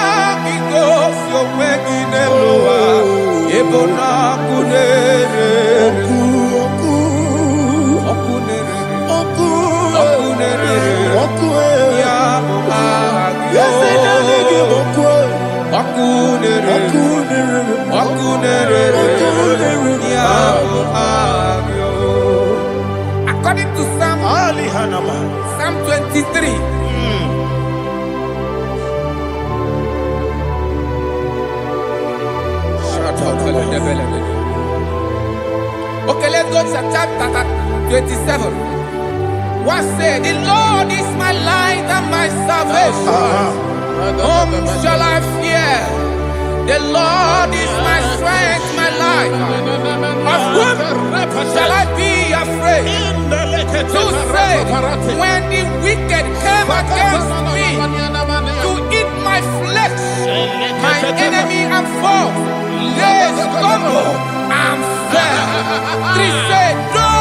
gosi owegine luwa Ibuna kunere Okunere Ya Agyo Okunere Ya Agyo. According to Psalm 23 Okay, let's go to chapter 27. What said? The Lord is my light and my salvation. Whom shall I fear? The Lord is my strength, my life. Of whom shall I be afraid? To say, when the wicked came against me to eat my flesh, my enemy and foe, they stumble and fell. 3 said, no,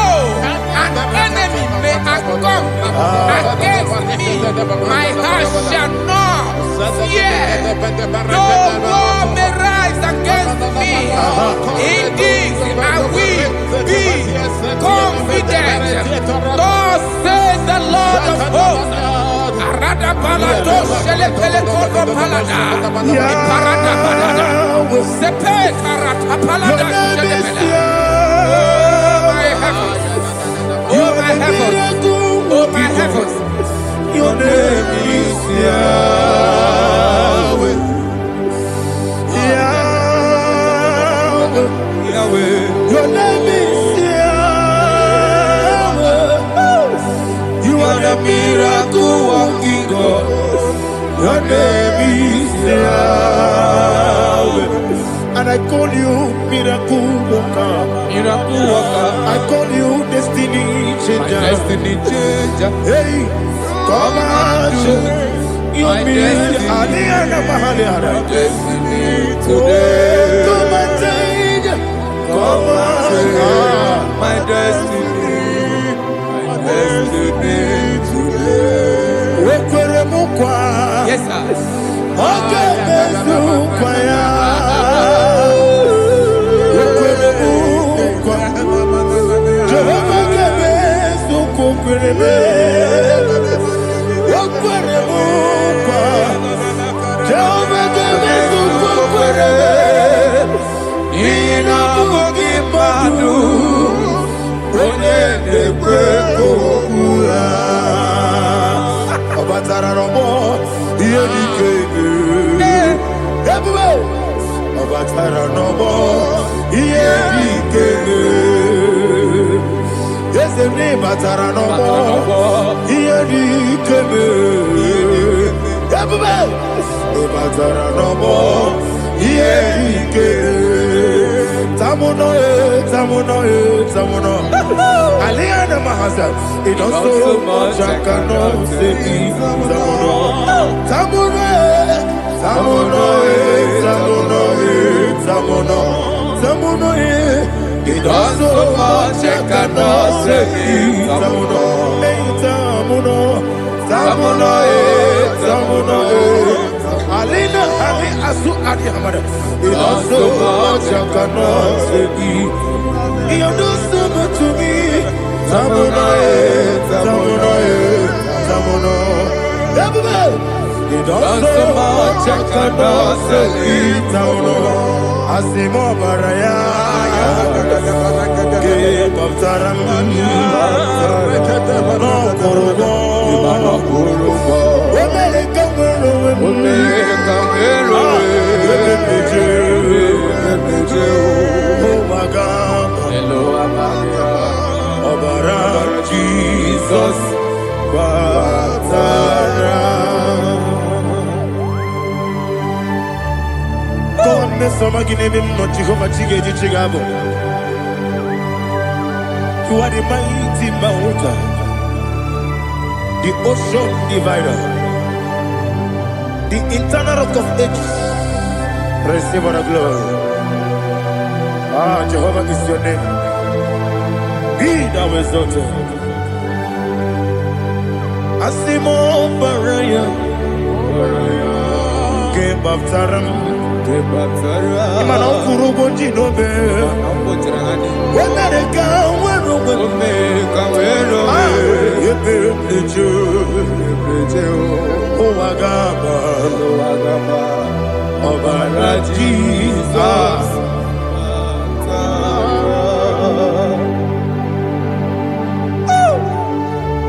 an enemy may come against me, my heart shall not fear. No war may rise against me. In this I will be confident. Thus says the Lord of hosts. Arada balado shele pele kodo palada. Iparada balada. Sepe karata palada shele pele. Oh my heavens. Oh my heavens. Your name is Yahweh. Yahweh. Your name is Yahweh. You are the miracle working God. Your name is Yahweh. And I call you miracle worker. Miracle worker. I call you destiny changer. Destiny changer. Hey, come on, you mean Aliana Mahaliana. Destiny today. Come on, change. Come on, my destiny. My destiny today. Yes, sir. Okay, Yes, Asemi batara no more. Iyedi keme. Ebube. Batara no more. Iyedi keme. Tamuno. Aliana Mahasa. It does so much I cannot say. Tamuno. It does so much I cannot say. Tamuno. Alina Ali Asu Adi Hamada. It does so much I cannot say. You do so much to me. Tamuno. It does so much I cannot say. Tamuno. Asimo Baraya. Give up Taram. No Kurugo. Jesus, God, Miss Somaginib, not Jehovah Chiggy Chigabo. You are the mighty mountain, the ocean divider, the internal rock of ages. Receive our glory. Jehovah is your name. Be thou exalted. Asimo Baraya. Give up Taram. Imano Kurugo Jinobe. America, where Jesus.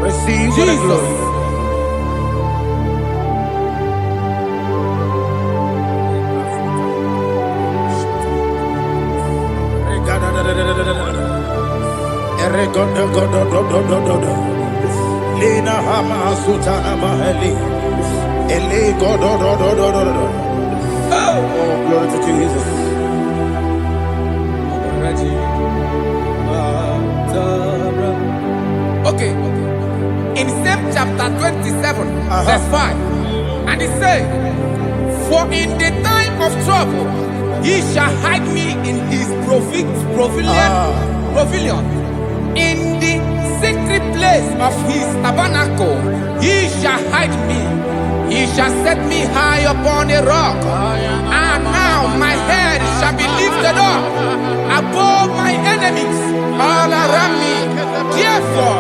Receive Jesus. Lina Hama Sutana Mahali. Ele God. Oh, glory to Jesus. Okay. In same chapter 27, verse 5, and it says, "For in the time of trouble, he shall hide me in his pavilion. In the secret place of his tabernacle, he shall hide me. He shall set me high upon a rock. And now my head shall be lifted up above my enemies all around me. Therefore,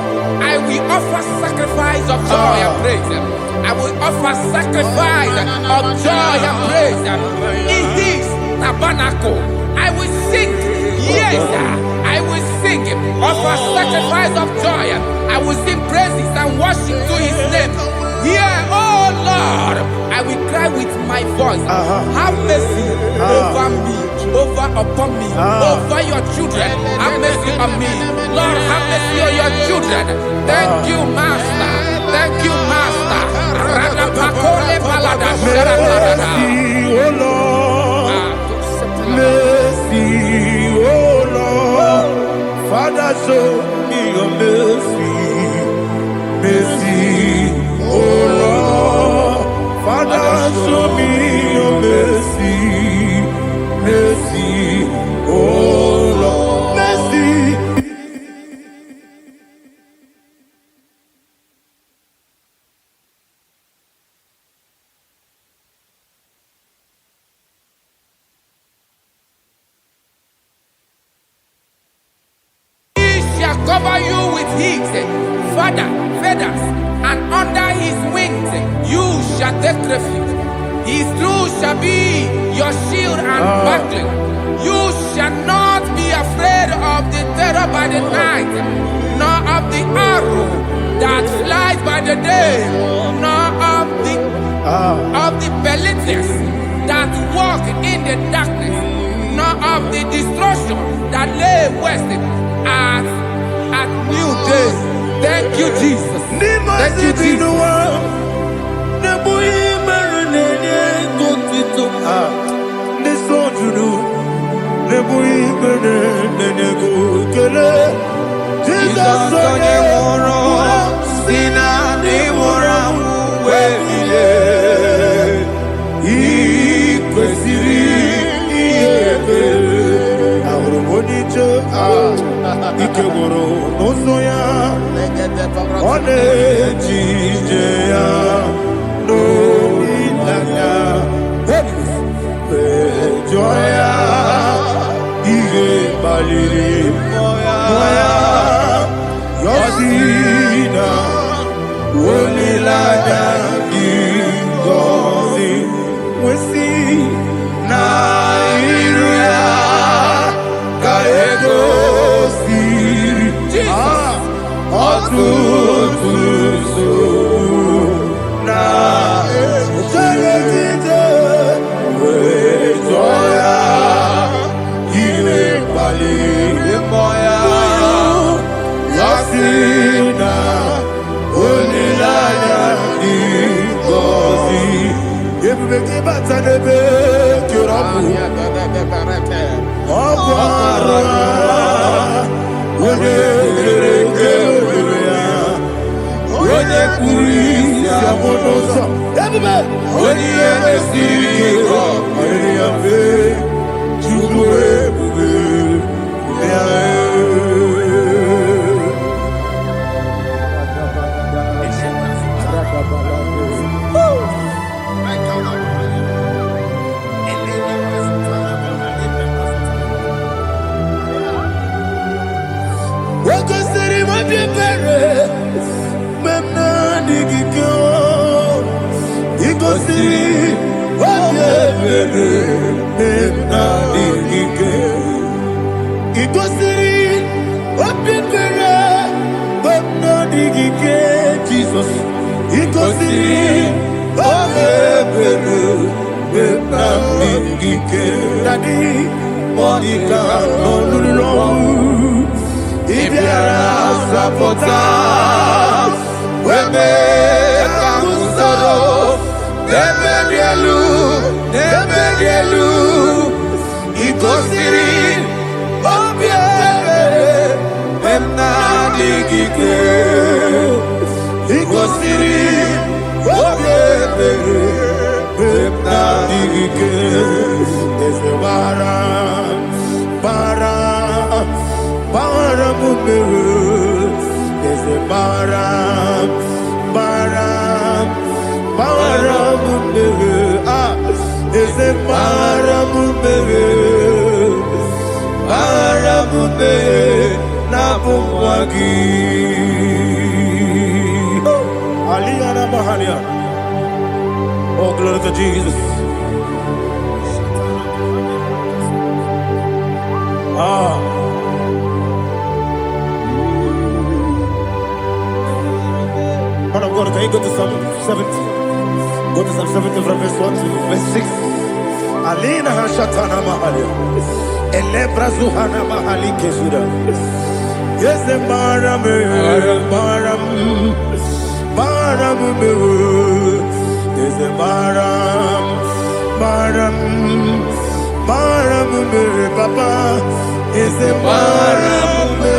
I will offer sacrifice of joy and praise. I will offer sacrifice of joy and praise in his tabernacle. I will sing, yes, I will sing, offer sacrifice of joy. I will sing praises and worship to his name. Here, oh Lord, I will cry with my voice. Have mercy over me, upon me, over your children. Have mercy on me. Lord, have mercy on your children. Thank you, Master. Thank you, Master. Mercy, oh Lord. Mercy, oh Lord. Father, show me your mercy. Mercy, oh Lord. Father, show me your mercy. Mercy, oh Lord. Mercy. Cover you with his feathers, and under his wings you shall take refuge. His truth shall be your shield and buckler. You shall not be afraid of the terror by the night, nor of the arrow that flies by the day, nor of the pestilence that walk in the darkness, nor of the destruction that lay waste at new day. you, Jesus. Jesus onye nwụrụ si na ndị nwụrụ anwụ wee bilie. Ị kwesịrị ihe ekele. Ahụrụ m onye ije ike gwụrụ n'ụzọ ya, ọ na-eji ije ya n'olileanya, jụọ ya ihe kpaliri mmụọ ya, yọsi na olileanya dị ngọzi nwesị na iru ya ka egosiri ọtụtụ nsogbu na ejije wee jụọ ya ihe kpaliri mmụọ ya, ya sị na olileanya dị ngọzi. Ebube gị bata n'ebe kere ọgwụ arụ onye kere eke were ya, onye kpụrụ isi abụ n'ụzọ, ebube onye ihe na-esiri ike ọrịrị ya mfe, Chukwu ebube ya. Wakosiri mabibere memna digike, ikosiri mabibere memna digike, ikosiri mabibere memna digike, Jesus, ikosiri mabibere memna digike, Daddy, Monica, no. Ibiara sapota, weme kamusoro, nemedielu, ikosiri, obiere, memna digike, ikosiri, obiere, memna digike, ezewara, para mumere, eze para mumere, eze para mumere, na bumwagi. Aliyah na mahalia. Oh, glory to Jesus. Man of God, can you go to Psalm 70? Go to Psalm 70 from verse 1 to verse 6. Alina hashatana mahalia. Elebra zuhana mahali kesuda. Yes, the maram me. Yes, the maram me, Papa. Yes, the maram me.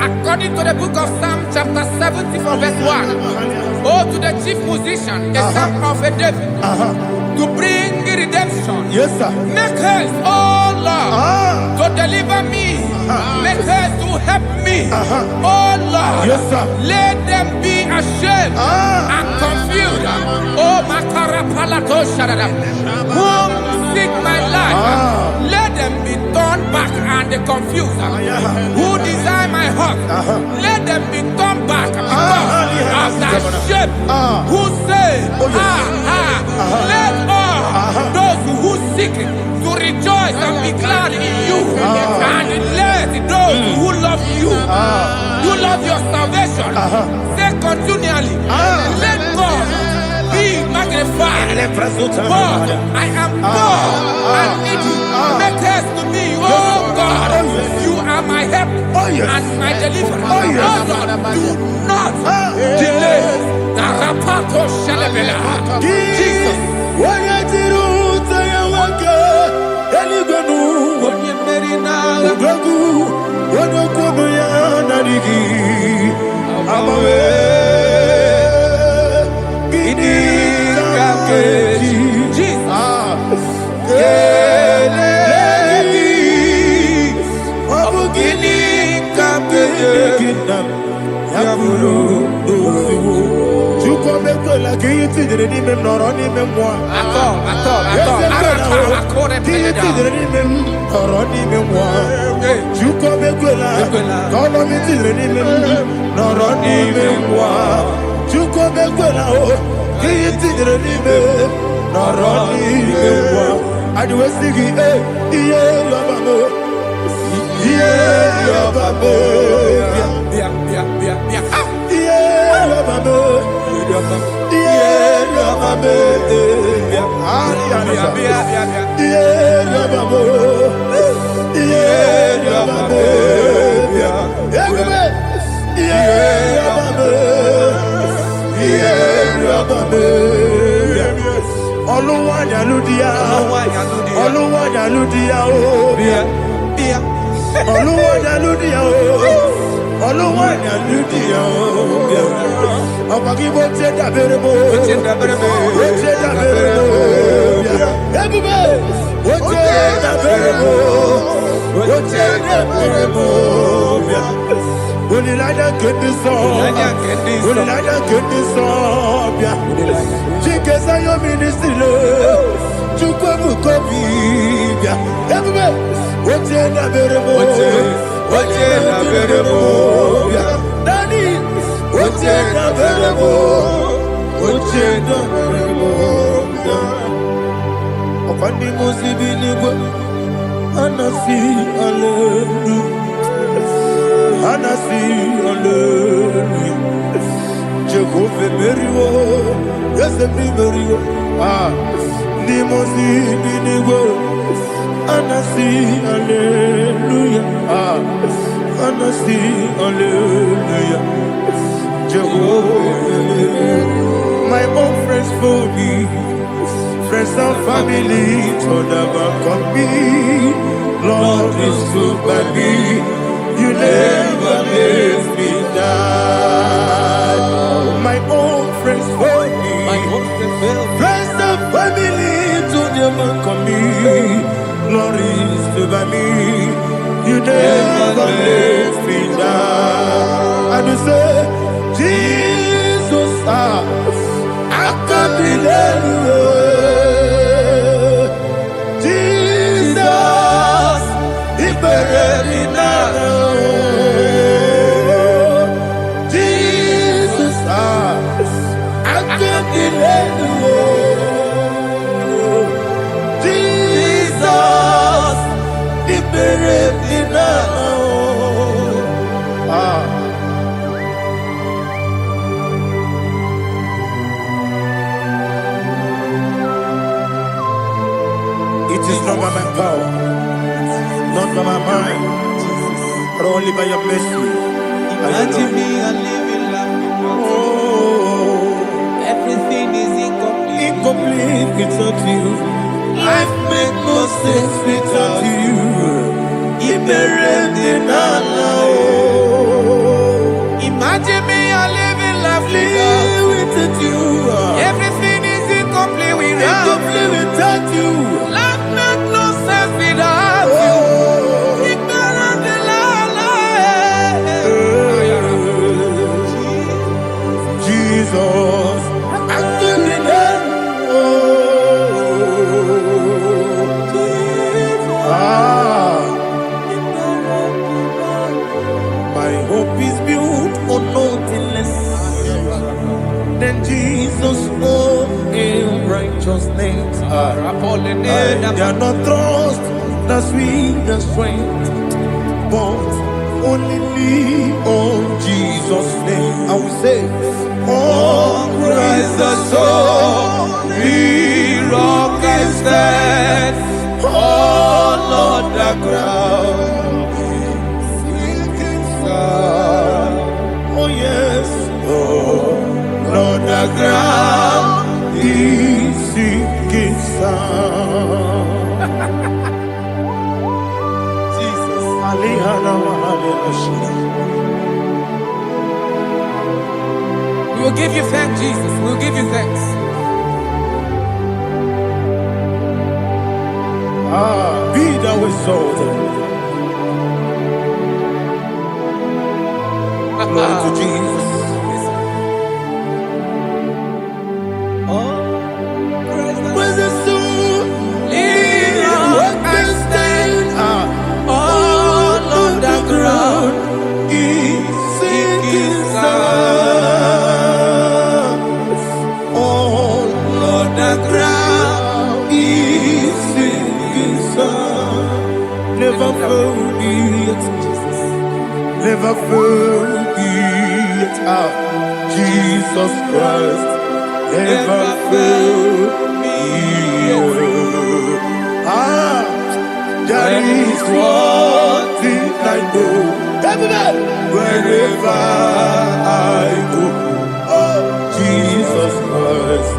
According to the book of Psalm chapter 70 from verse 1, oh, to the chief musician, a son of a David, to bring redemption. Yes, sir. Make haste, oh Lord, to deliver me. Make haste to help me. Oh Lord, yes, sir. Let them be ashamed and confused. Oh, Makarapalato Shadada, whom seek my life, let them be turned back and confused. Who desire my heart, let them be turned back because of that shape. Who say, let all those who seek to rejoice and be glad in you, and let those who love you, you love your salvation, say continually, let God be magnified. God, I am poor and needy. Make haste to me, oh You are my help and my deliverer. Oh Lord, do not delay. Jesus. My own friends for me, friends and family told about me. Lord is good by me. You never let me die. My own friends for me, friends and family told about me. Lord is good by me. You never let me die. And you say, Jesus, I can't believe you. Jesus, He buried me now. Jesus, I can't believe you. Jesus, He buried me now. It is not by my power, not by my mind, but only by your mercy. Imagine me a living life. Oh, Everything is incomplete. incomplete without you. Life makes no sense without you. Imagine me a living life Without you. Everything is incomplete without Incomplete without you. Life makes no sense without you. Jesus, I couldn't my hope is built on nothing less than Jesus' own in righteousness. I cannot trust the sweetest strength, but only on Jesus' name. I will say, On Christ the solid rock I stand. Oh Lord, the ground give you thanks, Jesus. We'll give you thanks. Be thou exalted. Glory to Jesus. When the soul what can stand all on the ground is sinking sand. All on the ground is sinking sand. Never forget, never forget Jesus Christ. Never fail me. That is one thing I know. Wherever I go, oh, Jesus Christ,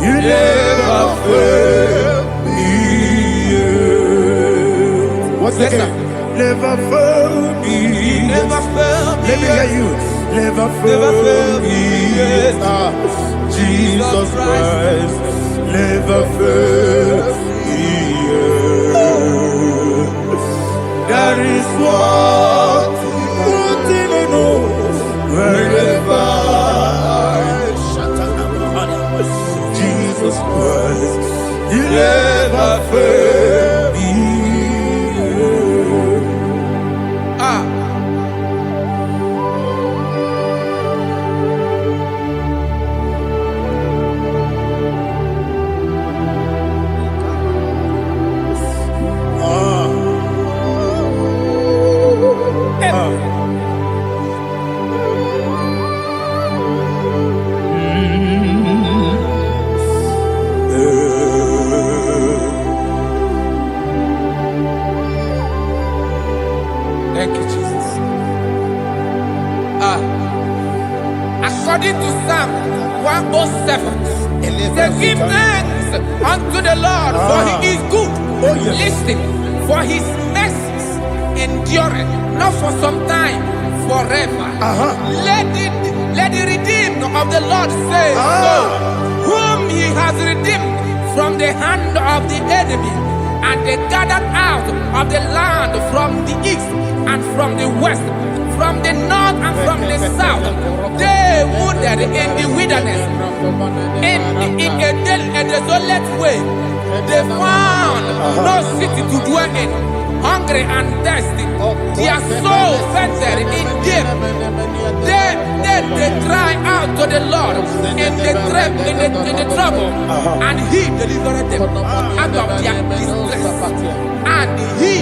you never fail me. What's the name? Never fail me. Never fail me. Let me hear you. Never fail me. Jesus Christ, never fail me. That is what I know. Wherever Jesus Christ, you never fail me. Thank you, Jesus. According to Psalm 107, say, give thanks unto the Lord, for he is good. Oh, yes. Listen, for his mercies endureth, not for some time, forever. Let the redeemed of the Lord say so, whom he has redeemed from the hand of the enemy, and they gathered out of the land from the east and from the west, from the north and from the south. They wandered in the wilderness, in a desolate way. They found no city to dwell in, hungry and thirsty. Their soul fainted in deep. They cry out to the Lord in the trouble, and he delivered them out of their distress, and he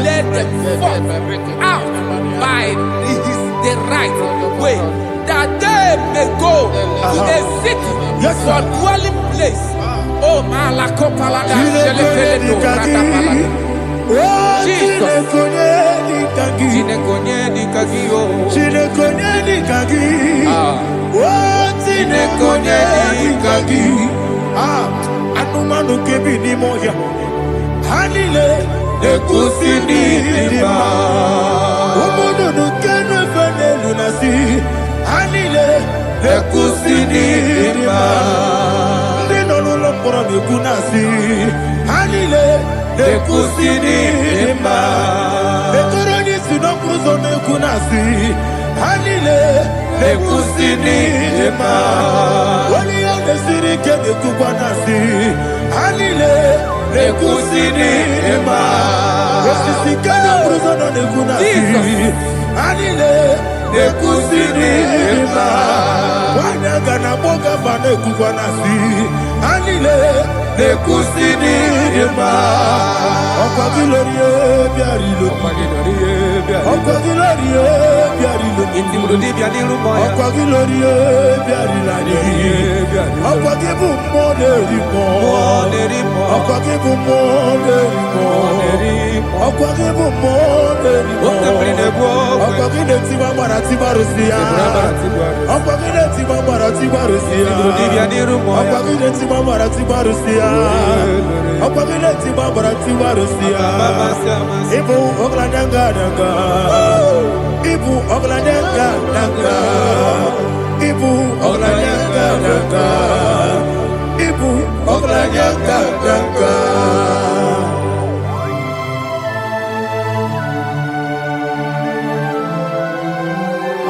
led them forth out by the right way, that they may go to a city for dwelling place. Oh, Malakopalada, Jesus. Anumanu kebi ni moya Hanile Ekusini lima Umudu nukene fene lunasi Hanile Ekusini lima Nino nulopora nikunasi Hanile Ekusini lima Ekoroni sinokruzo nikunasi Hanile Ekusini lima Wali yone sirike nikubanasi Hanile Ekusini lima Esisikana bruzo nikunasi Hanile Ekusini lima Wanyaga na boga vane kubanasi Hanile Ekusini lima Okwa gilorie biarilo Okwa gilorie biarilo Okwa gilorie biarilani Okwa gibu moderimo Okwa gibu moderimo Okwa gibu moderimo Okwa gideti wa marati barusia Okwa gideti wa marati barusia Okwa gideti wa marati barusia Okwa gideti wa marati barusia Ibu ogladanga danga Ibu ogladanga danga Ibu ogladanga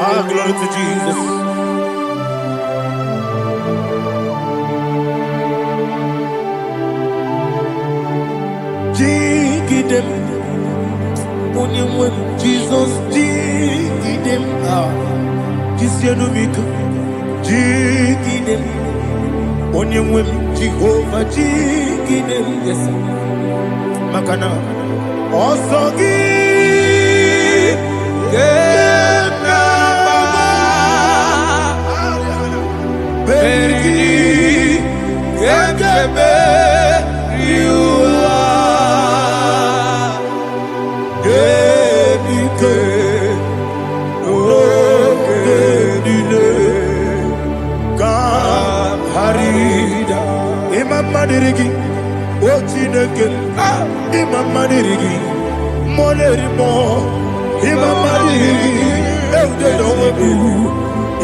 Ah, glory to Jesus. Jigidem, Onyemwem, Jesus, Jigidem, Jisianumiko, Jigidem, Onyemwem, Jehovah, Jigidem, yes, Makana, Osogi, Madirigi, Ochineke, Imam Madirigi, Molerimo, Imam Madirigi, Eudedomu,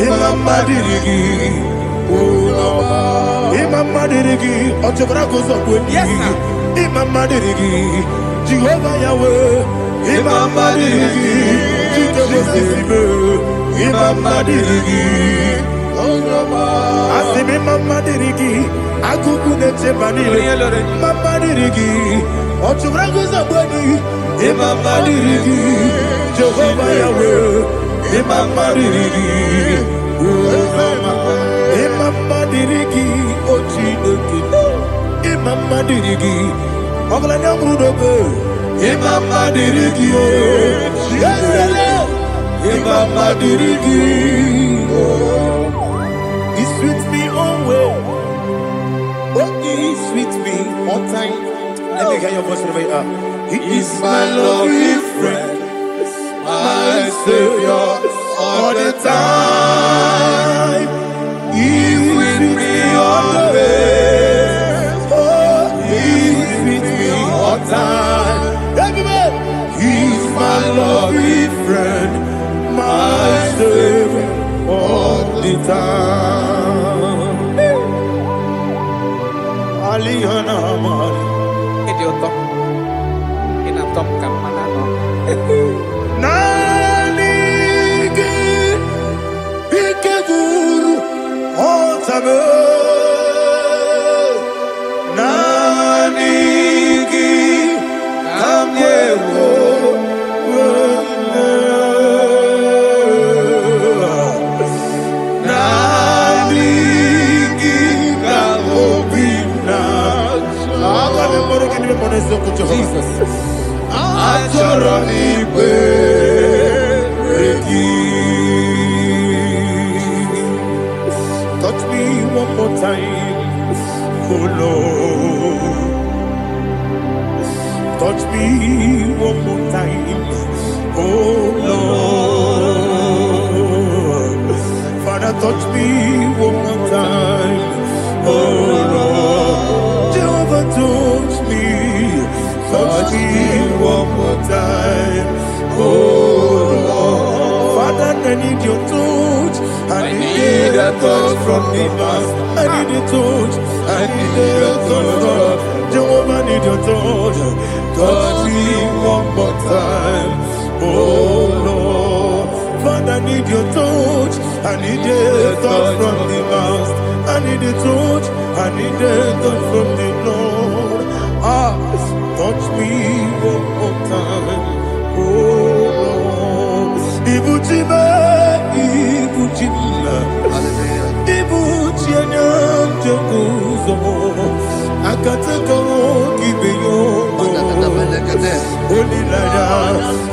Imam Madirigi, Imam Madirigi, Ochobragos of Wendy, Imam Madirigi, Jehovah Yahweh, Imam Madirigi, Imam Madirigi, Asimi Mama Dirigi, Akuku de Chebanile, Mama Dirigi, Ochubragus of Body, Imama Dirigi, Jehovah Yahweh, Imama Dirigi, Imama Dirigi, Ochineki, Imama Dirigi, Oglana Brudobe, Imama Dirigi, Imama Dirigi. He's with me always. Oh, he's with me all time. Let me hear your voice right now. He is my loving friend, my Savior all the time. He's with me always. Oh, he's with me all time. Everybody, he's my loving friend, my Savior all the time. Aliana Mari. Idiota. Inatom kamanano. Nani Ikeguru Otame. Nani Kamyewo. Jesus. Touch me one more time, oh Lord. Touch me one more time, oh Lord. Father, touch me one more time, oh Lord. Jehovah, touch me. Touch me one more time, oh Lord. Father, I need your touch. I need a touch from the Master. I need a touch. I need a touch from Jehovah. I need your touch. Touch me one more time, oh Lord. Father, I need your touch. I need a touch from the Master. I need a touch. I need a touch from the Lord. Touch me one more time, oh Lord. Ibuchima, Ibuchima, Ibuchianyam Jakuzo, Akatako, Kibeyo, Holy Lada,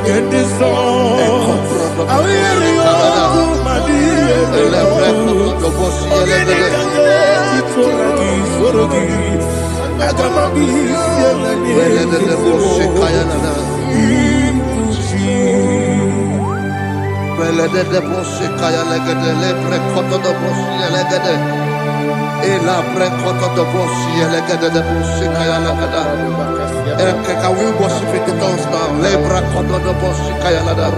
get this song. I will hear you, Madi, Can we worship in the tongues now? Lebra koto do bosi kaya lada.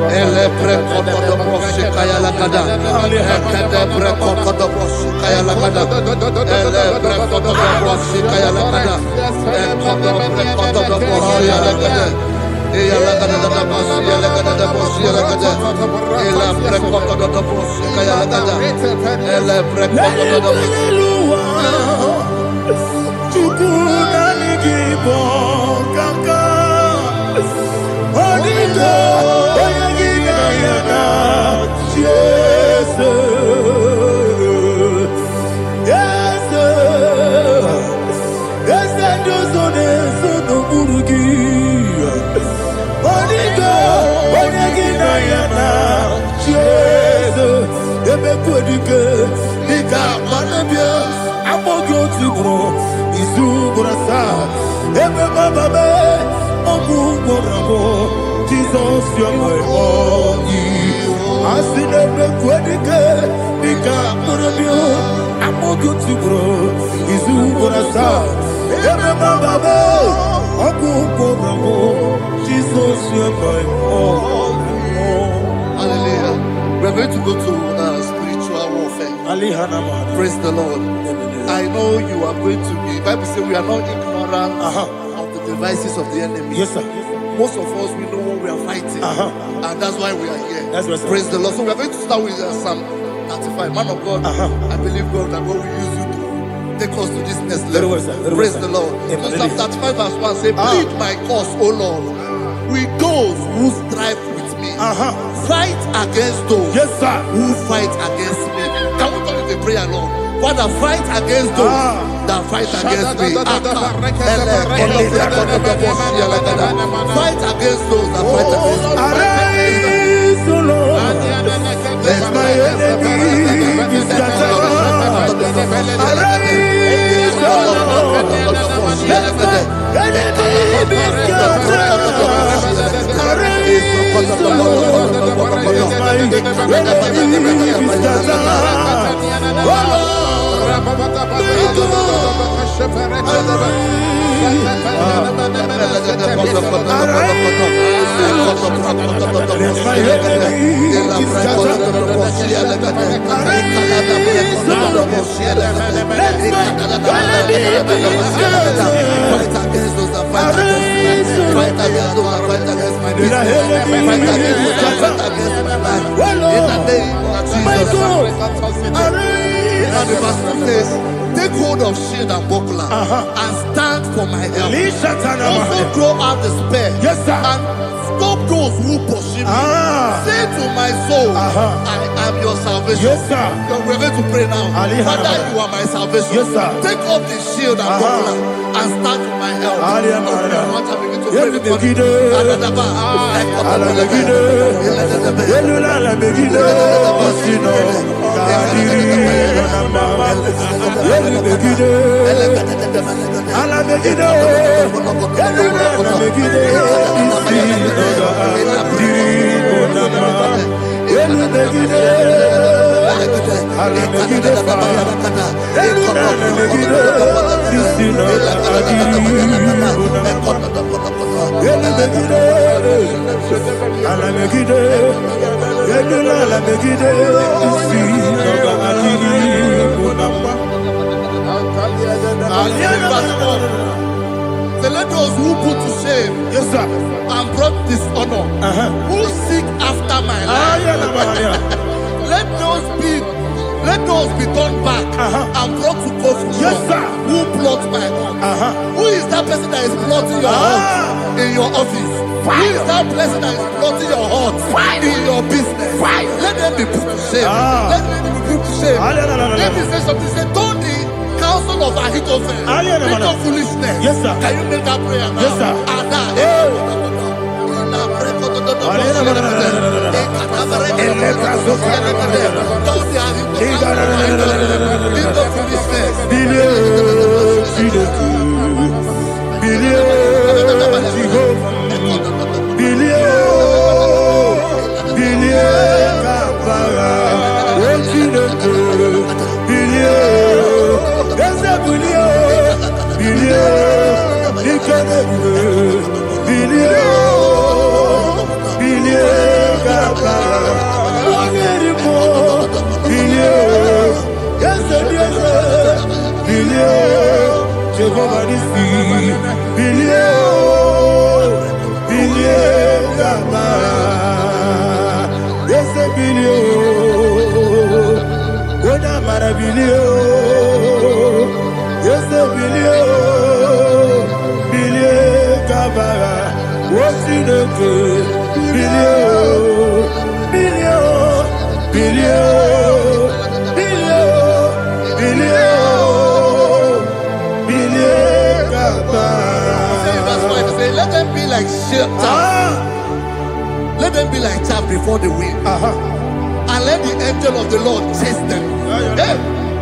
Elebre koto do bosi kaya lada. Ekede bre koto do bosi kaya lada. Elebre koto do bosi kaya lada. Ekodo bre koto do bosi kaya lada. Jesus, you're my only. I see them I'm good to grow. Is who Jesus, you're my only. Hallelujah. We're going to go to spiritual warfare. Praise the Lord. I know you are going to be. The Bible says we are not ignorant of the devices of the enemy. Yes, sir. Most of us, we know what we are fighting. And that's why we are here. That's right, sir. Praise the Lord. So we are going to start with Psalm 35. Man of God, I believe God that God will use you to take us to this next level. Praise the Lord. So Psalm 35 verse 1 say, plead my cause, O Lord, with those who strive with me. Fight against those who fight against me. Can we call it a prayer, Lord? Father, fight against those that fight against me. Fight against those that fight against me. Arise, O Lord, let my enemy be scattered. Arise, O Lord, let my enemy be scattered. Arise, O Lord, let my enemy be scattered. Take hold of shield and buckler and stand for my help. Also throw out despair and stop those who pursue me. Say to my soul, I am your salvation. We're going to pray now. Father, you are my salvation. Take up the shield and buckler and stand for my help. So let those who put to shame and brought dishonor, who seek after my life, let those be turned back and brought to confusion. Who plot my heart? Who is that person that is plotting your heart in your office? Who is that person that is plotting your heart in your business? Let them be put to shame. Let them be put to shame. Let me say something. Say, don't the counsel of Ahithophel make of foolishness. Can you make that prayer now? Jehovah is bilio. Ona maravilio. Yes, bilio. Bilio kabara. What's in the good? Bilio. Bilio. Bilio. Bilio. Bilio. Bilio kabara. Verse 5 says, let them be like chaff. Let them be like chaff before the wind. And let the angel of the Lord chase them. Hey,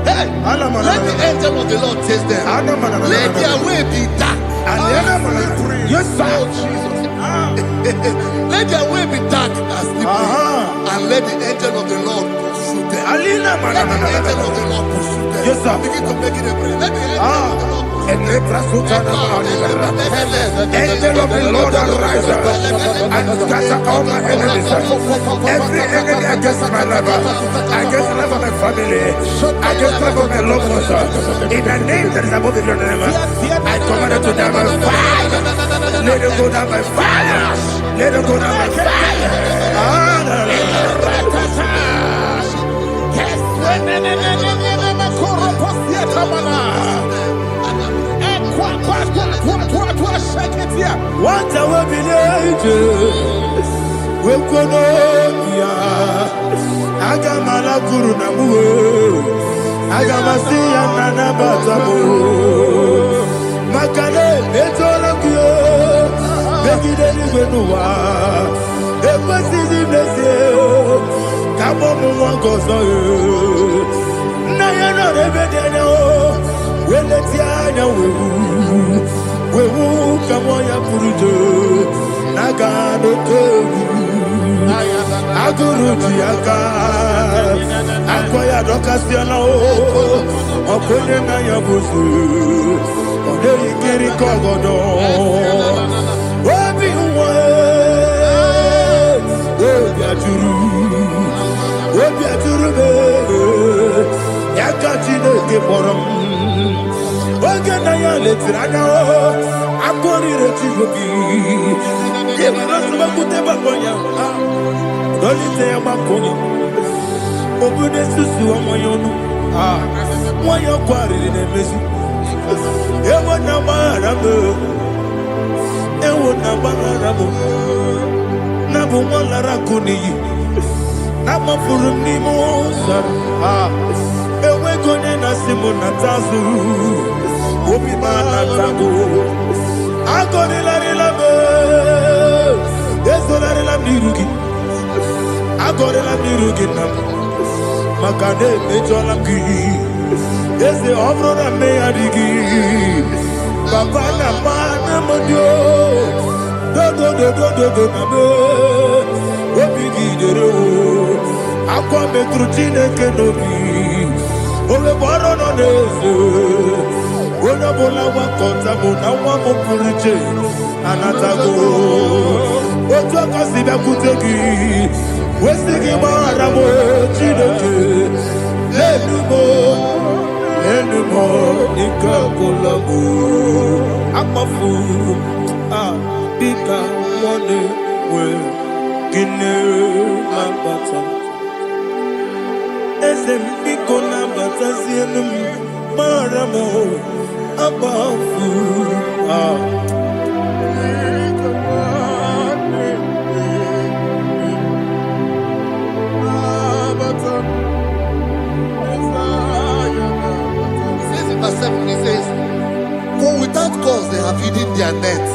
hey. Let the angel of the Lord chase them. Let their way be dark. Yes, sir. Let their way be dark and slippery. And let the angel of the Lord pursue them. Let the angel of the Lord pursue them. Yes, sir. Begin to make it a prayer. Let the angel of the Lord Angel of the Lord arise and scatter all my enemies. Every enemy against my lover, against the life of my family, against the life of my loved ones. In the name that is above the name, I command it to them by fire. Let it go down by fire. Let it go down by fire. What I will be ages, we could Agamala Guru Namu, Agamasia Nana Batamu, Makane, Etolakio, Begideni Benua, Epasi Blessio, Kabomu Wankoso, Nayana Rebedeno, Weletiana we will come on your Purujo, Nagano Kogu, Aguruji Aka, Akoya Docasiano, Okonena Yabusu, Oderi Kiri Kogodo, Obi Obiaturu, Yakatino Keporum. Ogana ya letirana akori retivoki yeba nasuma kuteba konya dolite ya makonya obude susu amoyonu moyo kwari ne mesi ewo na marabe na bu molara kuni na mafuru ni mosa ewe kone na simu na tazu obi mana tago agoni la me ezo la mirugi agoni la mirugi na makade mejola ki eze obro na me adigi baba na mana modio do na me obi gidero akwa metrutine kenobi ole boro no nezo ona bola wa kota bona wa mo puruje anatago ojo kasi be kutegi wesigi bara mo chineke enumo ikakolago amafu bika one we gine mabata esem biko na batasi enum maramo abafu Verse 7, he says, for without cause they have hidden their net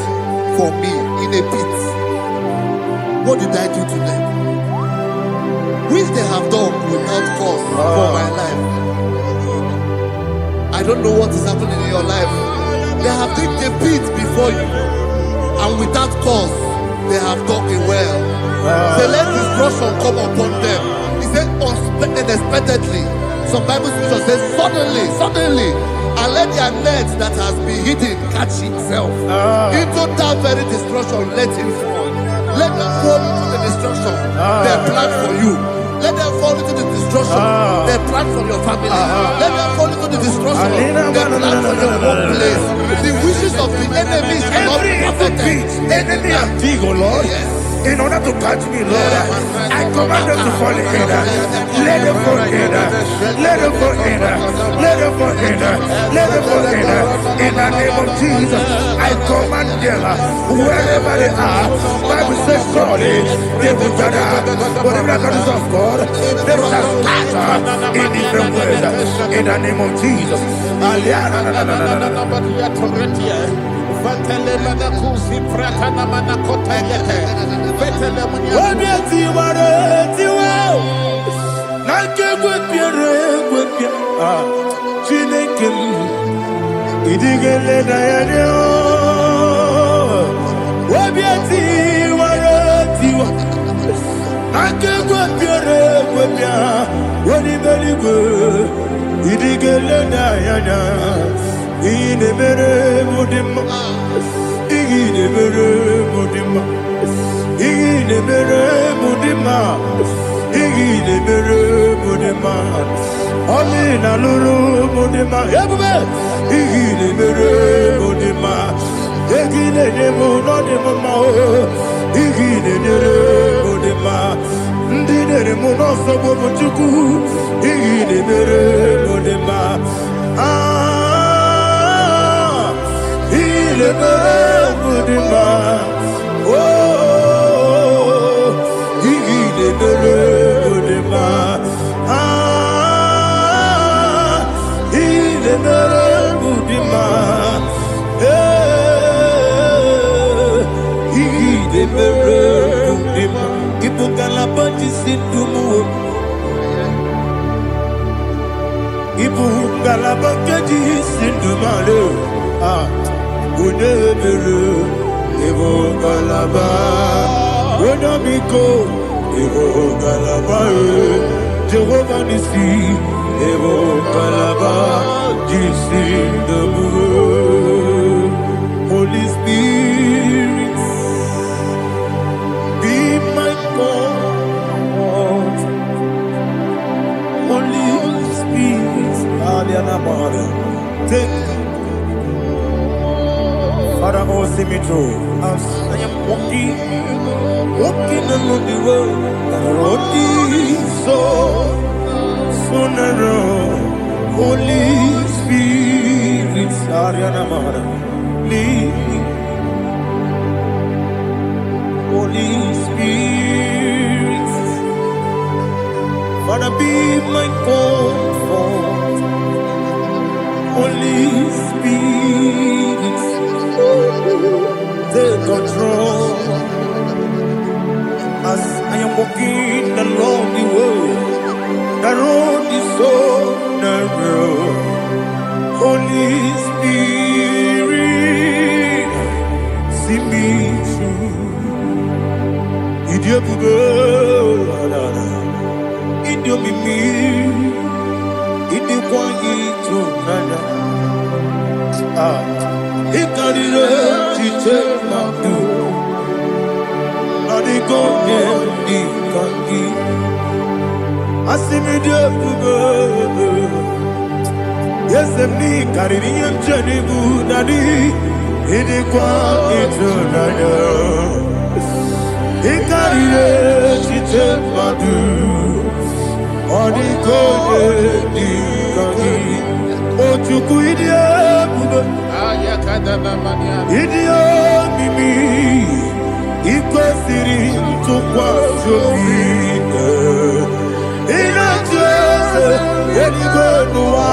for me in a pit. What did I do to them? Which they have done without cause for my life. I don't know what is happening in your life. They have digged a pit before you, and without cause they have dug a well. Say, let destruction come upon them. He said, unexpectedly. Some Bible scripture says, suddenly, and let their net that has been hidden catch itself. Into that very destruction, let it fall. Let them fall into the destruction they plan for you. Let them fall into the destruction they plan for your family. Let them fall into the destruction they plan for your workplace. The wishes of the enemy shall not be perfected. Enemy and dig, oh Lord. Yes. in order to catch me, Lord. I command them to fall in. Let them fall in. Let them fall in. Let them fall in. Let them fall in. In the name of Jesus, I command them wherever they are. Bible says surely they will gather. Whatever that is of God, they shall scatter in different ways. In the name of Jesus. Amina lulu mudima ebube igile mere mudima egile ne muno de mama o igile ne mudima ndine ne muno sobo muchuku igile mere mudima igile mere mudima oh igile mere mudima Jehovah Nissi, Evo Kalaba, Jisi Dabu, Holy Spirit, be my God. Holy Spirit, Aliana Mara, take Father, oh, see me through. As I am walking along the road, the road is so narrow. Holy Spirit, Ariana Mara, lead me. Holy Spirit, Father, be my comfort. Holy Spirit, take control. As I am walking along the road, the road is so narrow. Holy Spirit, see me through. Idio bugo, idio mimi, idio kwa ito nana. Ikarire chiche madu. Asimide bugo, yes, me Caribbean journey budadi, idikwa itunada, ikarire chiche madu, odiko idikagi, ochuku idia bugo, idia mimi. Ikwesiri ntụkwasị obi ịna-atụ eze eluigwe n'ụwa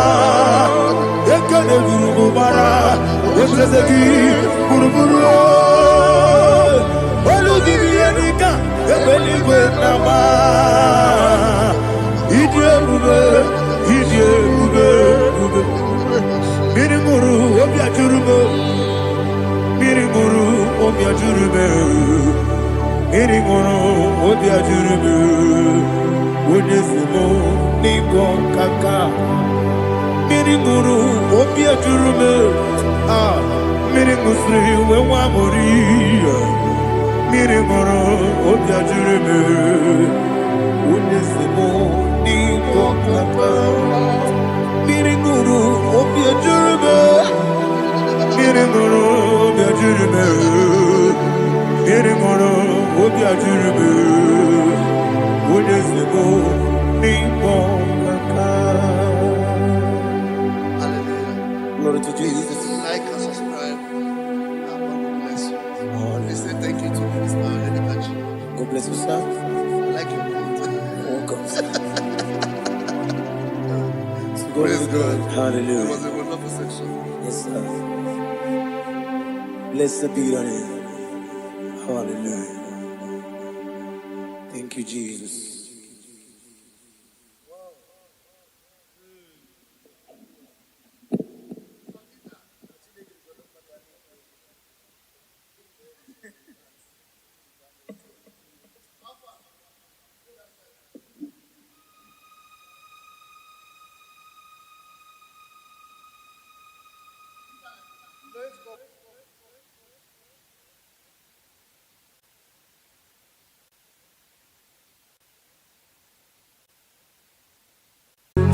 ekele gburugburu gbara ocheeze gị gburugburu olu gị bụ ihe dịka ebe eluigwe na-agba ịdị ebube mmiri ṅụrụ obi ajụrụ m mmiri ṅụrụ obi ajụrụ m mmiri ṅụrụ obi ajụrụ m onye si m n'ịgwọ nkaka mmiri ṅụrụ obi ajụrụ m mmiri ṅụsịrị wee nwa amụrụ mmiri ṅụrụ obi ajụrụ m onye si m n'ịgwọ nkaka mmiri ṅụrụ obi ajụrụ m mmiri ṅụrụ obi ajụrụ m mmiri ṅụrụ Obi ajiribe. Unyezego. Nimo kaka. Hallelujah. Glory to Jesus. Like and subscribe. God bless you. Please say thank you to Minister Lady Kachi. God bless you, sir. I like your quote. Welcome. Praise God. Hallelujah. It was a wonderful section. Yes, sir. Blessed be your name. Hallelujah. Thank you, Jesus.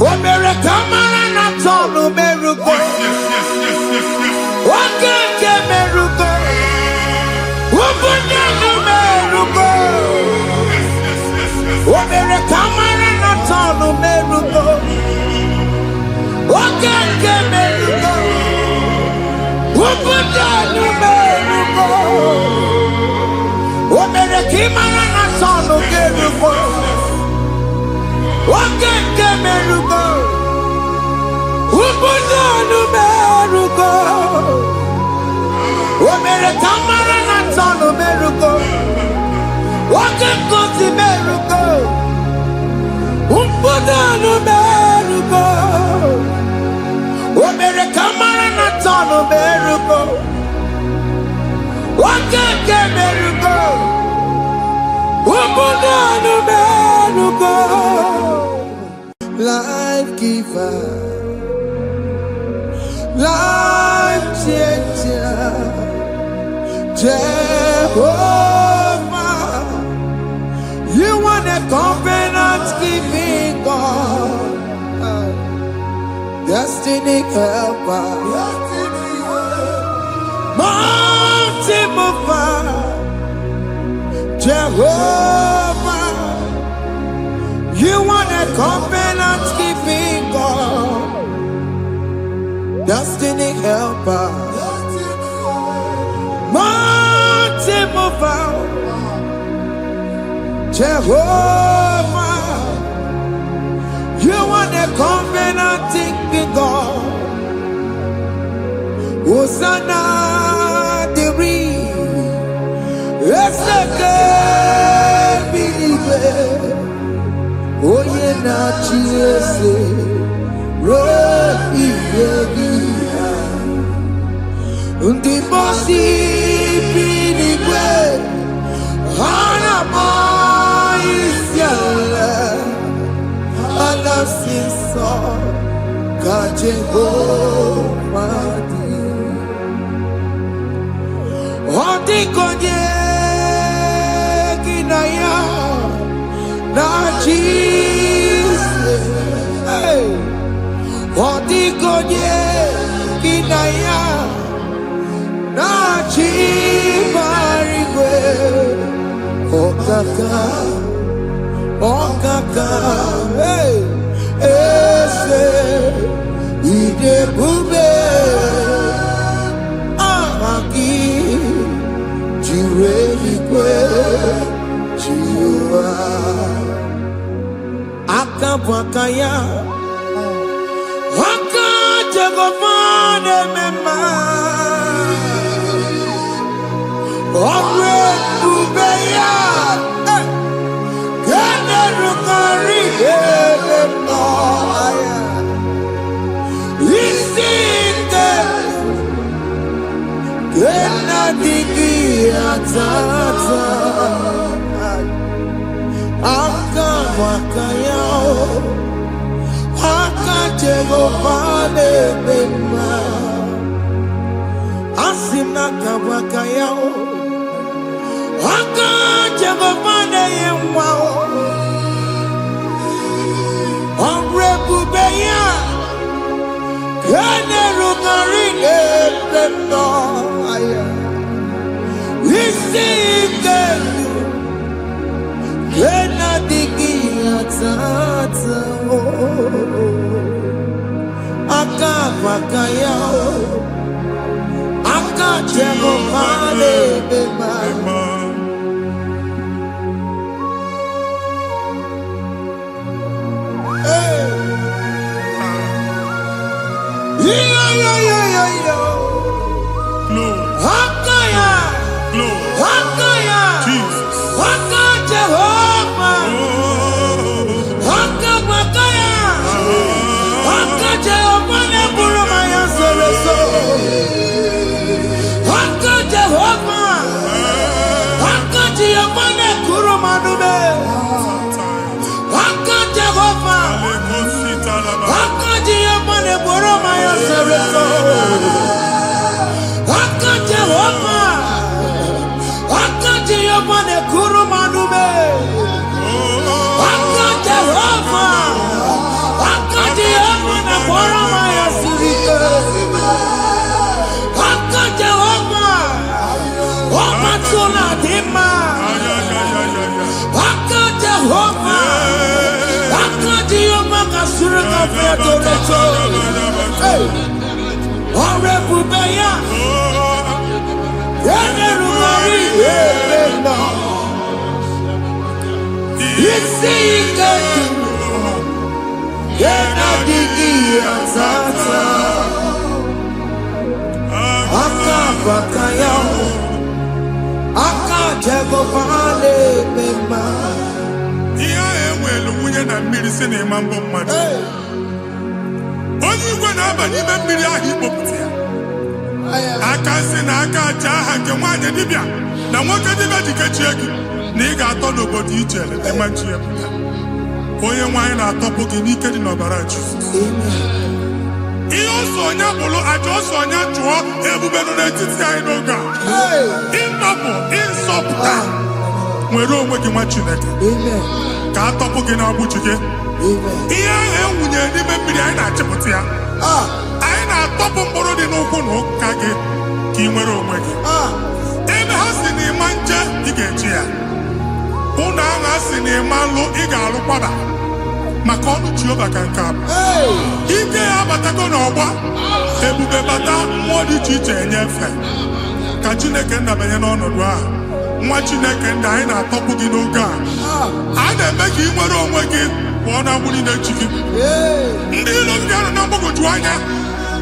Omere kamara na tonu merugo. Okeke merugo. Ubunye no merugo. Omere kamara na tonu merugo. Okeke merugo. Ubunye no merugo. Omere kamara na tonu merugo. Okeke merugo. Ubunanu merugo. Omere kamara na tonu merugo. Okeke merugo. Ubunanu merugo. Omere kamara na tonu merugo. Okeke merugo. Ubunanu merugo. Life giver, life changer, Jehovah, you are the covenant keeping God, destiny helper, mountain mover, Jehovah. You are the covenant keeping God, destiny helper, mountain mover, Jehovah. You are the covenant keeping God. Hosanna, the believe. Oye na chiese rohi yegia undi bosi pinigwe hana moisiala alasinso kajehova di odi konye kinaya na Jesus, hey, odigonye kinaya na chibarigwe, okaka, hey, ese idebube, amaki, jireligwe, jiwa. Akabwakaya Waka Jagofane Mema Omre Ubeya Gane Rukari Elenoya Isinde Gena Digi Atata Akabwakaya Akajegofane Mema Asina kabwakaya Akajegofane Yemwa Omrebubeya Kene Rugarine Pendo Isike tata aka bakaya aka Jehovah lebema onye igwe na-aba n'ime mmiri ahụ ikpopụta ya aka nsị na aka aja aha nke nwaanyị dibịa na nwoke dibịa ji kechie gị na ị ga-atọ n'obodo ije eleta machi ya pụta onye nwaanyị na-atọpụ gị n'ike dị n'ọbara Jizọs ihe ọsọ onye bụrụ aja ọsọ onye chụọ ebube nọ n'etiti anyị n'oge a ịtọpụ ịsọpụta nwere onwe gị nwa Chineke ka a tọpụ gị n'agbụchi gị ihe ahụ ewunye n'ime mmiri anyị na-achịpụta ya anyị na-atọpụ mkpụrụ dị n'ụkwụ na ụka gị ka ị nwere onwe gị ebe ha si na ịma nje ị ga-eji ya ụlọ ahụ ha si na ịma nlụ ị ga-alụ kwaba maka ọnụ Jehova ka nke abụ ike ya abatago n'ọgba ebube bata mmụọ dị iche iche enyefe ka Chineke ndabanye n'ọnọdụ ahụ nwa Chineke ndị anyị na-atọpụ gị n'oge a na-eme ka ị nwere onwe gị pụọ na agbụ niile chi gị ndị ilo ndị ahụ na mgbagwoju anya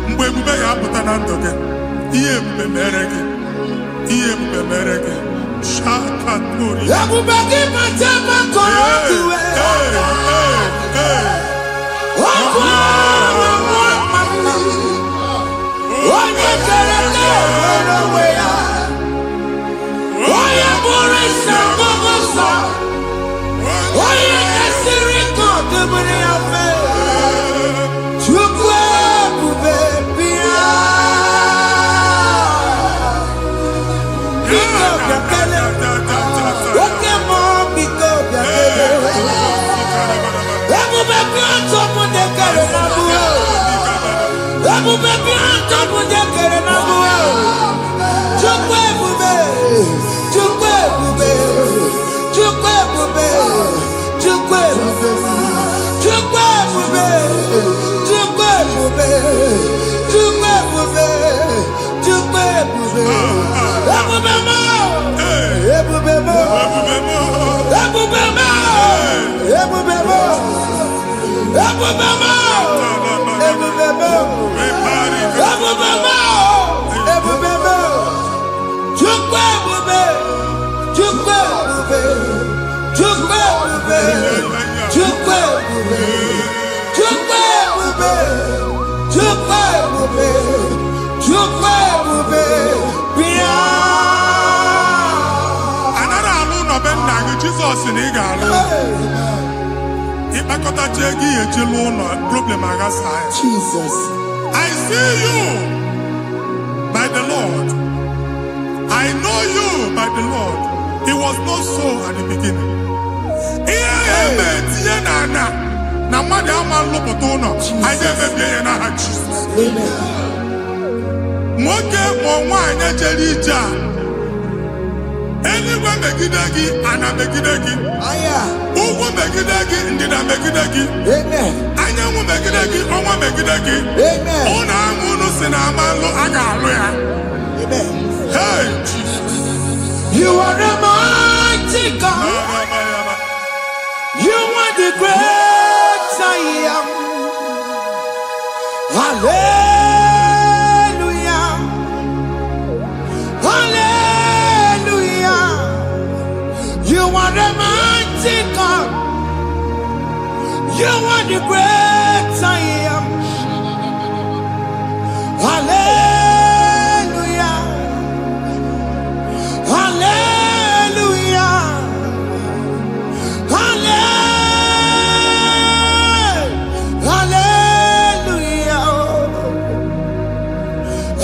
mgbe ebube ya apụta na ndụ gị ihe ebube mere gị ihe ebube mere gị shakatori ebube gị mata makọrọ duwe onye kere nwere onwe ya onye bụrụ isi ọgụgụ nsọ onye esiri ka ọdụbụrụ ya fe Chukwu ebube bịa biko bịakele oke mmụọ biko bịakele ebube bịa tọpụ dekere na mụọ ebube bịa tọpụ dekere na mụọ Chukwu ebube Chukwu ebube Chukwu ebube Chukwu ebube Chukwu ebube Chukwu ebube Chukwu ebube Chukwu ebube ebube mo ebube mo ebube mo ebube mo ebube mo ebube mo ebube mo ebube mo Chukwu ebube Chukwu ebube Chukwu ebube Chukwu ebube Chukwu ebube Chukwu ebube Chukwu ebube bịa anara alụ nọbe nna gị Jizọs na ị ga-alụ ịkpakọtacha ego ihe ejelu ụlọ problem aghasa ya Jesus I see you by the Lord I know you by the Lord it was not so at the beginning ihe eme tinye na mmadụ ama nlụpụta ụlọ anyị emebie ya n'aha Jizọs nwoke ma nwaanyị jere ije a Eluigwe megide gị, ana megide gị. Ugwu megide gị, ndịda megide gị. Anyanwụ megide gị, ọnwa megide gị. Ụnụ ahụ unu si na ama alụ, a ga-alụ ya. Hey, Jesus. You are the mighty God. You are the great I am. Hallelujah. Hallelujah. You are the mighty God. You are the great I am. Hallelujah. Hallelujah. Hallelujah.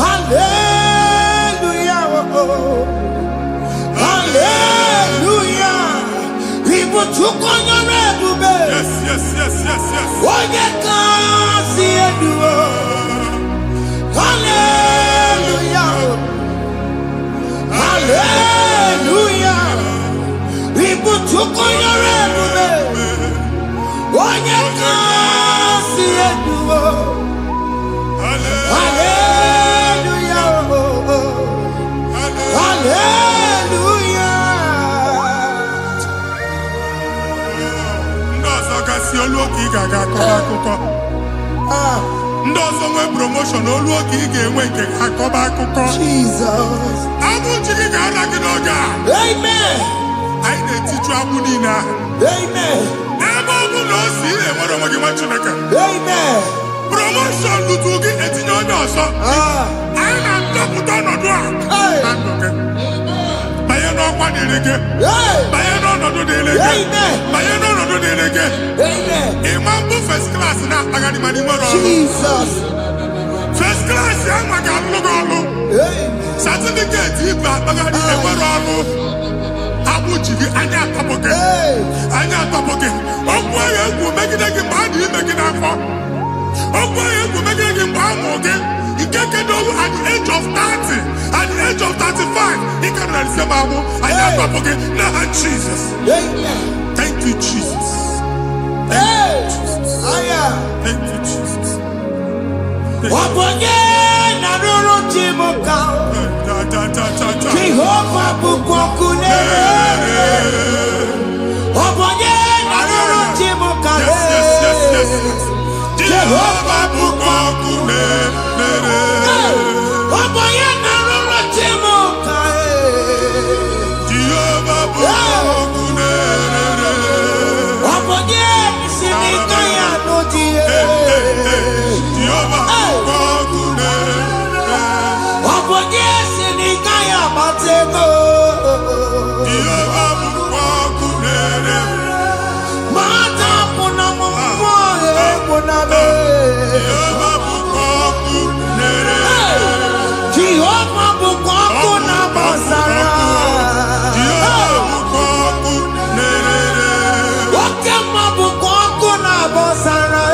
Hallelujah. Hallelujah. People took on your rebel. Yes, yes, yes, yes, yes. Oh, you can't see it. Hallelujah. Hallelujah. People took on your rebel. Oh, you can't see it. Hallelujah. Hallelujah. Ndị ọzọ gasị olu oge ị ga-aga akọba akụkọ. Ndị ọzọ nwee promotion olu oge ị ga-enwe nke akọba akụkọ. Jesus. Abụ chi gị ga-ara gị n'oge a. Amen. Anyị na-etiju abụ niile ahụ. Amen. N'ebe ọ bụ na o si ị na-enwere onwe gị nwa Chineke. Amen. Promotion lutu gị etinye onye ọzọ. Anyị na-adọpụta ọnọdụ a. Na ndụ gị. Banye n'ọkwa dịrị gị. Banye n'ọnọdụ dịrị gị. Banye n'ọnọdụ dịrị gị. Ịma mbụ first class na-akpagharị ma n'ime ọrụ. Jesus. First class ya nwa ga-alụ gị ọrụ. Certificate ibu akpagharị enwere ọrụ. Abụ ji gị anya atọpụ gị. Anya atọpụ gị. Okwu ahụ egwu megide gị mgbe a dị ime gị n'afọ. Okwu ahụ egwu megide gị mgbe a mụrụ gị. Nke kedu at the age of 30, at the age of 35, ị ka nọ n'ise ma abụ. Anya atọpụ gị n'aha Jesus. Thank you, Jesus. Thank you, Jesus. Thank you, Jesus. Ọbọnye na rụrụ ji m ka Jehova bụkwa ọkụ na-ere. Ọbọnye na rụrụ ji m ka Jehova bụkwa ọkụ na-ere. Ọbọnye na rụrụ ji m ka Jehova bụkwa ọkụ na-ere. Ọbọnye si n'ike ya n'ụdị Jehova bụkwa ọkụ na-ere. Ọbọnye si n'ike ya gbata ego. Jehova bụkwa ọkụ na-ere. Mata pụna m mmụọ egwu na be. Jehova bụkwa ọkụ na-ere. Jehova bụkwa ọkụ na-agbasara. Jehova bụkwa ọkụ na-ere. Oke mma bụkwa ọkụ na-agbasara.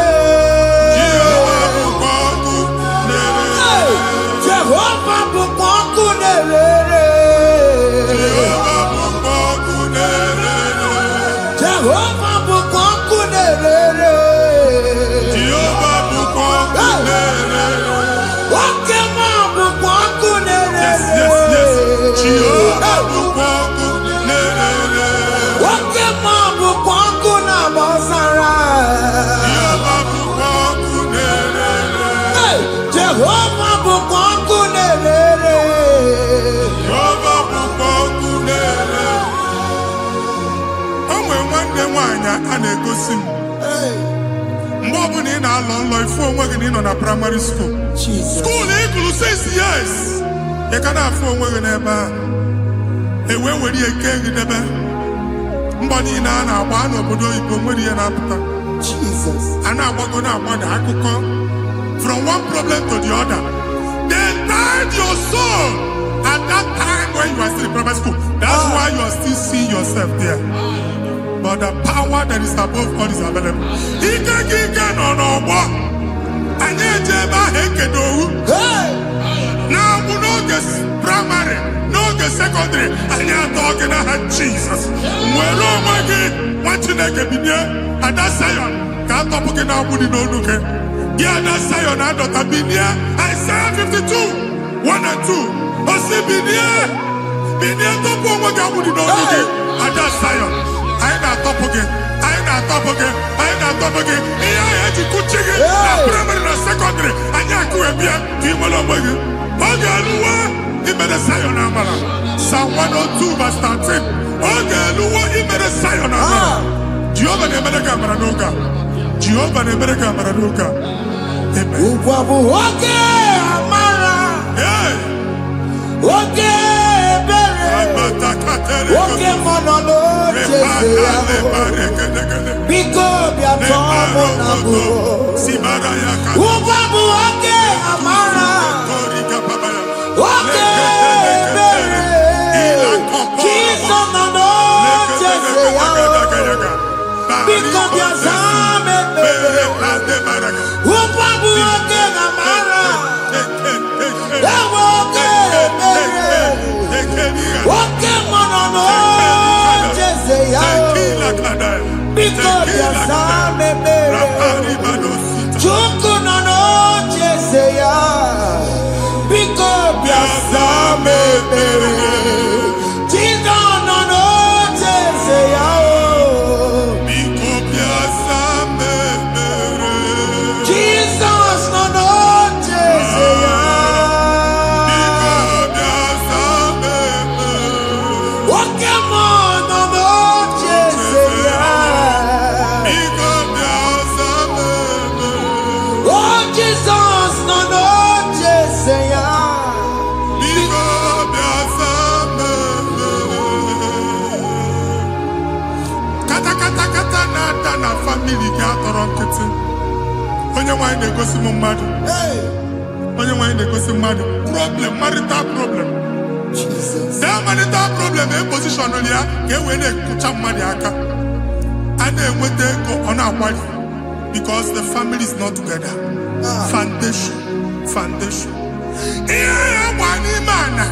Jehova bụkwa ọkụ na-ere. Jehova bụkwa ọkụ na-ere. Jehova bụkwa ọkụ na-ere. Jehova bụkwa ọkụ na-ere. Jehova bụkwa ọkụ na-ere. Oke mma bụkwa ọkụ na-ere. Yes, yes, yes. Jehova bụkwa ọkụ na-ere. Oke mma bụkwa ọkụ na-agbasara. Jehova bụkwa ọkụ na-ere. Jehova bụkwa ọkụ na-ere. Jehova bụkwa ọkụ na-ere. O nwere nwanne nwaanyị a na-egosi m. Mgbe ọbụla ị na-alọ nlọ ifu onwe gị na ị nọ na praịmarị skuul. Skuul ị gụrụ 6 years. Ị ka na-afụ onwe gị n'ebe ahụ. Ewe were ihe kee gị debe. Mbọ niile a na-agba n'obodo oyibo nwere ihe na-apụta. A na-agbago na-agbada akụkọ. From one problem to the other. They tied your soul at that time when you are still in primary school. That's why you are still seeing yourself there. But the power that is above all is available. Ike nọ n'ọgbọ. Anyị eje ebe ahụ ekedo owu. Na-abụ n'oge praịmarị, n'oge the secondary. And you're talking about Jesus. Well, oh my God, what you like a binia? And that's Zion. Can't talk again now, Woody no look. Yeah, that's Zion. I don't have binia. Isaiah 52, 1 and 2. I say binia. Binia don't go with Woody no look. And that's Zion. I ain't not top again. I ain't not top again. I ain't not top again. Yeah, I had to go check it. Primary and secondary. And you're going to be a female of my God. He made a Zion Amara. Psalm 102 verse 13. He made a Zion Amara. Jehovah ne made a camera noga. Jehovah ne made a camera noga. Amen. Okay, Amara. Okay, okay, Monolo. Because we are talking okay, Amara. Okay, Jesus, no, just because you are Zame, Upabu again, Amara. Okay, Mono, just because you are Zame, Chuku, no, just because you are Zame, Jesus, no, just Jesus, no, just okay, Mono, just oh, Jesus, no, just na family ga-atọrọ nkịtị. Onye nwanyị na-egosi m mmadụ. Onye nwanyị na-egosi mmadụ. Problem, marital problem. That marital problem position ya ka e wee na-ekụcha mmadụ aka. A na-enweta ego ọ na-akwali because the family is not together. Foundation. Ihe ya gba n'ime ana.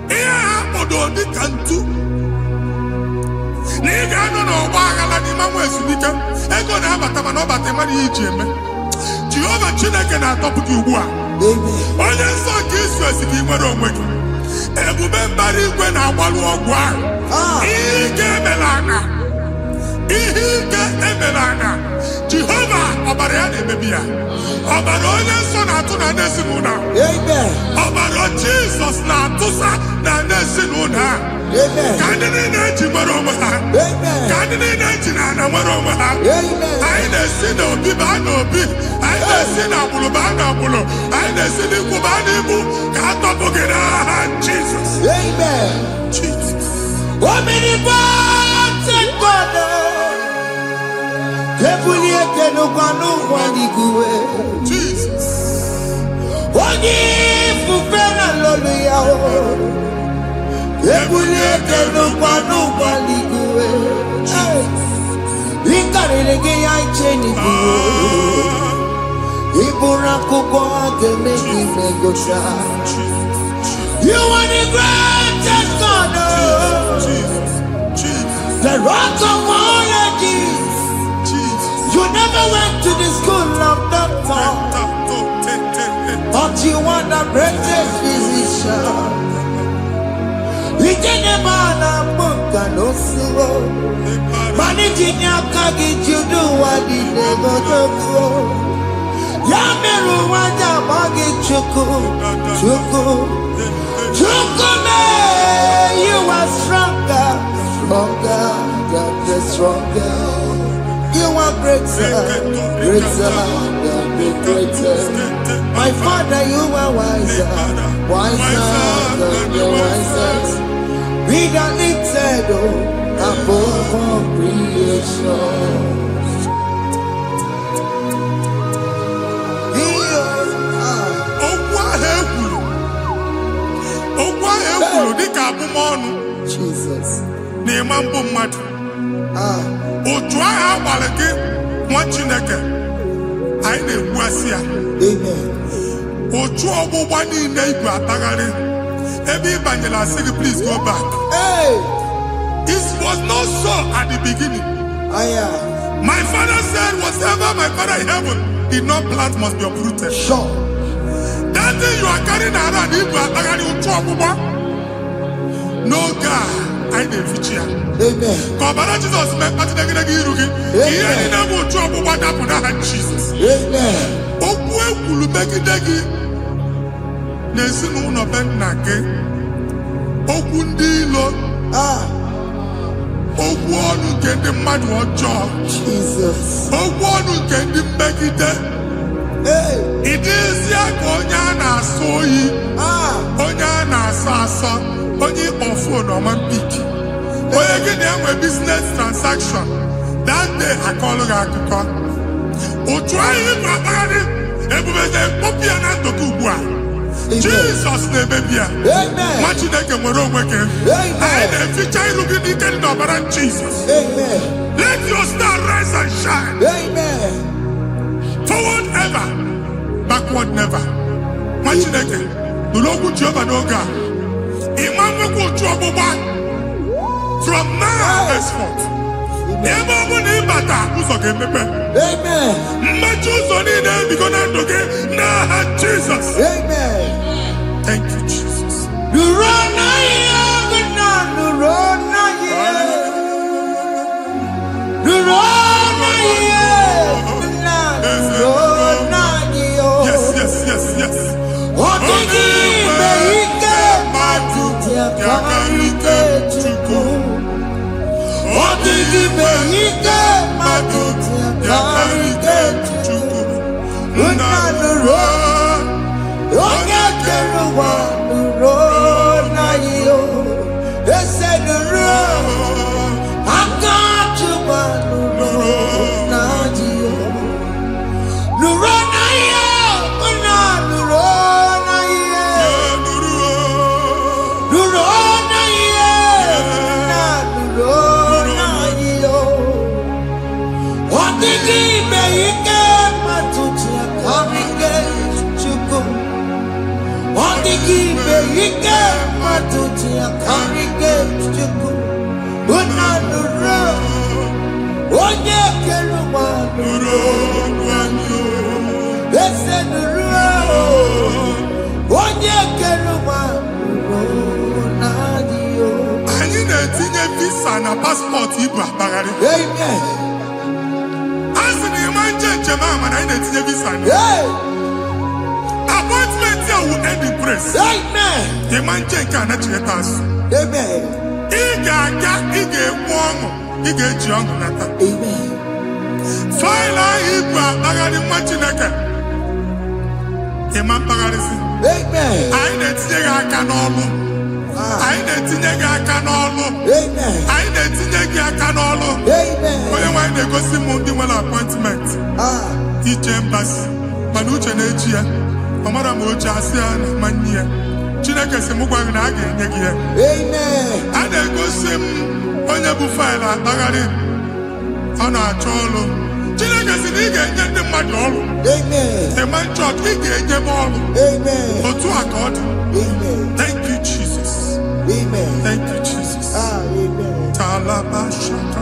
Ihe ha kpọdo dịka ntu. Nigga, I don't know why I let him away. Ego na abata mana obata mari iji eme. Jehovah Chineke na atọpụ gị ugbu a. Onye nsọ nke Israel gị nwere onwe gị. Ebube mbara igwe na-agbalụ ọgwụ ahụ. Ihe ike emela anya. Jehovah ọbara ya na-emebi ya. Ọbara onye nsọ na-atụ na n'ezinụlọ. Ọbara Jizọs na-atụsa na n'ezinụlọ. Ka ndị niile eji nwere onwe ha. Ka ndị niile eji na ana nwere onwe ha. Anyị na-esi n'obi baa n'obi. Anyị na-esi n'agbụrụ baa n'agbụrụ. Anyị na-esi n'ikwu baa n'ikwu. Ka a tọpụ gị n'aha Jizọs. Jesus. Omnipotent God. Jesus. Onye fufere loluya o. Ebulike n'ụkwa n'igwe. Ịkarịrị gị ya iche n'igwe. Ịbụrụ akụkọ ga-eme gị megocha. You are the greatest God. The rock of all ages. You never went to the school of doctor, but you are the greatest physician. We didn't man a book and also managing your carriage, you do what you never do. Yameru waja bagi chuku, you are stronger, stronger. You are greater than the greatest. My Father, you are wiser than the wisest. Be the lifted above all creation. Jesus. Otu agha agbara gị nwa Chineke anyị na-egbu asị ya. Amen. Otu ọgbụgba niile igwe atagharị Every Bangla say, please go back. Hey. It was not so at the beginning. My father said, whatever my father in heaven did not plant must be uprooted. Sure. That thing you are carrying around, no God, I didn't feature. Amen. God, Jesus, Jesus. Amen. Okwu ọnụ nke ndị mmadụ ọjọọ. Jesus. Okwu ọnụ nke ndị mmegide. Ịdịzi ka onye a na-asọ oyi. Onye a na-asọ asọ. Onye ịkpọ fon ọma mpiki. Onye gị na-enwe business transaction. That day akọlụ gị akụkọ. Otu anyị bụ akpagharị ebubeze mkpọpụ ya na ndụkọ ugbu a. Jesus na-emebi ya. Nwa Chineke nwere onwe gị. Anyị na-eficha iru gị n'ike dị n'ọbara Jesus. Let your star rise and shine. Forward ever, backward never. Nwa Chineke nụrụ okwu Jehova n'oge a. Ịma nwekwa otu ọgbụgba from now henceforth. Ebe ọ bụ na ịbata ụzọ ga-emepe. Mmechi ụzọ niile ebigo na ndụ gị n'aha Jesus. Thank you, Jesus. Yes, yes, yes, yes. Anyị na-etinye visa na paspọtụ Igbo akpagharị. A sị na ịma njem ama na anyị na-etinye visa na appointment ya will end in praise. Ịma njem nke a na-echeta azụ. Ị ga-aga, ị ga-ekwu ọṅụ, ị ga-eji ọṅụ nata. Faịlụ ahụ Igbo akpagharị nwa Chineke. Ịma mkpagharịsị. Anyị na-etinye gị aka n'ọlụ. Anyị na-etinye gị aka n'ọlụ. Anyị na-etinye gị aka n'ọlụ. Onye nwaanyị na-egosi m ndị nwere appointment ije mbasi mana uche na-eji ya ọ mara ma oche asị ya na manye ya. Chineke sị m gwa gị na a ga-enye gị ya. A na-egosi m onye bụ faịlụ akpagharị ọ na-achọ ọlụ. Chineke sị na ị ga-enye ndị mmadụ ọrụ. Ịma nchọt ị ga-enye m ọrụ. Otu a ka ọ dị. Thank you, Jesus. Thank you, Jesus. Talabashaka.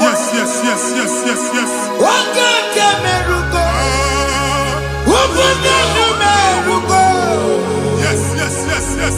Yes, yes, yes, yes, yes, yes. Yes, yes, yes, yes.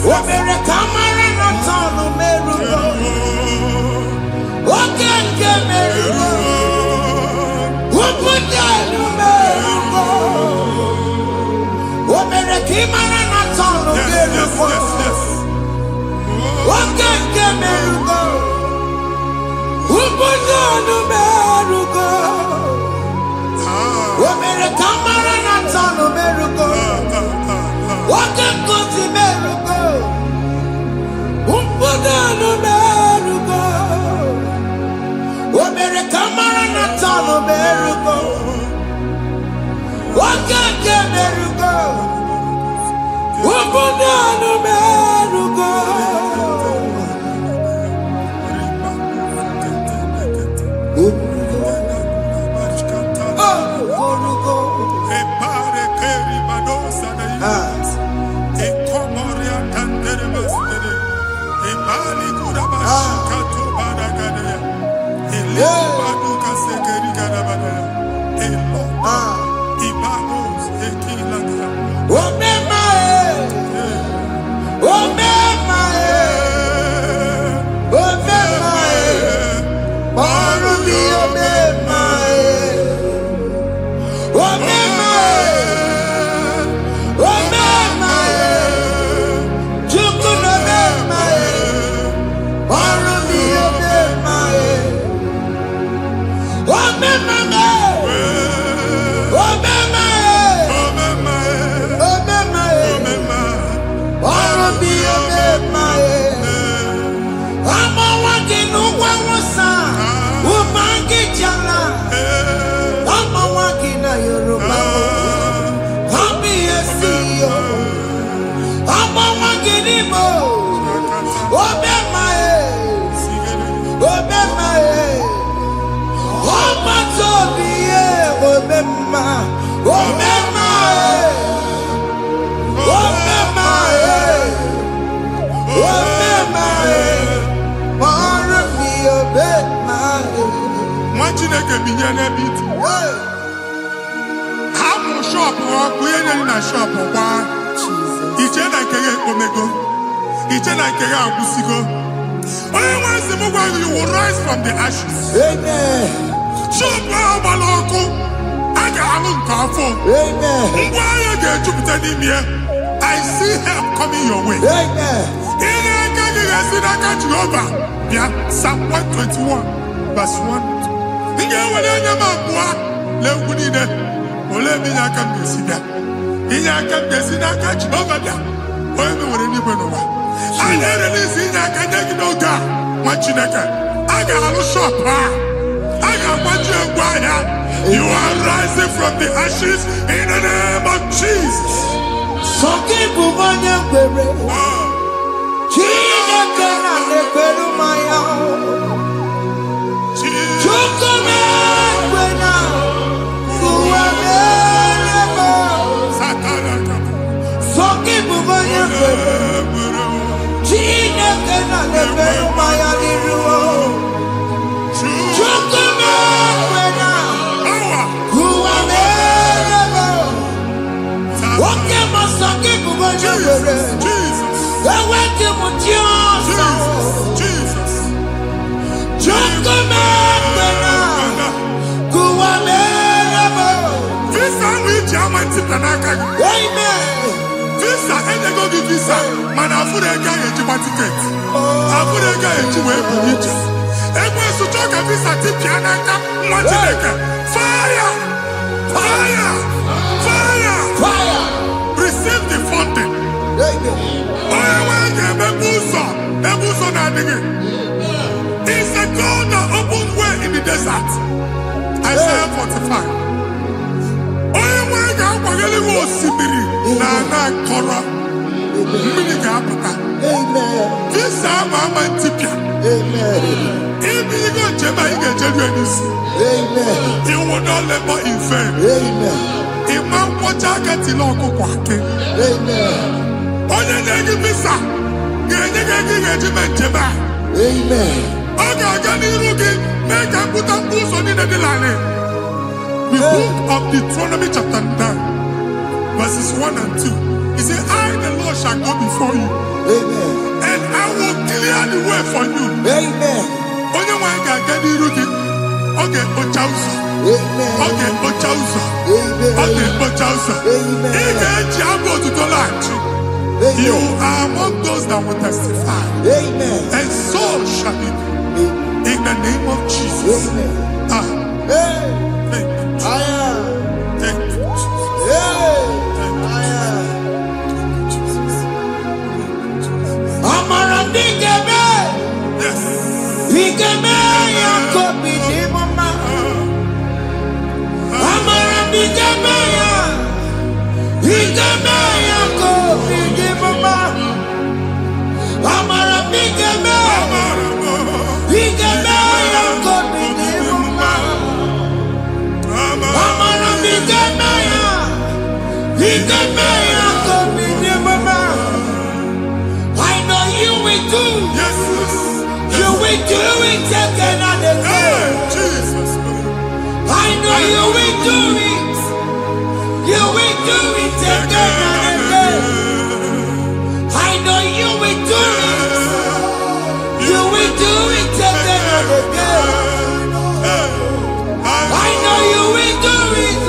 You will rise from the ashes. Amen. I see help coming your way. Amen. Psalm 121, verse 1. You are rising from the ashes in the name of Jesus. Visa, and they go give visa. Man, I put a guy in my ticket. I put a guy in my ticket. And when you talk a visa, Tipiana, fire! Fire! Fire! Fire. Receive the funding. It's a God that opens way in the desert. Isaiah 45. This Amen. If you go to Amen. You will not labor in vain. Amen. Imam Pochaka Tiloko Kwake. Amen. Onye negi visa. Amen. The book of Deuteronomy chapter 9, verses 1 and 2. He said, I, the Lord, shall go before you. Amen. And I will clear the way for you. Amen. Onye wanga gani rugi. Okay, Ochausa. Amen. Okay, Ochausa. Amen. Okay, Ochausa. Amen. You are among those that will testify. Amen. And so shall it be. In the name of Jesus. Amen. Thank you. Thank you, Jesus. Amara bigeme. Yes. Bigeme ya kobi di mama. Amara bigeme ya. Bigeme ya kobi di mama. Amara bigeme. Bigeme ya kobi di mama. Amara bigeme ya. Bigeme ya kobi di mama. I know you will do. Yes. You will do it again and again. you will do it. You will do it again and again. I know you will do it. You will do it again and again. I know you will do it.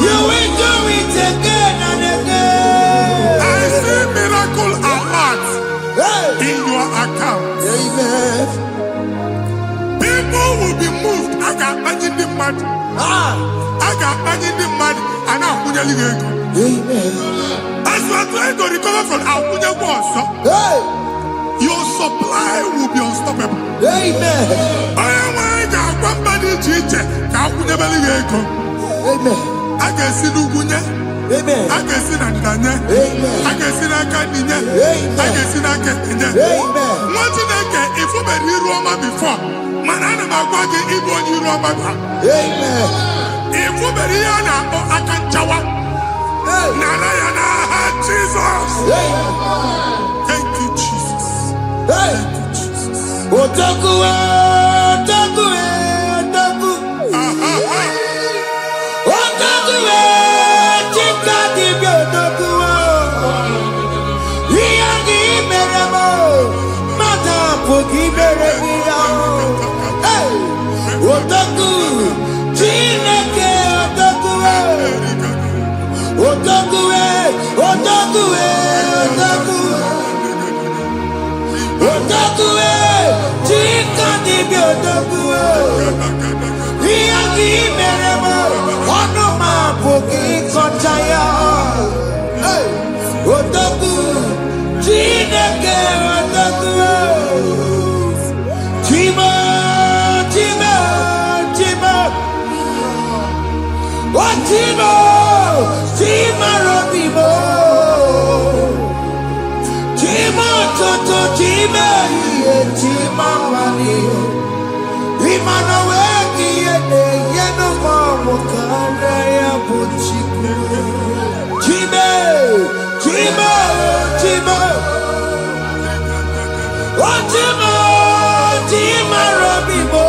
You will do it again and again. I see miracle alert in your account. Amen. People will be moved. I got money in the mud. I got money in the mud. And I'm going to leave. Amen. As you are trying to recover from Abuja Boss, your supply will be unstoppable. Amen. I got one body teacher. Amen. I can see Lugunya. Amen. I can see Nandanya. Amen. I can see Nakaninya. Amen. I can see Nakaninya. Amen. What did I get if you were in Roma before? Manana Magwagi Igbo in Roma. Amen. If you were here now, I can Jawa. Narayana, Jesus. Thank you, Jesus. Thank you, Jesus. Otaku, otaku, otaku. Otaku, chika dibi otaku. Iya di meremo, mata pogi meremira. Otaku, chineke otaku. Otaku, otaku, otaku. Otaku, chika dibi otaku. Iya di meremo, ono ma pogi kochaya. Otaku, chineke otaku. Chima, chima, chima. Chima, chima robimo. Chima toto, chima iye, chima mani. Imana weki yene, yeno mamu kanda ya buchiku. Chima, chima, chima. Chima, chima robimo.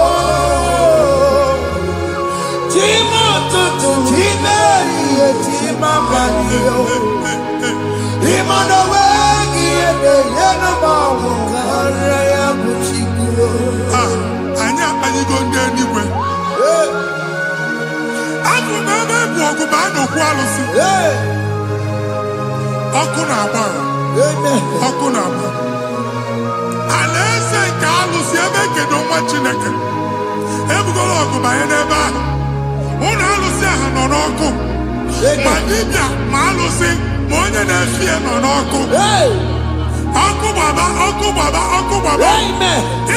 Chima toto, chima iye, chima mani. Imana weki yene, yeno mamu kanda ya buchiku. Anya go anywhere. Aku na ebe bụ ọgụ ba n'okwu alụsị. Ọkụ na-agba. Ọkụ na-agba. Alaeze nke alụsị ebe kedu nwa Chineke. Ebugoro ọgụ banye n'ebe ahụ. Ụlọ alụsị ahụ nọ n'ọkụ. Ma dibịa ma alụsị ma onye na-efi ya nọ n'ọkụ. Ọkụ gbaba, ọkụ gbaba, ọkụ gbaba.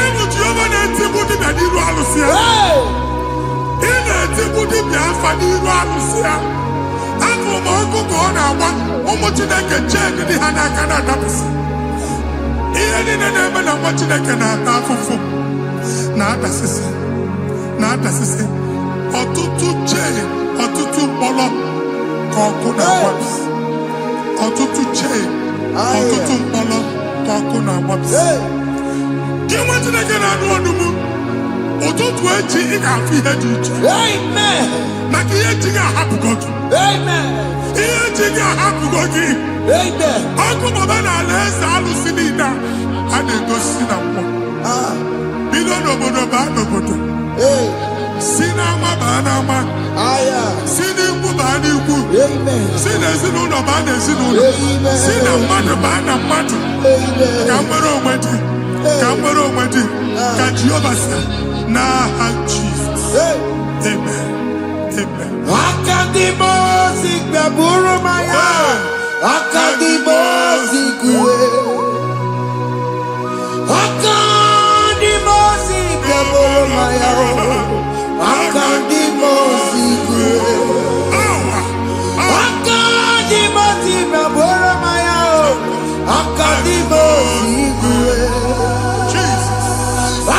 Ịbụ Jehova na-etigbu dibịa n'iru alụsị ya. Ị na-etigbu dibịa afa n'iru alụsị ya. Afọ ma ọkụ ka ọ na-agba ụmụ Chineke chee dị ha n'aka na-adapụsị. Ihe niile na-eme na nwa Chineke na-ata afụfụ na-adasịsị ọtụtụ chee, ọtụtụ mkpọrọ ka ọkụ na-agbapụsị. Ọtụtụ chee, ọtụtụ mkpọrọ ka ọkụ na-agbapụsị. Gị nwa Chineke na-anụ ọdụm, ụtụtụ echi ị ga-afụ ihe dị iche. Maka ihe echi ga-ahapụgo gị. Ihe echi ga-ahapụgo gị. Ọkụ baba na alaeze alụsị niile a na-egosi na mmụọ. Bido n'obodo baa n'obodo. Si n'ama baa n'ama. Si n'ikwu baa n'ikwu. Si n'ezinụlọ baa n'ezinụlọ. Si na mmadụ baa na mmadụ. Ka nwere onwe dị. Ka nwere onwe dị. Ka Jehova sị n'aha Jizọs. Amen. Amen. Akadimosi gbaburu maya. Akadimosi kuwe. Akadimosi gbaburu maya. Akadimosi kuwe. Akadimosi gbaburu maya. Akadimosi kuwe.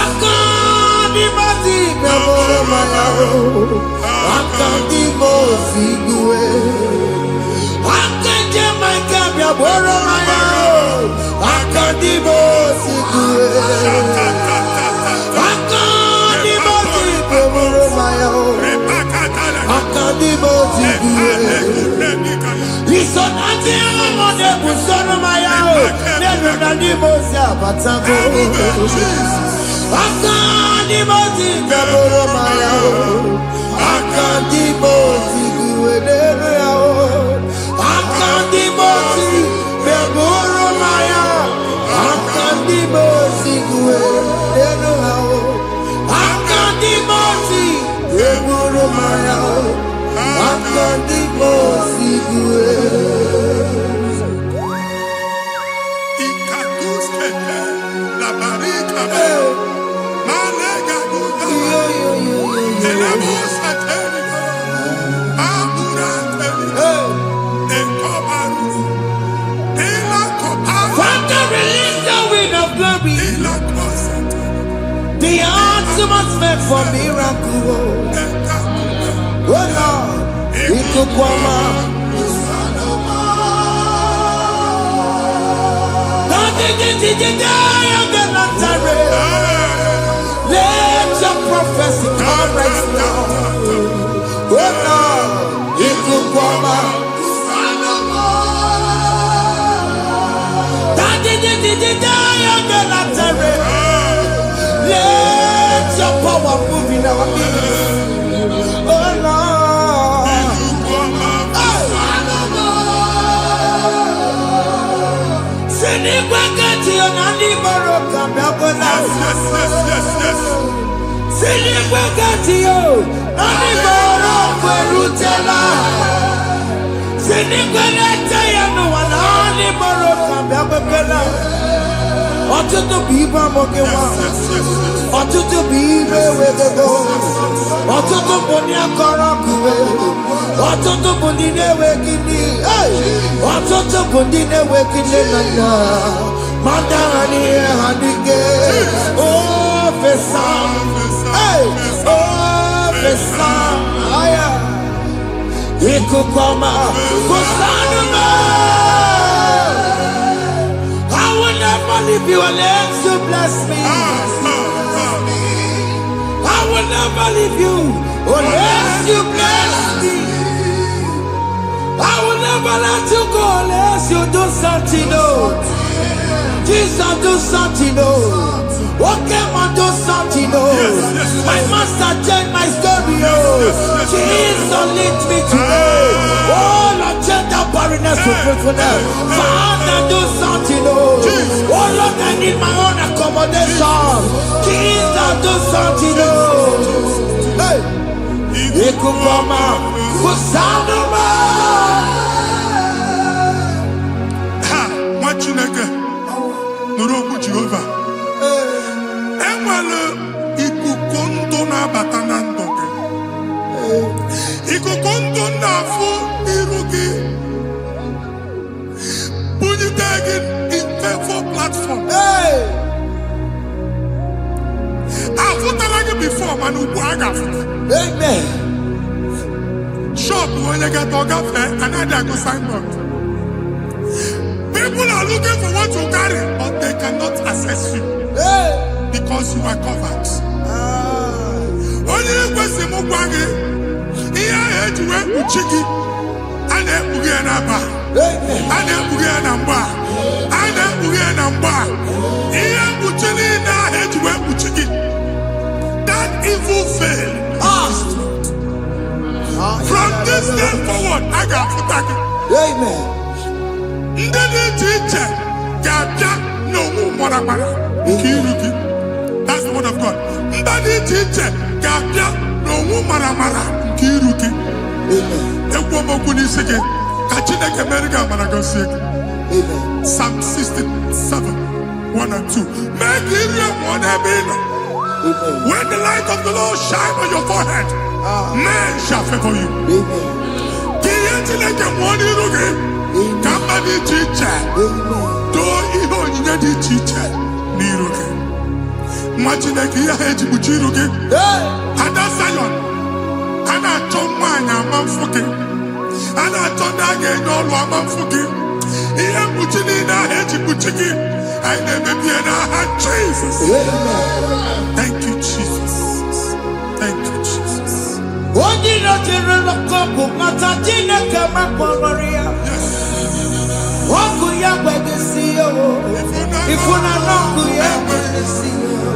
Akadimosi gbaburu maya. Akadimosi kuwe. Akadimosi gbaburu maya. Akadimosi kuwe. Akadimosi gbaburu maya. The atmosphere for miracle. Oh Lord, it could come out. Let your prophecy come right now. Oh Lord, it could come out. Let your power move in our midst. Oh Lord. Ọtụtụ bụ ibe amụghị nwa, ọtụtụ bụ ibe ewegego, ọtụtụ bụ ndị akọrọ ọkụwe, ọtụtụ bụ ndị na-enweghị nne, ọtụtụ bụ ndị na-enweghị nne na nna, ma ndị agha n'ihe ha dịke. Ofesa, ofesa, aya, ikuku ọma, kwụsanụ m. I will never leave you unless you bless me. I will never leave you unless you bless me. I will never let you go unless you do something new. Jesus, do something new. Okay, man, do something new. My master changed my story. Jesus, lead me today. Oh, Lord, change that barrenness to fruitfulness. Father, do something new. Oh, Lord, I need my own accommodation. Jesus, do something new. Hey, you could come out. Kusanuma. Ha, what you like? Nuru Jehovah. Enwale ikuku ndụ na-abata na ndụ gị. Ikuku ndụ na-afụ iru gị. Bunyite gị infevo platform. Afụtala gị before mana ugbu a ga-afụta. Amen. Shop onye ga-ete ọ gafee anaghị agụ signboard. People are looking for what you carry, but they cannot access you. Because you are covered. Onye kwesị m gwa gị ihe ahụ eji wee kpuchi gị a na-ekpughe ya n'aba, a na-ekpughe ya na mgba, a na-ekpughe ya na mgba. Ihe mkpuchi niile ahụ eji wee kpuchi gị, that evil veil, from this day forward a ga-afụta gị. Ndị dị iche iche ga-abịa n'onwe mara nke iru gị. That's the word of God. Ndị dị iche iche ga-abịa n'onwe mara nke iru gị. Ekwu okwu n'isi gị ka Chineke mere gị amara gọzie gị. Psalm 67, 1 and 2. Mee ka iru ya mụọ n'ebe ị nọ. When the light of the Lord shine on your forehead, men shall favor you. Ka ihe Chineke mụọ n'iru gị ka mma dị iche iche doo ihe onyinye dị iche iche n'iru gị. Nwa Chineke ihe ha eji kpuchi iru gị. Ada Zion, a na-achọ nwaanyị ama mfụ gị, a na-achọ ndị a ga-enye ọrụ ama mfụ gị. Ihe mkpuchi niile ahụ eji kpuchi gị anyị na-emebi ya n'aha Jesus. Thank you, Jesus. Thank you, Jesus. Onye nọchiri n'ọkụ mata Chineke makpọrọ ya. Wakuya Begesiyo, Ifuna Nokuya Begesiyo,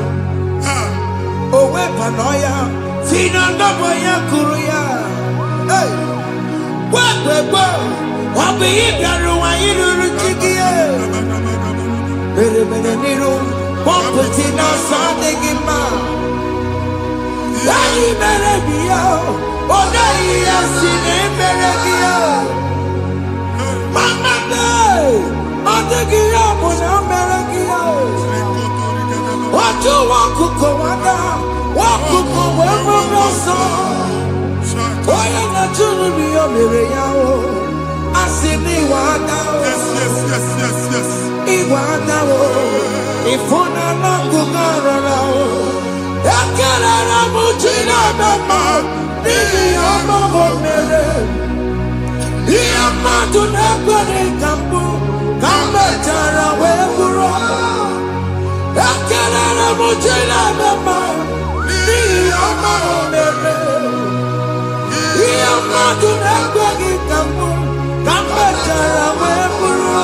Owe Panoya, Fina Noboya Kuruya, hey, Wagwego, Wabi Igaru, Wayiru Chigia, Berebenero, Pomputina Sadegima, Dai Berebia, Odaya Sine Berebia. Mama day, Adegia Mona Meragia. What you want to go under? What to go where we so? Why not to be a Miriao? I see me wanda. Yes. Iwanda. If one are not good, I can't Mujina Mama. Nini Mama Mere. Iyamadu nekwere kambu kambatara weburo akelere mujina mama iyamadu mere Iyamadu nekwere kambu kambatara weburo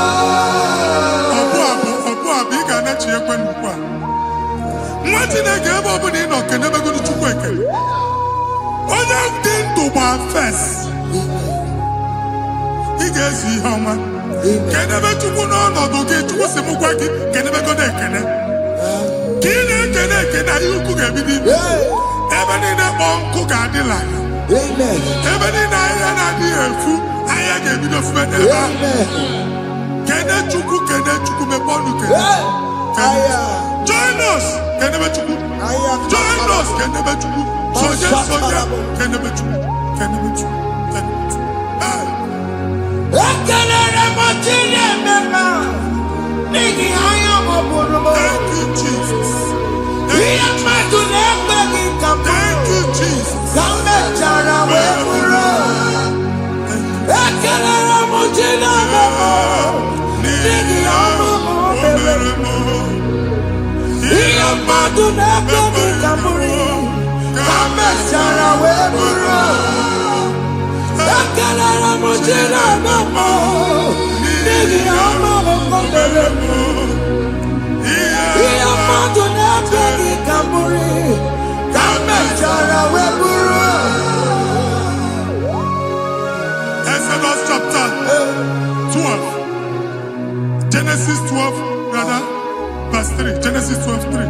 Obu ị ga na-echi ekwe n'ukwu a nwa Chineke ebe ọ bụla ị nọ kenebegoro Chukwu ekele onye dị ndụ gba fes ị ga-ezu ihe ọma kenebe Chukwu n'ọnọdụ gị Chukwu si m gwa gị kenebegodo ekene ka ị na-ekene ekene ihe ukwu ga-ebido ime ebe niile kpọ nkụ ga-adịla ebe niile ahịhịa na-adịghị efu ahịhịa ga-ebido fume n'ebe ahụ kene Chukwu mepe ọnụ kene join us kenebe Chukwu join us kenebe Chukwu sonye kenebe Chukwu Ekelere mochile mema, nigi haya moburumo. Thank you, Jesus. Iya madu negbegi kambu. Thank you, Jesus. Kambe chara weburo. Ekelere mochile mema, nigi haya moburumo. Iya madu negbegi kambu. Kambe chara weburo. Ekelere mochile mema, nigi haya moburumo. Iya madu negbegi kambu. Kambe chara weburo. Exodus chapter 12. Genesis 12, rather, verse 3. Genesis 12, 3.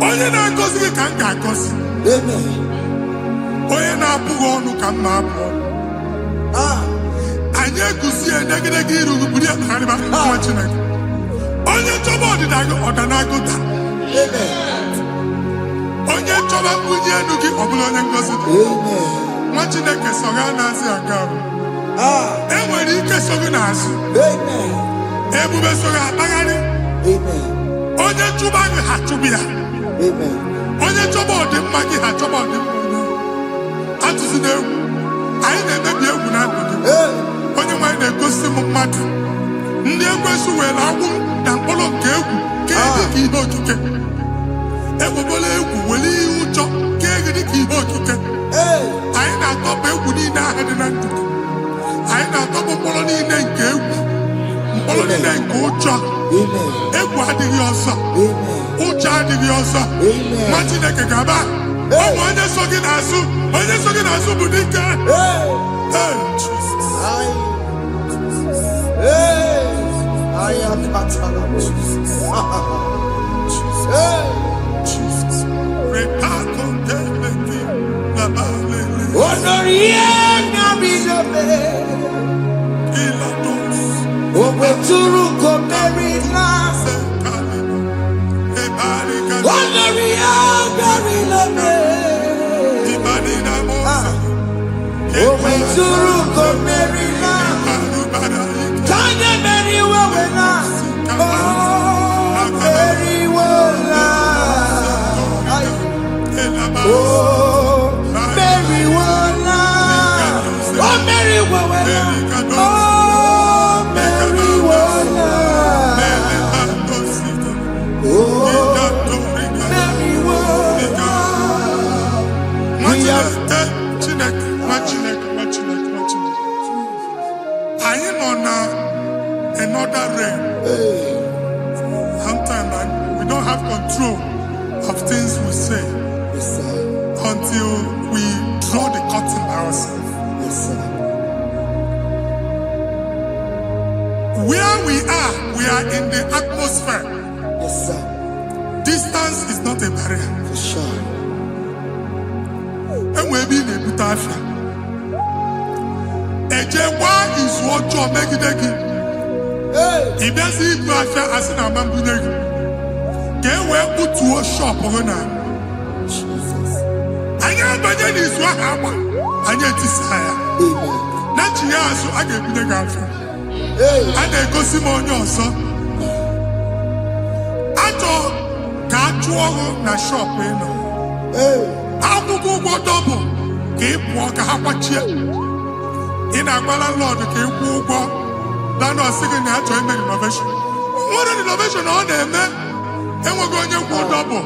Onye na-agọzi gị ka m ga-agọzi. Onye na-abụghị ọnụ ka m na-abụ ọnụ. Anyị eguzie negedege iru buru ya karịba nwa Chineke. Onye chọba ọdịda gị ọdanagoda. Onye chọba mbunye elu gị ọ bụla onye ngọzi dị. Nwa Chineke so ga na-azị aga ahụ. E nwere ike so gị n'azụ. Ebube so ga akpagharị. Onye chụba gị ha chụbụ ya. Onye chọba ọdịmma gị ha chọba ọdịmma onye. Atụzina egwu. Anyị na-emebi egwu na ndụ gị. Onye nwaanyị na-egosi m mmadụ. Ndị ekwensu were agbụ na mkpụrụ nke egwu kee dị ka ihe okike. Egbebola egwu were ihe ụjọ kee gị dị ka ihe okike. Anyị na-atọpụ egwu niile ahụ dị na ndụ gị. Anyị na-atọpụ mkpụrụ niile nke egwu. Mkpụrụ niile nke ụjọ. Egwu adịghị ọzọ. Ụjọ adịghị ọzọ. Nwa Chineke ga-aba. Ọ bụ onye so gị n'azụ. Onye so gị n'azụ bụ dike. another realm. Sometimes we don't have control of things we say until we draw the curtain by ourselves. Where we are in the atmosphere. Distance is not a barrier. For sure. And we're being a butafia. Ejewa is what you make it again. If you see it, as in a man, get where put to a shop or not. Jesus. I am better is what happened. I get this higher. Not you, so I get the girlfriend. And they go see more your son. I told God na shop, you know. I will go double. Keep walk a half a chair. In a landlord, keep walk. Then I was singing that to make innovation. What an innovation on them, man. And we're going to go double.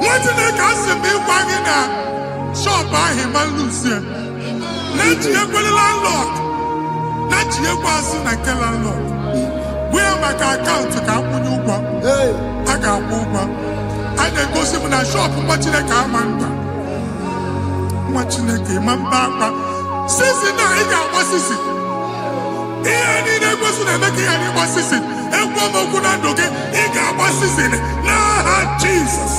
What did they cast me wagging at? Shop by him and Lucia. Let you go the landlord. Let you go and kill landlord. Where my account to come when you go? I got one. I then go see when I shop watching a car man. Watching a game and back. Since now, he got what's this? He ain't person and making any what's this? And one more good and okay, he got what's this? Nah, Jesus.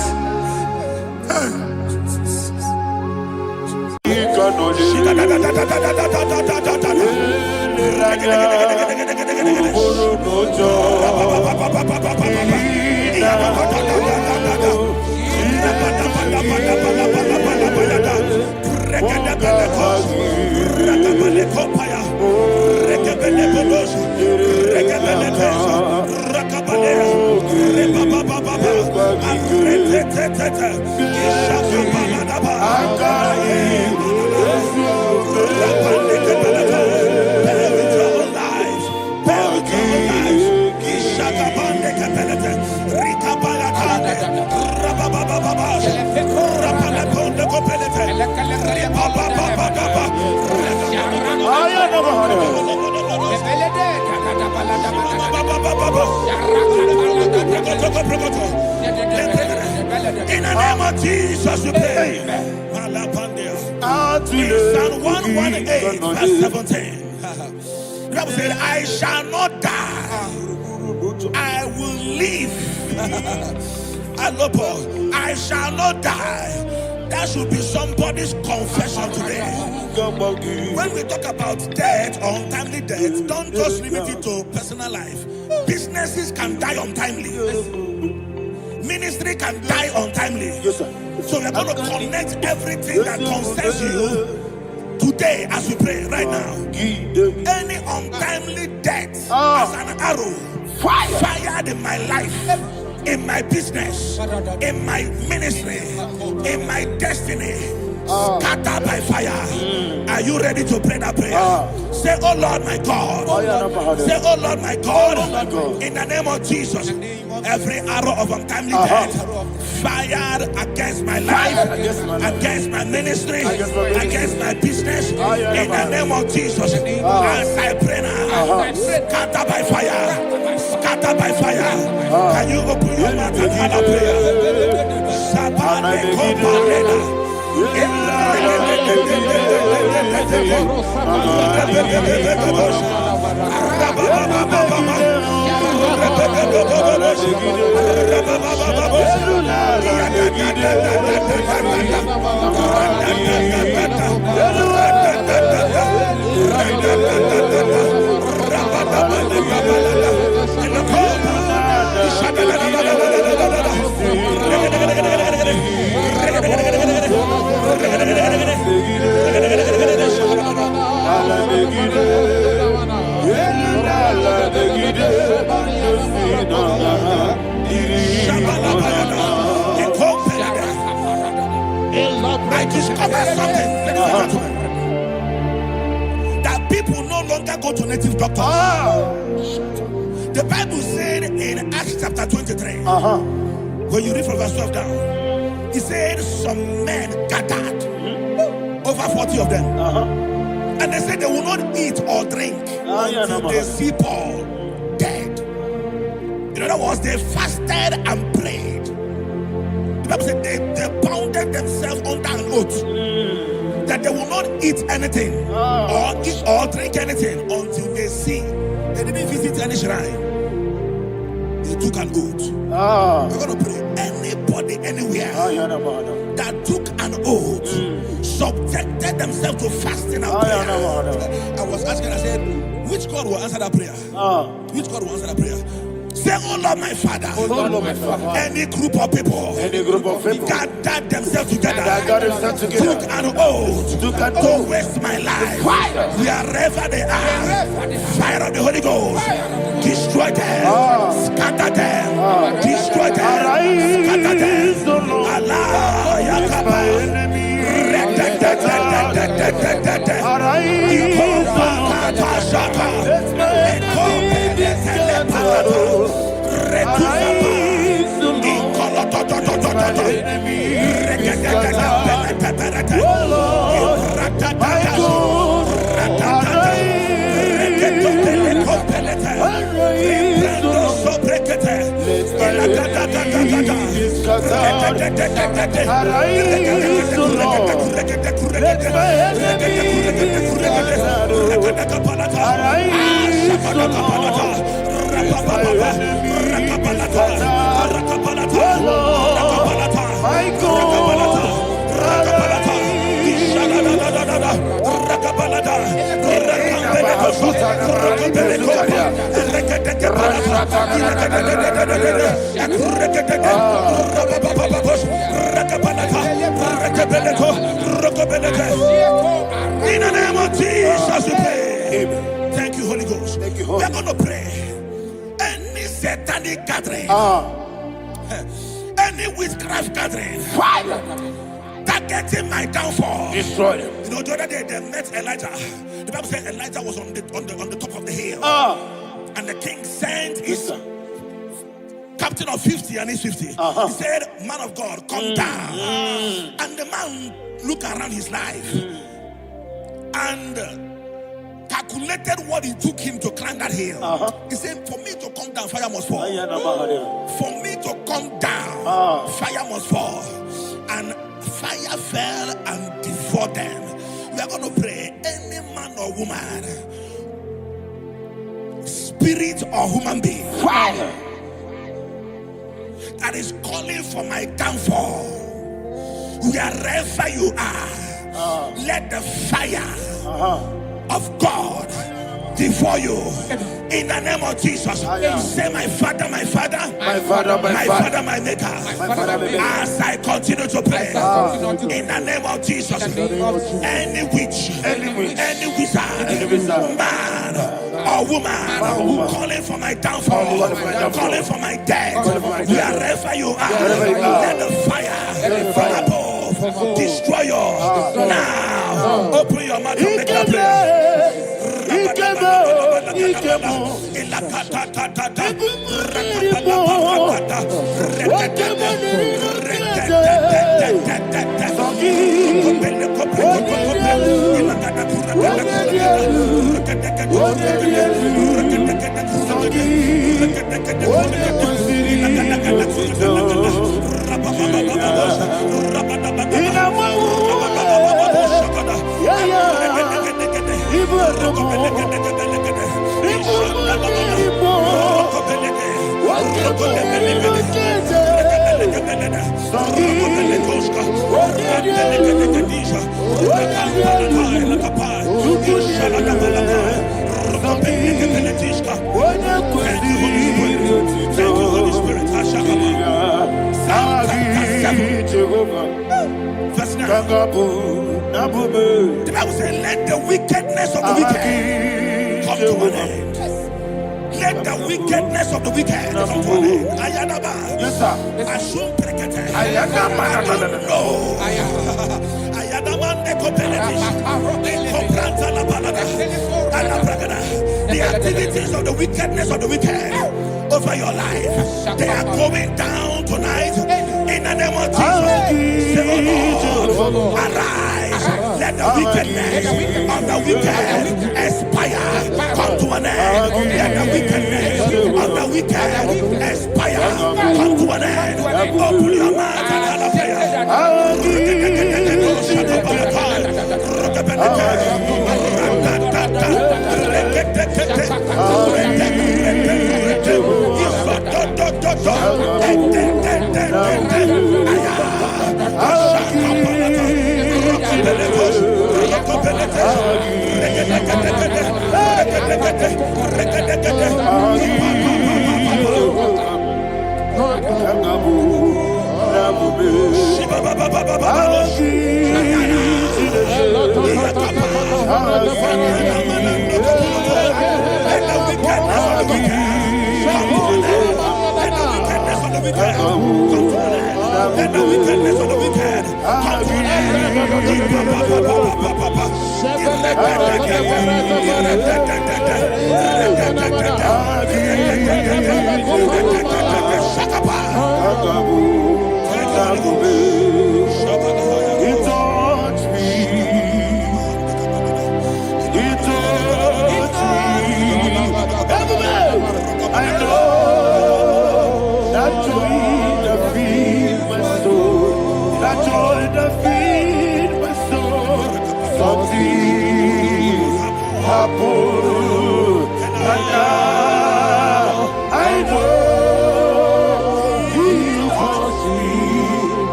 In the name of Jesus, we pray. In Psalm 118, verse 17, the Bible said, I shall not die, I will live. I shall not die. That should be somebody's confession today. When we talk about death or untimely death, don't just limit it to personal life. Businesses can die untimely. Ministry can die untimely. Yes, sir. So we're going to connect everything that concerns you today as we pray right now. Any untimely death as an arrow fired in my life, in my business, in my ministry, in my destiny, scatter by fire. Are you ready to pray that prayer? Say, oh Lord my God. Say, oh Lord my God. In the name of Jesus, every arrow of untimely death fired against my life, against my ministry, against my business, in the name of Jesus, as I pray now, scatter by fire. Scatter by fire. Can you open your mouth and have a prayer? I discovered something, that people no longer go to native doctors. The Bible said in Acts chapter 23, when you read from verse 12 down, it said some men gathered, over 40 of them, and they said they will not eat or drink until they see Paul other words, they fasted and prayed. The Bible said they bounded themselves under an oath that they will not eat anything or eat or drink anything until they see. They didn't visit any shrine. They took an oath. We're going to pray. Anybody, anywhere that took an oath, subjected themselves to fasting and prayer. I was asking, I said, which God will answer that prayer? Which God will answer that prayer? Say, oh Lord, my Father. Oh Lord, my Father. Any group of people gathered themselves together, took an oath to waste my life. Wherever they are, fire of the Holy Ghost, destroy them, scatter them, destroy them, scatter them. Allah, Yakaba, in the name of Jesus, we pray. Thank you, Holy Ghost. We're going to pray. Any satanic gathering, any witchcraft gathering, targeting my downfall, destroy them. You know, the other day they met Elijah. The Bible said Elijah was on the top of the hill, and the king sent his captain of 50 and his 50. He said, man of God, come down. And the man looked around his life and calculated what it took him to climb that hill. He said, for me to come down, fire must fall. For me to come down, fire must fall. And fire fell and devoured them. We are going to pray. Any man or woman, spirit or human being, that is calling for my downfall, wherever you are, let the fire of God devour you in the name of Jesus. Say, my Father, my Father, my Father, my Father, my Maker. As I continue to pray in the name of Jesus, any witch, any wizard, man or woman calling for my downfall, calling for my death, wherever you are, let the fire from above destroy you now. Open your mouth and make a prayer. The Bible says, let the wickedness of the wicked come to an end. Let the wickedness of the wicked come to an end. Ayadaba. Yes, sir. Asum prekete. Ayadaba. No. Ayadaba nekopeletish. Kompranta la balada. Alabragada. The activities of the wickedness of the wicked over your life, they are going down tonight in the name of Jesus. Say, oh Lord, arise. Let the wickedness of the wicked expire. Come to an end. Let the wickedness of the wicked expire. Come to an end. Open your mouth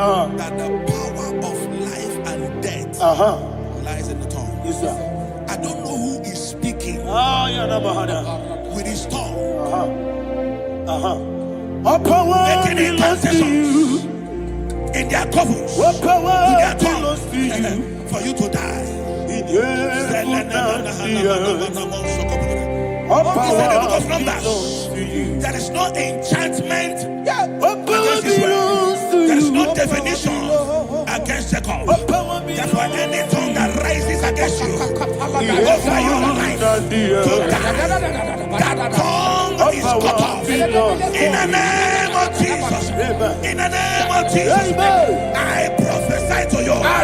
and that the power of life and death lies in the tongue. Yes, sir. I don't know who is speaking with his tongue, making incantations in their couples with their tongue for you to die. He said in the book of Numbers, there is no enchantment against Israel. There is no definition against Jacob. Therefore, any tongue that rises against you over your life to die, that tongue is cut off. In the name of Jesus. In the name of Jesus. I prophesy to you by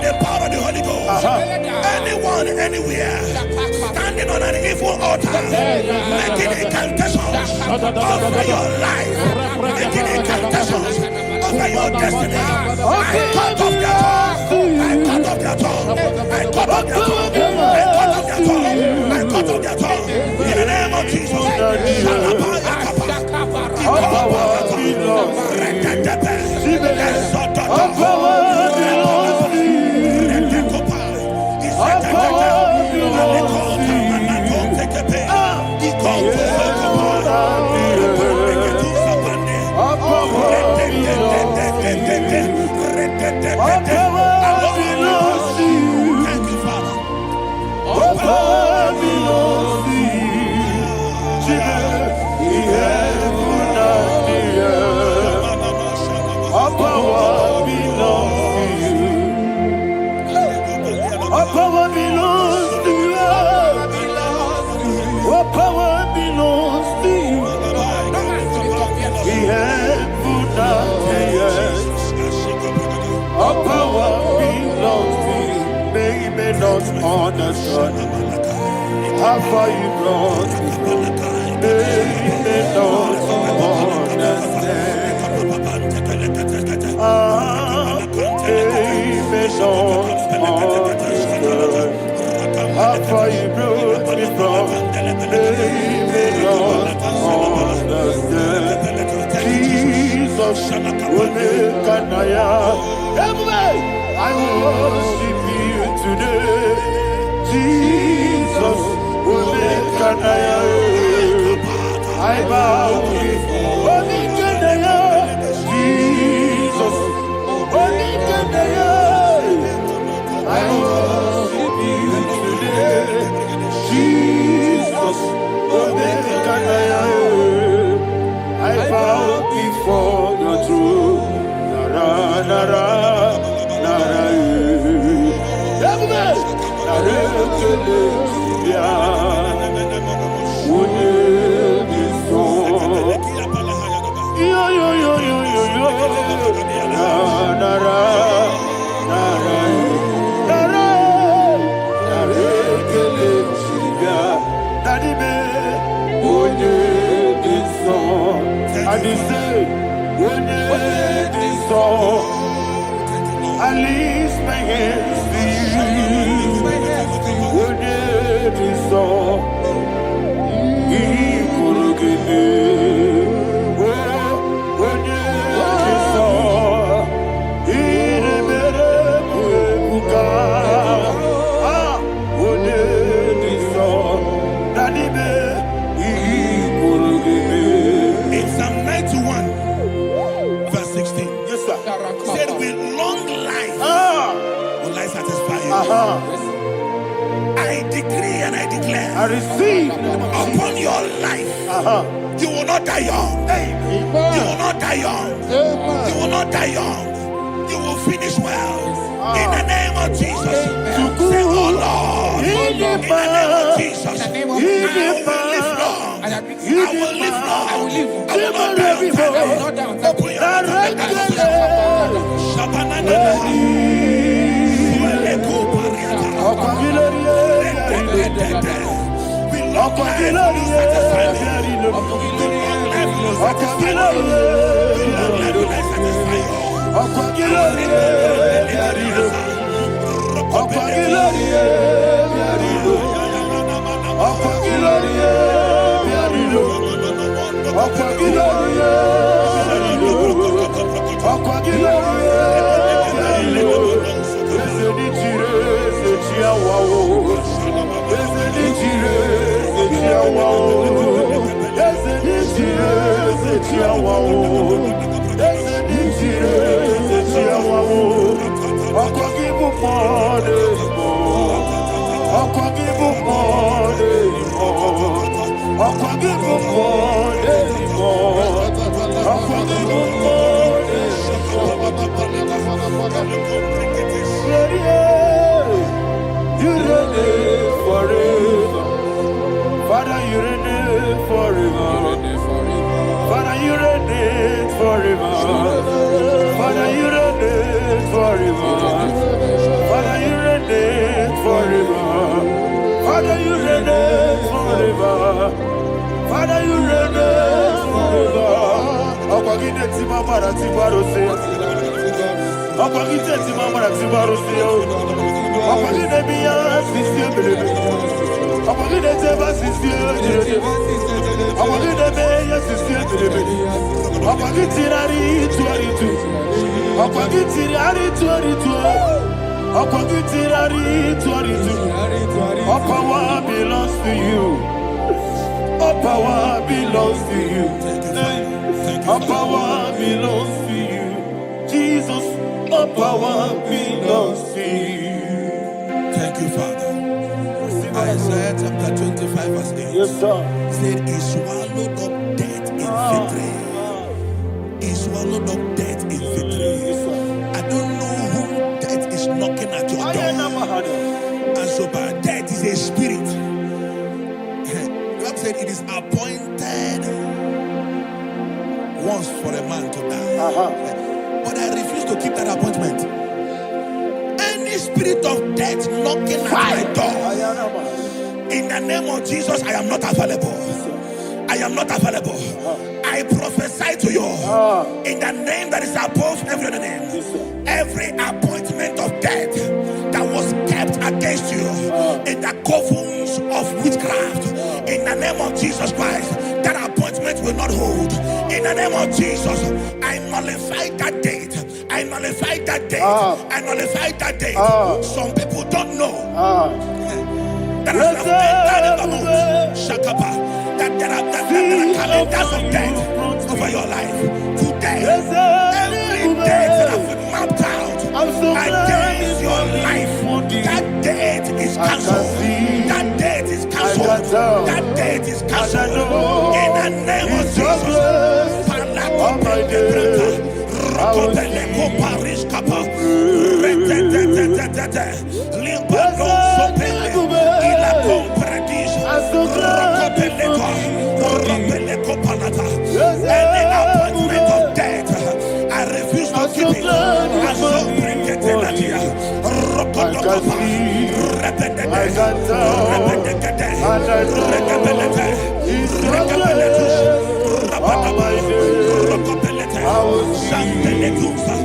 the power of the Holy Ghost. Anyone, anywhere, standing on an evil altar, making incantations over your life, making incantations over your destiny, I cut off their tongue. I cut off their tongue. I cut off their tongue. I cut off their tongue. I cut off their tongue. In the name of Jesus. Understand how far you brought me. They don't understand. They don't understand how far you brought me from. They don't understand. Jesus will make an I worship you today. Jesus will make an I bow before you. Jesus And he said, when it is all, I lift my hands to you. When it is all, he could give me. When it is all, he never could. When it is all, that he could give me. In Psalm 91, verse 16. Yes, sir. Said with long life will I satisfy you. I decree and I declare I receive upon your life, you will not die young. You will not die young. You will not die young. You will finish well. In the name of Jesus. Say, oh Lord, in the name of Jesus, I will live long. I will live long. I will not die on time. I will not die on time. Open your You reign forever. Father, you reign forever. Father, you reign forever. Father, you reign forever. Father, you reign forever. Father, you reign forever. Father, you reign forever. Akwagide timamara tibarose. Akwagide timamara tibarose. Akwagide biya sisi ebelebe. Akwagide teba sisi ebelebe. Akwagide beya sisi ebelebe. Akwagide rari tuaritu. Akwagide rari tuaritu. Akwagide rari tuaritu. All power belongs to you. All power belongs to you. All power belongs to you. Jesus, all power belongs to you. Thank you, Father. Isaiah chapter 25, verse 8. Yes, sir. Said, he swallowed up death in victory. He swallowed up death in victory. I don't know who death is knocking at your door. And so, but death is a spirit. God said it is appointed once for a man to die. But I refuse to keep that appointment. Any spirit of death knocking at my door, in the name of Jesus, I am not available. I am not available. I prophesy to you in the name that is above every other name. Every appointment of death that was kept against you in the covens of witchcraft, in the name of Jesus Christ, that appointment will not hold. In the name of Jesus, I nullify that date. I nullify that date. I nullify that date. Some people don't know that there are calendars of death over your life. Today, every date that has been mapped out against your life, that date is cancelled. That date is cancelled. That date is cancelled. In the name of Jesus. Any appointment of death, I refuse to keep it. I so bring it in the Alelusa,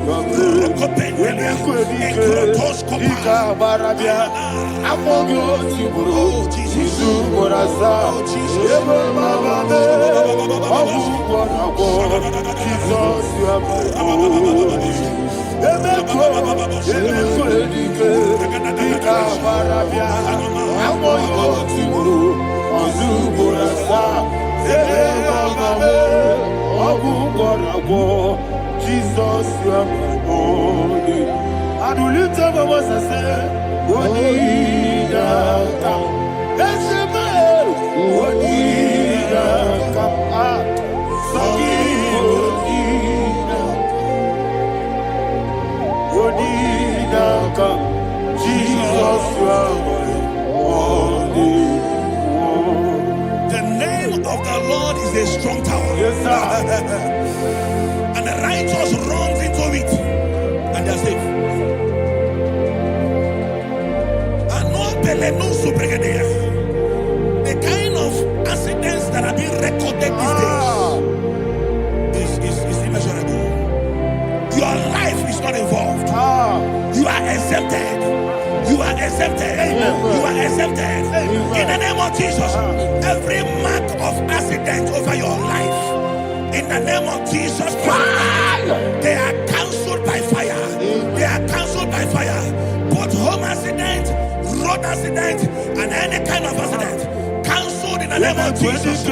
Rocopendelia, Ekrotoscopa, Barabia, Amogo, Tiburo, Tisu, Morasa, Eva Baba, Jesus, you are my Lord. Emeko, Edike, Ika Barabia, Amogo, Tiburo, Tisu, Morasa, Eva Baba, Jesus, you are my Lord. I do lift up my voice and say, Wodida kam, Esema, Wodida kam, Sagi, Wodida kam, Jesus, you are my Lord. The name of the Lord is a strong tower. Yes, sir. And the righteous runs into it, and they are safe. The kind of accidents that are being recorded these days is immeasurable. Your life is not involved. You are exempted. You are exempted. You are exempted. In the name of Jesus, every mark of accident over your life, in the name of Jesus Christ, they are cancelled by fire. They are cancelled by fire. Both home accident, road accident, and any kind of accident, cancelled in the name of Jesus.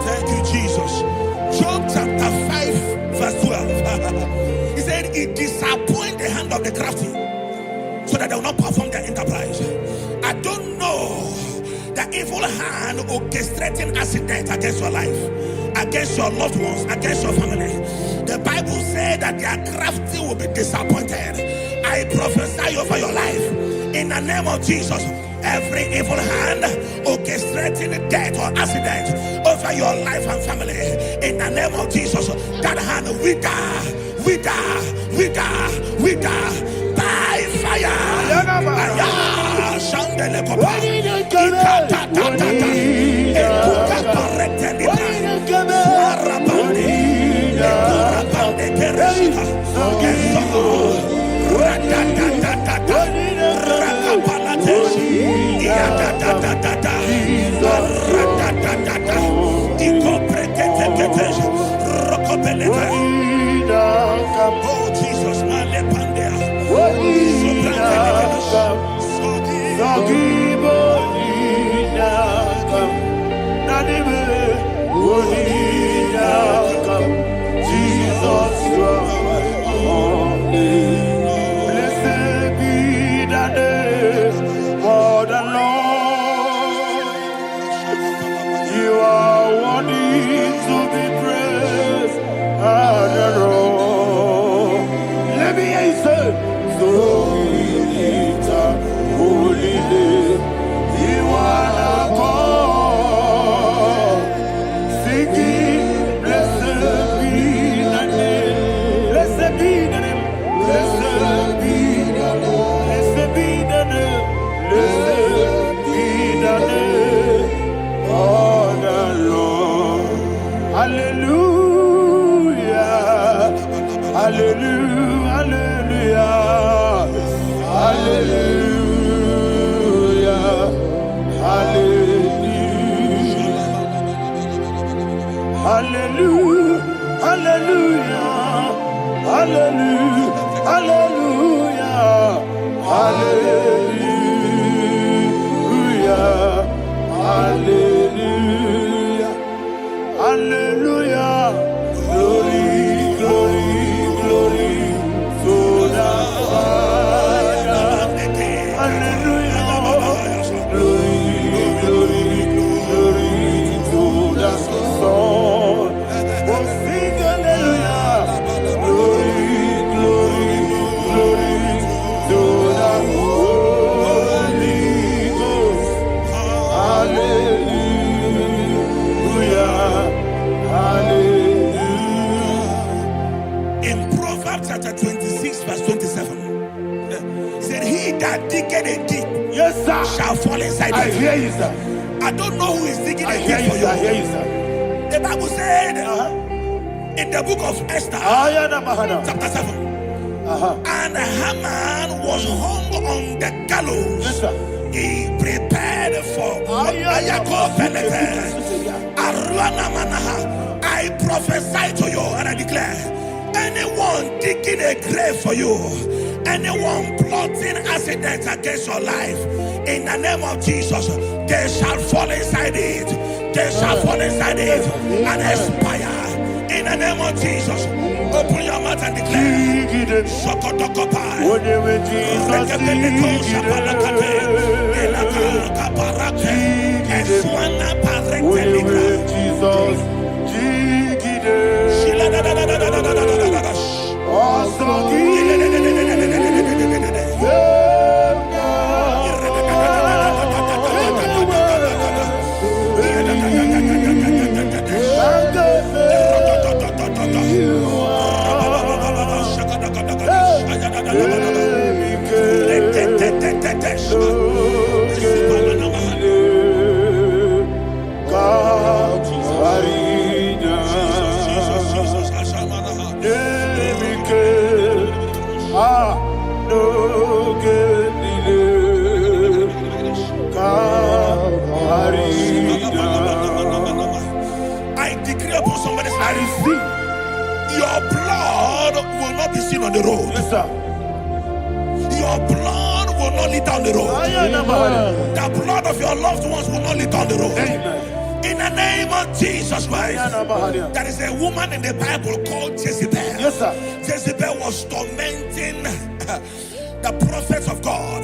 Thank you, Jesus. Job chapter 5, verse 12. He said, it disappoints the hand of the crafty, so that they will not perform their enterprise. I don't know the evil hand orchestrating accident against your life, against your loved ones, against your family. The Bible said that their crafty will be disappointed. I prophesy over your life in the name of Jesus. Every evil hand orchestrating death or accident over your life and family, in the name of Jesus, that hand wither by fire. Oh Jesus, blessed be the name of the Lord. You are worthy to be praised and adored. Let me hear you say, so we lift up holy name. You are the God. Singing, blessed be the name. Blessed be the name. Blessed be the name. Blessed be the name. Blessed be the name of the Lord. Hallelujah. Hallelujah. Hallelujah. Hallelujah. Hallelujah. Hallelujah. Hallelujah. Hallelujah. Hallelujah. Hallelujah. Hallelujah. Glory, glory, glory to the Father. Hallelujah. Glory, glory, glory to the Son. Oh, sing hallelujah. Glory, glory, glory to the Holy Ghost. Hallelujah. Hallelujah. In Proverbs chapter 26, verse 27, said, "He that diggeth a deep, Yes, sir, shall fall inside I it." hear you, sir. I don't know who is digging I a hear deep you, for sir. I hear you. you, sir. The Bible said in the book of Esther, chapter 7, and Haman was hung on the gallows. Yes, sir. He prepared for I prophesy to you and I declare, anyone digging a grave for you, anyone plotting accidents against your life, in the name of Jesus, they shall fall inside it. They shall fall inside it and expire. In the name of Jesus, open your mouth and declare. Shokotokopai. I decree upon somebody's life, your blood will not be seen on the road. Yes, sir. Your blood will not lead down the road. The blood of your loved ones will not lead down the road. Amen. In the name of Jesus Christ. There is a woman in the Bible called Jezebel. Yes, sir. Jezebel was tormenting the prophets of God.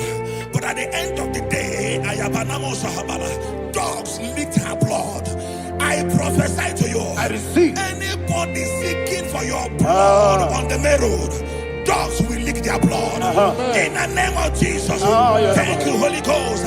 But at the end of the day, dogs licked her blood. I prophesy to you. I receive. Anybody seeking for your blood on the main road, dogs will lick their blood. In the name of Jesus. Thank you, Holy Ghost.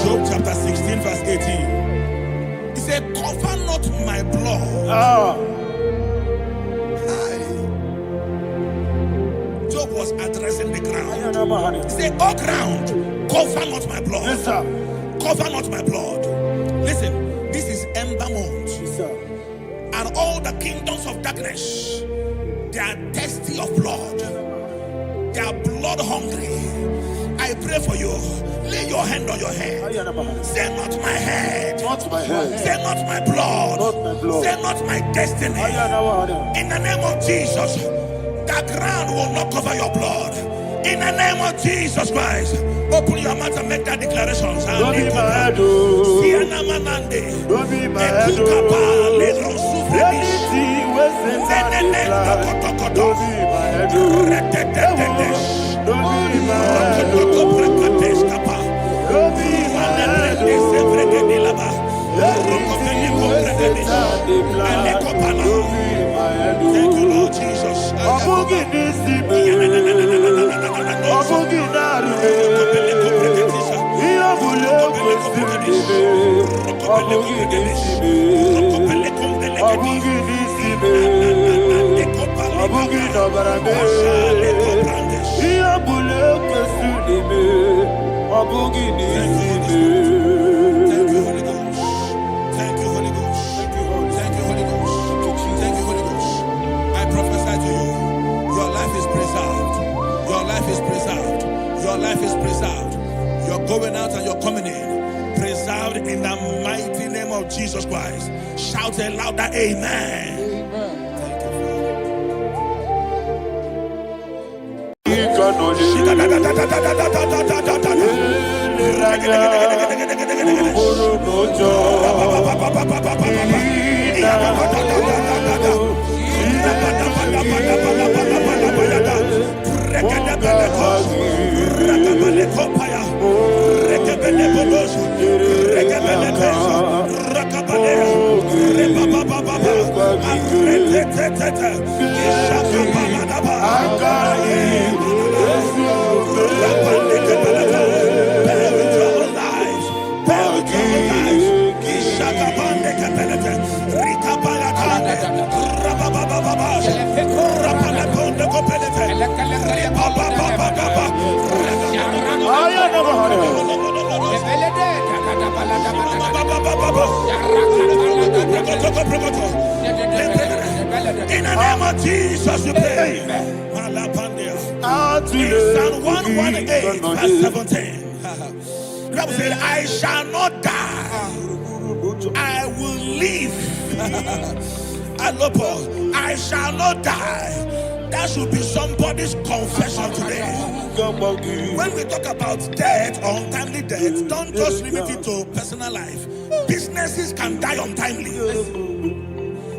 Job chapter 16 verse 18. He said, cover not my blood. Job was addressing the ground. He said, oh ground, cover not my blood. Yes, sir. Cover not my blood. Listen, this is ember month. Yes, sir. And all the kingdoms of darkness, they are thirsty of blood. They are blood hungry. I pray for you. Lay your hand on your head. Say not my head. Not my head. Say not my blood. Not my blood. Say not my destiny. In the name of Jesus, the ground will not cover your blood. In the name of Jesus Christ, open your mouth and make that declaration. Don't be mad, oh. Don't be mad, oh. Anything was in that decline. Don't be mad, oh. Don't be mad, oh. Thank you, Lord Jesus. Thank you, Holy Ghost. Thank you, Holy Ghost. Thank you, Holy Ghost. Thank you, Holy Ghost. I prophesy to you, your life is preserved. Your life is preserved. Your life is preserved. You're going out and you're coming in. Preserved in the mighty name of Jesus Christ. Shout a louder amen. Thank you, in the name of Jesus, we pray. In Psalm 118, verse 17, the Bible said, I shall not die, I will live. I shall not die. That should be somebody's confession today. When we talk about death or untimely death, don't just limit it to personal life. Businesses can die untimely.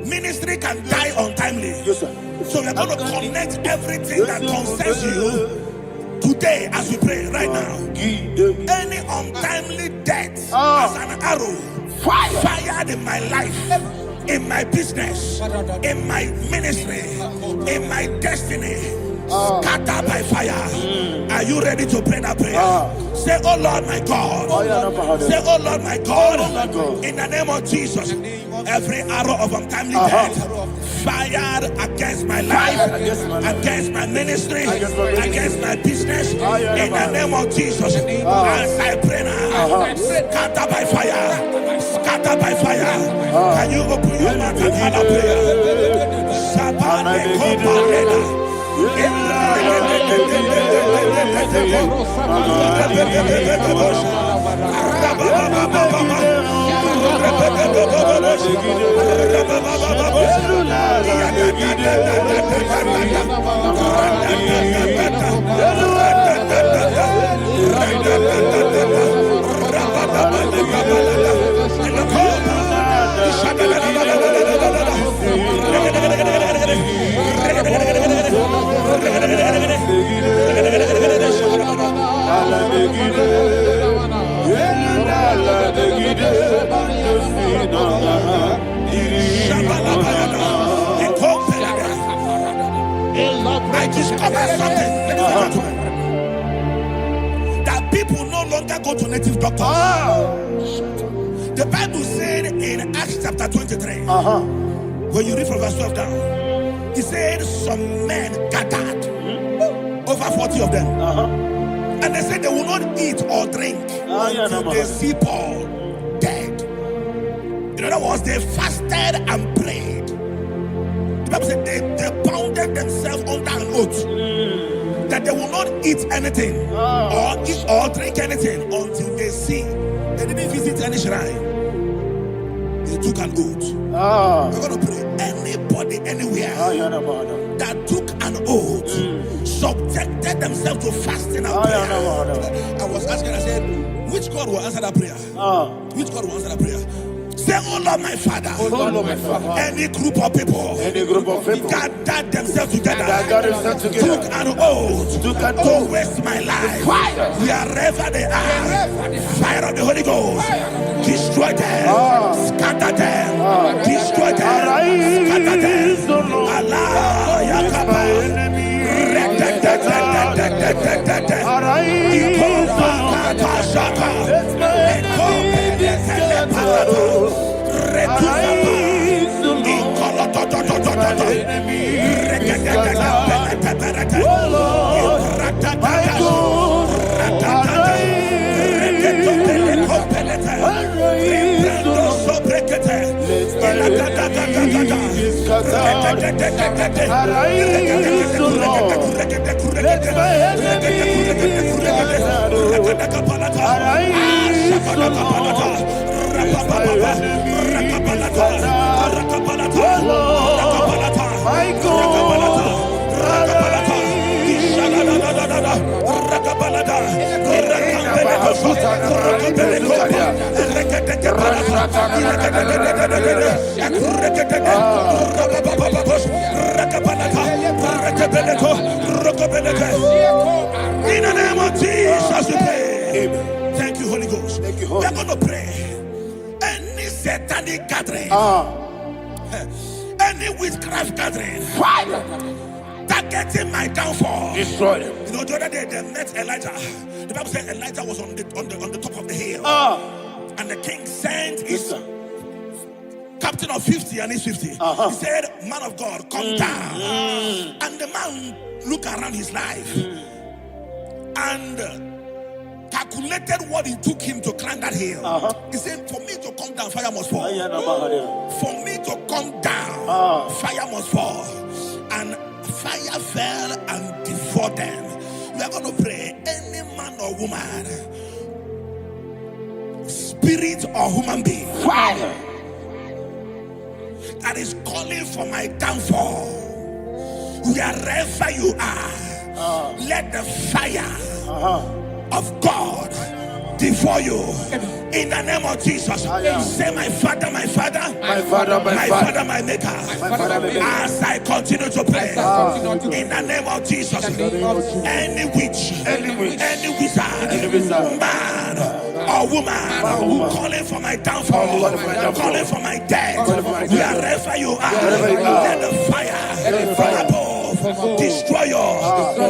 Ministry can die untimely. Yes, sir. So we're going to connect everything that concerns you today as we pray right now. Any untimely death as an arrow fired in my life, in my business, in my ministry, in my destiny, scattered by fire. Are you ready to pray that prayer? Say, oh Lord my God. Say, oh Lord my God. In the name of Jesus, every arrow of untimely death fired against my life, against my ministry, against my business, in the name of Jesus, as I pray now, scattered by fire, scattered by fire. Can you open your mouth and have a prayer? I discovered something, ladies and gentlemen, that people no longer go to native doctors. The Bible said in Acts chapter 23, when you read from verse 12 down, it said some men gathered, over 40 of them, and they said they will not eat or drink until they see Paul dead. In other words, they fasted and prayed. The Bible said they bounded themselves under an oath that they will not eat anything or drink anything until they see. They didn't visit any shrine. They took an oath. We're going to pray. Anybody, anywhere that took an oath, subjected themselves to fasting and prayer. I was asking, I said, which God will answer that prayer? Which God will answer that prayer? Say, oh Lord, my Father. Oh Lord, my Father. Any group of people. Any group of people. Gathered themselves together. Took an oath. To waste my life. Wherever they are. Fire of the Holy Ghost. Destroy them. Scatter them. Destroy them. Scatter them. Allah Yakaba. In the name of Jesus, we pray. Thank you, Holy Ghost. We are going to pray. Any satanic gathering, any witchcraft gathering, targeting my downfall, destroy them. You know, the other day they met Elijah. The Bible said Elijah was on the top of the hill, and the king sent his captain of 50 and his 50. He said, "Man of God, come down." And the man looked around his life and calculated what it took him to climb that hill. He said, "For me to come down, fire must fall. For me to come down, fire must fall." And fire fell and devoured them. We are going to pray. Any man or woman, spirit or human being, fire, that is calling for my downfall, wherever you are, let the fire of God devour you in the name of Jesus. Say, my Father, my Father, my Father, my Father, my Maker. As I continue to pray in the name of Jesus, any witch, any wizard, man or woman calling for my downfall, calling for my death, wherever you are, let the fire from above destroy you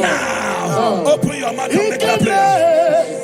now. Open your mouth and make a prayer.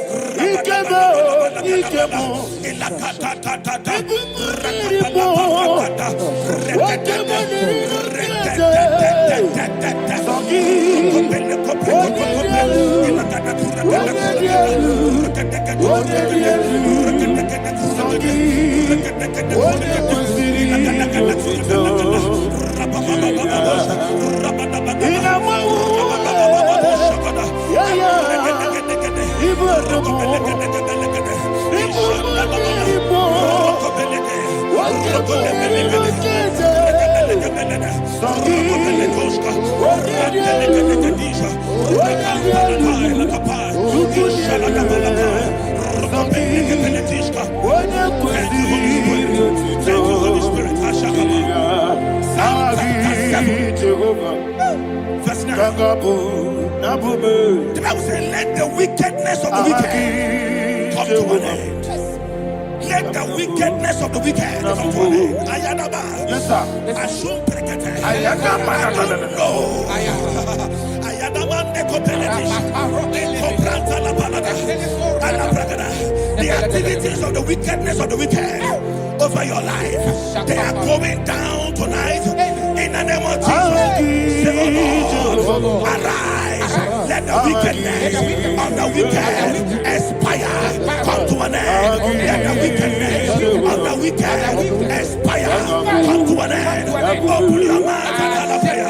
Verse 9. The Bible says, let the wickedness of the wicked come to an end. Let the wickedness of the wicked come to an end. Ayadaba. Yes, sir. Assume prekete. Ayadaba. No. Ayadaba nekopeletis. Nekopranta la balada. Ala bragada. The activities of the wickedness of the wicked over your life, they are going down tonight in the name of Jesus. Say, oh Lord, arise. Let the wickedness of the wicked expire, come to an end. Let the wickedness of the wicked expire, come to an end. Open your mouth and have a prayer.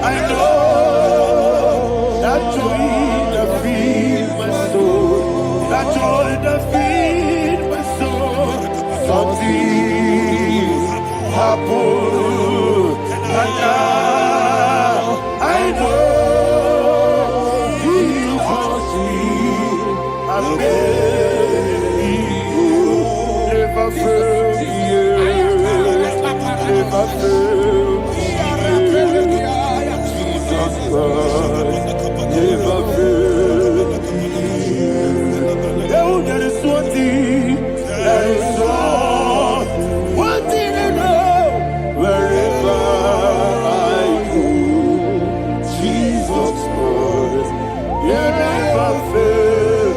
I know that joy that feeds my soul, that joy that feeds my soul. Something happened, and now I know He calls me. I made you never fail me, never fail me. Never fail. Oh, there is one thing, there is one thing I know. Wherever I go, Jesus Christ, you never fail.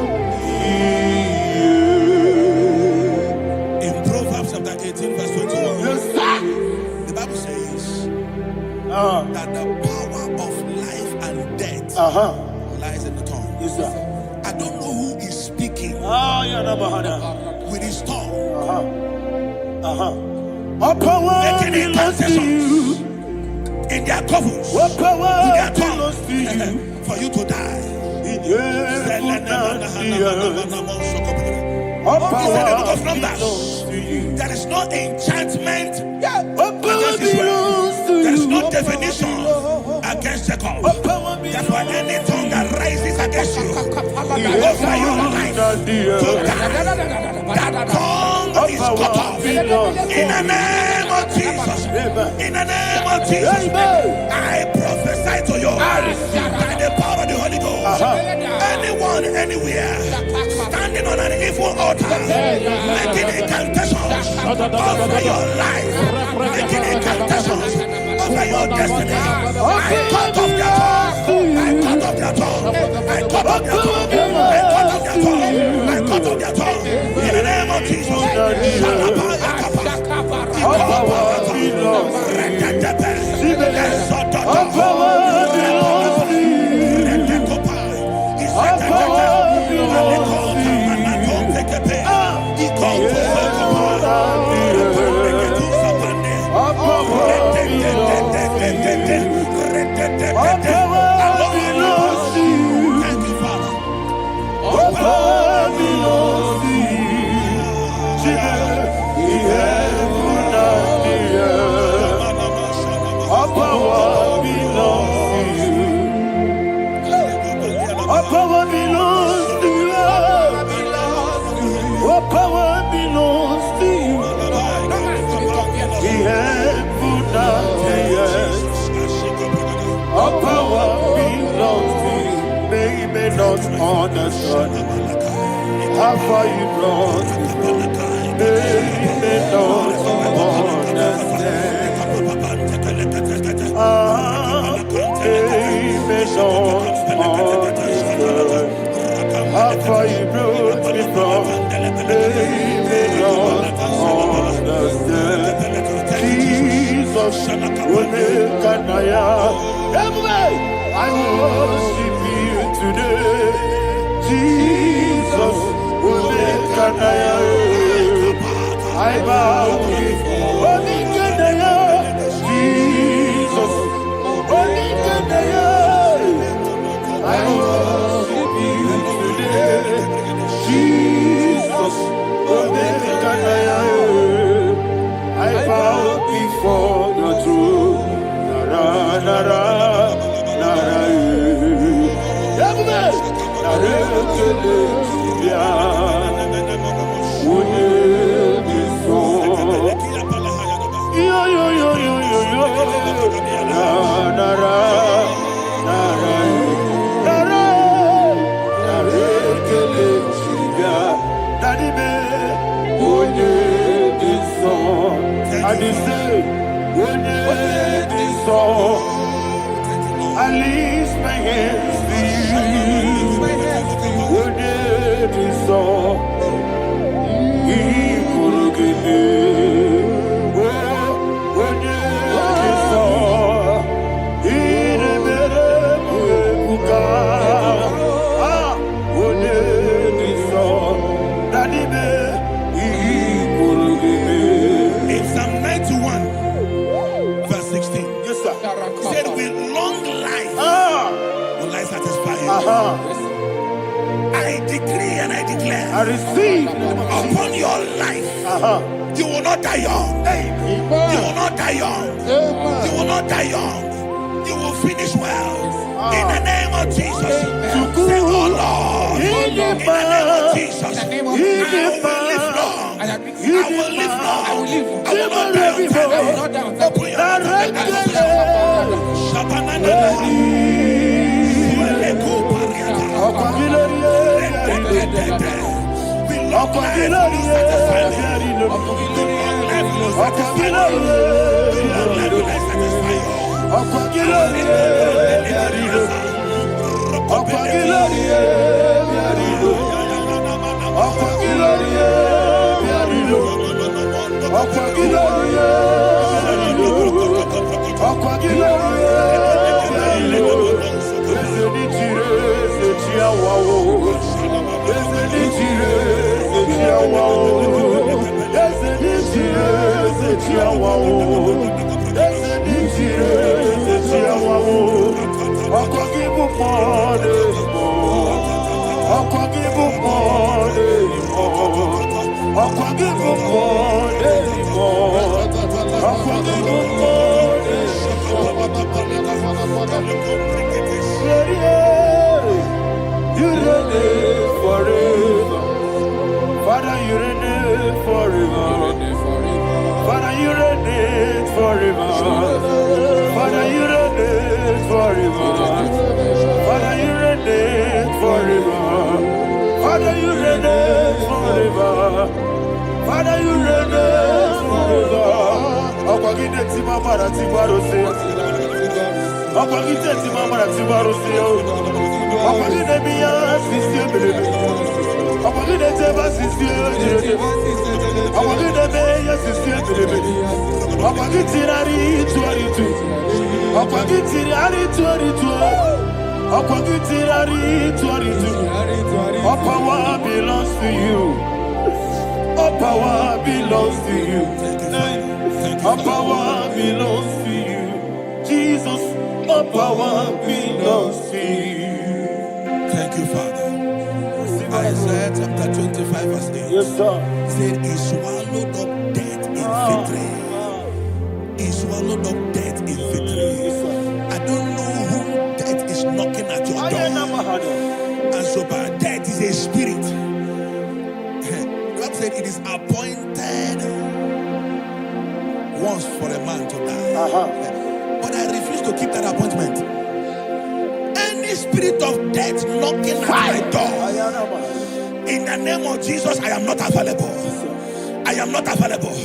In Proverbs chapter 18, verse 21, Yes, the Bible says that the power of life and death lies in the tongue. yes, sir. I don't know who is speaking with his tongue, All power making belongs to intercessions you. in their coffers All with power their belongs tongue to you. for you to die. In heaven and the earth. All He said in the book of power Numbers, belongs to you. there is no enchantment All power against Israel. belongs to There is you. no definition against Jacob. All power That's why belongs any tongue that rises against you in over your life heaven and the to earth. die, that tongue All is cut power off. belongs In the name of Jesus. In the name of Jesus. Amen. I prophesy to you by the power of the Holy Ghost. Anyone, anywhere, standing on an evil altar, making incantations over your life, making incantations over your destiny. I cut off their tongue. I cut off their tongue. I cut off their tongue. I cut off their tongue. I cut off their tongue. In the name of Jesus. All power belongs to you. All power belongs to you. All power belongs to you. All power belongs to you. All power belongs to you. Thank you, Father. All power belongs to you. In heaven and the earth. All power belongs to you. All power belongs to you. All power belongs to you. In heaven and the earth. All power belongs to you. May not understand how far you brought me. May not understand. May not understand how far you brought me from. May not understand. Jesus, will make an I worship you today. Jesus, will make an I bow before Jesus, I worship you today. Jesus, will make an I bow before your throne. Nara, nara, nara, yo, yo, yo, yo, yo, yo. Nara, nara, nara, nara. I decree and I declare. I receive. Upon your life. You will not die young. You will not die young. You will not die young. You will finish well. In the name of Jesus. Say, oh Lord. In the name of Jesus. I will live long. I will live long. I will not die on time. I will not die on time. Open your Father, you reign forever. Father, you reign forever. Father, you reign forever. Father, you reign forever. Father, you reign forever. Father, you reign forever. Akwagide ti mama na ti barose. Akwagide ti mama na ti barose. Akwagide biya sisi ebelebe. Akwagide teba sisi ebelebe. Akwagide beya sisi ebelebe. Akwagide rari tuaritu. Akwagide rari tuaritu. Akwagide rari tuaritu. All power belongs to you. All power belongs to you. All power belongs to you. Jesus, all power belongs to you. Thank you, Father. Isaiah chapter 25 verse 8. Yes, sir. Said he swallowed up death in victory. He swallowed up death in victory. I don't know who death is knocking at your door. And so, but death is a spirit. God said it is appointed once for a man to die. But I refuse to keep that appointment. Any spirit of death knocking at my door, in the name of Jesus, I am not available. I am not available.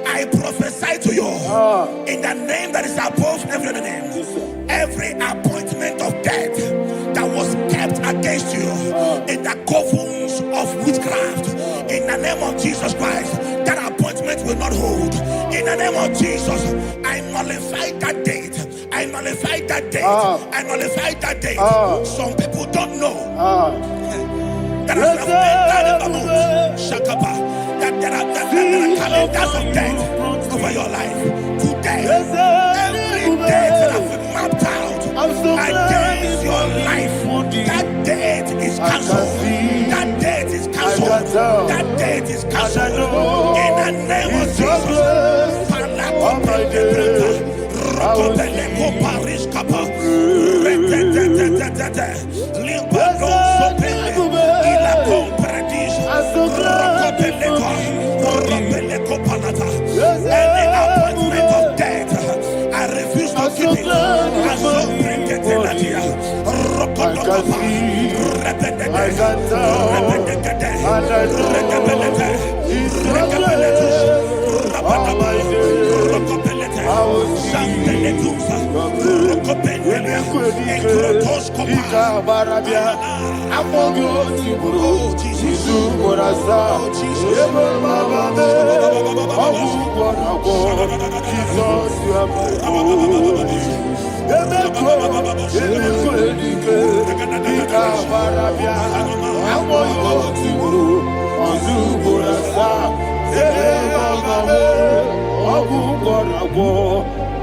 I prophesy to you in the name that is above every other name. Every appointment of death that was kept against you in the covens of witchcraft, in the name of Jesus Christ, that appointment will not hold. In the name of Jesus, I nullify that date. I nullify that date. I nullify that date. Some people don't know that there are calendars of death over your life. Today, every date that has been mapped out against your life, that date is cancelled. That date is cancelled. That date is cancelled. In the name of Jesus. Any appointment of death, I refuse to keep it. I so bring it in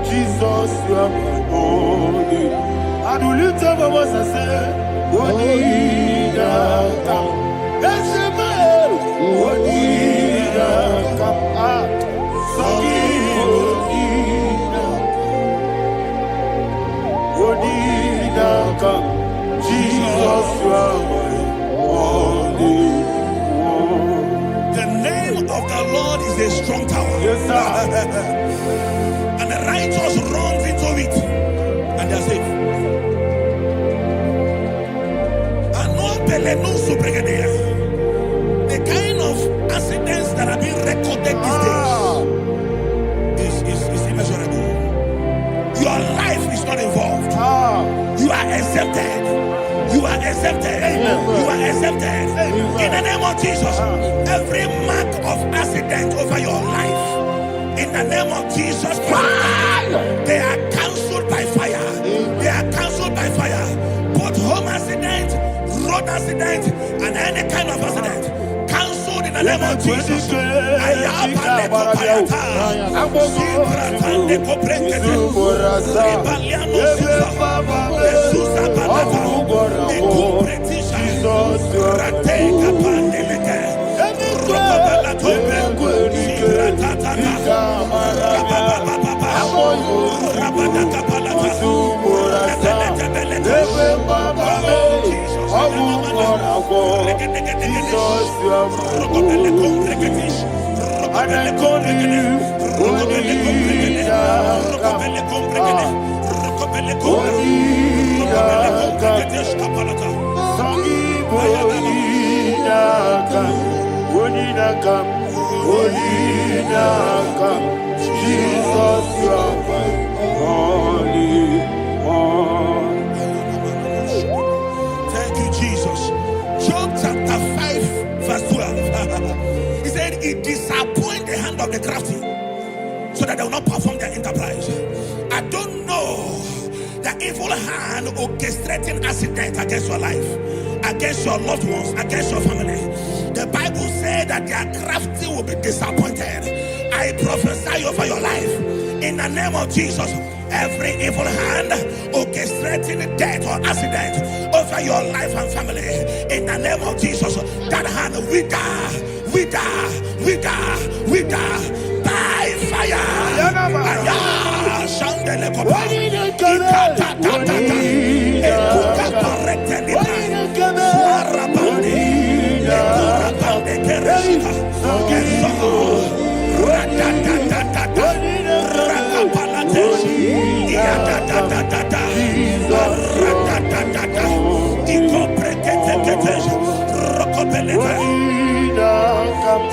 Jesus, you are my holy. I do lift up my voice and say, The name of the Lord is a strong tower. Yes, sir. And the righteous runs into it and they are safe. The kind of accidents that are being recorded these days is immeasurable. Your life is not involved. You are exempted. You are exempted. You are exempted. In the name of Jesus, every mark of accident over your life, in the name of Jesus Christ, they are cancelled by fire. They are cancelled by fire. Both home accident, road accident, and any kind of accident, cancelled in the name of Jesus. Thank you, Jesus. Job chapter 5, verse 12. He said, it disappoints the hand of the crafty, so that they will not perform their enterprise. I don't know the evil hand orchestrating accident against your life, against your loved ones, against your family. The Bible said that their crafty will be disappointed. I prophesy over your life in the name of Jesus. Every evil hand orchestrating death or accident over your life and family, in the name of Jesus, that hand wither by fire.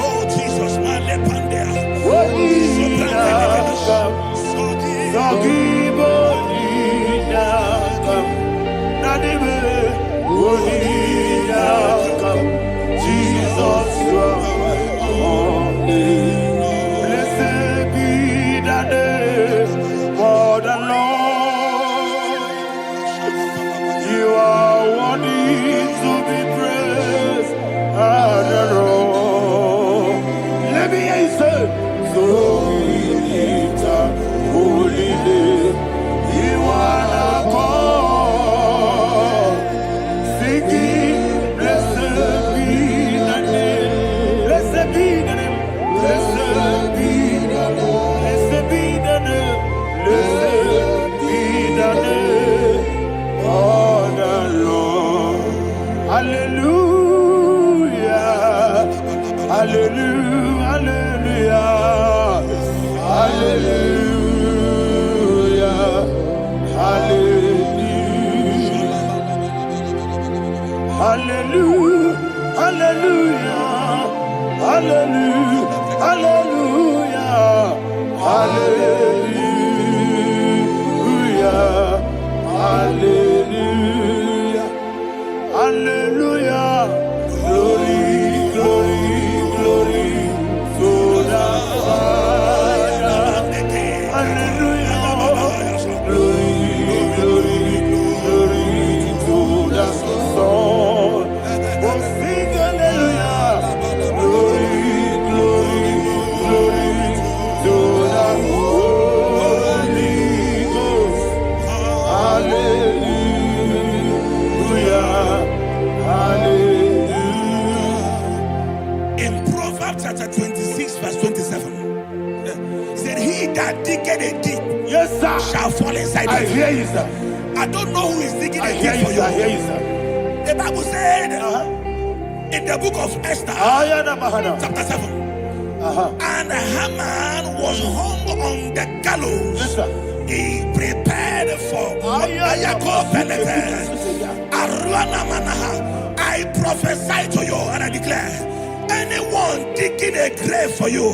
Oh Jesus, blessed be the name for the Lord. You are worthy to be praised and adored. Let me hear you say, so we lift up holy name. You are the God. Singing, blessed be the name. Blessed be the name. Blessed be the name. Blessed be the name. Blessed be the name of the Lord. Hallelujah. Hallelujah. Hallelujah. Hallelujah. Hallelujah. Hallelujah. Hallelujah. Hallelujah. Hallelujah. Hallelujah. Glory, glory, glory to the Father. Hallelujah. Glory, glory, glory to the Son. Oh, sing hallelujah. Glory, glory, glory to the Holy Ghost. Hallelujah. Hallelujah. in Proverbs chapter 26, verse 27, he said, he that diggeth a deep, Yes, sir. shall fall inside I it. hear you, sir. I don't know who is digging I a hear deep you, for sir. I hear you. you, sir. A The Bible said in the book of Esther, chapter 7, and Haman was hung on the gallows. Yes, sir. He prepared for I prophesy to you and I declare, anyone digging a grave for you,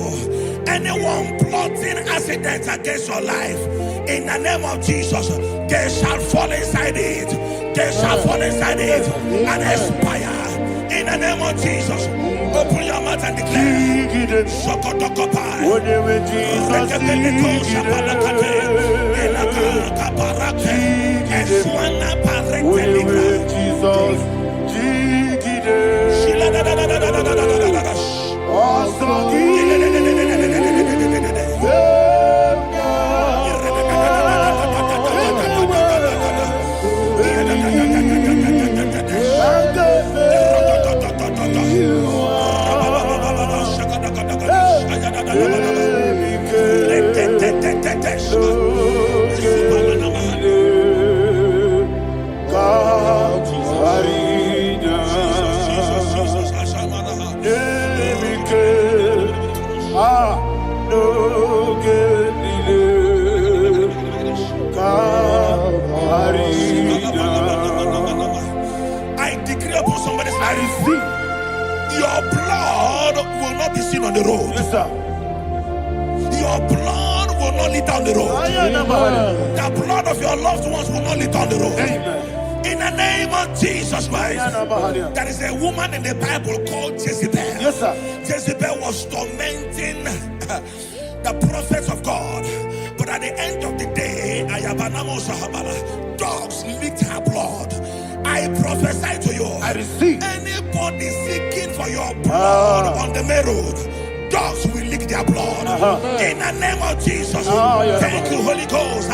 anyone plotting accidents against your life, in the name of Jesus, they shall fall inside it. They shall fall inside it and expire. In the name of Jesus, open your mouth and declare. Shokotokopai. I decree upon somebody's life, your blood will not be seen on the road. Yes, sir. Your blood will not lead down the road. The blood of your loved ones will not lead down the road. Amen. In the name of Jesus Christ, there is a woman in the Bible called Jezebel. Yes, sir. Jezebel was tormenting the prophets of God. But at the end of the day, dogs licked her blood. I prophesy to you, I receive. anybody seeking for your blood on the main road, dogs will lick their blood. In the name of Jesus. Thank you, Holy Ghost.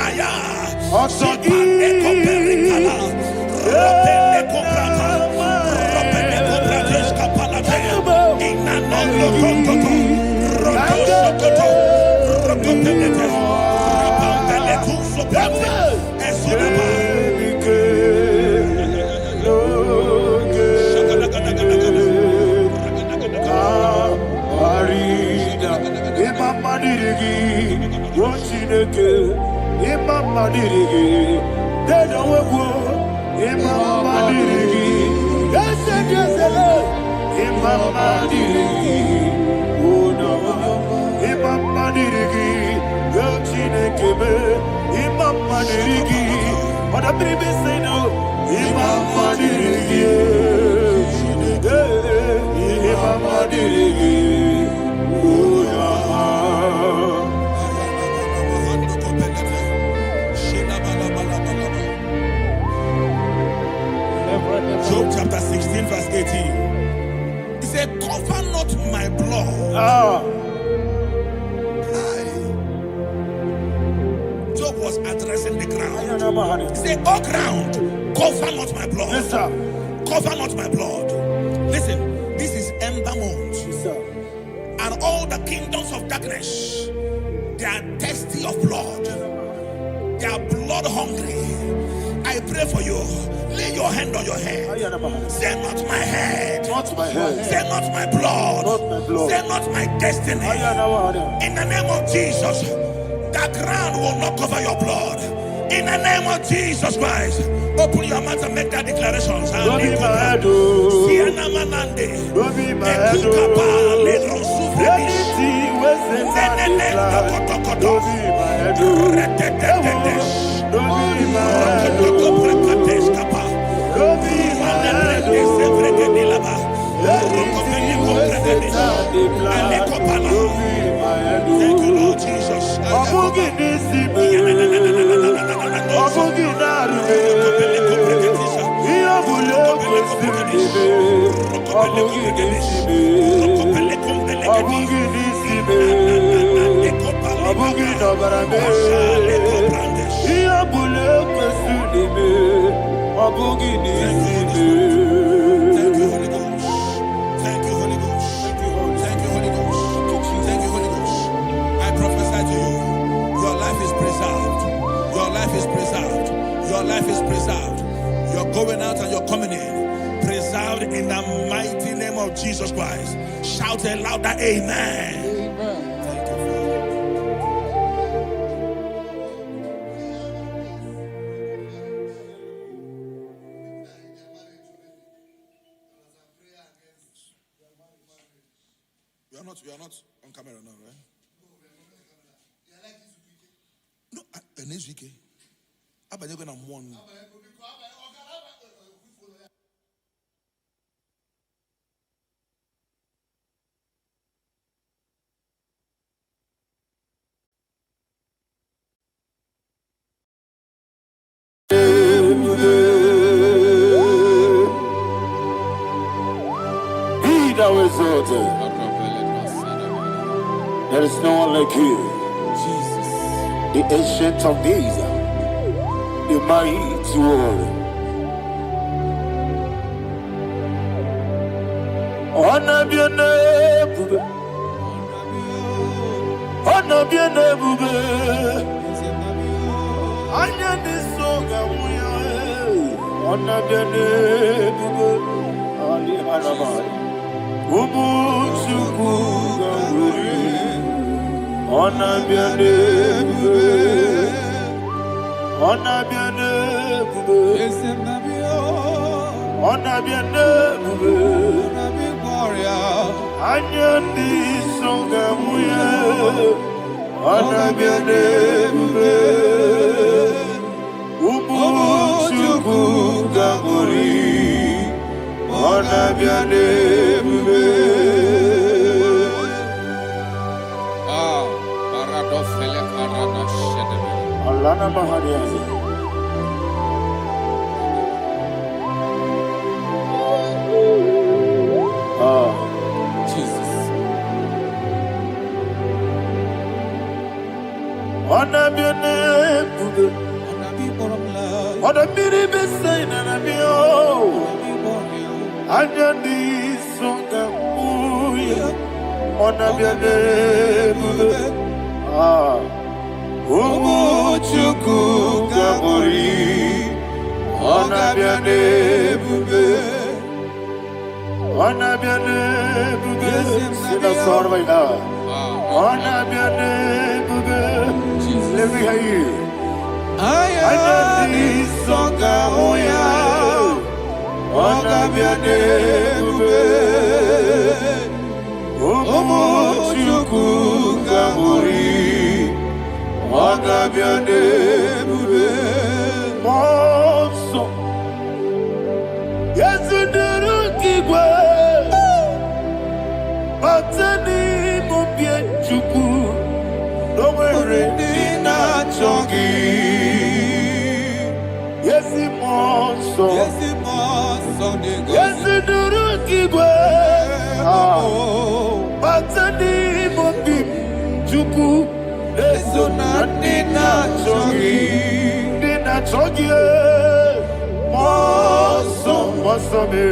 Job chapter 16 verse 18. He said, cover not my blood. Job was addressing the ground. He said, oh ground, cover not my blood. Yes, sir. Cover not my blood. Listen, this is ember month. Yes, sir. And all the kingdoms of darkness, they are thirsty of blood. They are blood hungry. I pray for you. Lay your hand on your head. Say not my head. Not my head. Say not my blood. Not my blood. Say not my destiny. In the name of Jesus, the ground will not cover your blood. In the name of Jesus Christ, open your mouth and make that declaration. Don't be my head. Don't be my head. Anything was in that don't be my head. Don't be my head. Don't be my head. Thank you, Lord Jesus. Thank you, Holy Ghost. Thank you, Holy Ghost. Thank you, Holy Ghost. Thank you, Holy Ghost. I prophesy to you, your life is preserved. Your life is preserved. Your life is preserved. You're going out and you're coming in. the mighty name of Jesus Christ. Shout a louder amen. Thank you, Father. You are not on camera now, right? No, next week. I'm going to one. He that was exalted. There is no one like you, Jesus. the ancient of days, the mighty warrior. Honor be your name, honor be your name, honor this song, honor be your name, Ali Hanabai, Honor be your name, honor be your name, honor be your name, honor this song, honor be your name, Umuchuku Gaburi, honor be your name. Alana Mahariazi. Jesus. Honor be your name, honor be the sign and be oh, honor the song honor be your name. Umuchuku Gabori, honor be your name, honor be your name. Sing a song right now. Honor be your name. Let me hear you. Honor this song, honor be your name. Umuchuku Gabori, honor be your name. Monso, yes, in the Igbo, Batani Mobiechuku, no Merina Chongi. Yes, Monso, yes, in the Igbo, Batani Mobiechuku. Eso na nina chogi, moso me.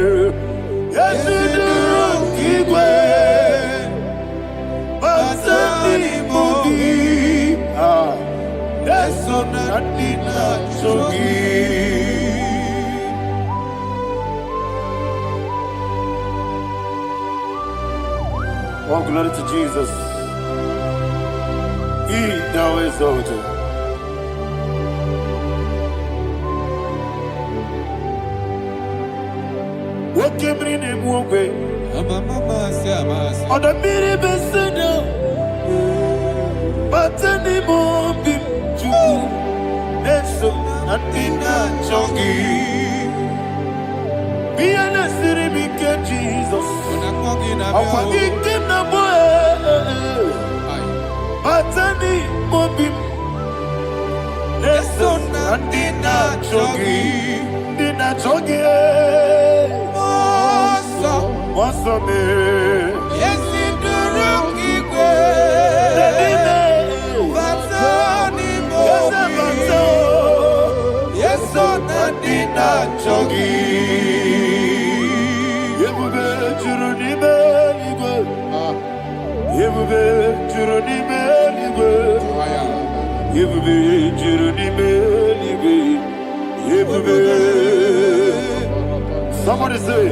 Yesu durukigwe, basani mobi. Eso na nina chogi. Oh, glory to Jesus. He thou exalted. What came in him one way? On the miri beseda, but any more be true. Eso natina chogi. Be an asiri bike Jesus. I forgive him the boy. Batani mobim, leso na dina chogi, moso me. Yesi durukigwe, batani mobi, yeso na dina chogi. Yebube churuni beligwe, yebube churuni beligwe, yebube churuni beligwe, yebube. Somebody say,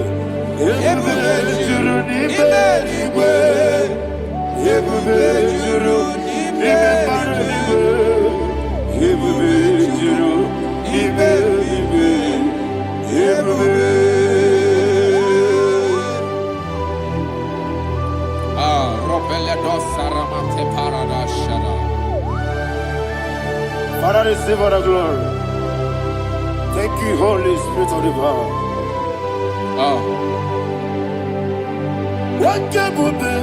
Ebube juru n'ime eluigwe. Ebube juru n'ime mbara eluigwe. Ebube juru n'ime eluigwe. Ebube. Father, receive all the glory. Thank you, Holy Spirit of divine. What ebube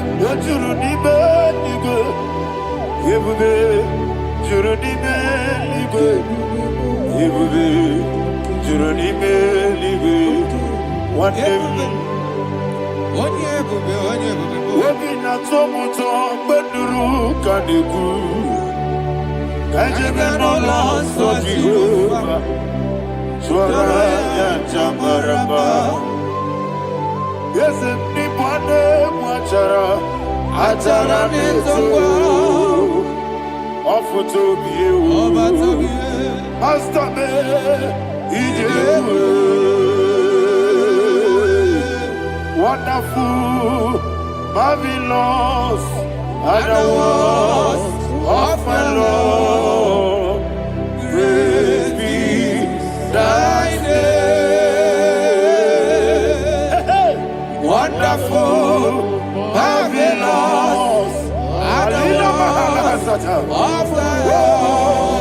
juru n'ime eluigwe. Ebube juru n'ime eluigwe. Ebube juru n'ime eluigwe. One ebube. Obi na-atọ m ụtọ mgbe nụrụ ka na-ekwu. Ka ejebe n'ụlọ nsọ Jehova. Tụọrọ ya aja mara mma. Eze ndị bụ anụ egwu achara na-eto. Ọfụta obi ewu. Pasta mee ije ewu. Wonderful, marvelous, are the words of my Lord. Praise be thy name. Wonderful, marvelous, are the words of thy Lord.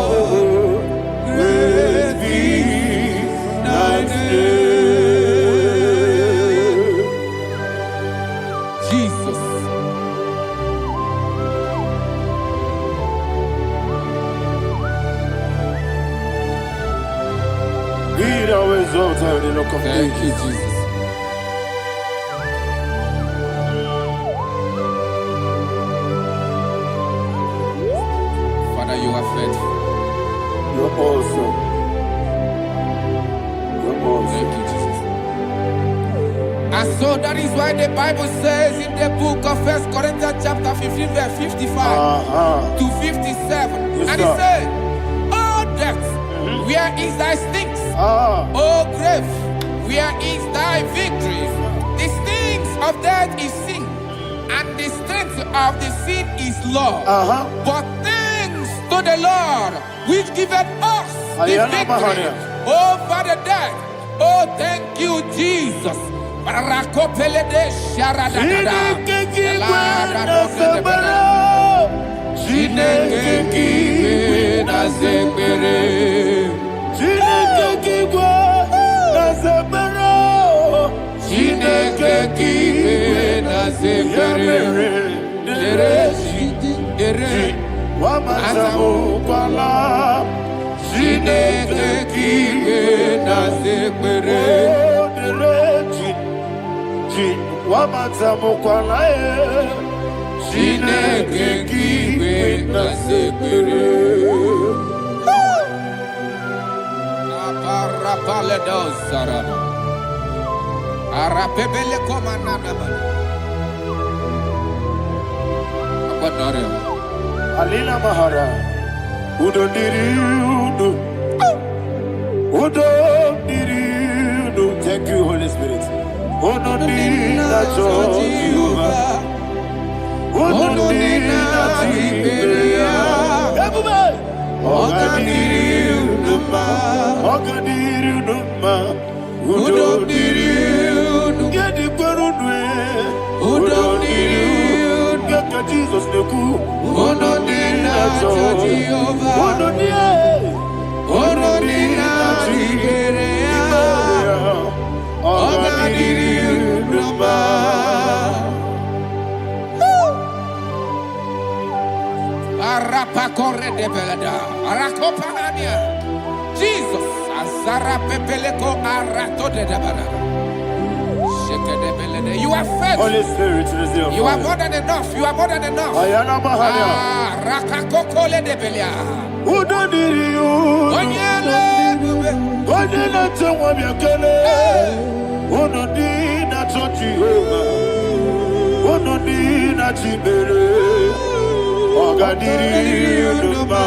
Praise be thy name. Jesus. Be thou exalted in the Rock of Thank you, Ages. Jesus. Father, you are faithful. You're awesome. You're awesome. Thank you, Jesus. And so that is why the Bible says in the book of 1 Corinthians chapter 15 verse 55 to 57. Yes, And it sir. says, "Oh death, where is thy stings? Oh grave, where is thy victory? The stings of death is sin, and the strength of the sin is law. But thanks to the Lord, which giveth us the victory over the death. Oh, thank you, Jesus." Rakopele de sharadada. Chineke kiwe na zebere. Chineke kiwe na zebere. Chineke kiwe na zebere. Dere Wamazamu kwala. Chineke kiwe na zebere. Wamazamu kwala. Chineke kiwe na zebere. Aparapale do sarama. Arapebele komanana mana. Akwadare. Alina Mahara. Udo diri udo. Udo diri udo. Thank you, Holy Spirit. Udo diri na Jehovah. Udo diri na Tiberia. Everybody. Ogadiri uduma. Ogadiri uduma. Udo diri udo. Gedi kwerudwe. Udo diri udo. Geka Jesus neku. Udo diri na Jehovah. Udo diri. Udo diri na Tiberia. Ogadiri uduma. Arapa corre de belada. Arakopa ania. Jesus. Azara pepeleko arato de belada. Shake de belada. You are faithful. Holy Spirit, receive You are more than enough. You are more than enough. Ayana Mahania. Rakakokole de belia. Udo diri udo. Onyele bube. Udo na tewa miakele. Udo diri na Jehovah. Udo diri na Tiberia. Ogadiri uduma.